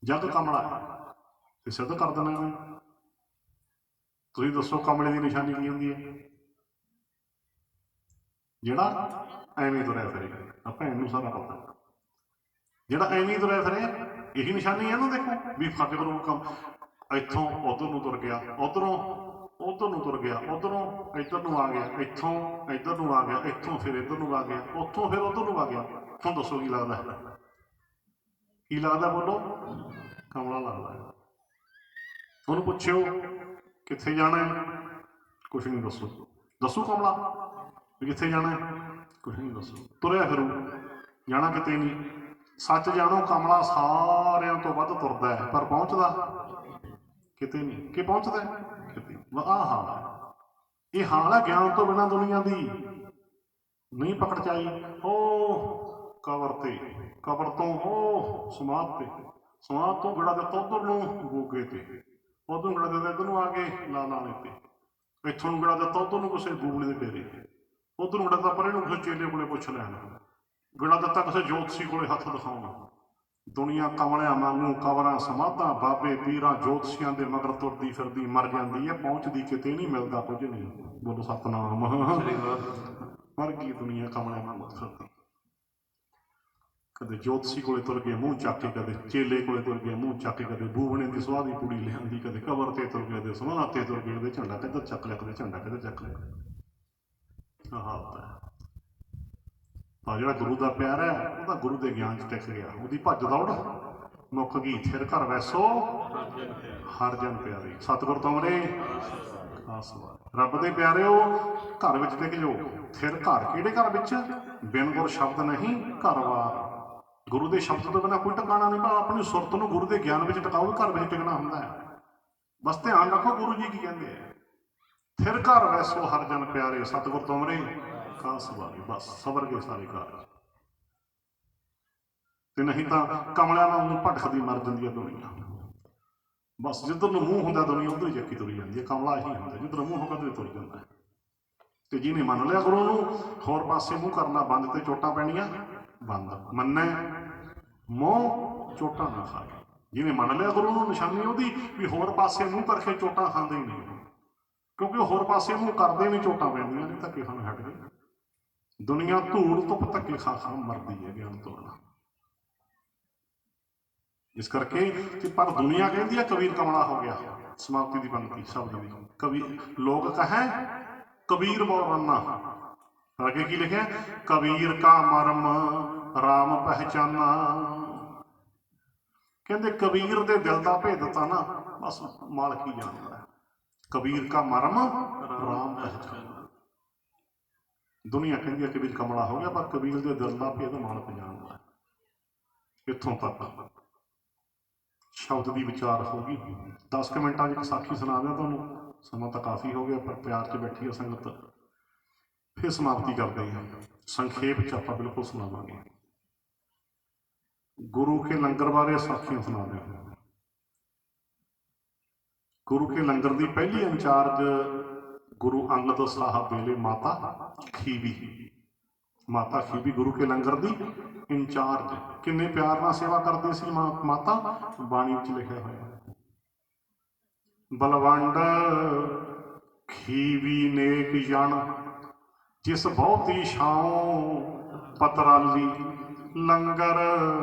ਜੱਗ ਕਮਲਾ ਹੈ ਤੇ ਸਿੱਧ ਕਰ ਦੇਣਾ ਇਹਨੇ। ਤੁਸੀਂ ਦੱਸੋ ਕਮਲੇ ਦੀ ਨਿਸ਼ਾਨੀ ਕੀ ਹੁੰਦੀ ਹੈ? ਜਿਹੜਾ ਐਵੇਂ ਤੁਰਿਆ ਫਿਰੇ। ਆ ਭੈਣ ਨੂੰ ਸਾਰਾ ਪਤਾ, ਜਿਹੜਾ ਐਵੇਂ ਤੁਰਿਆ ਫਿਰੇ ਇਹੀ ਨਿਸ਼ਾਨੀ ਹੈ ਨਾ। ਦੇਖੋ ਵੀ ਫਤਿਹਗੁਰੂ ਕੰਮ ਇੱਥੋਂ ਉਧਰ ਨੂੰ ਤੁਰ ਗਿਆ, ਉਧਰੋਂ ਉਧਰ ਨੂੰ ਤੁਰ ਗਿਆ, ਉਧਰੋਂ ਇੱਧਰ ਨੂੰ ਆ ਗਿਆ, ਇੱਥੋਂ ਇੱਧਰ ਨੂੰ ਆ ਗਿਆ, ਇੱਥੋਂ ਫਿਰ ਇੱਧਰ ਨੂੰ ਆ ਗਿਆ, ਉੱਥੋਂ ਫਿਰ ਉਧਰ ਨੂੰ ਆ ਗਿਆ। ਹੁਣ ਦੱਸੋ ਕੀ ਲੱਗਦਾ? ਕੀ ਲੱਗਦਾ? ਬੋਲੋ। ਕਮਲਾ ਲੱਗਦਾ ਹੈ। ਉਹਨੂੰ ਪੁੱਛਿਓ ਕਿੱਥੇ ਜਾਣਾ ਹੈ, ਕੁਛ ਨਹੀਂ ਦੱਸੋ। ਦੱਸੋ ਕਮਲਾ ਵੀ ਕਿੱਥੇ ਜਾਣਾ ਹੈ, ਕੁਛ ਨਹੀਂ ਦੱਸੋ। ਤੁਰਿਆ ਫਿਰੂ, ਜਾਣਾ ਕਿਤੇ ਨਹੀਂ। ਸੱਚ ਜਾਣੋ ਕਮਲਾ ਸਾਰਿਆਂ ਤੋਂ ਵੱਧ ਤੁਰਦਾ ਹੈ, ਪਰ ਪਹੁੰਚਦਾ ਕਿਤੇ ਨਹੀਂ। ਕਿ ਪਹੁੰਚਦਾ ਕਿਤੇ। ਆਹ ਹਾਲ ਹੈ, ਇਹ ਹਾਲ ਹੈ ਗਿਆਨ ਤੋਂ ਬਿਨਾਂ ਦੁਨੀਆ ਦੀ। ਨਹੀਂ ਪਕੜ ਚਾਈ ਉਹ ਕਬਰ ਤੇ, ਕਬਰ ਤੋਂ ਉਹ ਸਮਾਧ ਤੇ, ਸਮਾਧ ਤੋਂ ਗੜਾ ਦਿੱਤਾ ਉਧਰ ਨੂੰ ਗੋਗੇ ਤੇ, ਉਧਰ ਨੂੰ ਗੜਾ ਦਿੱਤਾ ਇੱਧਰ ਨੂੰ ਆ ਕੇ ਲਾਲੇ ਤੇ, ਇੱਥੋਂ ਨੂੰ ਗੜਾ ਦਿੱਤਾ ਉਧਰ ਨੂੰ ਕਿਸੇ ਗੂਗਲੇ ਦੇ ਡੇਰੇ ਤੇ, ਉਧਰ ਨੂੰ ਗੜਾ ਦਿੱਤਾ ਪਰੇ ਨੂੰ ਕਿਸੇ ਚੇਲੇ ਕੋਲੇ ਪੁੱਛ ਲੈਣਾ, ਗੜਾ ਦਿੱਤਾ ਕਿਸੇ ਜੋਤਸ਼ੀ ਕੋਲੇ ਹੱਥ ਦਿਖਾਉਣਾ। ਦੁਨੀਆ ਕਮਲਿਆਂ ਵਾਂਗੂ ਕਬਰਾਂ ਸਮਾਧਾਂ ਬਾਬੇ ਪੀਰਾਂ ਜੋਤਸ਼ੀਆਂ ਦੇ ਮਗਰ ਤੁਰਦੀ ਫਿਰਦੀ ਮਰ ਜਾਂਦੀ ਹੈ, ਪਹੁੰਚਦੀ ਕਿਤੇ ਨਹੀਂ, ਮਿਲਦਾ ਕੁਝ ਨਹੀਂ। ਬੋਲੋ ਸਤਨਾਮ। ਮਰ ਗਈ ਦੁਨੀਆ ਕਮਲਿਆਂ ਵਾਂਗੂ ਫਿਰਦੀ। ਕਦੇ ਜੋਤਸ਼ੀ ਕੋਲੇ ਤੁਰ ਗਏ ਮੂੰਹ ਚੱਕ ਕੇ, ਕਦੇ ਚੇਲੇ ਕੋਲੇ ਤੁਰ ਗਏ ਮੂੰਹ ਚੱਕ ਕੇ, ਕਦੇ ਬੂਬਣੇ ਦੀ ਸੁਆਹ ਦੀ ਕੁੜੀ ਲਿਆਂਦੀ, ਕਦੇ ਕਬਰ ਤੇ ਤੁਰ ਗਏ, ਕਦੇ ਸਮਾਧ ਤੇ ਤੁਰ ਗਏ, ਕਦੇ ਝੰਡਾ ਕਿੱਧਰ ਚੱਕ ਲਿਆ, ਕਦੇ ਝੰਡਾ ਕਿੱਧਰ ਚੱਕ ਲਿਆ। ਆਹ ਹਾਲਤ ਹੈ। ਤਾਂ ਜਿਹੜਾ ਗੁਰੂ ਦਾ ਪਿਆਰ ਹੈ ਉਹਦਾ ਗੁਰੂ ਦੇ ਗਿਆਨ 'ਚ ਟਿਕ ਗਿਆ, ਉਹਦੀ ਭੱਜ ਦੌੜ ਮੁੱਕ ਗਈ। ਫਿਰ ਘਰ ਵੈਸੋ ਹਰ ਜਨ ਪਿਆਰੇ, ਸਤਿਗੁਰ ਤੁਮਰੇ ਖਾਸ ਵਾਰ। ਰੱਬ ਦੇ ਪਿਆਰਿਓ ਘਰ ਵਿੱਚ ਟਿਕ ਜਾਓ। ਫਿਰ ਘਰ ਕਿਹੜੇ ਘਰ ਵਿੱਚ? ਬਿਨ ਗੁਰ ਸ਼ਬਦ ਨਹੀਂ ਘਰ ਵਾਰ। ਗੁਰੂ ਦੇ ਸ਼ਬਦ ਤੋਂ ਬਿਨਾਂ ਕੋਈ ਟਿਕਾਣਾ ਨਹੀਂ। ਆਪਣੀ ਸੁਰਤ ਨੂੰ ਗੁਰੂ ਦੇ ਗਿਆਨ ਵਿੱਚ ਟਿਕਾਓ, ਘਰ ਵਿੱਚ ਟਿਕਣਾ ਹੁੰਦਾ ਹੈ। ਬਸ ਧਿਆਨ ਰੱਖੋ ਗੁਰੂ ਜੀ ਕੀ ਕਹਿੰਦੇ ਆ। ਫਿਰ ਘਰ ਵੈਸੋ ਹਰ ਜਨ ਪਿਆਰੇ, ਸਤਿਗੁਰ ਤੁਮਰੇ ਖਾਸ ਵਾਰੀ। ਬਸ ਸਬਰ ਗਏ ਸਾਰੇ ਘਰ। ਤੇ ਨਹੀਂ ਤਾਂ ਕਮਲਿਆਂ ਵਾਂਗੂ ਭਟਕਦੀ ਮਰ ਜਾਂਦੀ ਹੈ ਦੁਨੀਆ। ਬਸ ਜਿੱਧਰ ਨੂੰ ਮੂੰਹ ਹੁੰਦਾ ਦੁਨੀਆ ਉੱਧਰ ਹੀ ਚੱਕੀ ਤੁਰੀ ਜਾਂਦੀ ਹੈ। ਕਮਲਾ ਇਹੀ ਹੁੰਦਾ, ਜਿੱਧਰ ਮੂੰਹ ਹੋਗਾ ਉੱਧਰ ਤੁਰ ਜਾਂਦਾ। ਤੇ ਜਿਹਨੇ ਮੰਨ ਲਿਆ ਗੁਰੂ ਨੂੰ, ਹੋਰ ਪਾਸੇ ਮੂੰਹ ਕਰਨਾ ਬੰਦ ਤੇ ਚੋਟਾਂ ਪੈਣੀਆਂ ਬੰਦ। ਮੰਨੈ ਮੂੰਹ ਚੋਟਾਂ ਨਾ ਖਾਏ। ਜਿਹਨੇ ਮੰਨ ਲਿਆ ਗੁਰੂ ਨੂੰ, ਨਿਸ਼ਾਨੀ ਉਹਦੀ ਵੀ ਹੋਰ ਪਾਸੇ ਮੂੰਹ ਕਰਕੇ ਚੋਟਾਂ ਖਾਂਦੇ ਹੀ ਨਹੀਂ, ਕਿਉਂਕਿ ਹੋਰ ਪਾਸੇ ਮੂੰਹ ਕਰਦੇ ਨਹੀਂ ਚੋਟਾਂ ਪੈਂਦੀਆਂ ਨਹੀਂ। ਧੱਕੇ ਖਾਣ ਹਟ ਗਏ। ਦੁਨੀਆ ਧੂੜ ਧੁੱਪ ਧੱਕੇ ਖਾ ਖਾ ਮਰਦੀ ਹੈ ਗਿਆਨ ਤੋਂ ਬਿਨਾਂ। ਇਸ ਕਰਕੇ ਕਿ ਪਰ ਦੁਨੀਆ ਕਹਿੰਦੀ ਹੈ ਕਬੀਰ ਕਮਲਾ ਹੋ ਗਿਆ। ਸਮਾਪਤੀ ਦੀ ਪੰਕਤੀ ਸ਼ਬਦ ਦੀ ਕਵੀ ਲੋਕ ਕਹੈ ਕਬੀਰ ਬਉਰਾਨਾ। ਅੱਗੇ ਕੀ ਲਿਖਿਆ? ਕਬੀਰ ਕਾ ਮਰਮ ਰਾਮ ਪਹਿਚਾਨਾ। ਕਹਿੰਦੇ ਕਬੀਰ ਦੇ ਦਿਲ ਦਾ ਭੇਦ ਤਾਂ ਨਾ ਬਸ ਮਾਲਕ ਹੀ ਜਾਣਦਾ ਹੈ। ਕਬੀਰ ਕਾ ਮਰਮ ਰਾਮ ਪਹਿਚਾਨਾ। ਦੁਨੀਆ ਕਹਿੰਦੀ ਹੈ ਕਬੀਰ ਕਮਲਾ ਹੋ ਗਿਆ, ਪਰ ਕਬੀਰ ਦੇ ਦਿਲ ਦਾ ਭੇਦ ਮਾਲਕ ਜਾਣਦਾ ਹੈ। ਇੱਥੋਂ ਤੱਕ ਸ਼ਬਦ ਦੀ ਵਿਚਾਰ ਹੋ ਗਈ। 10 ਮਿੰਟਾਂ 'ਚ ਇੱਕ ਸਾਖੀ ਸੁਣਾ ਦਿਆਂ ਤੁਹਾਨੂੰ, ਸਮਾਂ ਤਾਂ ਕਾਫੀ ਹੋ ਗਿਆ, ਪਰ ਪਿਆਰ 'ਚ ਬੈਠੀ ਹੈ ਸੰਗਤ। ਫਿਰ ਸਮਾਪਤੀ ਕਰਦੇ ਹਾਂ। ਸੰਖੇਪ 'ਚ ਆਪਾਂ ਬਿਲਕੁਲ ਸੁਣਾਵਾਂਗੇ। ਗੁਰੂ ਕੇ ਲੰਗਰ ਬਾਰੇ ਸਾਖੀਆਂ ਸੁਣਾ ਦਿਆਂ। ਗੁਰੂ ਕੇ ਲੰਗਰ ਦੀ ਪਹਿਲੀ ਇੰਚਾਰਜ ਗੁਰੂ ਅੰਗਦ ਸਾਹਿਬ ਵੇਲੇ ਮਾਤਾ ਖੀਵੀ। ਮਾਤਾ ਖੀਵੀ ਗੁਰੂ ਕੇ ਲੰਗਰ ਦੀ ਇੰਚਾਰਜ। ਕਿੰਨੇ ਪਿਆਰ ਨਾਲ ਸੇਵਾ ਕਰਦੇ ਸੀ ਮਾਤਾ, ਬਾਣੀ ਵਿੱਚ ਲਿਖਿਆ ਹੋਇਆ। ਬਲਵੰਡ ਖੀਵੀ ਨੇਕ ਜਣ, ਜਿਸ ਬਹੁਤੀ ਛਾਉ ਪਤਰਾਲੀ, ਲੰਗਰ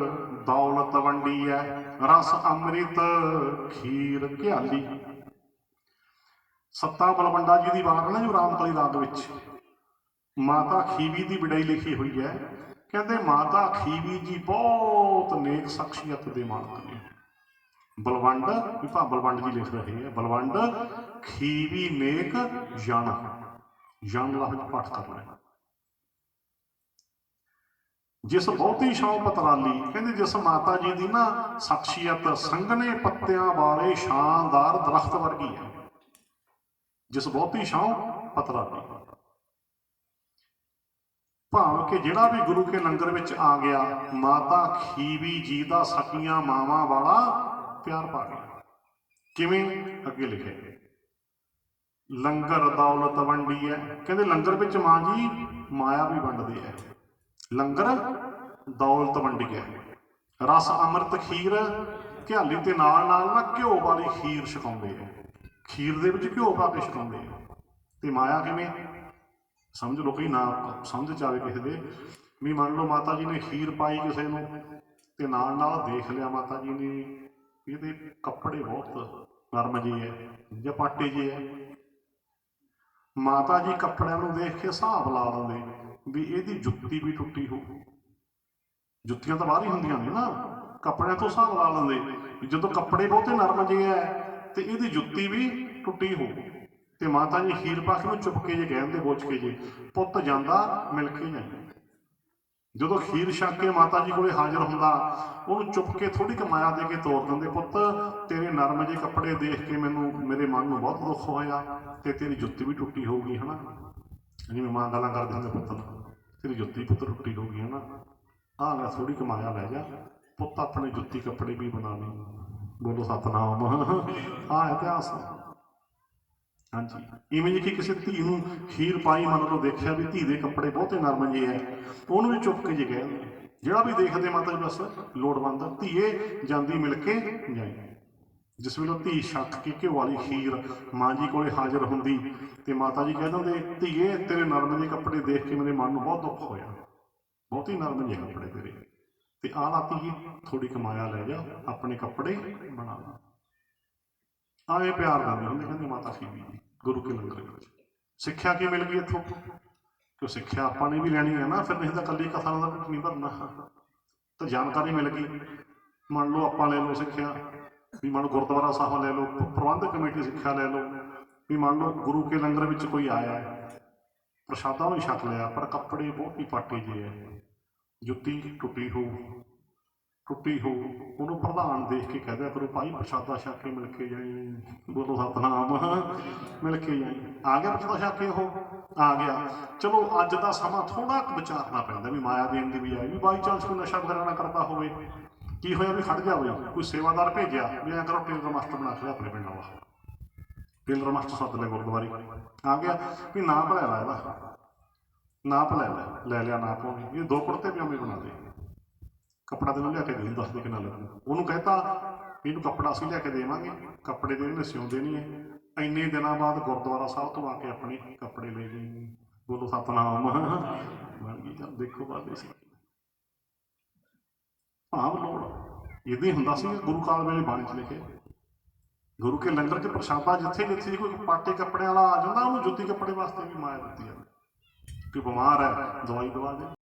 ਦੌਲਤ ਵੰਡੀ ਹੈ, ਰਸ ਅੰਮ੍ਰਿਤ ਖੀਰ ਘਿਆਲੀ। ਸੱਤਾ ਬਲਵੰਡਾ ਜੀ ਦੀ ਵਾਰ ਨਾ ਜੋ ਰਾਮਕਲੀ ਰਾਗ ਵਿੱਚ ਮਾਤਾ ਖੀਵੀ ਦੀ ਵਿਡਾਈ ਲਿਖੀ ਹੋਈ ਹੈ। ਕਹਿੰਦੇ ਮਾਤਾ ਖੀਵੀ ਜੀ ਬਹੁਤ ਨੇਕ ਸ਼ਖਸੀਅਤ ਦੇ ਮਾਲਕ ਨੇ। ਬਲਵੰਡ ਵੀ ਭਾ ਬਲਵੰਡ ਜੀ ਲਿਖ ਰਹੇ ਹੈ, ਬਲਵੰਡ ਖੀਵੀ ਨੇਕ ਜਨ, ਜਨ ਲਫ਼ਜ਼ ਪਾਠ ਕਰਨਾ ਹੈ। ਜਿਸ ਬਹੁਤੀ ਛਾਂ ਪਤਰਾਲੀ, ਕਹਿੰਦੇ ਜਿਸ ਮਾਤਾ ਜੀ ਦੀ ਨਾ ਸ਼ਖਸੀਅਤ ਸੰਘਣੇ ਪੱਤਿਆਂ ਵਾਲੇ ਸ਼ਾਨਦਾਰ ਦਰਖਤ ਵਰਗੀ ਹੈ। ਜਿਸ ਬਹੁਤੀ ਛਾਂ ਪਤਰਾਲੀ, ਭਾਵ ਕਿ ਜਿਹੜਾ ਵੀ ਗੁਰੂ ਕੇ ਲੰਗਰ ਵਿੱਚ ਆ ਗਿਆ ਮਾਤਾ ਖੀਵੀ ਜੀ ਦਾ ਸਕੀਆਂ ਮਾਵਾਂ ਵਾਲਾ ਪਿਆਰ ਪਾ ਗਿਆ। ਕਿਵੇਂ? ਅੱਗੇ ਲਿਖਿਆ ਲੰਗਰ ਦੌਲਤ ਵੰਡੀ ਹੈ। ਕਹਿੰਦੇ ਲੰਗਰ ਵਿੱਚ ਮਾਂ ਜੀ ਮਾਇਆ ਵੀ ਵੰਡਦੇ ਹੈ। ਲੰਗਰ ਦੌਲਤ ਵੰਡੀ ਹੈ। ਰਸ ਅੰਮ੍ਰਿਤ ਖੀਰ ਘਿਆਲੀ ਤੇ ਨਾਲ ਨਾਲ ਨਾ ਘਿਓ ਵਾਲੀ ਖੀਰ ਛਕਾਉਂਦੇ ਹੈ। ਖੀਰ ਦੇ ਵਿੱਚ ਘਿਓ ਪਾ ਕੇ ਛਕਾਉਂਦੇ ਹੈ। ਤੇ ਮਾਇਆ ਕਿਵੇਂ? ਸਮਝ ਲਓ, ਕਈ ਨਾ ਸਮਝ ਚ ਆਵੇ ਕਿਸੇ ਦੇ ਵੀ ਮੰਨ ਲਓ ਮਾਤਾ ਜੀ ਨੇ ਖੀਰ ਪਾਈ ਕਿਸੇ ਨੂੰ ਤੇ ਨਾਲ ਨਾਲ ਦੇਖ ਲਿਆ ਮਾਤਾ ਜੀ ਨੇ ਇਹਦੇ ਕੱਪੜੇ ਬਹੁਤ ਨਰਮ ਜਿਹੇ ਹੈ ਜਾਂ ਪਾਟੇ ਜਿਹੇ ਹੈ। ਮਾਤਾ ਜੀ ਕੱਪੜਿਆਂ ਨੂੰ ਦੇਖ ਕੇ ਹਿਸਾਬ ਲਾ ਲੈਂਦੇ ਵੀ ਇਹਦੀ ਜੁੱਤੀ ਵੀ ਟੁੱਟੀ ਹੋ। ਜੁੱਤੀਆਂ ਤਾਂ ਬਾਹਰ ਹੀ ਹੁੰਦੀਆਂ ਨੇ ਨਾ, ਕੱਪੜਿਆਂ ਤੋਂ ਹਿਸਾਬ ਲਾ ਲੈਂਦੇ ਵੀ ਜਦੋਂ ਕੱਪੜੇ ਬਹੁਤੇ ਨਰਮ ਜਿਹੇ ਹੈ ਤੇ ਇਹਦੀ ਜੁੱਤੀ ਵੀ ਟੁੱਟੀ ਹੋ। ਤੇ ਮਾਤਾ ਜੀ ਖੀਰ ਪਾ ਕੇ ਨੂੰ ਚੁੱਪ ਕੇ ਜੇ ਕਹਿੰਦੇ ਬੋਚ ਕੇ ਜੇ ਪੁੱਤ ਜਾਂਦਾ ਮਿਲ ਕੇ ਜਾਂਦੇ। ਜਦੋਂ ਖੀਰ ਛਕ ਕੇ ਮਾਤਾ ਜੀ ਕੋਲੇ ਹਾਜ਼ਰ ਹੁੰਦਾ ਉਹਨੂੰ ਚੁੱਪ ਕੇ ਥੋੜੀ ਕਮਾਇਆ ਦੇ ਕੇ ਤੋਰ ਦਿੰਦੇ, ਪੁੱਤ ਤੇਰੇ ਨਰਮ ਜਿਹੇ ਕੱਪੜੇ ਦੇਖ ਕੇ ਮੈਨੂੰ ਮੇਰੇ ਮਨ ਨੂੰ ਬਹੁਤ ਦੁੱਖ ਹੋਇਆ ਤੇ ਤੇਰੀ ਜੁੱਤੀ ਵੀ ਟੁੱਟੀ ਹੋਊਗੀ, ਹੈ ਨਾ। ਜਿਵੇਂ ਮਾਂ ਗੱਲਾਂ ਕਰਦੇ ਹੁੰਦੇ ਪੁੱਤ ਨੂੰ, ਤੇਰੀ ਜੁੱਤੀ ਪੁੱਤ ਟੁੱਟੀ ਹੋਊਗੀ, ਹੈ ਨਾ। ਆਹ ਲੈ ਥੋੜੀ ਕਮਾਇਆ ਲੈ ਜਾ ਪੁੱਤ, ਆਪਣੇ ਜੁੱਤੀ ਕੱਪੜੇ ਵੀ ਬਣਾ ਲਈ। ਬੋਲੋ ਸਤਨਾਮ। ਆਹ ਇਤਿਹਾਸ। ਹਾਂਜੀ, ਇਵੇਂ ਜੇ ਕਿ ਕਿਸੇ ਧੀ ਨੂੰ ਖੀਰ ਪਾਈ ਮੰਨ ਲਓ ਦੇਖਿਆ ਵੀ ਧੀ ਦੇ ਕੱਪੜੇ ਬਹੁਤੇ ਨਰਮ ਜਿਹੇ ਹੈ, ਉਹਨੂੰ ਵੀ ਚੁੱਪ ਕੇ ਜੇ ਕਹਿੰਦੇ ਜਿਹੜਾ ਵੀ ਦੇਖਦੇ ਮਾਤਾ ਜੀ ਬਸ ਲੋੜਵੰਦ ਧੀਏ ਜਾਂਦੀ ਮਿਲ ਕੇ ਜਾਈ। ਜਿਸ ਵੇਲੇ ਧੀ ਛੱਕ ਕੇ ਘਿਓ ਵਾਲੀ ਖੀਰ ਮਾਂ ਜੀ ਕੋਲੇ ਹਾਜ਼ਰ ਹੁੰਦੀ ਤੇ ਮਾਤਾ ਜੀ ਕਹਿ ਦਿੰਦੇ ਧੀਏ ਤੇਰੇ ਨਰਮ ਜਿਹੇ ਕੱਪੜੇ ਦੇਖ ਕੇ ਮੇਰੇ ਮਨ ਨੂੰ ਬਹੁਤ ਦੁੱਖ ਹੋਇਆ, ਬਹੁਤੀ ਨਰਮ ਜਿਹੇ ਕੱਪੜੇ ਤੇਰੇ, ਤੇ ਆਹ ਲਾ ਧੀਏ ਥੋੜੀ ਕਮਾਇਆ ਲੈ ਜਾ ਆਪਣੇ ਕੱਪੜੇ ਬਣਾ ਲਾ। ਆਏ ਪਿਆਰ ਦਿੰਦੇ ਹੁੰਦੇ ਕਹਿੰਦੇ ਮਾਤਾ ਖੀਵੀ ਜੀ ਗੁਰੂ ਕੇ ਲੰਗਰ ਵਿੱਚ। ਸਿੱਖਿਆ ਕੀ ਮਿਲ ਗਈ ਇੱਥੋਂ? ਕਿ ਸਿੱਖਿਆ ਆਪਾਂ ਨੇ ਵੀ ਲੈਣੀ ਹੈ ਨਾ, ਫਿਰ ਨਹੀਂ ਤਾਂ ਇਕੱਲੀ ਕਥਾ ਦਾ ਢਿੱਡ ਨਹੀਂ ਭਰਨਾ। ਤਾਂ ਜਾਣਕਾਰੀ ਮਿਲ ਗਈ। ਮੰਨ ਲਓ ਆਪਾਂ ਲੈ ਲਓ ਸਿੱਖਿਆ ਵੀ ਮੰਨ ਲਓ ਗੁਰਦੁਆਰਾ ਸਾਹਿਬ ਲੈ ਲਓ, ਪ੍ਰਬੰਧਕ ਕਮੇਟੀ ਸਿੱਖਿਆ ਲੈ ਲਓ ਵੀ ਮੰਨ ਲਓ ਗੁਰੂ ਕੇ ਲੰਗਰ ਵਿੱਚ ਕੋਈ ਆਇਆ ਪ੍ਰਸ਼ਾਦਾ ਵੀ ਛਕ ਲਿਆ ਪਰ ਕੱਪੜੇ ਬਹੁਤ ਹੀ ਪਾਟੇ ਜਿਹੇ ਹੈ, ਜੁੱਤੀ ਟੁੱਟੀ ਹੋ, ਉਹਨੂੰ ਪ੍ਰਧਾਨ ਦੇਖ ਕੇ ਕਹਿ ਦਿਆ ਕਰੋ ਭਾਈ ਪ੍ਰਸ਼ਾਦਾ ਛਕ ਕੇ ਮਿਲ ਕੇ ਜਾਈ। ਬੋਲੋ ਸਤਨਾਮ। ਮਿਲ ਕੇ ਜਾਈ। ਆ ਗਿਆ ਪ੍ਰਸ਼ਾਦਾ ਛਕ ਕੇ, ਉਹ ਆ ਗਿਆ। ਚਲੋ ਅੱਜ ਦਾ ਸਮਾਂ ਥੋੜਾ ਕੁ ਵਿਚਾਰਨਾ ਪੈਂਦਾ ਵੀ ਮਾਇਆ ਦੇਣ ਦੀ ਬਜਾਏ ਵੀ ਬਾਈ ਚਾਂਸ ਕੋਈ ਨਸ਼ਾ ਵਗੈਰਾ ਨਾ ਕਰਦਾ ਹੋਵੇ, ਕੀ ਹੋਇਆ ਵੀ ਖੜ ਜਾਵੇ, ਕੋਈ ਸੇਵਾਦਾਰ ਭੇਜਿਆ ਵੀ ਐਂ ਕਰੋ ਟੇਲਰ ਮਾਸਟਰ ਬਣਾ ਕੇ ਆਪਣੇ ਪਿੰਡ ਵਾਲਾ, ਟੇਲਰ ਮਾਸਟਰ ਸੱਦ ਲਿਆ ਗੁਰਦੁਆਰੇ, ਆ ਗਿਆ ਵੀ ਨਾਪ ਲੈ ਲਾ ਇਹਦਾ, ਨਾਪ ਲੈ ਲਿਆ ਨਾਪ, ਉਹਨੇ ਇਹ 2 ਕੁੜਤੇ ਪਜਾਮੇ ਬਣਾ ਦੇ, ਕੱਪੜਾ ਤੈਨੂੰ ਲਿਆ ਕੇ ਦੇ, ਦੱਸ ਦੇ ਕਿੰਨਾ ਲੱਗੂ। ਉਹਨੂੰ ਕਹਿਤਾ ਇਹਨੂੰ ਕੱਪੜਾ ਅਸੀਂ ਲਿਆ ਕੇ ਦੇਵਾਂਗੇ, ਕੱਪੜੇ ਦੇ ਇਹਨੇ ਸਿਉਂਦੇ ਨਹੀਂ ਹੈ। ਇੰਨੇ ਦਿਨਾਂ ਬਾਅਦ ਗੁਰਦੁਆਰਾ ਸਾਹਿਬ ਤੋਂ ਆ ਕੇ ਆਪਣੇ ਕੱਪੜੇ ਲੈ ਗਏ। ਬੋਲੋ ਸਤਨਾਮ। ਬਣ ਗਈ ਗੱਲ। ਦੇਖੋ ਬਾਬੇ ਸੀ ਭਾਵ ਲੋੜ ਇਹਦੀ ਹੁੰਦਾ ਸੀ ਗੁਰੂ ਕਾਲ ਵੇਲੇ ਬਾਣੀ 'ਚ ਲਿਖੇ ਗੁਰੂ ਕੇ ਲੰਗਰ 'ਚ ਪ੍ਰਸ਼ਾਦਾ ਜਿੱਥੇ ਕੋਈ ਪਾਟੇ ਕੱਪੜਿਆਂ ਵਾਲਾ ਆ ਜਾਂਦਾ ਉਹਨੂੰ ਜੁੱਤੀ ਕੱਪੜੇ ਵਾਸਤੇ ਵੀ ਮਾਇਆ ਦਿੱਤੀ ਹੈ। ਕੋਈ ਬਿਮਾਰ ਹੈ ਦਵਾਈ ਦਵਾ ਦੇ।